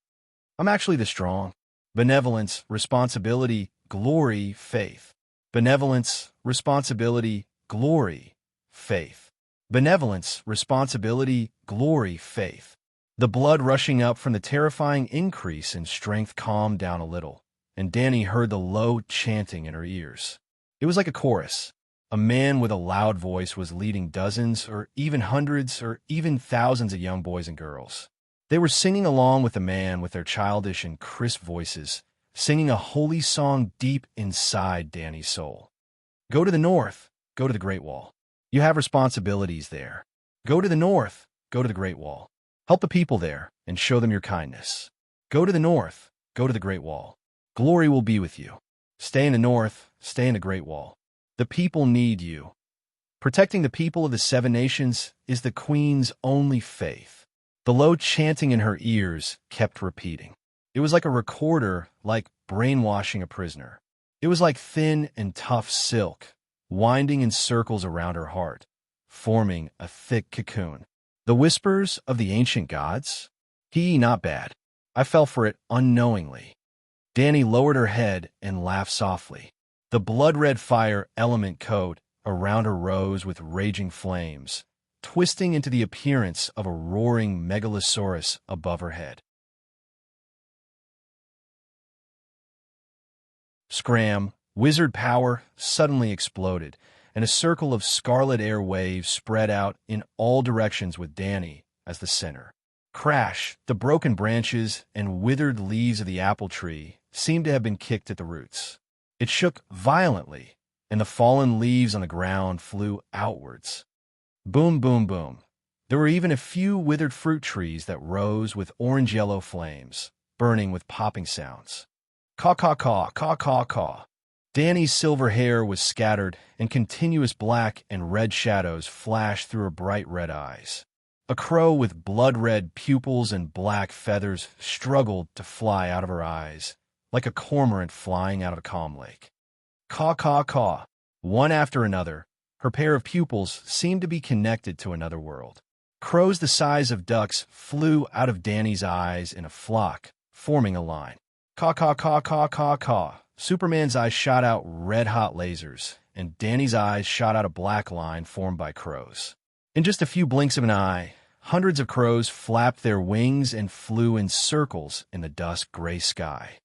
I'm actually the strong. Benevolence, responsibility, glory, faith. Benevolence, responsibility, glory, faith. Benevolence, responsibility, glory, faith. The blood rushing up from the terrifying increase in strength calmed down a little, and Danny heard the low chanting in her ears. It was like a chorus. A man with a loud voice was leading dozens or even hundreds or even thousands of young boys and girls. They were singing along with the man with their childish and crisp voices, singing a holy song deep inside Danny's soul. Go to the north, go to the Great Wall. You have responsibilities there. Go to the north, go to the Great Wall. Help the people there and show them your kindness. Go to the north, go to the Great Wall. Glory will be with you. Stay in the north, stay in the Great Wall. The people need you. Protecting the people of the 7 nations is the Queen's only faith. The low chanting in her ears kept repeating. It was like a recorder, like brainwashing a prisoner. It was like thin and tough silk, winding in circles around her heart, forming a thick cocoon. The whispers of the ancient gods? Not bad. I fell for it unknowingly. Danny lowered her head and laughed softly. The blood-red fire element coat around her rose with raging flames, twisting into the appearance of a roaring megalosaurus above her head. Scram, wizard power suddenly exploded, and a circle of scarlet air waves spread out in all directions with Danny as the center. Crash! The broken branches and withered leaves of the apple tree seemed to have been kicked at the roots. It shook violently, and the fallen leaves on the ground flew outwards. Boom, boom, boom. There were even a few withered fruit trees that rose with orange-yellow flames, burning with popping sounds. Caw, caw, caw, caw, caw, caw. Danny's silver hair was scattered, and continuous black and red shadows flashed through her bright red eyes. A crow with blood-red pupils and black feathers struggled to fly out of her eyes, like a cormorant flying out of a calm lake. Caw, caw, caw. One after another, her pair of pupils seemed to be connected to another world. Crows the size of ducks flew out of Danny's eyes in a flock, forming a line. Caw, caw, caw, caw, caw, caw. Superman's eyes shot out red-hot lasers, and Danny's eyes shot out a black line formed by crows. In just a few blinks of an eye, hundreds of crows flapped their wings and flew in circles in the dusk gray sky.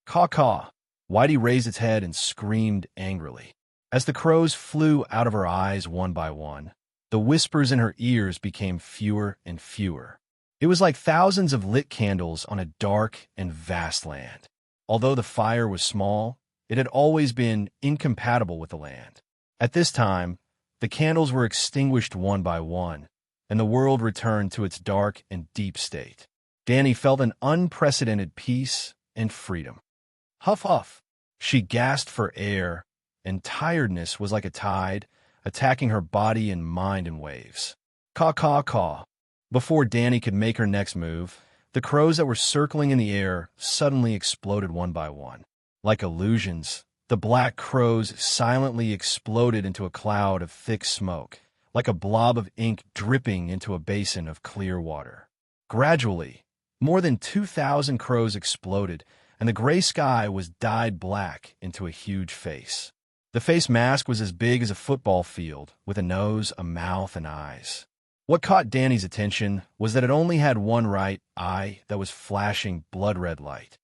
Caw, caw. Whitey raised its head and screamed angrily. As the crows flew out of her eyes one by one, the whispers in her ears became fewer and fewer. It was like thousands of lit candles on a dark and vast land. Although the fire was small, it had always been incompatible with the land. At this time, the candles were extinguished one by one, and the world returned to its dark and deep state. Danny felt an unprecedented peace and freedom. Huff, huff. She gasped for air, and tiredness was like a tide, attacking her body and mind in waves. Caw, caw, caw. Before Danny could make her next move, the crows that were circling in the air suddenly exploded one by one. Like illusions, the black crows silently exploded into a cloud of thick smoke, like a blob of ink dripping into a basin of clear water. Gradually, more than 2,000 crows exploded, and the gray sky was dyed black into a huge face. The face mask was as big as a football field, with a nose, a mouth, and eyes. What caught Danny's attention was that it only had one right eye that was flashing blood-red light.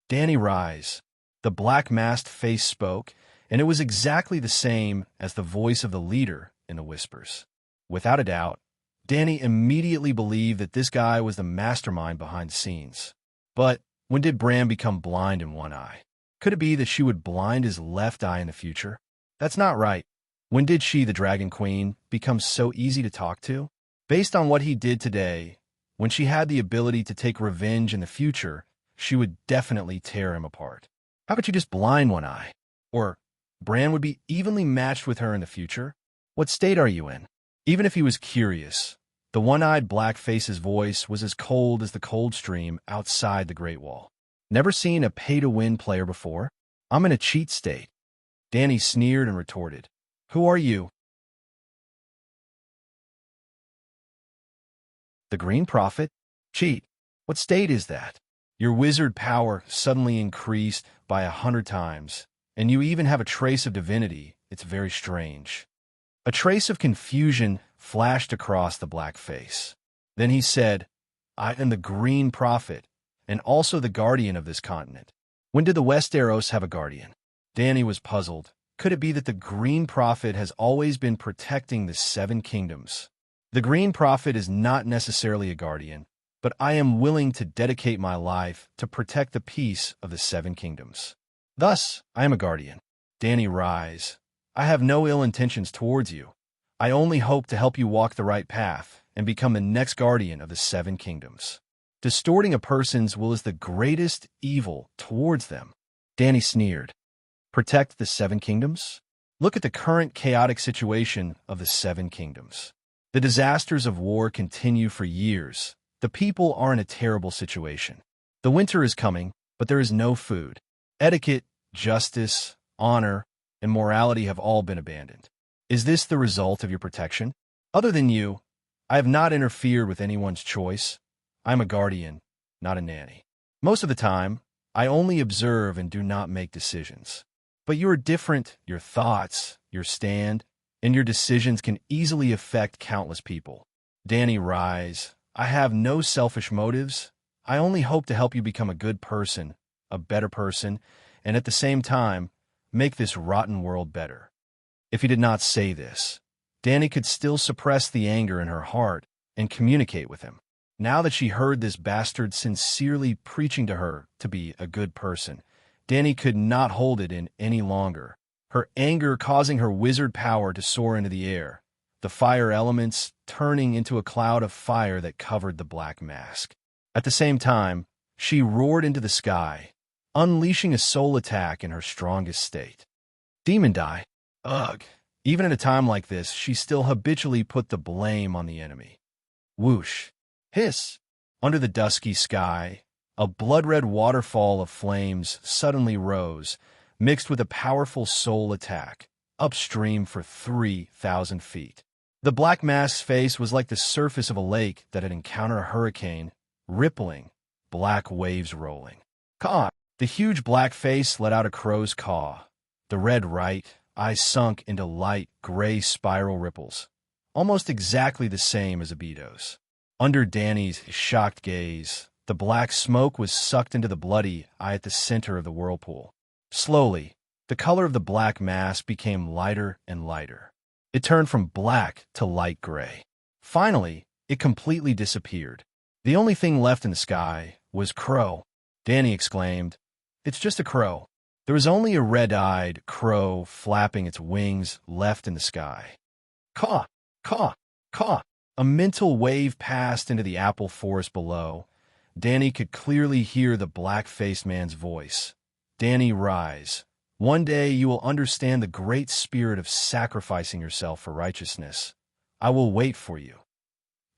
Danny, rise. The black-masked face spoke, and it was exactly the same as the voice of the leader in the whispers. Without a doubt, Danny immediately believed that this guy was the mastermind behind the scenes. But when did Bran become blind in one eye? Could it be that she would blind his left eye in the future? That's not right. When did she, the Dragon Queen, become so easy to talk to? Based on what he did today, when she had the ability to take revenge in the future, she would definitely tear him apart. How about you just blind one eye? Or Bran would be evenly matched with her in the future? What state are you in? Even if he was curious, the one-eyed black face's voice was as cold as the cold stream outside the Great Wall. Never seen a pay-to-win player before? I'm in a cheat state. Danny sneered and retorted. Who are you? The Green Prophet? Cheat. What state is that? Your wizard power suddenly increased by 100 times, and you even have a trace of divinity. It's very strange. A trace of confusion flashed across the black face. Then he said, I am the Green Prophet, and also the guardian of this continent. When did the Westeros have a guardian? Danny was puzzled. Could it be that the Green Prophet has always been protecting the Seven Kingdoms? The Green Prophet is not necessarily a guardian, but I am willing to dedicate my life to protect the peace of the Seven Kingdoms. Thus, I am a guardian. Danny, rise. I have no ill intentions towards you. I only hope to help you walk the right path and become the next guardian of the Seven Kingdoms. Distorting a person's will is the greatest evil towards them. Danny sneered. Protect the Seven Kingdoms? Look at the current chaotic situation of the Seven Kingdoms. The disasters of war continue for years. The people are in a terrible situation. The winter is coming, but there is no food. Etiquette, justice, honor, and morality have all been abandoned. Is this the result of your protection? Other than you, I have not interfered with anyone's choice. I am a guardian, not a nanny. Most of the time, I only observe and do not make decisions. But you are different. Your thoughts, your stand, and your decisions can easily affect countless people. Danny, rise. I have no selfish motives. I only hope to help you become a good person, a better person, and at the same time, make this rotten world better. If he did not say this, Dany could still suppress the anger in her heart and communicate with him. Now that she heard this bastard sincerely preaching to her to be a good person, Dany could not hold it in any longer, her anger causing her wizard power to soar into the air, the fire elements turning into a cloud of fire that covered the black mask. At the same time, she roared into the sky, unleashing a soul attack in her strongest state. Demon die? Ugh. Even at a time like this, she still habitually put the blame on the enemy. Whoosh. Hiss. Under the dusky sky, a blood-red waterfall of flames suddenly rose, mixed with a powerful soul attack, upstream for 3,000 feet. The black mask's face was like the surface of a lake that had encountered a hurricane, rippling, black waves rolling. Caw! The huge black face let out a crow's caw. The red right eyes sunk into light gray spiral ripples, almost exactly the same as Abito's. Under Dany's shocked gaze, the black smoke was sucked into the bloody eye at the center of the whirlpool. Slowly, the color of the black mask became lighter and lighter. It turned from black to light gray. Finally, it completely disappeared. The only thing left in the sky was crow. Dany exclaimed, "It's just a crow." There was only a red-eyed crow flapping its wings left in the sky. Caw, caw, caw. A mental wave passed into the apple forest below. Dany could clearly hear the black-faced man's voice. Dany, rise. One day you will understand the great spirit of sacrificing yourself for righteousness. I will wait for you.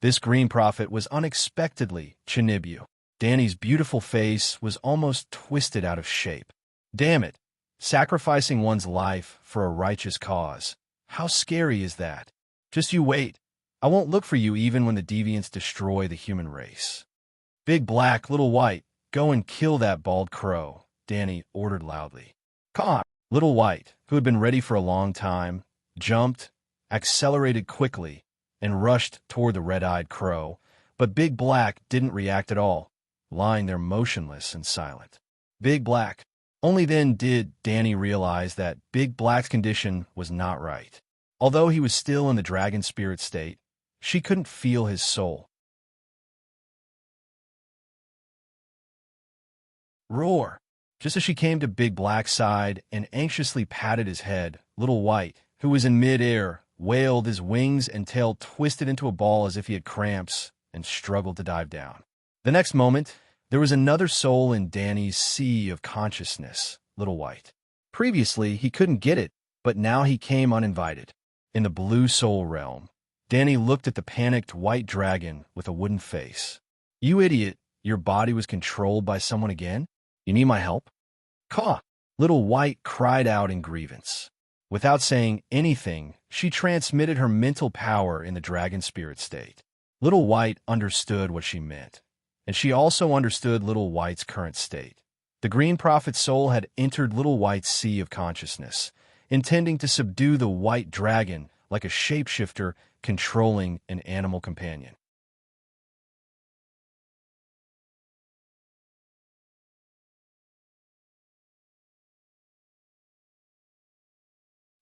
This green prophet was unexpectedly Chinibu. Dany's beautiful face was almost twisted out of shape. Damn it, sacrificing one's life for a righteous cause. How scary is that? Just you wait. I won't look for you even when the deviants destroy the human race. Big Black, Little White, go and kill that bald crow, Dany ordered loudly. Caw! Little White, who had been ready for a long time, jumped, accelerated quickly, and rushed toward the red-eyed crow, but Big Black didn't react at all, lying there motionless and silent. Big Black. Only then did Dany realize that Big Black's condition was not right. Although he was still in the dragon spirit state, she couldn't feel his soul. Roar! Just as she came to Big Black's side and anxiously patted his head, Little White, who was in mid-air, wailed, his wings and tail twisted into a ball as if he had cramps, and struggled to dive down. The next moment, there was another soul in Dany's sea of consciousness, Little White. Previously, he couldn't get it, but now he came uninvited. In the blue soul realm, Dany looked at the panicked white dragon with a wooden face. You idiot, your body was controlled by someone again? You need my help? Caw! Little White cried out in grievance. Without saying anything, she transmitted her mental power in the dragon spirit state. Little White understood what she meant, and she also understood Little White's current state. The Green Prophet's soul had entered Little White's sea of consciousness, intending to subdue the white dragon like a shapeshifter controlling an animal companion.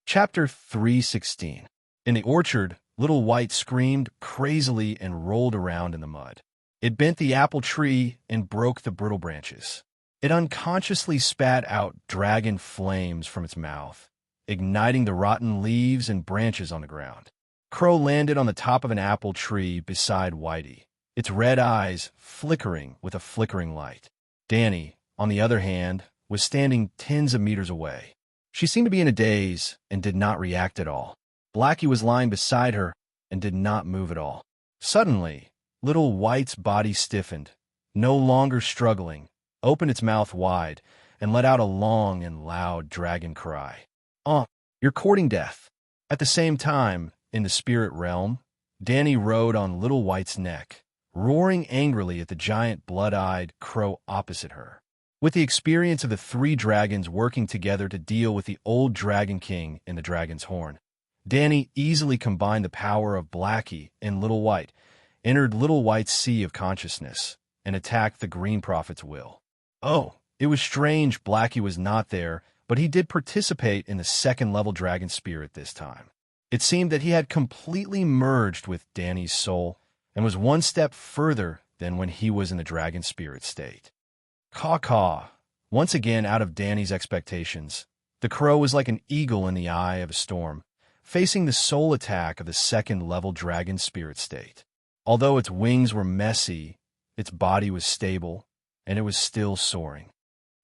Chapter 316. In the orchard, Little White screamed crazily and rolled around in the mud. It bent the apple tree and broke the brittle branches. It unconsciously spat out dragon flames from its mouth, igniting the rotten leaves and branches on the ground. Crow landed on the top of an apple tree beside Whitey, its red eyes flickering with a flickering light. Dany, on the other hand, was standing tens of meters away. She seemed to be in a daze and did not react at all. Blackie was lying beside her and did not move at all. Suddenly, Little White's body stiffened, no longer struggling, opened its mouth wide, and let out a long and loud dragon cry. You're courting death. At the same time, in the spirit realm, Dany rode on Little White's neck, roaring angrily at the giant blood-eyed crow opposite her. With the experience of the three dragons working together to deal with the old Dragon King in the Dragon's Horn, Dany easily combined the power of Blackie and Little White, entered Little White's sea of consciousness, and attacked the Green Prophet's will. Oh, It was strange Blackie was not there, but he did participate in the second-level dragon spirit this time. It seemed that he had completely merged with Danny's soul and was one step further than when he was in the dragon spirit state. Caw-caw. Once again out of Danny's expectations, the crow was like an eagle in the eye of a storm, facing the soul attack of the second-level dragon spirit state. Although its wings were messy, its body was stable, and it was still soaring.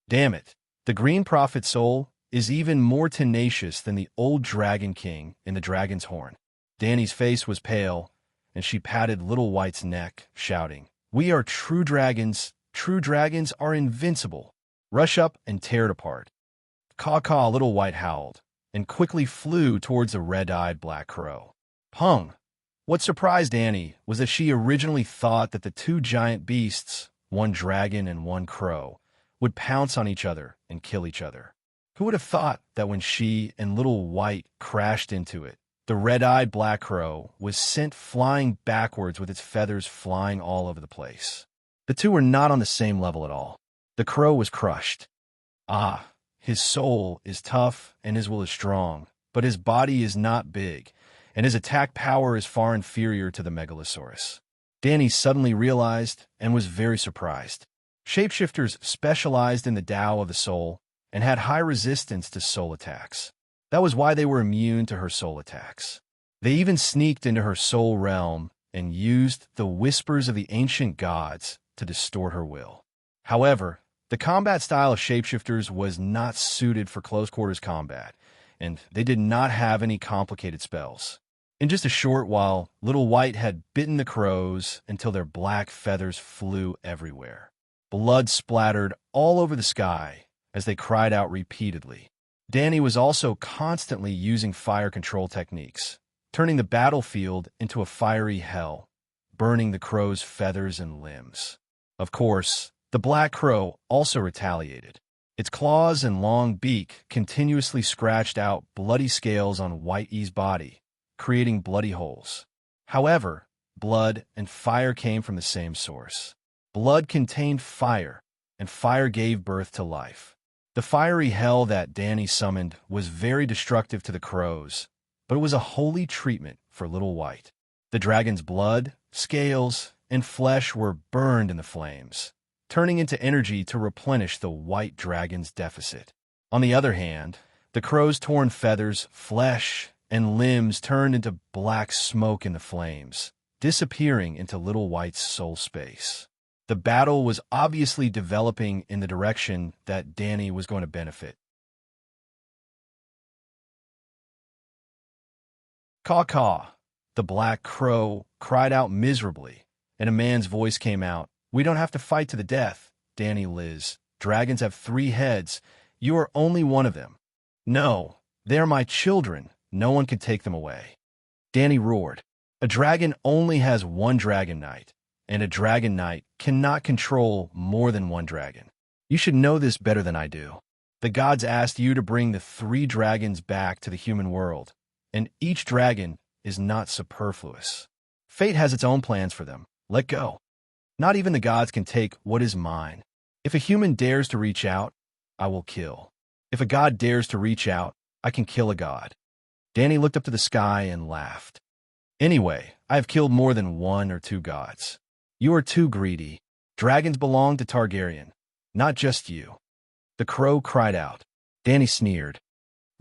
Damn it, the Green Prophet soul is even more tenacious than the old Dragon King in the Dragon's Horn. Danny's face was pale, and she patted Little White's neck, shouting, "We are true dragons. True dragons are invincible. Rush up and tear it apart." Caw-caw, Little White howled, and quickly flew towards the red-eyed black crow. Pung! What surprised Annie was that she originally thought that the two giant beasts, one dragon and one crow, would pounce on each other and kill each other. Who would have thought that when she and Little White crashed into it, the red-eyed black crow was sent flying backwards with its feathers flying all over the place? The two were not on the same level at all. The crow was crushed. Ah, his soul is tough and his will is strong, but his body is not big, and his attack power is far inferior to the Megalosaurus. Danny suddenly realized and was very surprised. Shapeshifters specialized in the Tao of the soul and had high resistance to soul attacks. That was why they were immune to her soul attacks. They even sneaked into her soul realm and used the whispers of the ancient gods to distort her will. However, the combat style of shapeshifters was not suited for close-quarters combat, and they did not have any complicated spells. In just a short while, Little White had bitten the crows until their black feathers flew everywhere. Blood splattered all over the sky as they cried out repeatedly. Danny was also constantly using fire control techniques, turning the battlefield into a fiery hell, burning the crow's feathers and limbs. Of course, the black crow also retaliated. Its claws and long beak continuously scratched out bloody scales on Whitey's body, creating bloody holes. However, blood and fire came from the same source. Blood contained fire, and fire gave birth to life. The fiery hell that Danny summoned was very destructive to the crows, but it was a holy treatment for Little White. The dragon's blood, scales, and flesh were burned in the flames, turning into energy to replenish the white dragon's deficit. On the other hand, the crow's torn feathers, flesh, and limbs turned into black smoke in the flames, disappearing into Little White's soul space. The battle was obviously developing in the direction that Danny was going to benefit. Caw-caw, the black crow cried out miserably, and a man's voice came out. "We don't have to fight to the death, Danny Liz. Dragons have 3 heads. You are only one of them." "No, they are my children. No one can take them away." Danny roared. "A dragon only has 1 dragon knight, and a dragon knight cannot control more than 1 dragon. You should know this better than I do. The gods asked you to bring the 3 dragons back to the human world, and each dragon is not superfluous. Fate has its own plans for them. Let go. Not even the gods can take what is mine. If a human dares to reach out, I will kill. If a god dares to reach out, I can kill a god." Danny looked up to the sky and laughed. "Anyway, I have killed more than 1 or 2 gods. You are too greedy. Dragons belong to Targaryen, not just you." The crow cried out. Danny sneered.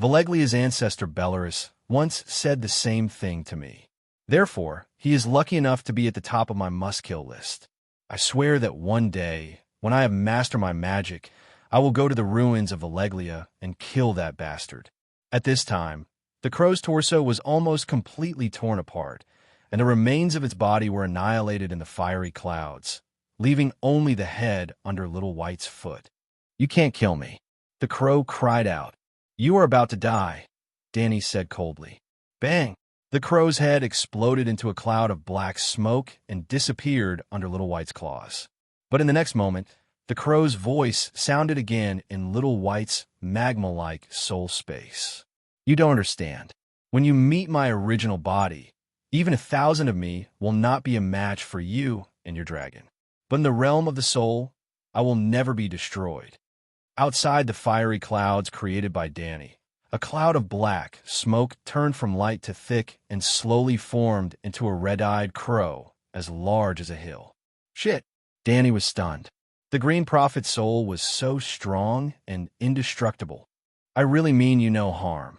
"Valeglia's ancestor Bellerus once said the same thing to me. Therefore, he is lucky enough to be at the top of my must-kill list. I swear that one day, when I have mastered my magic, I will go to the ruins of Valeglia and kill that bastard." At this time, the crow's torso was almost completely torn apart, and the remains of its body were annihilated in the fiery clouds, leaving only the head under Little White's foot. "You can't kill me," the crow cried out. "You are about to die," Danny said coldly. Bang! The crow's head exploded into a cloud of black smoke and disappeared under Little White's claws. But in the next moment, the crow's voice sounded again in Little White's magma-like soul space. "You don't understand. When you meet my original body, even 1,000 of me will not be a match for you and your dragon. But in the realm of the soul, I will never be destroyed. Outside the fiery clouds created by Danny, a cloud of black smoke turned from light to thick and slowly formed into a red-eyed crow as large as a hill. Shit! Danny was stunned. The Green Prophet's soul was so strong and indestructible. I really mean you no harm,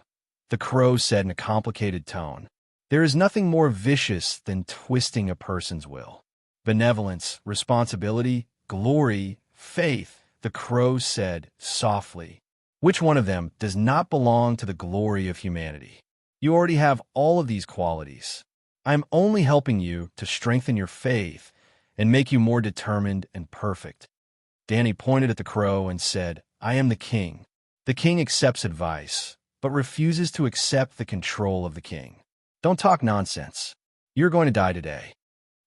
the crow said in a complicated tone. There is nothing more vicious than twisting a person's will. Benevolence, responsibility, glory, faith, the crow said softly. Which one of them does not belong to the glory of humanity? You already have all of these qualities. I am only helping you to strengthen your faith and make you more determined and perfect. Danny pointed at the crow and said, I am the king. The king accepts advice, but refuses to accept the control of the king. Don't talk nonsense. You're going to die today.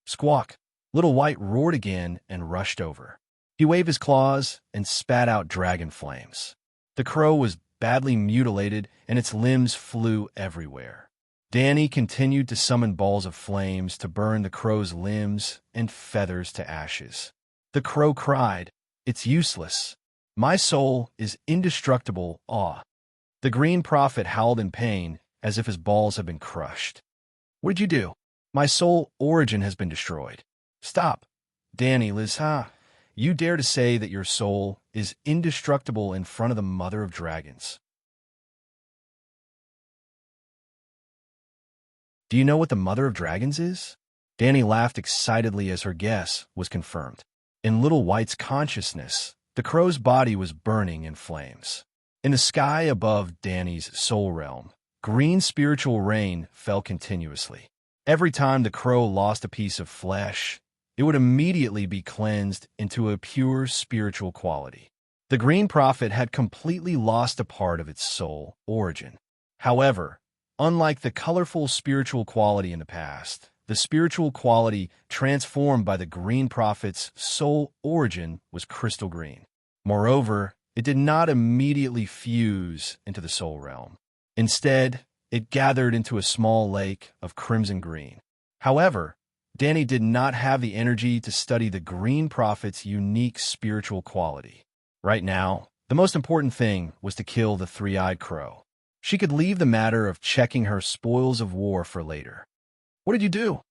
Squawk. Little White roared again and rushed over. He waved his claws and spat out dragon flames. The crow was badly mutilated and its limbs flew everywhere. Danny continued to summon balls of flames to burn the crow's limbs and feathers to ashes. The crow cried, It's useless. My soul is indestructible. Awe. The Green Prophet howled in pain as if his balls had been crushed. What did you do? My soul origin has been destroyed. Stop. Danny, Liz, you dare to say that your soul is indestructible in front of the Mother of Dragons. Do you know what the Mother of Dragons is? Danny laughed excitedly as her guess was confirmed. In Little White's consciousness, the crow's body was burning in flames. In the sky above Danny's soul realm, green spiritual rain fell continuously. Every time the crow lost a piece of flesh, it would immediately be cleansed into a pure spiritual quality. The Green Prophet had completely lost a part of its soul origin. However, unlike the colorful spiritual quality in the past, the spiritual quality transformed by the Green Prophet's soul origin was crystal green. Moreover, it did not immediately fuse into the soul realm. Instead, it gathered into a small lake of crimson green. However, Danny did not have the energy to study the Green Prophet's unique spiritual quality. Right now, the most important thing was to kill the three-eyed crow. She could leave the matter of checking her spoils of war for later. What did you do?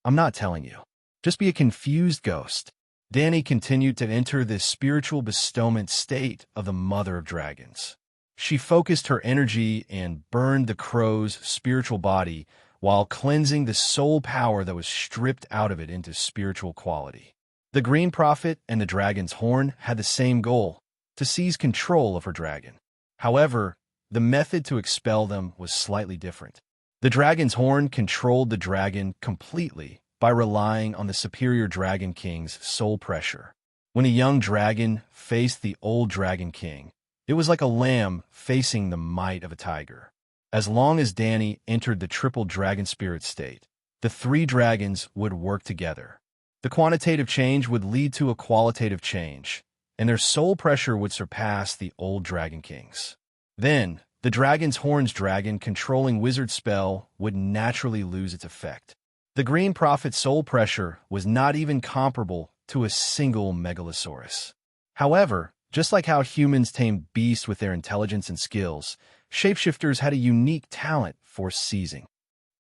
I'm not telling you. Just be a confused ghost. Danny continued to enter this spiritual bestowment state of the Mother of Dragons. She focused her energy and burned the crow's spiritual body while cleansing the soul power that was stripped out of it into spiritual quality. The Green Prophet and the dragon's horn had the same goal, to seize control of her dragon. However, the method to expel them was slightly different. The dragon's horn controlled the dragon completely by relying on the superior Dragon King's soul pressure. When a young dragon faced the old Dragon King, it was like a lamb facing the might of a tiger. As long as Danny entered the triple dragon spirit state, the three dragons would work together. The quantitative change would lead to a qualitative change, and their soul pressure would surpass the old Dragon King's. Then, the dragon's horn's dragon controlling wizard spell would naturally lose its effect. The Green Prophet's soul pressure was not even comparable to a single megalosaurus. However, just like how humans tame beasts with their intelligence and skills, shapeshifters had a unique talent for seizing.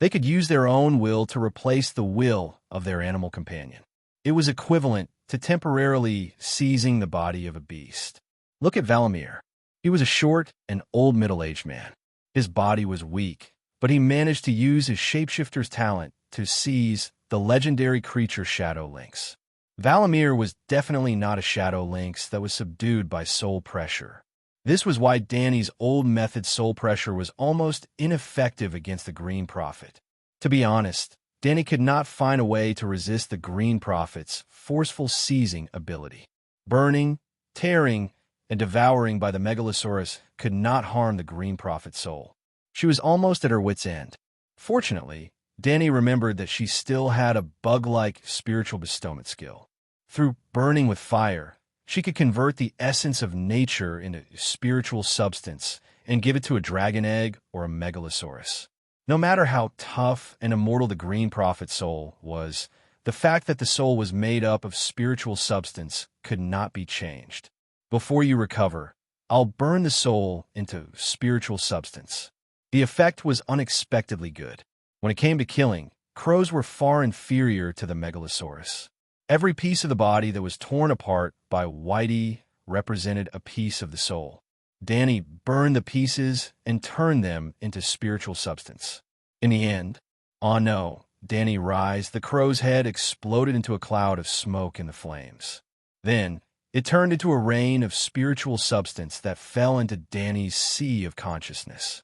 They could use their own will to replace the will of their animal companion. It was equivalent to temporarily seizing the body of a beast. Look at Valamir. He was a short and old middle-aged man. His body was weak, but he managed to use his shapeshifter's talent to seize the legendary creature Shadow Lynx. Valamir was definitely not a Shadow Lynx that was subdued by soul pressure. This was why Danny's old method soul pressure was almost ineffective against the Green Prophet. To be honest, Danny could not find a way to resist the Green Prophet's forceful seizing ability. Burning, tearing, and devouring by the Megalosaurus could not harm the Green Prophet's soul. She was almost at her wit's end. Fortunately, Danny remembered that she still had a bug-like spiritual bestowment skill. Through burning with fire, she could convert the essence of nature into spiritual substance and give it to a dragon egg or a megalosaurus. No matter how tough and immortal the Green Prophet's soul was, the fact that the soul was made up of spiritual substance could not be changed. Before you recover, I'll burn the soul into spiritual substance. The effect was unexpectedly good. When it came to killing, crows were far inferior to the megalosaurus. Every piece of the body that was torn apart by Whitey represented a piece of the soul. Danny burned the pieces and turned them into spiritual substance. In the end, oh no, Danny writhed. The crow's head exploded into a cloud of smoke in the flames. Then, it turned into a rain of spiritual substance that fell into Danny's sea of consciousness.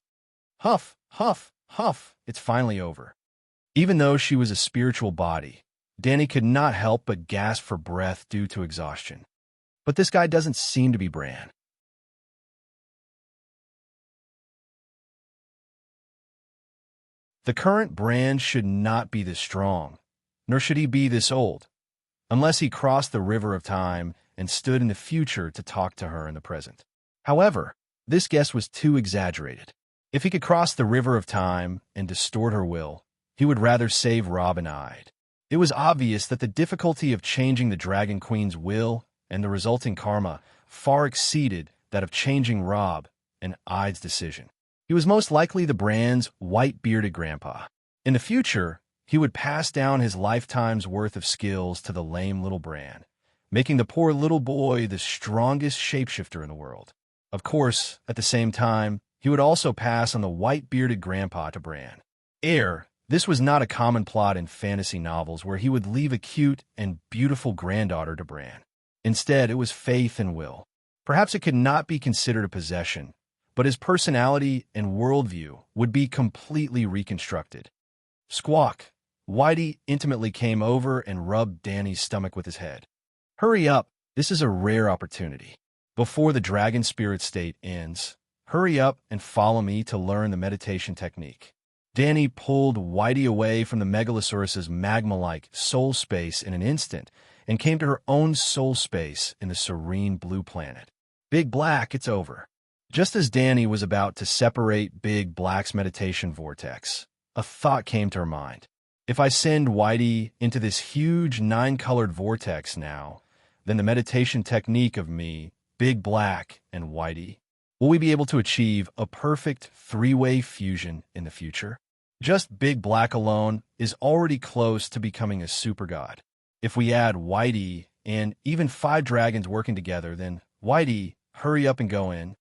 Huff, huff, huff, it's finally over. Even though she was a spiritual body, Danny could not help but gasp for breath due to exhaustion. But this guy doesn't seem to be Bran. The current Bran should not be this strong, nor should he be this old, unless he crossed the river of time and stood in the future to talk to her in the present. However, this guess was too exaggerated. If he could cross the river of time and distort her will, he would rather save Robb and Ide. It was obvious that the difficulty of changing the Dragon Queen's will and the resulting karma far exceeded that of changing Robb and Ide's decision. He was most likely the Bran's white-bearded grandpa. In the future, he would pass down his lifetime's worth of skills to the lame little Bran, making the poor little boy the strongest shapeshifter in the world. Of course, at the same time, he would also pass on the white-bearded grandpa to Bran. This was not a common plot in fantasy novels where he would leave a cute and beautiful granddaughter to Bran. Instead, it was faith and will. Perhaps it could not be considered a possession, but his personality and worldview would be completely reconstructed. Squawk! Whitey intimately came over and rubbed Danny's stomach with his head. Hurry up, this is a rare opportunity. Before the dragon spirit state ends, hurry up and follow me to learn the meditation technique. Danny pulled Whitey away from the Megalosaurus's magma-like soul space in an instant and came to her own soul space in the serene blue planet. Big Black, it's over. Just as Danny was about to separate Big Black's meditation vortex, a thought came to her mind. If I send Whitey into this huge 9-colored vortex now, then the meditation technique of me, Big Black, and Whitey, will we be able to achieve a perfect 3-way fusion in the future? Just Big Black alone is already close to becoming a super god. If we add Whitey and even 5 dragons working together, then Whitey, hurry up and go in.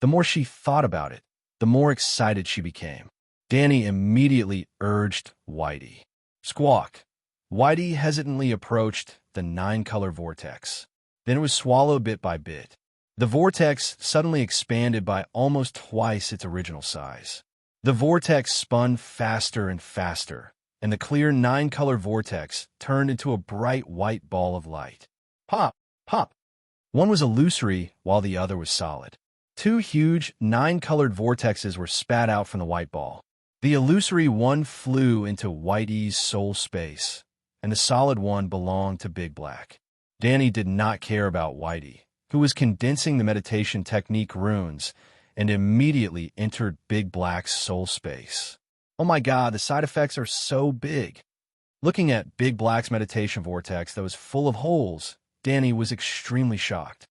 The more she thought about it, the more excited she became. Danny immediately urged Whitey. Squawk! Whitey hesitantly approached the 9-color vortex. Then it was swallowed bit by bit. The vortex suddenly expanded by almost twice its original size. The vortex spun faster and faster, and the clear 9-color vortex turned into a bright white ball of light. Pop! Pop! One was illusory while the other was solid. 2 huge 9-colored vortexes were spat out from the white ball. The illusory one flew into Whitey's soul space, and the solid one belonged to Big Black. Danny did not care about Whitey, who was condensing the meditation technique runes, and immediately entered Big Black's soul space. Oh my god, the side effects are so big. Looking at Big Black's meditation vortex that was full of holes, Danny was extremely shocked.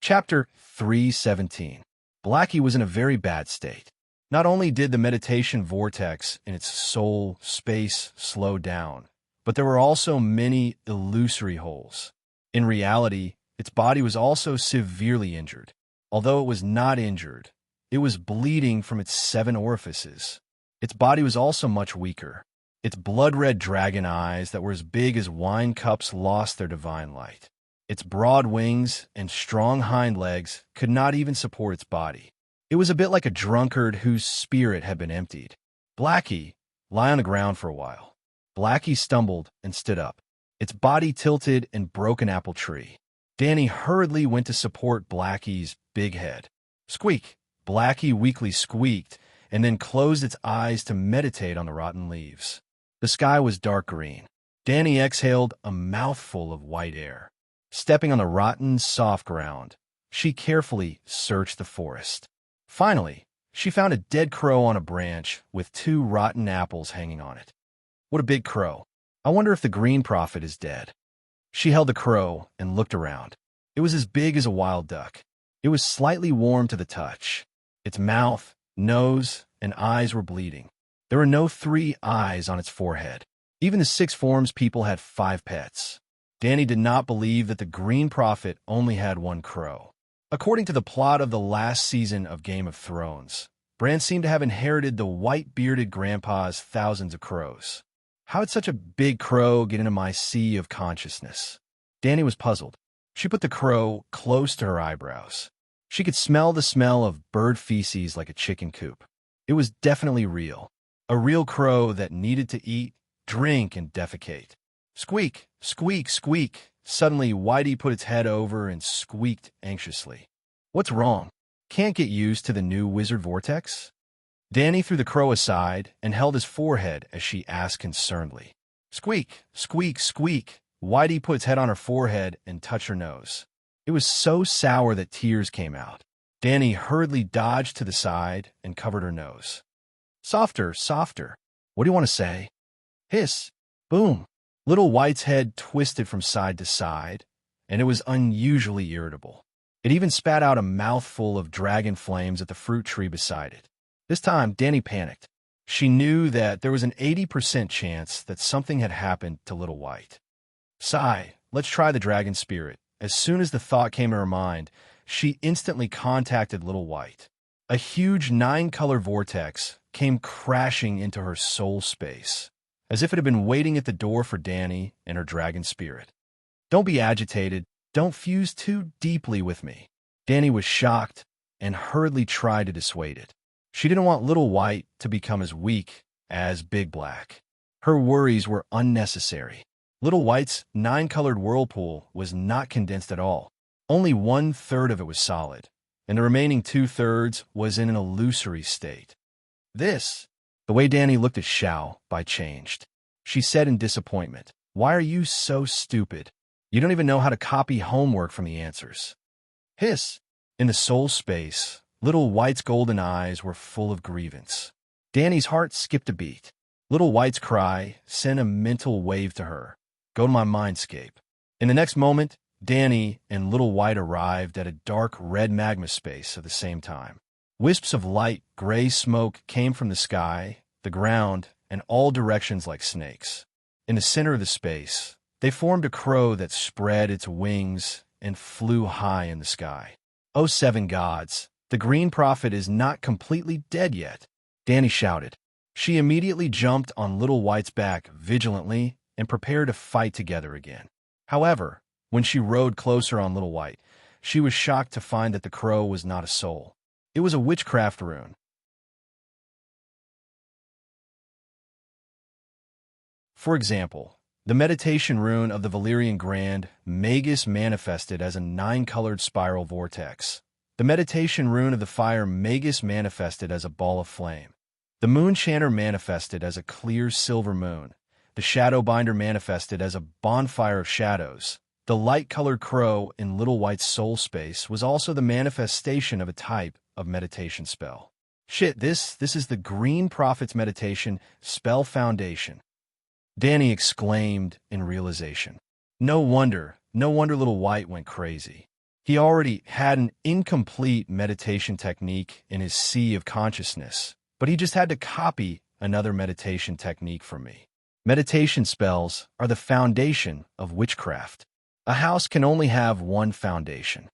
Chapter 317. Blackie was in a very bad state. Not only did the meditation vortex in its soul space slow down, but there were also many illusory holes. In reality, its body was also severely injured. Although it was not injured, it was bleeding from its 7 orifices. Its body was also much weaker. Its blood-red dragon eyes that were as big as wine cups lost their divine light. Its broad wings and strong hind legs could not even support its body. It was a bit like a drunkard whose spirit had been emptied. Blackie, lie on the ground for a while. Blackie stumbled and stood up. Its body tilted and broke an apple tree. Danny hurriedly went to support Blackie's big head. Squeak! Blackie weakly squeaked and then closed its eyes to meditate on the rotten leaves. The sky was dark green. Danny exhaled a mouthful of white air. Stepping on the rotten, soft ground, she carefully searched the forest. Finally, She found a dead crow on a branch with 2 rotten apples hanging on it. What a big crow. I wonder if the green prophet is dead. She held the crow and looked around. It was as big as a wild duck. It was slightly warm to the touch. Its mouth, nose, and eyes were bleeding. There were no 3 eyes on its forehead. Even the 6 forms people had 5 pets. Danny did not believe that the green prophet only had 1 crow. According to the plot of the last season of Game of Thrones, Bran seemed to have inherited the white-bearded grandpa's thousands of crows. How did such a big crow get into my sea of consciousness? Danny was puzzled. She put the crow close to her eyebrows. She could smell the smell of bird feces like a chicken coop. It was definitely real. A real crow that needed to eat, drink, and defecate. Squeak, squeak, squeak. Suddenly, Whitey put its head over and squeaked anxiously. What's wrong? Can't get used to the new wizard vortex? Danny threw the crow aside and held his forehead as she asked concernedly. Squeak, squeak, squeak. Whitey put its head on her forehead and touched her nose. It was so sour that tears came out. Danny hurriedly dodged to the side and covered her nose. Softer, softer. What do you want to say? Hiss. Boom. Little White's head twisted from side to side, and it was unusually irritable. It even spat out a mouthful of dragon flames at the fruit tree beside it. This time, Danny panicked. She knew that there was an 80% chance that something had happened to Little White. Sigh, let's try the dragon spirit. As soon as the thought came to her mind, she instantly contacted Little White. A huge 9-color vortex came crashing into her soul space, as if it had been waiting at the door for Danny and her dragon spirit. Don't be agitated. Don't fuse too deeply with me. Danny was shocked and hurriedly tried to dissuade it. She didn't want Little White to become as weak as Big Black. Her worries were unnecessary. Little White's 9-colored whirlpool was not condensed at all. Only 1/3 of it was solid, and the remaining 2/3 was in an illusory state. The way Danny looked at Xiao Bai changed. She said in disappointment, "Why are you so stupid? You don't even know how to copy homework from the answers." Hiss. In the soul space, Little White's golden eyes were full of grievance. Danny's heart skipped a beat. Little White's cry sent a mental wave to her. Go to my mindscape. In the next moment, Danny and Little White arrived at a dark red magma space at the same time. Wisps of light, gray smoke came from the sky, the ground, and all directions like snakes. In the center of the space, they formed a crow that spread its wings and flew high in the sky. Oh, 7 gods, the green prophet is not completely dead yet, Danny shouted. She immediately jumped on Little White's back vigilantly and prepared to fight together again. However, when she rode closer on Little White, she was shocked to find that the crow was not a soul. It was a witchcraft rune. For example, the meditation rune of the Valyrian Grand Magus manifested as a 9-colored spiral vortex. The meditation rune of the fire Magus manifested as a ball of flame. The moon chanter manifested as a clear silver moon. The Shadowbinder manifested as a bonfire of shadows. The light-colored crow in Little White's soul space was also the manifestation of a type of meditation spell. Shit, this is the Green Prophet's meditation spell foundation. Danny exclaimed in realization. No wonder Little White went crazy. He already had an incomplete meditation technique in his sea of consciousness, but he just had to copy another meditation technique from me. Meditation spells are the foundation of witchcraft. A house can only have one foundation.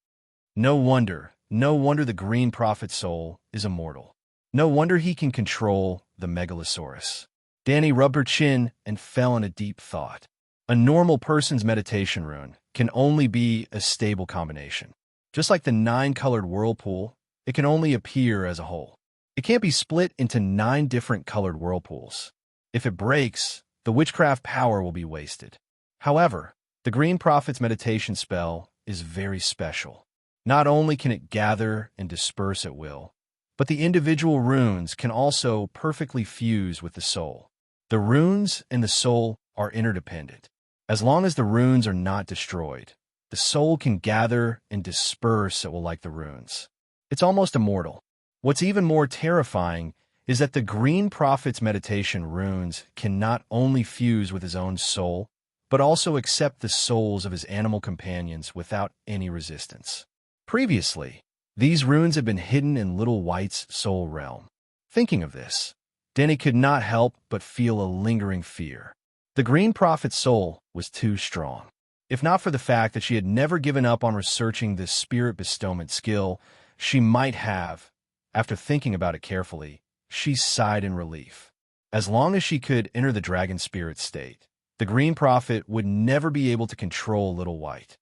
No wonder the Green Prophet's soul is immortal. No wonder he can control the Megalosaurus. Danny rubbed her chin and fell in a deep thought. A normal person's meditation rune can only be a stable combination. Just like the 9-colored whirlpool, it can only appear as a whole. It can't be split into 9 different colored whirlpools. If it breaks, the witchcraft power will be wasted. However, the Green Prophet's meditation spell is very special. Not only can it gather and disperse at will, but the individual runes can also perfectly fuse with the soul. The runes and the soul are interdependent. As long as the runes are not destroyed, the soul can gather and disperse at will like the runes. It's almost immortal. What's even more terrifying is that the Green Prophet's meditation runes can not only fuse with his own soul, but also accept the souls of his animal companions without any resistance. Previously, these runes had been hidden in Little White's soul realm. Thinking of this, Danny could not help but feel a lingering fear. The Green Prophet's soul was too strong. If not for the fact that she had never given up on researching this spirit bestowment skill, she might have. After thinking about it carefully, she sighed in relief. As long as she could enter the dragon spirit state, the Green Prophet would never be able to control Little White.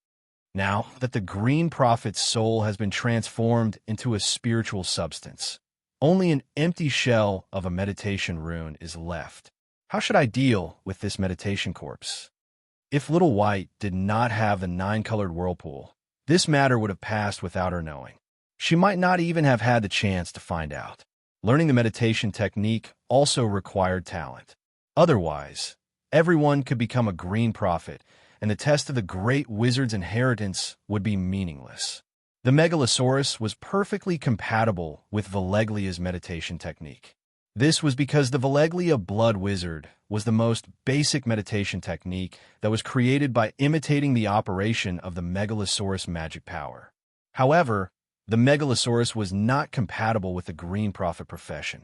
Now that the Green Prophet's soul has been transformed into a spiritual substance, only an empty shell of a meditation rune is left. How should I deal with this meditation corpse? If Little White did not have the 9-colored whirlpool, this matter would have passed without her knowing. She might not even have had the chance to find out. Learning the meditation technique also required talent. Otherwise, everyone could become a Green Prophet, and the test of the Great Wizard's inheritance would be meaningless. The Megalosaurus was perfectly compatible with Valeglia's meditation technique. This was because the Valeglia Blood Wizard was the most basic meditation technique that was created by imitating the operation of the Megalosaurus magic power. However, the Megalosaurus was not compatible with the Green Prophet profession.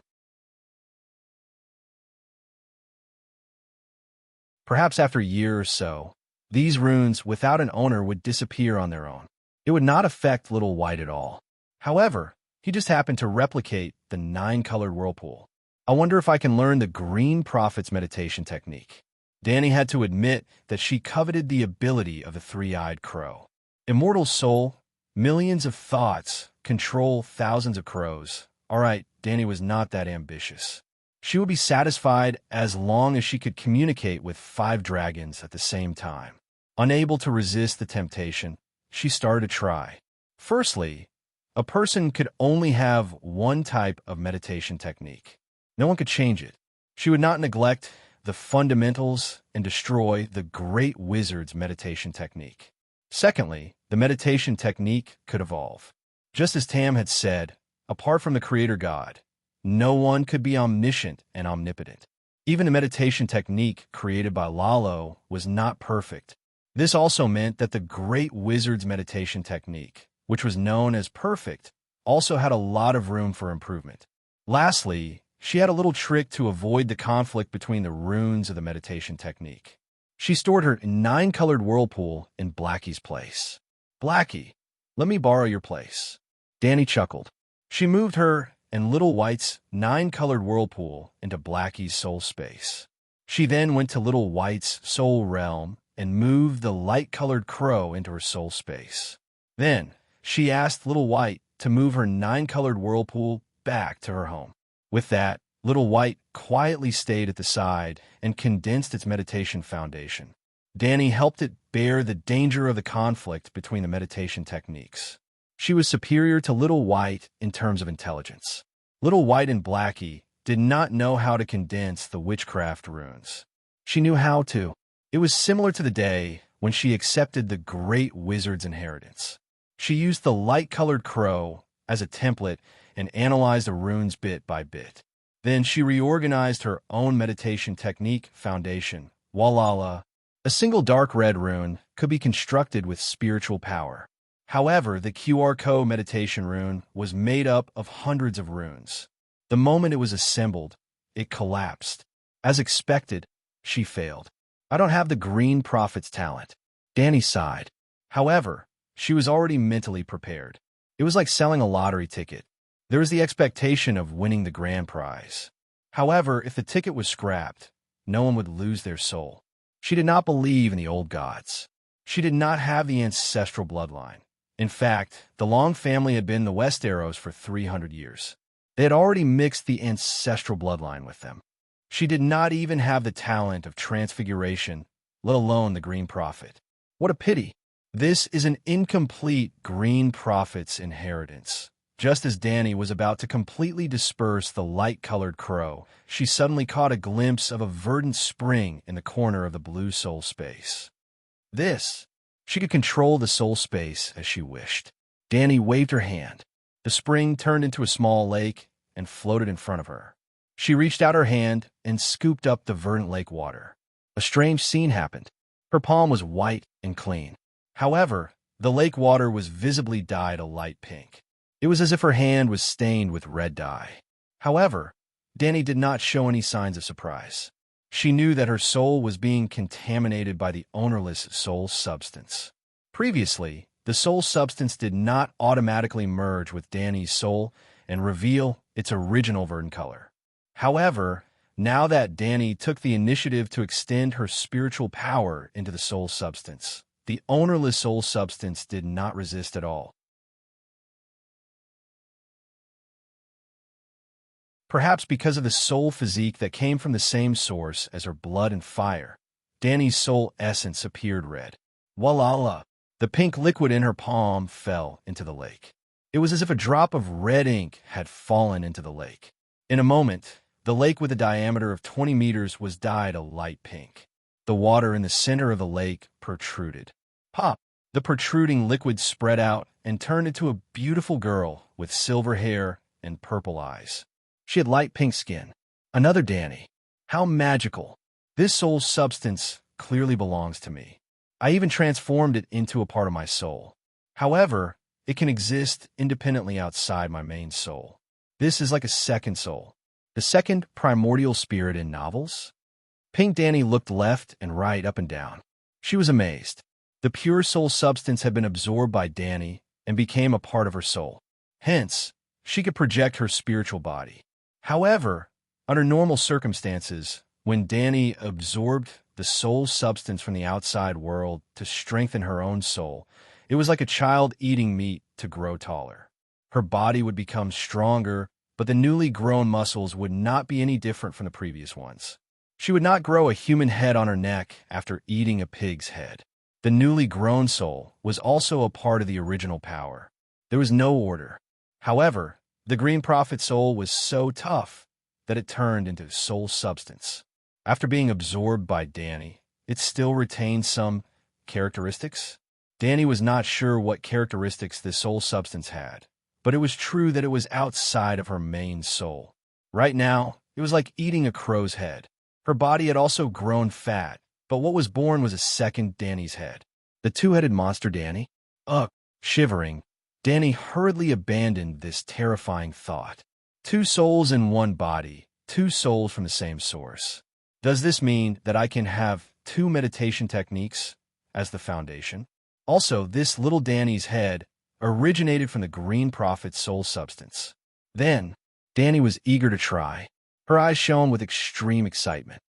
Perhaps after a year or so, these runes without an owner would disappear on their own. It would not affect Little White at all. However, he just happened to replicate the 9-colored whirlpool. I wonder if I can learn the Green Prophet's meditation technique. Danny had to admit that she coveted the ability of the three-eyed crow. Immortal soul, millions of thoughts, control thousands of crows. All right, Danny was not that ambitious. She would be satisfied as long as she could communicate with 5 dragons at the same time. Unable to resist the temptation, she started to try. Firstly, a person could only have one type of meditation technique. No one could change it. She would not neglect the fundamentals and destroy the Great Wizard's meditation technique. Secondly, the meditation technique could evolve. Just as Tam had said, apart from the Creator God, no one could be omniscient and omnipotent. Even the meditation technique created by Lalo was not perfect. This also meant that the Great Wizard's meditation technique, which was known as perfect, also had a lot of room for improvement. Lastly, she had a little trick to avoid the conflict between the runes of the meditation technique. She stored her 9-colored whirlpool in Blackie's place. Blackie, let me borrow your place. Danny chuckled. She moved her and Little White's 9-colored whirlpool into Blackie's soul space. She then went to Little White's soul realm and moved the light-colored crow into her soul space. Then, she asked Little White to move her 9-colored whirlpool back to her home. With that, Little White quietly stayed at the side and condensed its meditation foundation. Danny helped it bear the danger of the conflict between the meditation techniques. She was superior to Little White in terms of intelligence. Little White and Blackie did not know how to condense the witchcraft runes. She knew how to. It was similar to the day when she accepted the Great Wizard's inheritance. She used the light-colored crow as a template and analyzed the runes bit by bit. Then she reorganized her own meditation technique foundation. Walala, a single dark red rune could be constructed with spiritual power. However, the QR code meditation rune was made up of hundreds of runes. The moment it was assembled, it collapsed. As expected, she failed. I don't have the Green Prophet's talent. Danny sighed. However, she was already mentally prepared. It was like selling a lottery ticket. There was the expectation of winning the grand prize. However, if the ticket was scrapped, no one would lose their soul. She did not believe in the old gods. She did not have the ancestral bloodline. In fact, the Long family had been the Westeros for 300 years. They had already mixed the ancestral bloodline with them. She did not even have the talent of transfiguration, let alone the Green Prophet. What a pity. This is an incomplete Green Prophet's inheritance. Just as Danny was about to completely disperse the light-colored crow, she suddenly caught a glimpse of a verdant spring in the corner of the blue soul space. She could control the soul space as she wished. Danny waved her hand. The spring turned into a small lake and floated in front of her. She reached out her hand and scooped up the verdant lake water. A strange scene happened. Her palm was white and clean. However, the lake water was visibly dyed a light pink. It was as if her hand was stained with red dye. However, Danny did not show any signs of surprise. She knew that her soul was being contaminated by the ownerless soul substance. Previously, the soul substance did not automatically merge with Danny's soul and reveal its original verdant color. However, now that Danny took the initiative to extend her spiritual power into the soul substance, the ownerless soul substance did not resist at all. Perhaps because of the soul physique that came from the same source as her blood and fire, Danny's soul essence appeared red. Voila! The pink liquid in her palm fell into the lake. It was as if a drop of red ink had fallen into the lake. In a moment, the lake with a diameter of 20 meters was dyed a light pink. The water in the center of the lake protruded. Pop! The protruding liquid spread out and turned into a beautiful girl with silver hair and purple eyes. She had light pink skin. Another Danny. How magical. This soul substance clearly belongs to me. I even transformed it into a part of my soul. However, it can exist independently outside my main soul. This is like a second soul. The second primordial spirit in novels? Pink Danny looked left and right, up and down. She was amazed. The pure soul substance had been absorbed by Danny and became a part of her soul. Hence, she could project her spiritual body. However, under normal circumstances, when Danny absorbed the soul substance from the outside world to strengthen her own soul, it was like a child eating meat to grow taller. Her body would become stronger, but the newly grown muscles would not be any different from the previous ones. She would not grow a human head on her neck after eating a pig's head. The newly grown soul was also a part of the original power. There was no order. However, the Green Prophet's soul was so tough that it turned into soul substance. After being absorbed by Danny, it still retained some characteristics. Danny was not sure what characteristics this soul substance had, but it was true that it was outside of her main soul. Right now, it was like eating a crow's head. Her body had also grown fat, but what was born was a second Danny's head. The two-headed monster Danny? Ugh! Shivering, Danny hurriedly abandoned this terrifying thought. Two souls in one body, two souls from the same source. Does this mean that I can have two meditation techniques as the foundation? Also, this little Danny's head originated from the Green Prophet's soul substance. Then, Danny was eager to try. Her eyes shone with extreme excitement.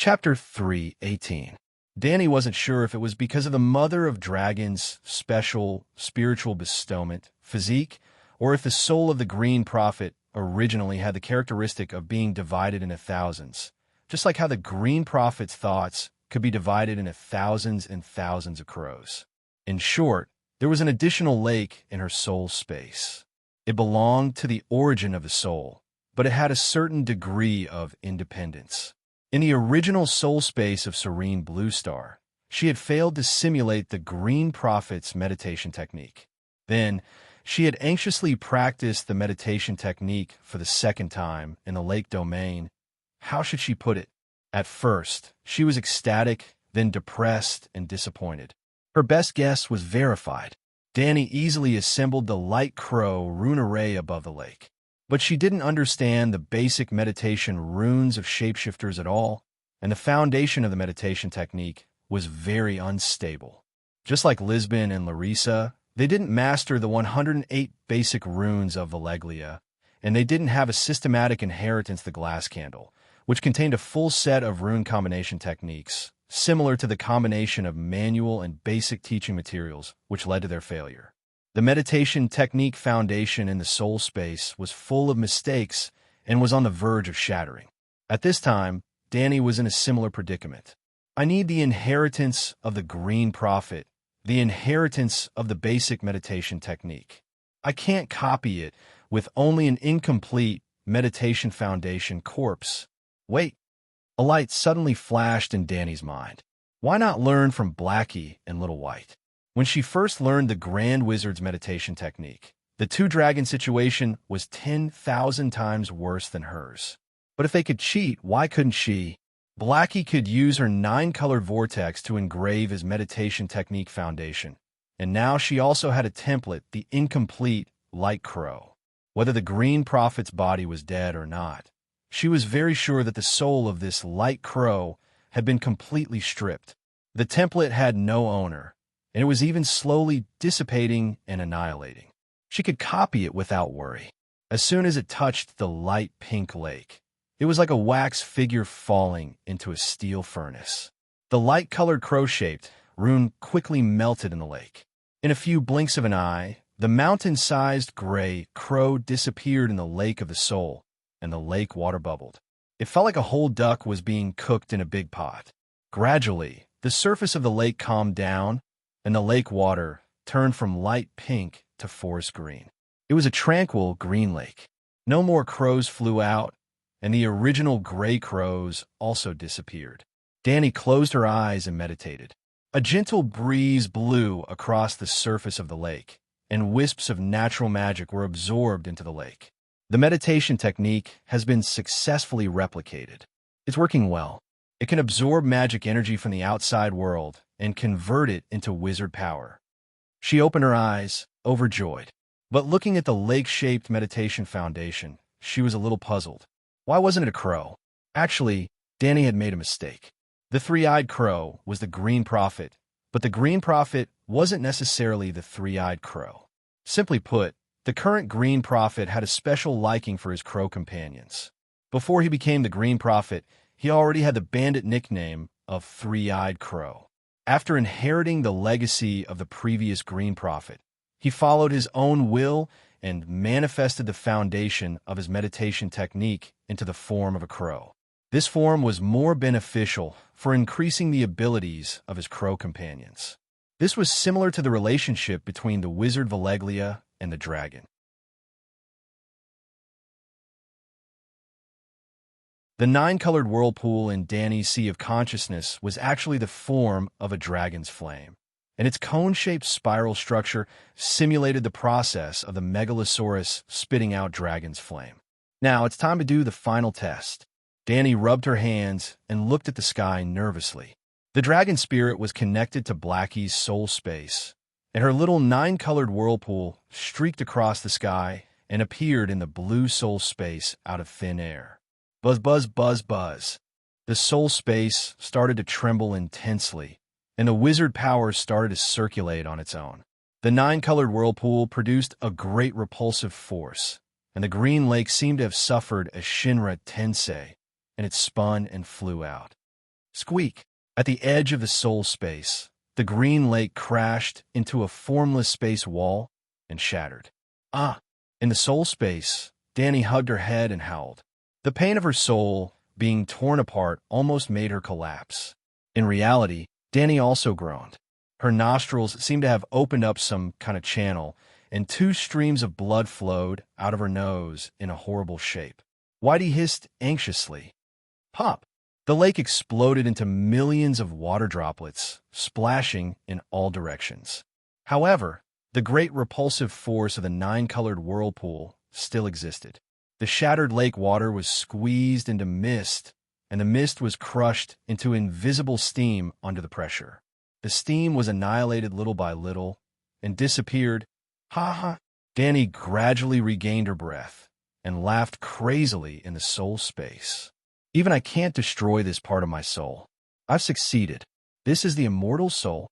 Chapter 3:18. Danny wasn't sure if it was because of the Mother of Dragons' special spiritual bestowment, physique, or if the soul of the Green Prophet originally had the characteristic of being divided into thousands, just like how the Green Prophet's thoughts could be divided into thousands and thousands of crows. In short, there was an additional lake in her soul space. It belonged to the origin of the soul, but it had a certain degree of independence. In the original soul space of Serene Blue Star, she had failed to simulate the Green Prophet's meditation technique. Then, she had anxiously practiced the meditation technique for the second time in the lake domain. How should she put it? At first, she was ecstatic, then depressed and disappointed. Her best guess was verified. Danny easily assembled the light crow rune array above the lake. But she didn't understand the basic meditation runes of shapeshifters at all, and the foundation of the meditation technique was very unstable. Just like Lisbon and Larissa, they didn't master the 108 basic runes of Valeglia, and they didn't have a systematic inheritance the glass candle, which contained a full set of rune combination techniques, similar to the combination of manual and basic teaching materials, which led to their failure. The meditation technique foundation in the soul space was full of mistakes and was on the verge of shattering. At this time, Danny was in a similar predicament. I need the inheritance of the Green Prophet, the inheritance of the basic meditation technique. I can't copy it with only an incomplete meditation foundation corpse. Wait, A light suddenly flashed in Danny's mind. Why not learn from Blackie and Little White? When she first learned the Grand Wizard's meditation technique, the two-dragon situation was 10,000 times worse than hers. But if they could cheat, why couldn't she? Blackie could use her 9-colored vortex to engrave his meditation technique foundation. And now she also had a template, the incomplete Light Crow. Whether the Green Prophet's body was dead or not, she was very sure that the soul of this Light Crow had been completely stripped. The template had no owner, and it was even slowly dissipating and annihilating. She could copy it without worry. As soon as it touched the light pink lake, it was like a wax figure falling into a steel furnace. The light-colored crow-shaped rune quickly melted in the lake. In a few blinks of an eye, the mountain-sized gray crow disappeared in the lake of the soul, and the lake water bubbled. It felt like a whole duck was being cooked in a big pot. Gradually, the surface of the lake calmed down, and the lake water turned from light pink to forest green. It was a tranquil green lake. No more crows flew out, and the original gray crows also disappeared. Danny closed her eyes and meditated. A gentle breeze blew across the surface of the lake, and wisps of natural magic were absorbed into the lake. The meditation technique has been successfully replicated. It's working well. It can absorb magic energy from the outside world and convert it into wizard power. She opened her eyes, overjoyed. But looking at the lake-shaped meditation foundation, she was a little puzzled. Why wasn't it a crow? Actually, Danny had made a mistake. The three-eyed crow was the Green Prophet, but the Green Prophet wasn't necessarily the three-eyed crow. Simply put, the current Green Prophet had a special liking for his crow companions. Before he became the Green Prophet, he already had the bandit nickname of Three-Eyed Crow. After inheriting the legacy of the previous Green Prophet, he followed his own will and manifested the foundation of his meditation technique into the form of a crow. This form was more beneficial for increasing the abilities of his crow companions. This was similar to the relationship between the wizard Valeglia and the dragon. The 9-colored whirlpool in Danny's Sea of Consciousness was actually the form of a dragon's flame, and its cone-shaped spiral structure simulated the process of the Megalosaurus spitting out dragon's flame. Now, it's time to do the final test. Danny rubbed her hands and looked at the sky nervously. The dragon spirit was connected to Blackie's soul space, and her little 9-colored whirlpool streaked across the sky and appeared in the blue soul space out of thin air. Buzz, buzz, buzz, buzz. The soul space started to tremble intensely, and the wizard power started to circulate on its own. The 9-colored whirlpool produced a great repulsive force, and the green lake seemed to have suffered a Shinra Tensei, and it spun and flew out. Squeak! At the edge of the soul space, the green lake crashed into a formless space wall and shattered. Ah! In the soul space, Danny hugged her head and howled. The pain of her soul being torn apart almost made her collapse. In reality, Danny also groaned. Her nostrils seemed to have opened up some kind of channel, and 2 streams of blood flowed out of her nose in a horrible shape. Whitey hissed anxiously. Pop! The lake exploded into millions of water droplets, splashing in all directions. However, the great repulsive force of the 9-colored whirlpool still existed. The shattered lake water was squeezed into mist, and the mist was crushed into invisible steam under the pressure. The steam was annihilated little by little and disappeared. Ha ha! Danny gradually regained her breath and laughed crazily in the soul space. Even I can't destroy this part of my soul. I've succeeded. This is the immortal soul.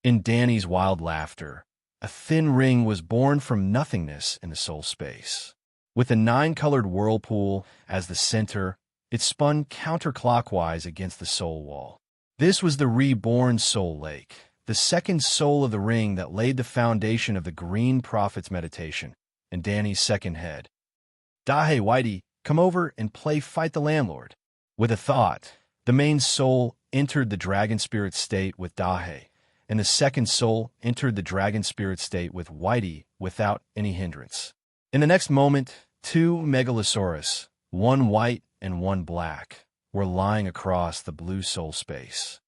In Danny's wild laughter, a thin ring was born from nothingness in the soul space. With the 9-colored whirlpool as the center, it spun counterclockwise against the soul wall. This was the reborn soul lake, the second soul of the ring that laid the foundation of the Green Prophet's meditation, and Danny's second head. Dahe Whitey, come over and play Fight the Landlord. With a thought, the main soul entered the dragon spirit state with Dahe, and the second soul entered the dragon spirit state with Whitey without any hindrance. In the next moment, 2 Megalosaurus, one white and one black, were lying across the blue soul space.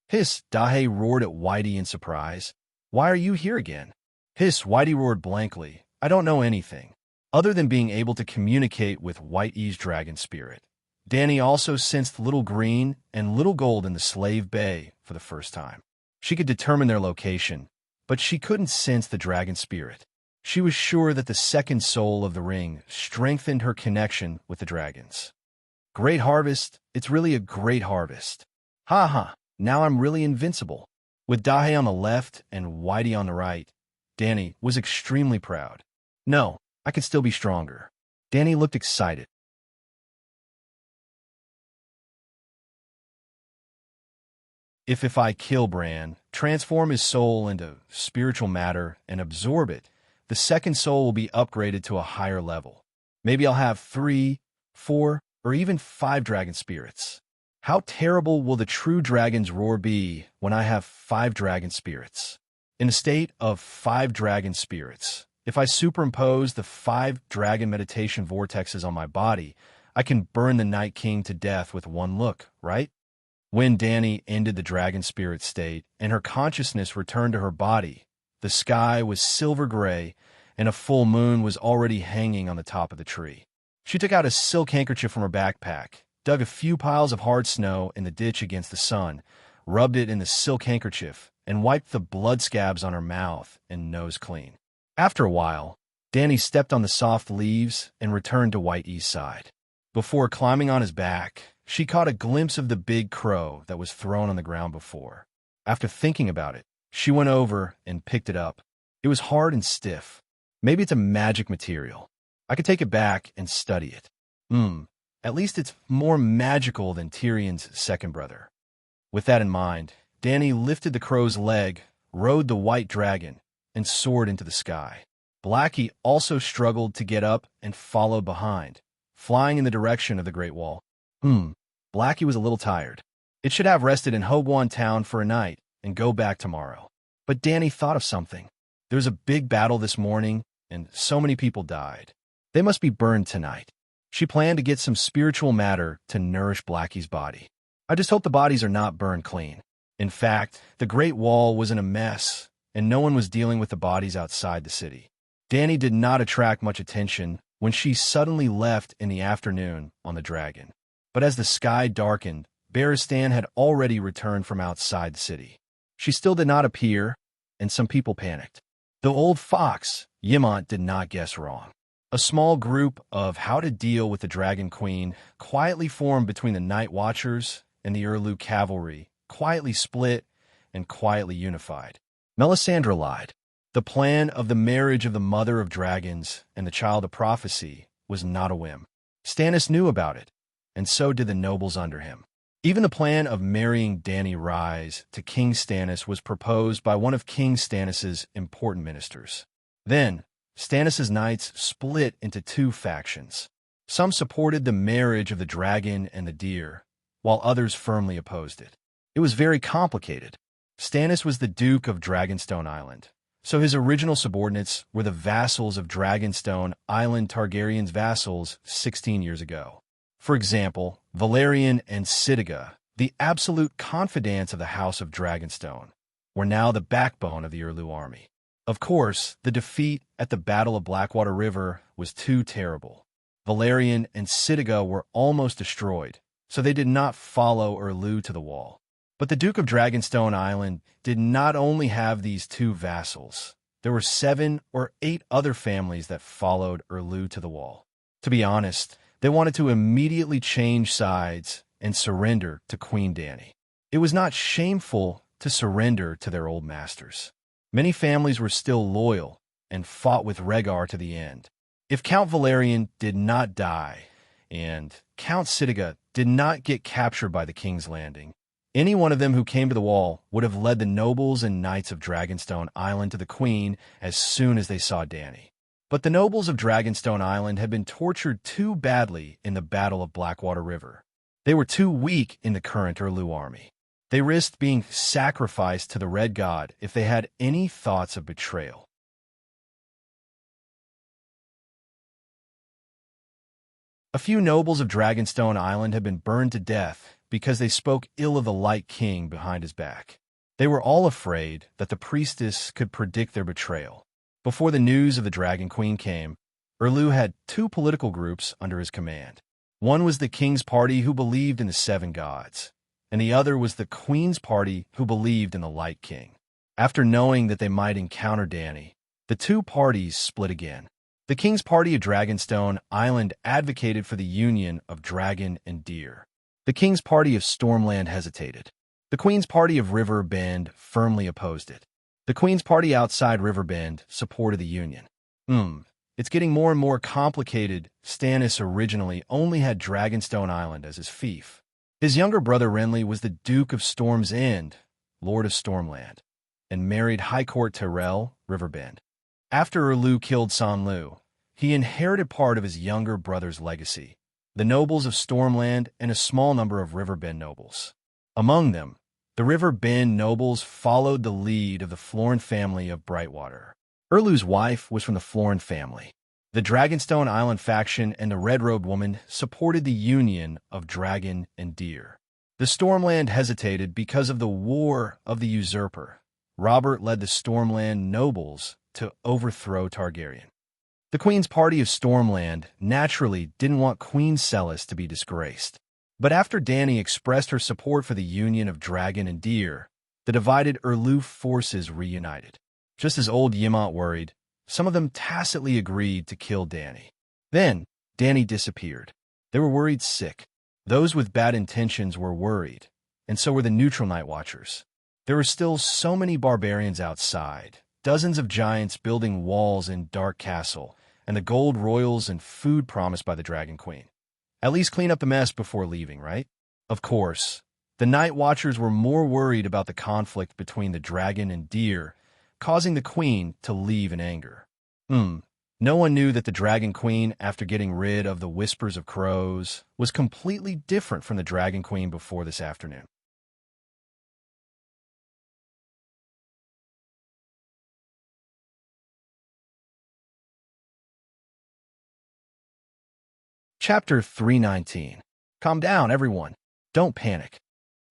Hiss, Dahe roared at Whitey in surprise. Why are you here again? Hiss, Whitey roared blankly. I don't know anything, other than being able to communicate with Whitey's dragon spirit. Danny also sensed little green and little gold in the slave bay for the first time. She could determine their location, but she couldn't sense the dragon spirit. She was sure that the second soul of the ring strengthened her connection with the dragons. Great harvest, it's really a great harvest. Ha ha, now I'm really invincible. With Dahe on the left and Whitey on the right, Danny was extremely proud. No, I could still be stronger. Danny looked excited. If I kill Bran, transform his soul into spiritual matter and absorb it, the second soul will be upgraded to a higher level. Maybe I'll have 3, 4, or even 5 dragon spirits. How terrible will the true dragon's roar be when I have 5 dragon spirits? In a state of 5 dragon spirits, if I superimpose the 5 dragon meditation vortexes on my body, I can burn the Night King to death with one look, right? When Danny ended the dragon spirit state and her consciousness returned to her body, the sky was silver gray and a full moon was already hanging on the top of the tree. She took out a silk handkerchief from her backpack, dug a few piles of hard snow in the ditch against the sun, rubbed it in the silk handkerchief, and wiped the blood scabs on her mouth and nose clean. After a while, Danny stepped on the soft leaves and returned to Whitey's side. Before climbing on his back, she caught a glimpse of the big crow that was thrown on the ground before. After thinking about it, she went over and picked it up. It was hard and stiff. Maybe it's a magic material. I could take it back and study it. At least it's more magical than Tyrion's second brother. With that in mind, Danny lifted the crow's leg, rode the white dragon, and soared into the sky. Blackie also struggled to get up and followed behind, flying in the direction of the Great Wall. Blackie was a little tired. It should have rested in Hogwan Town for a night and go back tomorrow. But Danny thought of something. There was a big battle this morning, and so many people died. They must be burned tonight. She planned to get some spiritual matter to nourish Blackie's body. I just hope the bodies are not burned clean. In fact, the Great Wall was in a mess, and no one was dealing with the bodies outside the city. Danny did not attract much attention when she suddenly left in the afternoon on the dragon. But as the sky darkened, Barristan had already returned from outside the city. She still did not appear, and some people panicked. The old fox, Yimont, did not guess wrong. A small group of how to deal with the Dragon Queen quietly formed between the Night Watchers and the Urlu cavalry, quietly split and quietly unified. Melisandre lied. The plan of the marriage of the mother of dragons and the child of prophecy was not a whim. Stannis knew about it, and so did the nobles under him. Even the plan of marrying Dany Rise to King Stannis was proposed by one of King Stannis's important ministers. Then, Stannis's knights split into 2 factions. Some supported the marriage of the dragon and the deer, while others firmly opposed it. It was very complicated. Stannis was the Duke of Dragonstone Island, so his original subordinates were the vassals of Dragonstone Island Targaryen's vassals 16 years ago. For example, Valerian and Sitiga, the absolute confidants of the House of Dragonstone, were now the backbone of the Urlu army. Of course, the defeat at the Battle of Blackwater River was too terrible. Valerian and Sitiga were almost destroyed, so they did not follow Urlu to the wall. But the Duke of Dragonstone Island did not only have these 2 vassals. There were 7 or 8 other families that followed Urlu to the wall. To be honest, they wanted to immediately change sides and surrender to Queen Dany. It was not shameful to surrender to their old masters. Many families were still loyal and fought with Rhaegar to the end. If Count Valerian did not die and Count Sitiga did not get captured by the King's Landing, any one of them who came to the wall would have led the nobles and knights of Dragonstone Island to the Queen as soon as they saw Dany. But the nobles of Dragonstone Island had been tortured too badly in the Battle of Blackwater River. They were too weak in the current Urlu army. They risked being sacrificed to the Red God if they had any thoughts of betrayal. A few nobles of Dragonstone Island had been burned to death because they spoke ill of the Light King behind his back. They were all afraid that the priestess could predict their betrayal. Before the news of the Dragon Queen came, Erlu had two political groups under his command. One was the king's party who believed in the seven gods, and the other was the queen's party who believed in the Light King. After knowing that they might encounter Dany, the two parties split again. The king's party of Dragonstone Island advocated for the union of dragon and deer. The king's party of Stormland hesitated. The queen's party of Riverbend firmly opposed it. The queen's party outside Riverbend supported the union. It's getting more and more complicated. Stannis originally only had Dragonstone Island as his fief. His younger brother Renly was the Duke of Storm's End, Lord of Stormland, and married High Court Tyrell, Riverbend. After Erlu killed Sanlu, he inherited part of his younger brother's legacy, the nobles of Stormland and a small number of Riverbend nobles. Among them, the Riverbend nobles followed the lead of the Florin family of Brightwater. Erlu's wife was from the Florin family. The Dragonstone Island faction and the Red-Robed Woman supported the union of dragon and deer. The Stormland hesitated because of the War of the Usurper. Robert led the Stormland nobles to overthrow Targaryen. The Queen's party of Stormland naturally didn't want Queen Celis to be disgraced. But after Dany expressed her support for the union of dragon and deer, the divided Erlu forces reunited. Just as old Ymont worried, some of them tacitly agreed to kill Dany. Then, Dany disappeared. They were worried sick. Those with bad intentions were worried, and so were the neutral Night Watchers. There were still so many barbarians outside, dozens of giants building walls in Dark Castle, and the gold royals and food promised by the Dragon Queen. At least clean up the mess before leaving, right? Of course, the Night Watchers were more worried about the conflict between the dragon and deer, causing the Queen to leave in anger. No one knew that the Dragon Queen, after getting rid of the Whispers of Crows, was completely different from the Dragon Queen before this afternoon. Chapter 319. Calm down, everyone. Don't panic.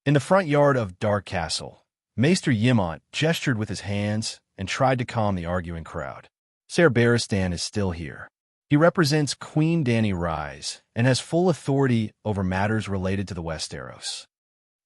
In the front yard of Dark Castle, Maester Ymont gestured with his hands and tried to calm the arguing crowd. Ser Barristan is still here. He represents Queen Dany Rise and has full authority over matters related to the Westeros.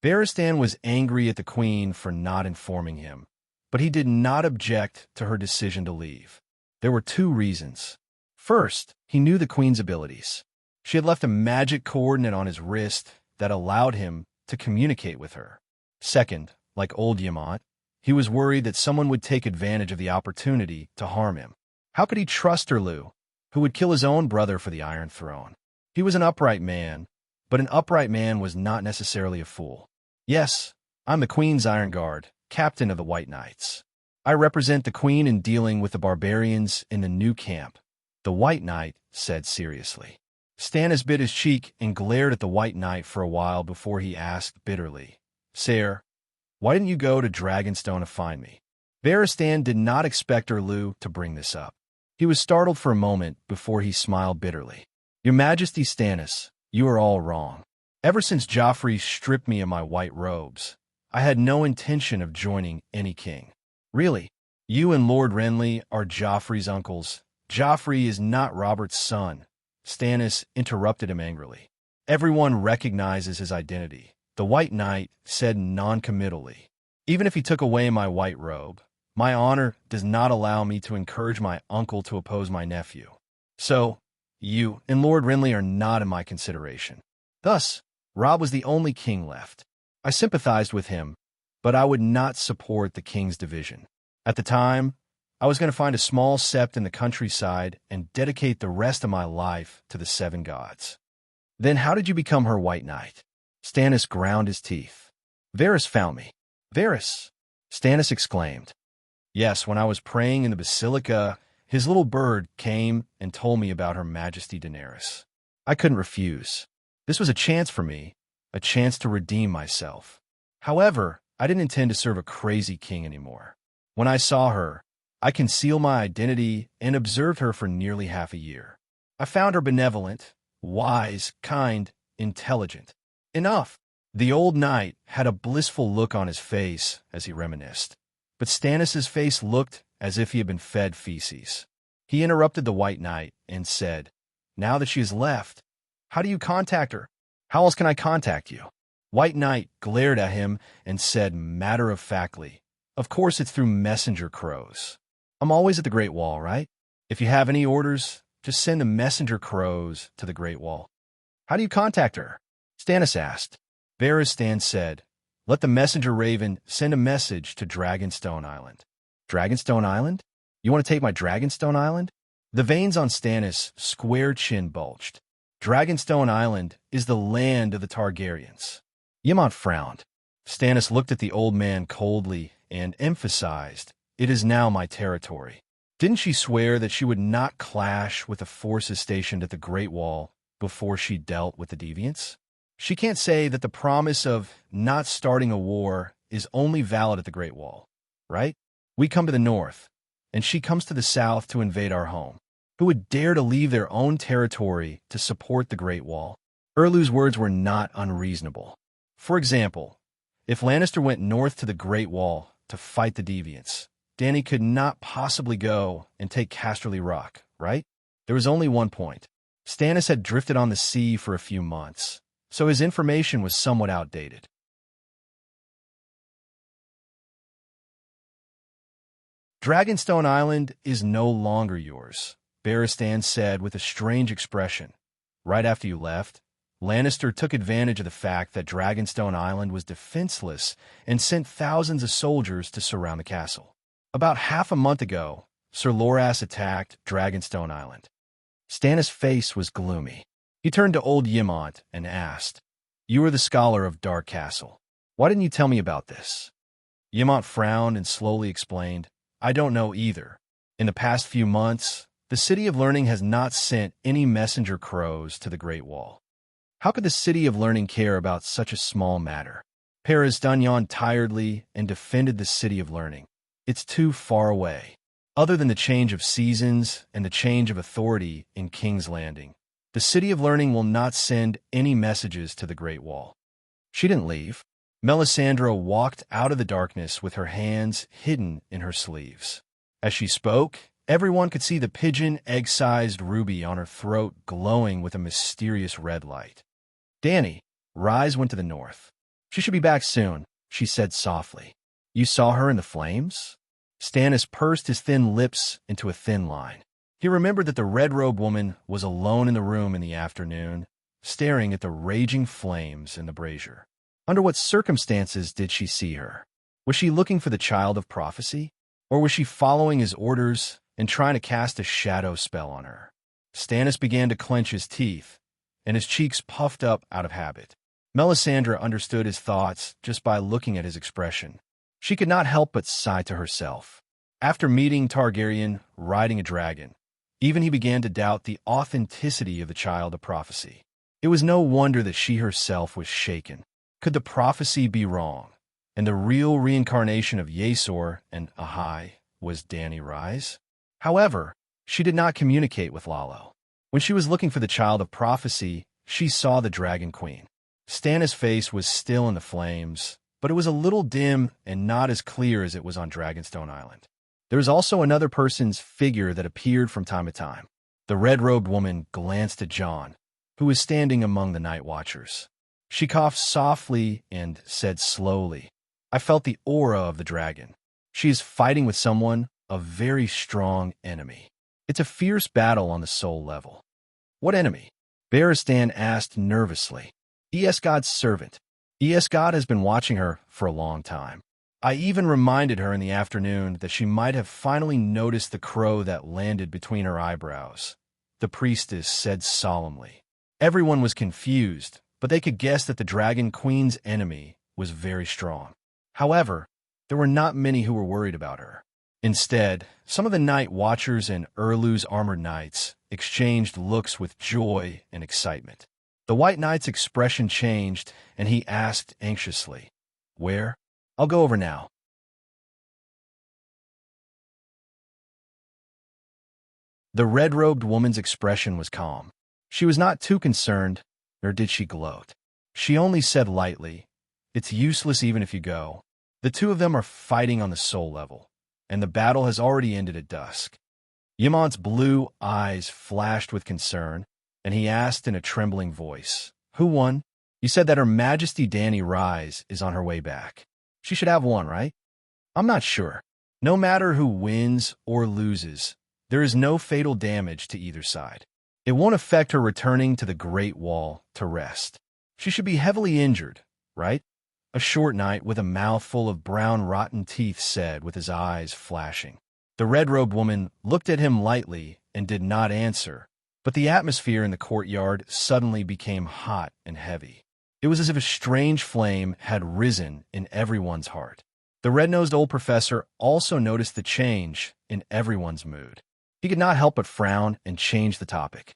Barristan was angry at the Queen for not informing him, but he did not object to her decision to leave. There were two reasons. First, he knew the Queen's abilities. She had left a magic coordinate on his wrist that allowed him to communicate with her. Second, like old Ymont, he was worried that someone would take advantage of the opportunity to harm him. How could he trust Erlu, who would kill his own brother for the Iron Throne? He was an upright man, but an upright man was not necessarily a fool. Yes, I'm the Queen's Iron Guard, captain of the White Knights. I represent the Queen in dealing with the barbarians in the new camp, the White Knight said seriously. Stannis bit his cheek and glared at the White Knight for a while before he asked bitterly, "Sire, why didn't you go to Dragonstone to find me?" Barristan did not expect Erlu to bring this up. He was startled for a moment before he smiled bitterly. "Your Majesty Stannis, you are all wrong. Ever since Joffrey stripped me of my white robes, I had no intention of joining any king. Really, you and Lord Renly are Joffrey's uncles. Joffrey is not Robert's son." Stannis interrupted him angrily. "Everyone recognizes his identity," the White Knight said noncommittally. "Even if he took away my white robe, my honor does not allow me to encourage my uncle to oppose my nephew. So, you and Lord Renly are not in my consideration." Thus, Robb was the only king left. I sympathized with him, but I would not support the king's division. At the time, I was going to find a small sept in the countryside and dedicate the rest of my life to the seven gods. "Then how did you become her White Knight?" Stannis ground his teeth. "Varys found me." "Varys?" Stannis exclaimed. "Yes, when I was praying in the basilica, his little bird came and told me about Her Majesty Daenerys. I couldn't refuse. This was a chance for me, a chance to redeem myself. However, I didn't intend to serve a crazy king anymore. When I saw her, I concealed my identity and observed her for nearly half a year. I found her benevolent, wise, kind, intelligent. Enough. The old knight had a blissful look on his face as he reminisced, but Stannis's face looked as if he had been fed feces. He interrupted the White Knight and said, "Now that she has left, how do you contact her? How else can I contact you?" White Knight glared at him and said matter-of-factly, "Of course it's through messenger crows. I'm always at the Great Wall, right? If you have any orders, just send the messenger crows to the Great Wall." "How do you contact her?" Stannis asked. Barristan said, "Let the messenger raven send a message to Dragonstone Island." Dragonstone Island? You want to take my Dragonstone Island? The veins on Stannis' square chin bulged. Dragonstone Island is the land of the Targaryens. Ymont frowned. Stannis looked at the old man coldly and emphasized, "It is now my territory." Didn't she swear that she would not clash with the forces stationed at the Great Wall before she dealt with the deviants? She can't say that the promise of not starting a war is only valid at the Great Wall, right? We come to the north, and she comes to the south to invade our home. Who would dare to leave their own territory to support the Great Wall? Erlu's words were not unreasonable. For example, if Lannister went north to the Great Wall to fight the deviants, Dany could not possibly go and take Casterly Rock, right? There was only one point. Stannis had drifted on the sea for a few months, so his information was somewhat outdated. Dragonstone Island is no longer yours, Barristan said with a strange expression. Right after you left, Lannister took advantage of the fact that Dragonstone Island was defenseless and sent thousands of soldiers to surround the castle. About half a month ago, Sir Loras attacked Dragonstone Island. Stannis' face was gloomy. He turned to old Ymont and asked, "You are the scholar of Dark Castle. Why didn't you tell me about this?" Ymont frowned and slowly explained, "I don't know either. In the past few months, the City of Learning has not sent any messenger crows to the Great Wall. How could the City of Learning care about such a small matter?" Paris yawned tiredly and defended the City of Learning. "It's too far away. Other than the change of seasons and the change of authority in King's Landing, the City of Learning will not send any messages to the Great Wall." She didn't leave. Melisandre walked out of the darkness with her hands hidden in her sleeves. As she spoke, everyone could see the pigeon egg-sized ruby on her throat glowing with a mysterious red light. "Dany, Rise went to the north. She should be back soon," she said softly. "You saw her in the flames?" Stannis pursed his thin lips into a thin line. He remembered that the red-robed woman was alone in the room in the afternoon, staring at the raging flames in the brazier. Under what circumstances did she see her? Was she looking for the child of prophecy? Or was she following his orders and trying to cast a shadow spell on her? Stannis began to clench his teeth, and his cheeks puffed up out of habit. Melisandre understood his thoughts just by looking at his expression. She could not help but sigh to herself. After meeting Targaryen riding a dragon, even he began to doubt the authenticity of the child of prophecy. It was no wonder that she herself was shaken. Could the prophecy be wrong, and the real reincarnation of Yesor and Ahai was Dany Rise? However, she did not communicate with Lalo. When she was looking for the child of prophecy, she saw the Dragon Queen. Stannis' face was still in the flames, but it was a little dim and not as clear as it was on Dragonstone Island. There was also another person's figure that appeared from time to time. The red-robed woman glanced at Jon, who was standing among the Night Watchers. She coughed softly and said slowly, "I felt the aura of the dragon. She is fighting with someone, a very strong enemy. It's a fierce battle on the soul level." "What enemy?" Barristan asked nervously. Esgod's servant. Esgod has been watching her for a long time. I even reminded her in the afternoon that she might have finally noticed the crow that landed between her eyebrows, the priestess said solemnly. Everyone was confused, but they could guess that the Dragon Queen's enemy was very strong. However, there were not many who were worried about her. Instead, some of the Night Watchers and Erlu's armored knights exchanged looks with joy and excitement. The White Knight's expression changed, and he asked anxiously, "Where?" "I'll go over now." The red-robed woman's expression was calm. She was not too concerned, nor did she gloat. She only said lightly, "It's useless even if you go. The two of them are fighting on the soul level, and the battle has already ended at dusk." Yamant's blue eyes flashed with concern, and he asked in a trembling voice, "Who won?" "You said that Her Majesty Dany Rise is on her way back. She should have won, right?" "I'm not sure. No matter who wins or loses, there is no fatal damage to either side. It won't affect her returning to the Great Wall to rest. She should be heavily injured, right?" A short knight with a mouthful of brown rotten teeth said with his eyes flashing. The red-robed woman looked at him lightly and did not answer, but the atmosphere in the courtyard suddenly became hot and heavy. It was as if a strange flame had risen in everyone's heart. The red-nosed old professor also noticed the change in everyone's mood. He could not help but frown and change the topic.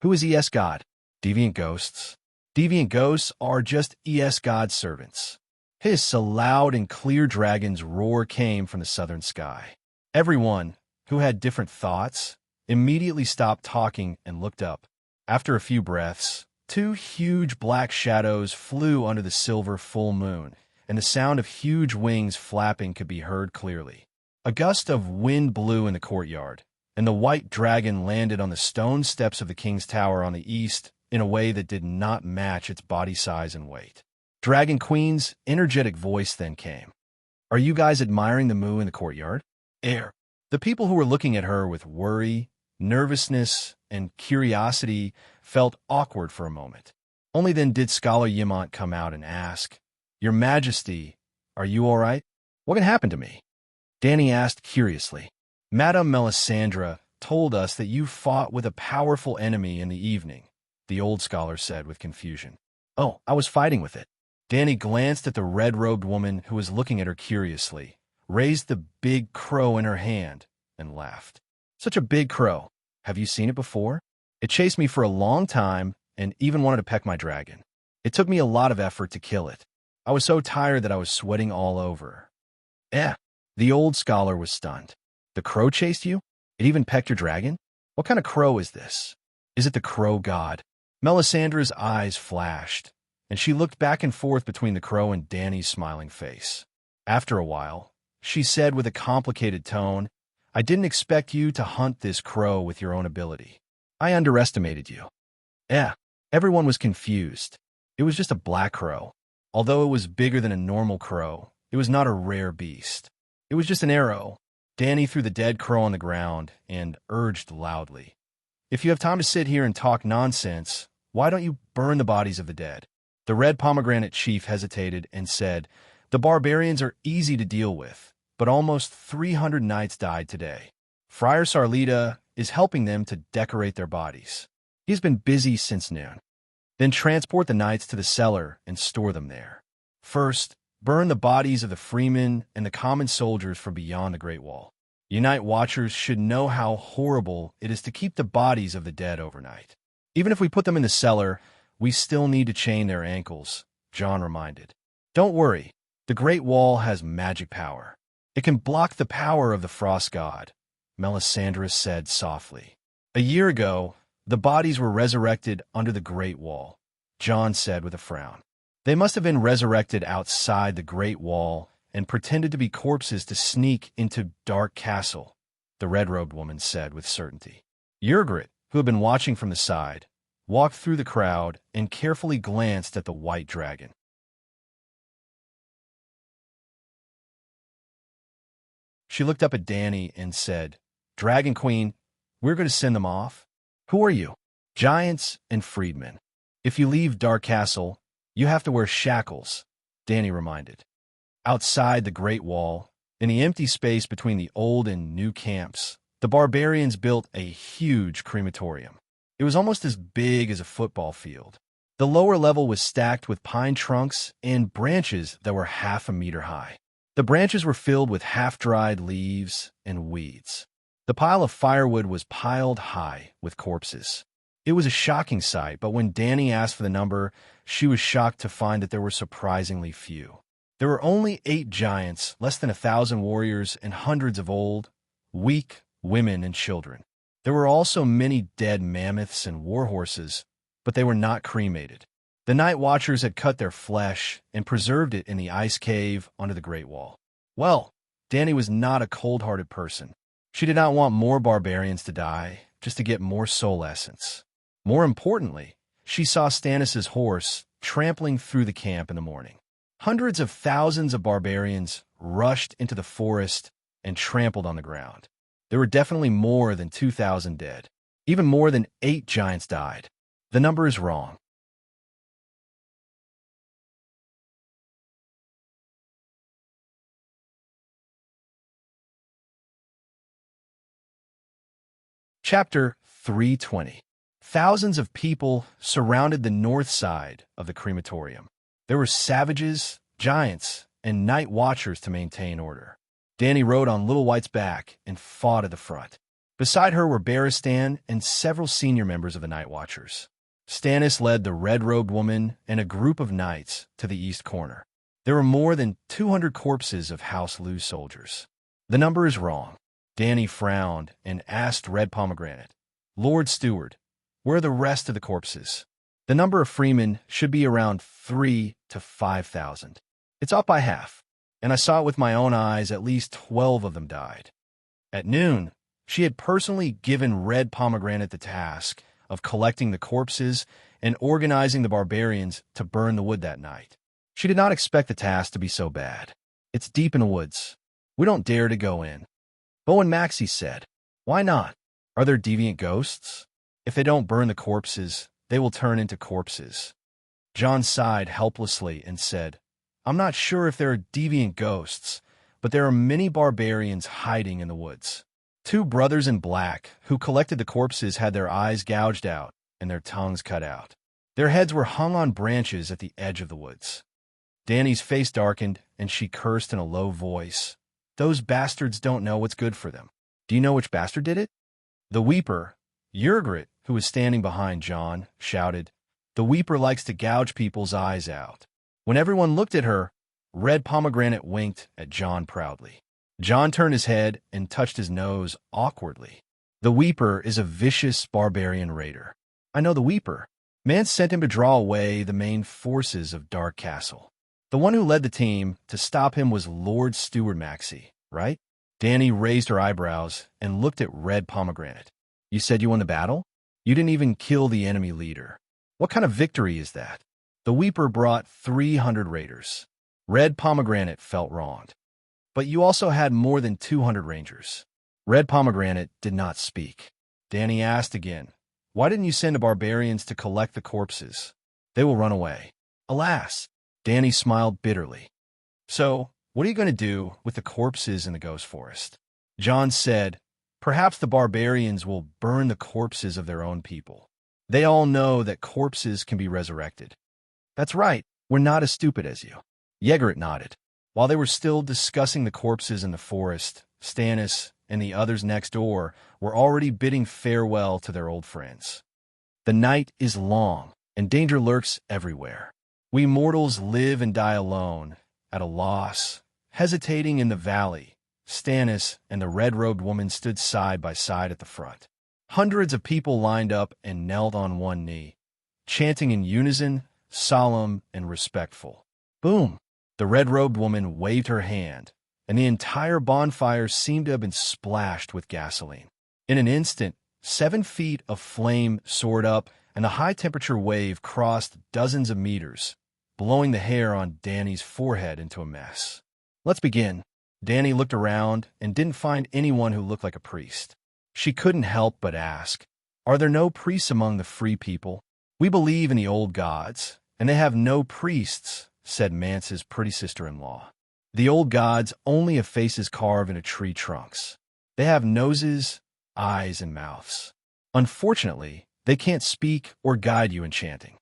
"Who is ES God?" "Deviant ghosts." "Deviant ghosts are just ES God's servants." Hiss, a loud and clear dragon's roar came from the southern sky. Everyone, who had different thoughts, immediately stopped talking and looked up. After a few breaths, two huge black shadows flew under the silver full moon, and the sound of huge wings flapping could be heard clearly. A gust of wind blew in the courtyard, and the white dragon landed on the stone steps of the king's tower on the east in a way that did not match its body size and weight. Dragon Queen's energetic voice then came. "Are you guys admiring the moo in the courtyard?" "Air." The people who were looking at her with worry, nervousness, and curiosity felt awkward for a moment. Only then did Scholar Yamant come out and ask, "Your Majesty, are you all right? What can happen to me?" Dany asked curiously. "Madame Melisandre told us that you fought with a powerful enemy in the evening," the old scholar said with confusion. "Oh, I was fighting with it." Dany glanced at the red-robed woman who was looking at her curiously, raised the big crow in her hand, and laughed. "Such a big crow. Have you seen it before? It chased me for a long time and even wanted to peck my dragon. It took me a lot of effort to kill it. I was so tired that I was sweating all over." "Eh." The old scholar was stunned. "The crow chased you? It even pecked your dragon? What kind of crow is this? Is it the crow god?" Melisandre's eyes flashed, and she looked back and forth between the crow and Dany's smiling face. After a while, she said with a complicated tone, "I didn't expect you to hunt this crow with your own ability. I underestimated you." "Eh." Everyone was confused. It was just a black crow. Although it was bigger than a normal crow, it was not a rare beast. It was just an arrow. Dany threw the dead crow on the ground and urged loudly, "If you have time to sit here and talk nonsense, why don't you burn the bodies of the dead?" The red pomegranate chief hesitated and said, "The barbarians are easy to deal with, but almost 300 knights died today. Friar Sarlita is helping them to decorate their bodies. He's been busy since noon. Then transport the knights to the cellar and store them there. First, burn the bodies of the freemen and the common soldiers from beyond the Great Wall. You night watchers should know how horrible it is to keep the bodies of the dead overnight. Even if we put them in the cellar, we still need to chain their ankles," Jon reminded. "Don't worry, the Great Wall has magic power. It can block the power of the Frost God," Melisandre said softly. "A year ago, the bodies were resurrected under the Great Wall," Jon said with a frown. "They must have been resurrected outside the Great Wall and pretended to be corpses to sneak into Dark Castle," the red-robed woman said with certainty. Yrgrit, who had been watching from the side, walked through the crowd and carefully glanced at the white dragon. She looked up at Dany and said, "Dragon Queen, we're going to send them off. Who are you?" "Giants and freedmen. If you leave Dark Castle, you have to wear shackles," Dany reminded. Outside the Great Wall, in the empty space between the old and new camps, the barbarians built a huge crematorium. It was almost as big as a football field. The lower level was stacked with pine trunks and branches that were half a meter high. The branches were filled with half-dried leaves and weeds. The pile of firewood was piled high with corpses. It was a shocking sight, but when Dany asked for the number, she was shocked to find that there were surprisingly few. There were only 8 giants, less than 1,000 warriors, and hundreds of old, weak women and children. There were also many dead mammoths and warhorses, but they were not cremated. The Night Watchers had cut their flesh and preserved it in the ice cave under the Great Wall. Well, Dany was not a cold-hearted person. She did not want more barbarians to die, just to get more soul essence. More importantly, she saw Stannis' horse trampling through the camp in the morning. Hundreds of thousands of barbarians rushed into the forest and trampled on the ground. There were definitely more than 2,000 dead. Even more than 8 giants died. The number is wrong. Chapter 320. Thousands of people surrounded the north side of the crematorium. There were savages, giants, and night watchers to maintain order. Dany rode on Little White's back and fought at the front. Beside her were Barristan and several senior members of the Night Watchers. Stannis led the red-robed woman and a group of knights to the east corner. There were more than 200 corpses of House Lou soldiers. The number is wrong. Dany frowned and asked Red Pomegranate, "Lord Steward, where are the rest of the corpses?" The number of freemen should be around 3,000 to 5,000. It's up by half, and I saw it with my own eyes. At least 12 of them died. At noon, she had personally given Red Pomegranate the task of collecting the corpses and organizing the barbarians to burn the wood that night. She did not expect the task to be so bad. It's deep in the woods. We don't dare to go in. Bo and Maxie said, "Why not? Are there deviant ghosts? If they don't burn the corpses, they will turn into corpses." Jon sighed helplessly and said, "I'm not sure if there are deviant ghosts, but there are many barbarians hiding in the woods." 2 brothers in black who collected the corpses had their eyes gouged out and their tongues cut out. Their heads were hung on branches at the edge of the woods. Dany's face darkened, and she cursed in a low voice. "Those bastards don't know what's good for them." "Do you know which bastard did it?" The Weeper, Yrgrit, who was standing behind Jon, shouted, "The Weeper likes to gouge people's eyes out." When everyone looked at her, Red Pomegranate winked at Jon proudly. Jon turned his head and touched his nose awkwardly. "The Weeper is a vicious barbarian raider." "I know the Weeper. Man sent him to draw away the main forces of Dark Castle. The one who led the team to stop him was Lord Steward Maxie, right?" Dany raised her eyebrows and looked at Red Pomegranate. "You said you won the battle? You didn't even kill the enemy leader. What kind of victory is that?" "The Weeper brought 300 raiders." Red Pomegranate felt wronged. "But you also had more than 200 rangers." Red Pomegranate did not speak. Dany asked again, "Why didn't you send the barbarians to collect the corpses?" "They will run away." "Alas!" Dany smiled bitterly. "So, what are you going to do with the corpses in the Ghost Forest?" Jon said, "Perhaps the barbarians will burn the corpses of their own people. They all know that corpses can be resurrected." "That's right. We're not as stupid as you." Ygritte nodded. While they were still discussing the corpses in the forest, Stannis and the others next door were already bidding farewell to their old friends. The night is long, and danger lurks everywhere. We mortals live and die alone, at a loss. Hesitating in the valley, Stannis and the red-robed woman stood side by side at the front. Hundreds of people lined up and knelt on one knee, chanting in unison, solemn and respectful. Boom! The red-robed woman waved her hand, and the entire bonfire seemed to have been splashed with gasoline. In an instant, 7 feet of flame soared up, and the high-temperature wave crossed dozens of meters, blowing the hair on Dany's forehead into a mess. "Let's begin." Dany looked around and didn't find anyone who looked like a priest. She couldn't help but ask, "Are there no priests among the free people?" "We believe in the old gods, and they have no priests," said Mance's pretty sister-in-law. "The old gods only have faces carved into tree trunks. They have noses, eyes, and mouths. Unfortunately, they can't speak or guide you in chanting."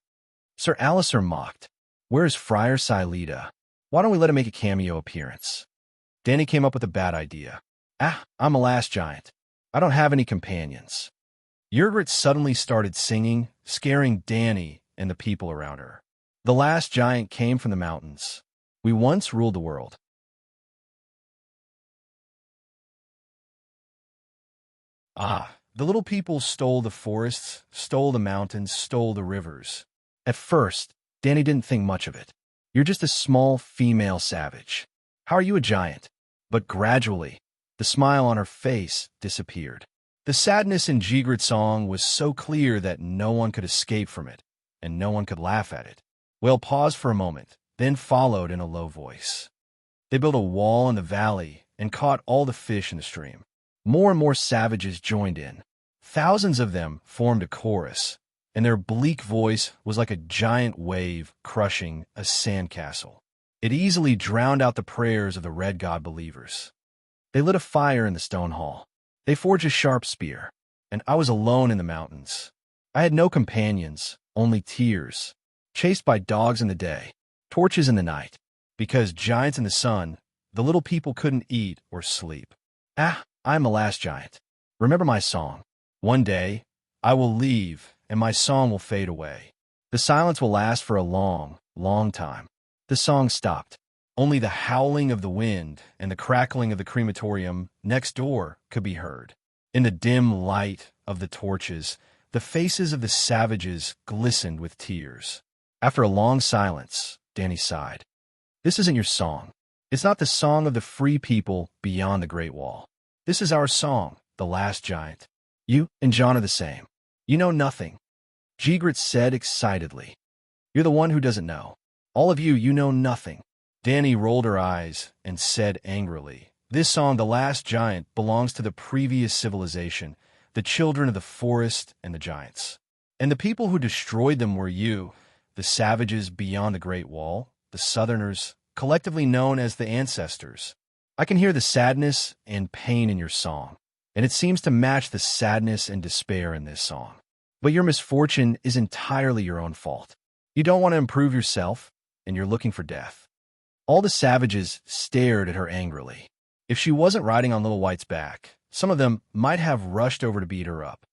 Sir Alistair mocked. "Where's Friar Sileta? Why don't we let him make a cameo appearance?" Dany came up with a bad idea. I'm a last giant. I don't have any companions." Yrgrit suddenly started singing, scaring Dany and the people around her. "The last giant came from the mountains. We once ruled the world." The little people stole the forests, stole the mountains, stole the rivers. At first, Danny didn't think much of it. You're just a small female savage. How are you a giant? But gradually, the smile on her face disappeared. The sadness in Jigrit's song was so clear that no one could escape from it, and no one could laugh at it. Whale paused for a moment, then followed in a low voice. They built a wall in the valley and caught all the fish in the stream. More and more savages joined in. Thousands of them formed a chorus, and their bleak voice was like a giant wave crushing a sandcastle. It easily drowned out the prayers of the Red God believers. They lit a fire in the stone hall. They forged a sharp spear, and I was alone in the mountains. I had no companions, only tears, chased by dogs in the day, torches in the night. Because giants in the sun, the little people couldn't eat or sleep. I'm the last giant. Remember my song. One day, I will leave, and my song will fade away. The silence will last for a long, long time. The song stopped. Only the howling of the wind and the crackling of the crematorium next door could be heard. In the dim light of the torches, the faces of the savages glistened with tears. After a long silence, Danny sighed. This isn't your song. It's not the song of the free people beyond the Great Wall. This is our song, the last giant. You and John are the same. You know nothing. Jigrit said excitedly. You're the one who doesn't know. All of you, you know nothing. Danny rolled her eyes and said angrily, this song, The Last Giant, belongs to the previous civilization, the children of the forest and the giants. And the people who destroyed them were you, the savages beyond the Great Wall, the Southerners, collectively known as the ancestors. I can hear the sadness and pain in your song, and it seems to match the sadness and despair in this song. But your misfortune is entirely your own fault. You don't want to improve yourself, and you're looking for death. All the savages stared at her angrily. If she wasn't riding on Little White's back, some of them might have rushed over to beat her up.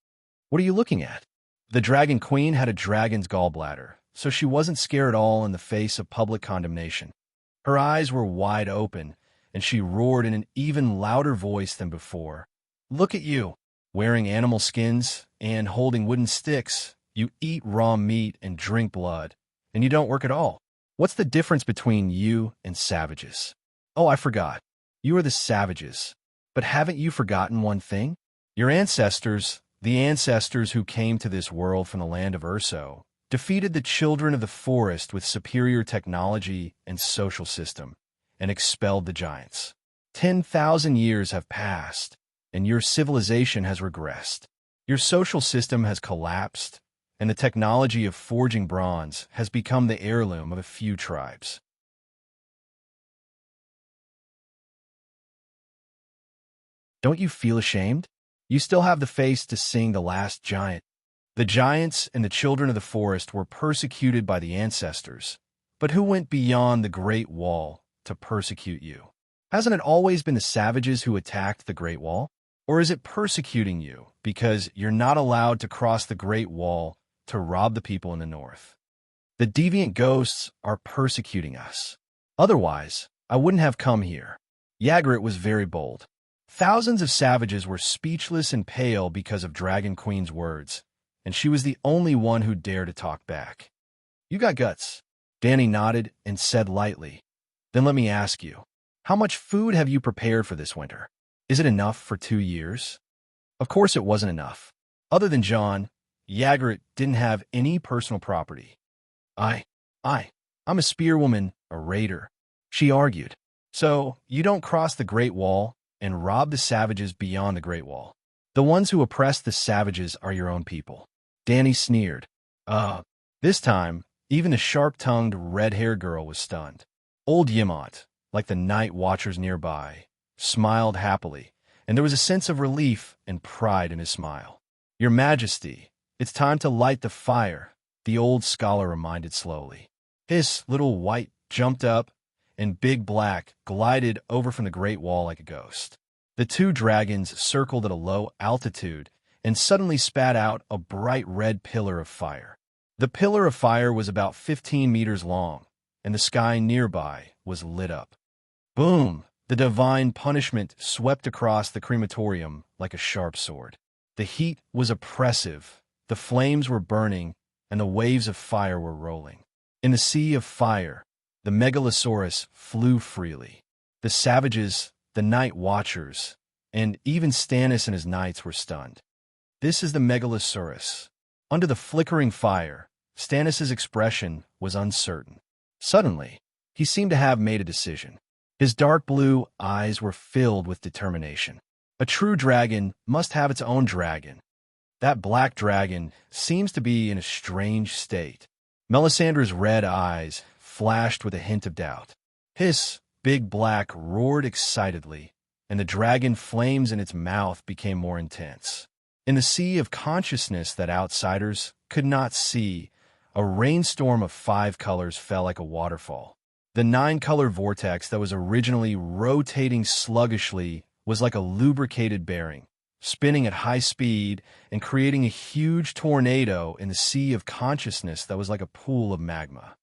What are you looking at? The Dragon Queen had a dragon's gallbladder, so she wasn't scared at all in the face of public condemnation. Her eyes were wide open, and she roared in an even louder voice than before. Look at you, wearing animal skins and holding wooden sticks. You eat raw meat and drink blood, and you don't work at all. What's the difference between you and savages? Oh, I forgot. You are the savages. But haven't you forgotten one thing? Your ancestors, the ancestors who came to this world from the land of Urso, defeated the children of the forest with superior technology and social system, and expelled the giants. 10,000 years have passed, and your civilization has regressed. Your social system has collapsed, and the technology of forging bronze has become the heirloom of a few tribes. Don't you feel ashamed? You still have the face to sing The Last Giant. The giants and the children of the forest were persecuted by the ancestors, but who went beyond the Great Wall to persecute you? Hasn't it always been the savages who attacked the Great Wall? Or is it persecuting you because you're not allowed to cross the Great Wall to rob the people in the north? The deviant ghosts are persecuting us. Otherwise, I wouldn't have come here. Jigrit was very bold. Thousands of savages were speechless and pale because of Dragon Queen's words, and she was the only one who dared to talk back. You got guts. Danny nodded and said lightly, then let me ask you, how much food have you prepared for this winter? Is it enough for 2 years? Of course it wasn't enough. Other than John, Jigrit didn't have any personal property. I'm a spearwoman, a raider, she argued. So you don't cross the Great Wall and rob the savages beyond the Great Wall. The ones who oppress the savages are your own people. Danny sneered. This time, even the sharp-tongued, red-haired girl was stunned. Old Yimont, like the night watchers nearby, smiled happily, and there was a sense of relief and pride in his smile. Your Majesty, it's time to light the fire, the old scholar reminded slowly. His Little White jumped up, and Big Black glided over from the Great Wall like a ghost. The two dragons circled at a low altitude and suddenly spat out a bright red pillar of fire. The pillar of fire was about 15 meters long, and the sky nearby was lit up. Boom! The divine punishment swept across the crematorium like a sharp sword. The heat was oppressive, the flames were burning, and the waves of fire were rolling. In the sea of fire, the megalosaurus flew freely. The savages, the night watchers, and even Stannis and his knights were stunned. This is the megalosaurus. Under the flickering fire, Stannis's expression was uncertain. Suddenly, he seemed to have made a decision. His dark blue eyes were filled with determination. A true dragon must have its own dragon. That black dragon seems to be in a strange state. Melisandre's red eyes flashed with a hint of doubt. Hiss, Big Black roared excitedly, and the dragon flames in its mouth became more intense. In the sea of consciousness that outsiders could not see, a rainstorm of 5 colors fell like a waterfall. The 9-color vortex that was originally rotating sluggishly was like a lubricated bearing, spinning at high speed and creating a huge tornado in the sea of consciousness that was like a pool of magma.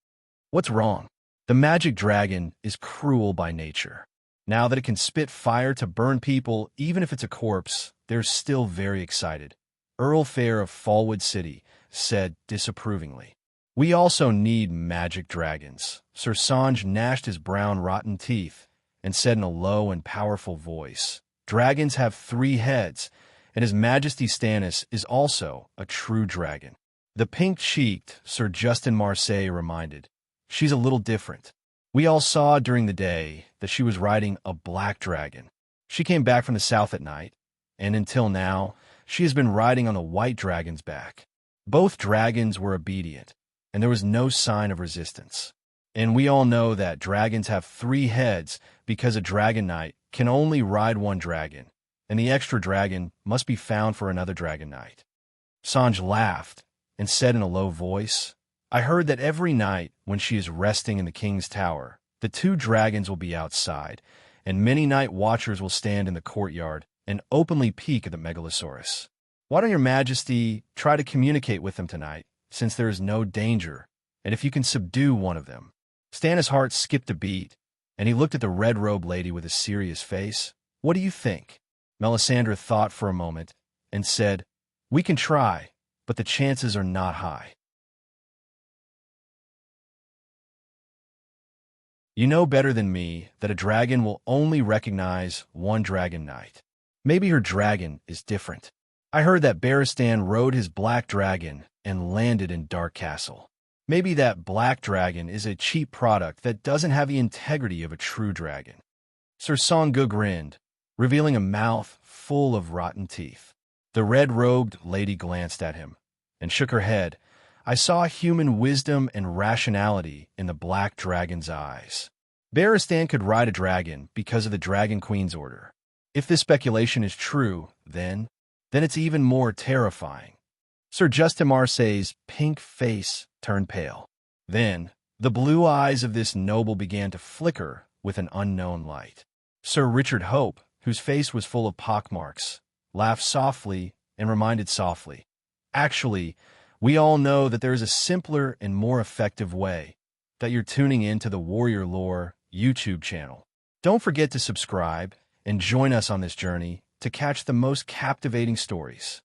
What's wrong? The magic dragon is cruel by nature. Now that it can spit fire to burn people, even if it's a corpse, they're still very excited. Earl Fair of Fallwood City said disapprovingly. We also need magic dragons. Sir Sanj gnashed his brown rotten teeth and said in a low and powerful voice, dragons have 3 heads, and His Majesty Stannis is also a true dragon. The pink-cheeked Sir Justin Marseille reminded, she's a little different. We all saw during the day that she was riding a black dragon. She came back from the south at night, and until now, she has been riding on the white dragon's back. Both dragons were obedient, and there was no sign of resistance. And we all know that dragons have 3 heads because a dragon knight can only ride 1 dragon, and the extra dragon must be found for another dragon knight. Sanj laughed and said in a low voice, I heard that every night when she is resting in the king's tower, the 2 dragons will be outside, and many night watchers will stand in the courtyard and openly peek at the megalosaurus. Why don't your majesty try to communicate with them tonight, since there is no danger, and if you can subdue one of them? Stannis' heart skipped a beat, and he looked at the red-robed lady with a serious face. What do you think? Melisandre thought for a moment and said, we can try, but the chances are not high. You know better than me that a dragon will only recognize 1 dragon knight. Maybe her dragon is different. I heard that Barristan rode his black dragon and landed in Dark Castle. Maybe that black dragon is a cheap product that doesn't have the integrity of a true dragon. Sir Songu grinned, revealing a mouth full of rotten teeth. The red-robed lady glanced at him and shook her head. I saw human wisdom and rationality in the black dragon's eyes. Barristan could ride a dragon because of the Dragon Queen's order. If this speculation is true, then it's even more terrifying. Sir Justin Marseille's pink face turned pale. Then, the blue eyes of this noble began to flicker with an unknown light. Sir Richard Hope, whose face was full of pockmarks, laughed softly and reminded softly, actually, we all know that there is a simpler and more effective way, that you're tuning in to the Warrior Lore YouTube channel. Don't forget to subscribe and join us on this journey to catch the most captivating stories.